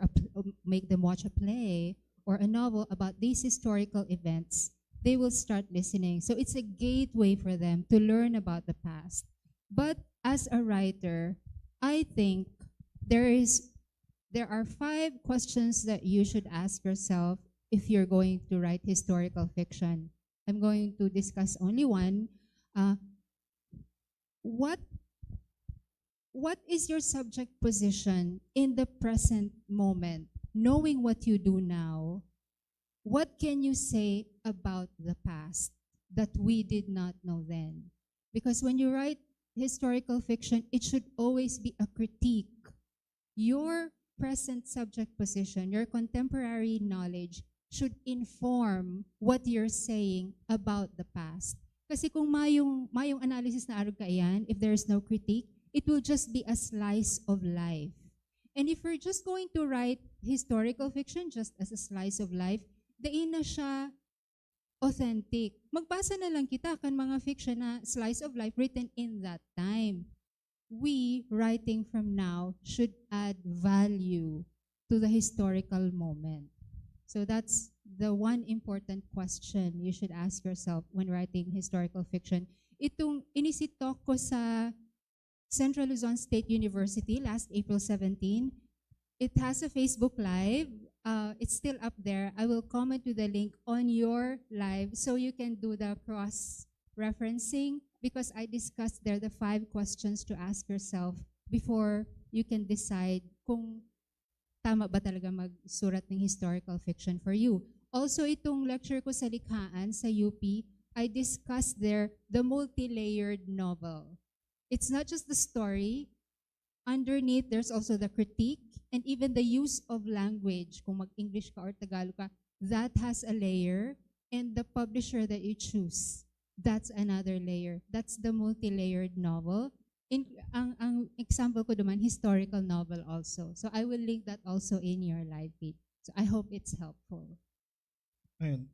[SPEAKER 20] make them watch a play or a novel about these historical events, they will start listening. So it's a gateway for them to learn about the past. But as a writer, I think there are 5 questions that you should ask yourself if you're going to write historical fiction.
[SPEAKER 9] I'm going to discuss only one. Uh, what what is your subject position in the present moment, knowing what you do now? What can you say about the past that we did not know then? Because when you write historical fiction, it should always be a critique. Your present subject position, your contemporary knowledge should inform what you're saying about the past. Kasi kung mayong analysis na arog ka iyan, if there is no critique, it will just be a slice of life. And if we're just going to write historical fiction just as a slice of life, dain na siya authentic. Magbasa na lang kita kan mga fiction na slice of life written in that time. We, writing from now, should add value to the historical moment. So that's the one important question you should ask yourself when writing historical fiction. Itong inisitalk ko sa Central Luzon State University last April 17. It has a Facebook Live. It's still up there. I will comment to the link on your live so you can do the cross-referencing, because I discussed there the 5 questions to ask yourself before you can decide kung tama ba talaga magsurat ng historical fiction for you. Also, itong lecture ko sa Likhaan sa UP, I discussed there the multi-layered novel. It's not just the story. Underneath, there's also the critique and even the use of language. Kung mag-English ka or Tagalog ka, that has a layer. And the publisher that you choose, that's another layer. That's the multi-layered novel. Ang example ko naman, historical novel also. So I will link that also in your live feed. So I hope it's helpful.
[SPEAKER 19] Ayun.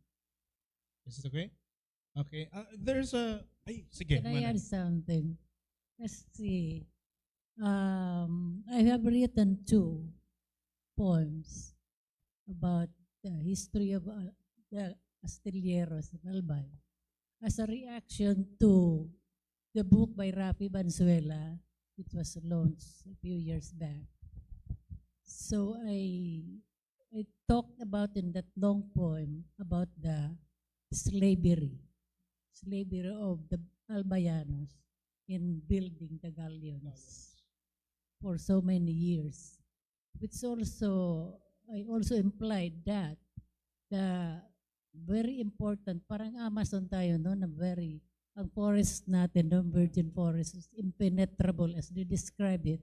[SPEAKER 19] Is it okay? Okay. There's a... Ay, sige.
[SPEAKER 21] Can I add something? Let's see. I have written 2 poems about the history of the Astilleros in Albay as a reaction to the book by Rafi Banzuela. It was launched a few years back. So I talked about in that long poem about the slavery of the Albayanos in building the galleons for so many years. It's also, I also implied that the very important, parang Amazon tayo, no, na very, ang forest natin, no, virgin forest, is impenetrable as they describe it,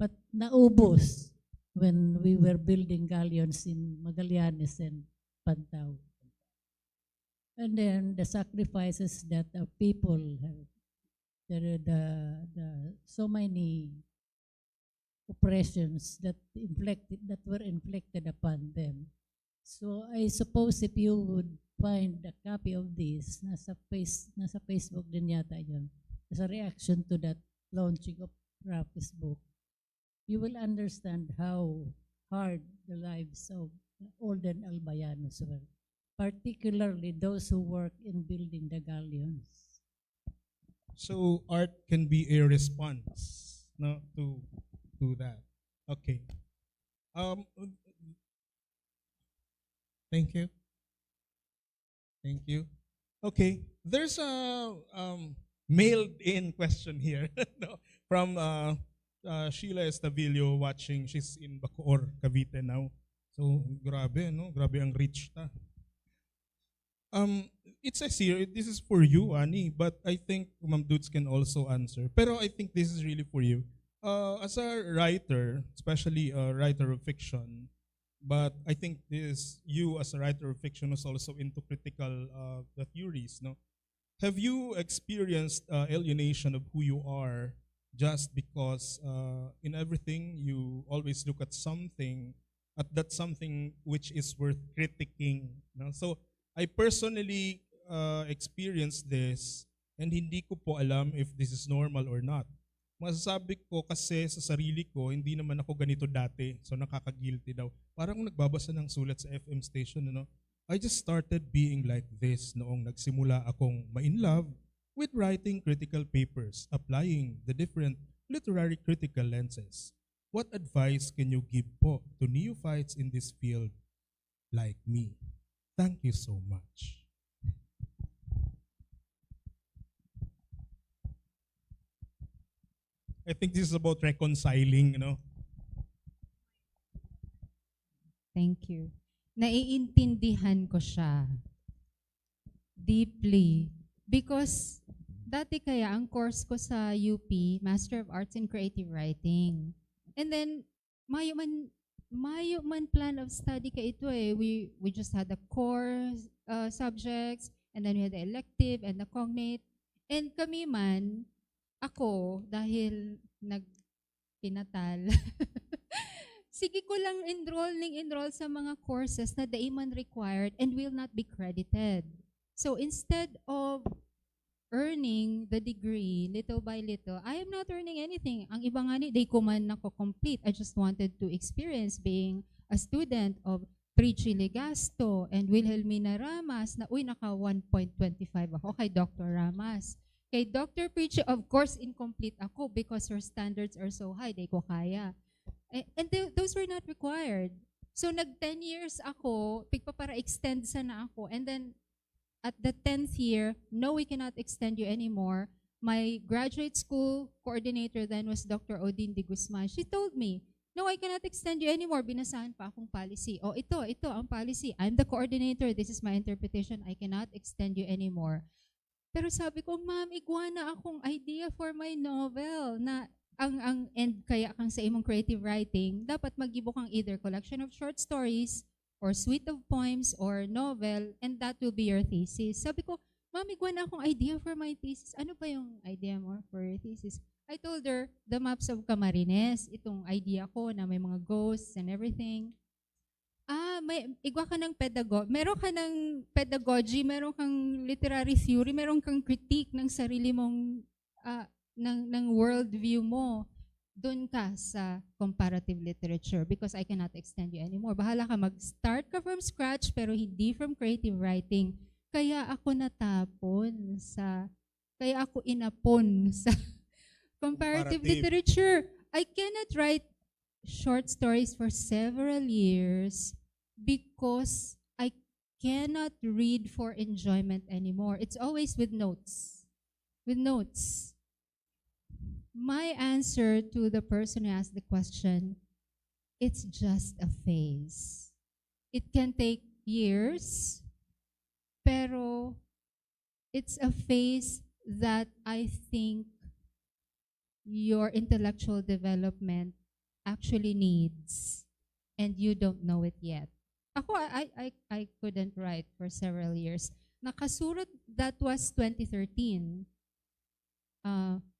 [SPEAKER 21] but naubos when we were building galleons in Magallanes and Pantao. And then the sacrifices that the people have, the so many oppressions that were inflicted upon them. So I suppose if you would find a copy of this, nasa Facebook din yata yun, as a reaction to that launching of Rafi's book, you will understand how hard the lives of olden Albayanos were, particularly those who work in building the galleons.
[SPEAKER 19] So art can be a response, no, to that. Okay. Thank you. Thank you. Okay. There's a mailed-in question here no, from Sheila Estavillo watching. She's in Bacoor, Cavite now. So grabe, no? Grabe ang reach ta. It says here, this is for you, Ani, but I think Ma'am Dudes can also answer. Pero I think this is really for you. As a writer, especially a writer of fiction, but I think this you as a writer of fiction was also into critical the theories, no? Have you experienced alienation of who you are just because in everything you always look at that something which is worth critiquing, no? So I personally experienced this and hindi ko po alam if this is normal or not. Masasabi ko kasi sa sarili ko, hindi naman ako ganito dati. So nakaka-guilty daw. Parang kung nagbabasa ng sulat sa FM station, ano, I just started being like this noong nagsimula akong ma-in love with writing critical papers, applying the different literary critical lenses. What advice can you give po to neophytes in this field like me? Thank you so much. I think this is about reconciling,
[SPEAKER 20] Thank you. Naiintindihan ko siya deeply because dati kaya ang course ko sa UP, Master of Arts in Creative Writing. And then, mayo man plan of study ka ito eh. We just had the core subjects, and then we had the elective and the cognate. And kami man, ako, dahil nagpinatal, sige ko lang enroll sa mga courses na daiman required and will not be credited. So instead of earning the degree little by little, I am not earning anything. Ang iba nga ni, di ko man nako-complete. I just wanted to experience being a student of Trici Legasto and Wilhelmina Ramas na, naka 1.25 ako kay Dr. Ramas. Kay Dr. Prichi, of course, incomplete ako because her standards are so high, di ko kaya. And those were not required. So nag 10 years ako, para extend sana ako. And then at the 10th year, no, we cannot extend you anymore. My graduate school coordinator then was Dr. Odin de Guzman. She told me, no, I cannot extend you anymore. Binasahan pa akong policy. Oh, ito ang policy. I'm the coordinator. This is my interpretation. I cannot extend you anymore. Pero sabi ko, ma'am, iguana akong idea for my novel na ang end kaya kang sa imong creative writing, dapat mag-ibo kang either collection of short stories or suite of poems or novel, and that will be your thesis. Sabi ko, ma'am, iguana akong idea for my thesis. Ano ba yung idea mo for your thesis? I told her, the maps of Camarines, itong idea ko na may mga ghosts and everything. May igwa ka ng meron ka ng pedagogy, meron kang literary theory, meron kang critique ng sarili mong ng worldview mo. Doon ka sa comparative literature because I cannot extend you anymore. Bahala ka mag-start ka from scratch pero hindi from creative writing. Kaya ako inapon sa comparative literature. I cannot write short stories for several years because I cannot read for enjoyment anymore. It's always with notes. With notes. My answer to the person who asked the question, it's just a phase. It can take years, pero it's a phase that I think your intellectual development actually needs, and you don't know it yet. Ako, I couldn't write for several years. Nakasurat, that was 2013.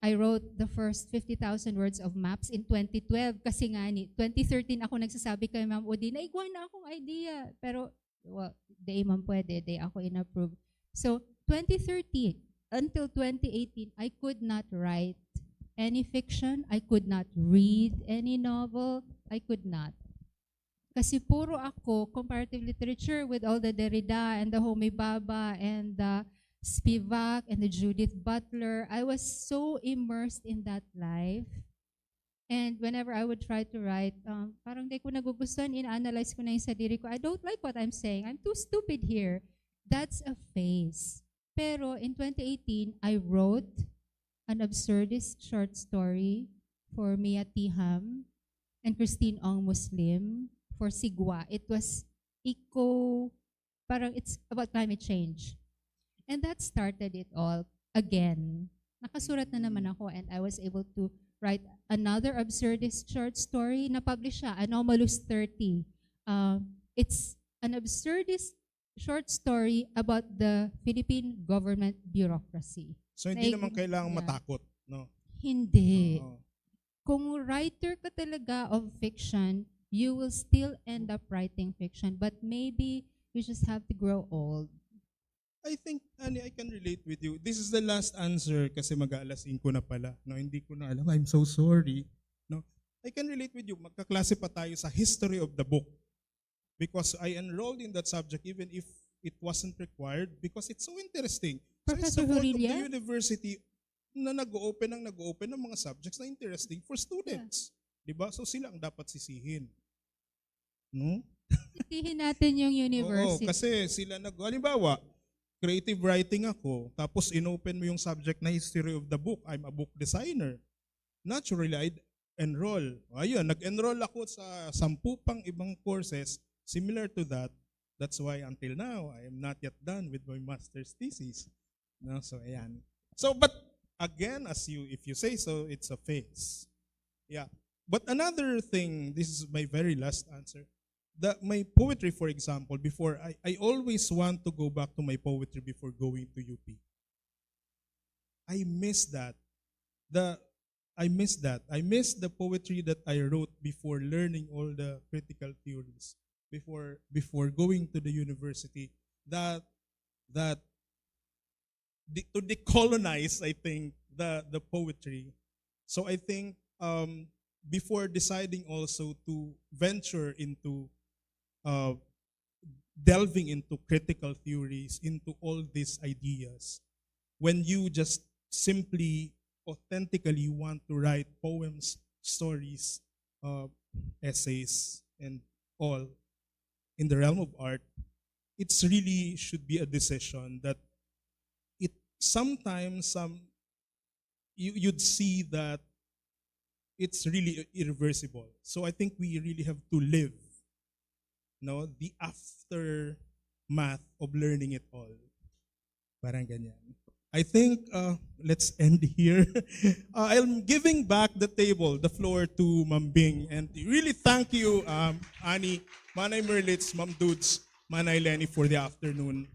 [SPEAKER 20] I wrote the first 50,000 words of maps in 2012 kasi nga 2013 ako nagsasabi kay Ma'am Odi na igwa na akong idea. Pero, di man pwede, di ako inapprove. So, 2013 until 2018, I could not write any fiction. I could not read any novel. I could not. Kasi puro ako, comparative literature with all the Derrida and the Homi Bhabha and the Spivak and the Judith Butler. I was so immersed in that life. And whenever I would try to write, parang di ko nagugustuhan, in-analyze ko na yung sarili ko. I don't like what I'm saying. I'm too stupid here. That's a phase. Pero in 2018, I wrote an absurdist short story for Mia Tiham and Christine Ong Muslim for Sigwa. It was it's about climate change. And that started it all again. Nakasurat na naman ako and I was able to write another absurdist short story. Na-publish siya, Anomalous 30. It's an absurdist short story about the Philippine government bureaucracy.
[SPEAKER 19] So hindi naman kailangang matakot, no?
[SPEAKER 20] Hindi. Kung writer ka talaga of fiction, you will still end up writing fiction. But maybe you just have to grow old.
[SPEAKER 19] I think, Annie, I can relate with you. This is the last answer kasi mag-aalas 5 na pala. No, hindi ko na alam. I'm so sorry. No, I can relate with you. Magkaklase pa tayo sa history of the book. Because I enrolled in that subject even if it wasn't required because it's so interesting. So it's the fault of the university na nag-open ng mga subjects na interesting for students. Yeah. Diba? So sila ang dapat sisihin. No?
[SPEAKER 20] Sisihin natin yung university.
[SPEAKER 19] Oo, kasi sila halimbawa, creative writing ako, tapos inopen mo yung subject na history of the book. I'm a book designer. naturally, I'd enroll. Ayun, nag-enroll ako sa 10 pang ibang courses similar to that. That's why until now, I am not yet done with my master's thesis. No, so ayan. So, but again, if you say so, it's a phase. Yeah. But another thing, this is my very last answer. My poetry, for example, before, I always want to go back to my poetry before going to UP. I miss that. I miss that. I miss the poetry that I wrote before learning all the critical theories, before going to the university. To decolonize, I think, the poetry. So I think before deciding also to venture into delving into critical theories, into all these ideas, when you just simply authentically want to write poems, stories, essays, and all in the realm of art, it's really should be a decision that it sometimes you'd see that it's really irreversible. So I think we really have to live, the aftermath of learning it all. Parang ganyan. I think let's end here. I'm giving back the floor to Ma'am Bing, and really thank you, Annie, Manay Merlitz, Ma'am Dudes, Manay Lenny for the afternoon.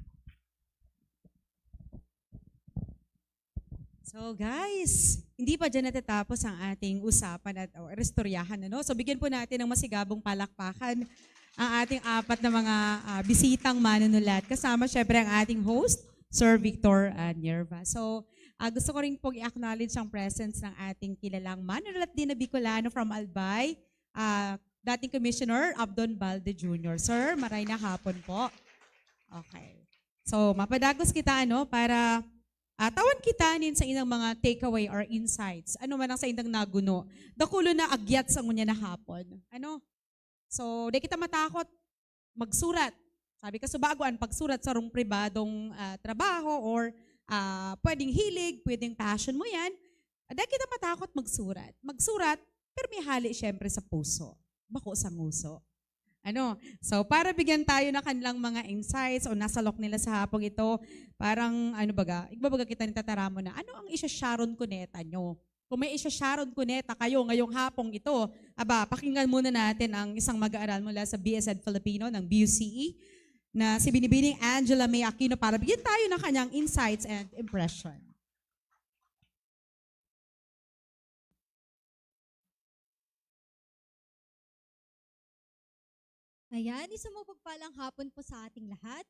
[SPEAKER 18] So guys, hindi pa dyan natatapos ang ating usapan at restoryahan. So bigyan po natin ng masigabong palakpakan ang ating 4 na mga bisitang manunulat. Kasama syempre ang ating host, Sir Victor Nierva. So gusto ko rin pong i-acknowledge ang presence ng ating kilalang manunulat din na Bicolano from Albay, dating Commissioner Abdon Balde Jr. Sir, maray na hapon po. Okay. So mapadagos kita para tawan kita sa inang mga takeaway or insights. Ano man ang sa indang naguno. Dakulo na agyat sa ngunya na hapon. So, di kita matakot magsurat. Sabi ka subaguan, pagsurat sa rong pribadong trabaho or pwedeng hilig, pwedeng passion mo yan. Di kita matakot magsurat. Magsurat, pero may hali syempre sa puso. Bako sa nguso. So para bigyan tayo ng kanilang mga insights o nasalok nila sa hapong ito, parang igbabaga kita ni Tataramo na ano ang isya-sharon kuneta nyo? Kung may isya-sharon kuneta kayo ngayong hapong ito, pakinggan muna natin ang isang mag-aaral mula sa BSED Filipino ng BUCE na si Binibining Angela May Aquino para bigyan tayo ng kanyang insights and impression.
[SPEAKER 10] Ayan, isang mapagpalang hapon po sa ating lahat.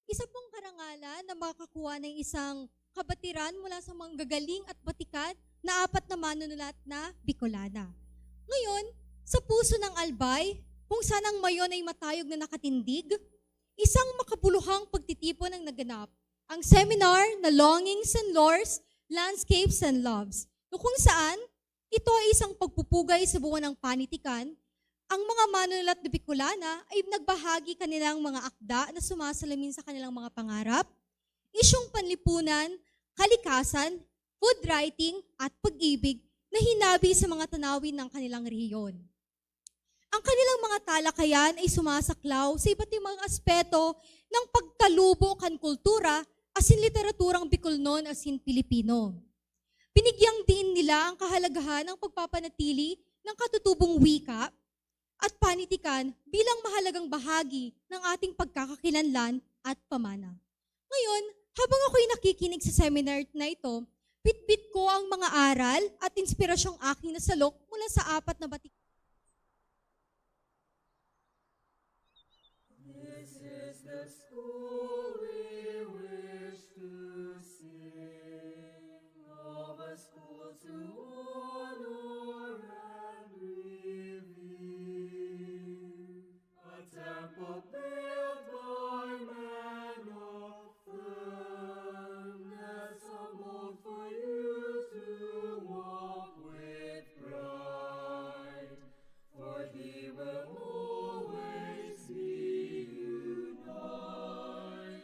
[SPEAKER 10] Isa pong karangalan na makakuha ng isang kabatiran mula sa mga gagaling at batikan na 4 na manunulat na Bicolana. Ngayon, sa puso ng Albay, kung saan ang mayon ay matayog na nakatindig, isang makabuluhang pagtitipon ang naganap, ang seminar na Longings and Lures, Landscapes and Loves, kung saan ito ay isang pagpupugay sa buwan ng panitikan. Ang mga manunulat na Bicolana ay nagbahagi kanilang mga akda na sumasalamin sa kanilang mga pangarap, isyong panlipunan, kalikasan, food writing, at pag-ibig na hinabi sa mga tanawin ng kanilang rehiyon. Ang kanilang mga talakayan ay sumasaklaw sa iba't ibang aspeto ng pagkalubo kan kultura asin literaturang Bicolnon asin Pilipino. Binigyang din nila ang kahalagahan ng pagpapanatili ng katutubong wika at panitikan bilang mahalagang bahagi ng ating pagkakakilanlan at pamana. Ngayon, habang ako'y nakikinig sa seminar na ito, bitbit ko ang mga aral at inspirasyong aking nasalok mula sa 4 na batik.
[SPEAKER 11] This is the school we wish to sing, of a school to honor and revere, a temple built by man of firmness, a mold for you to walk with pride, for he will always be united.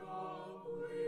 [SPEAKER 11] strong wind.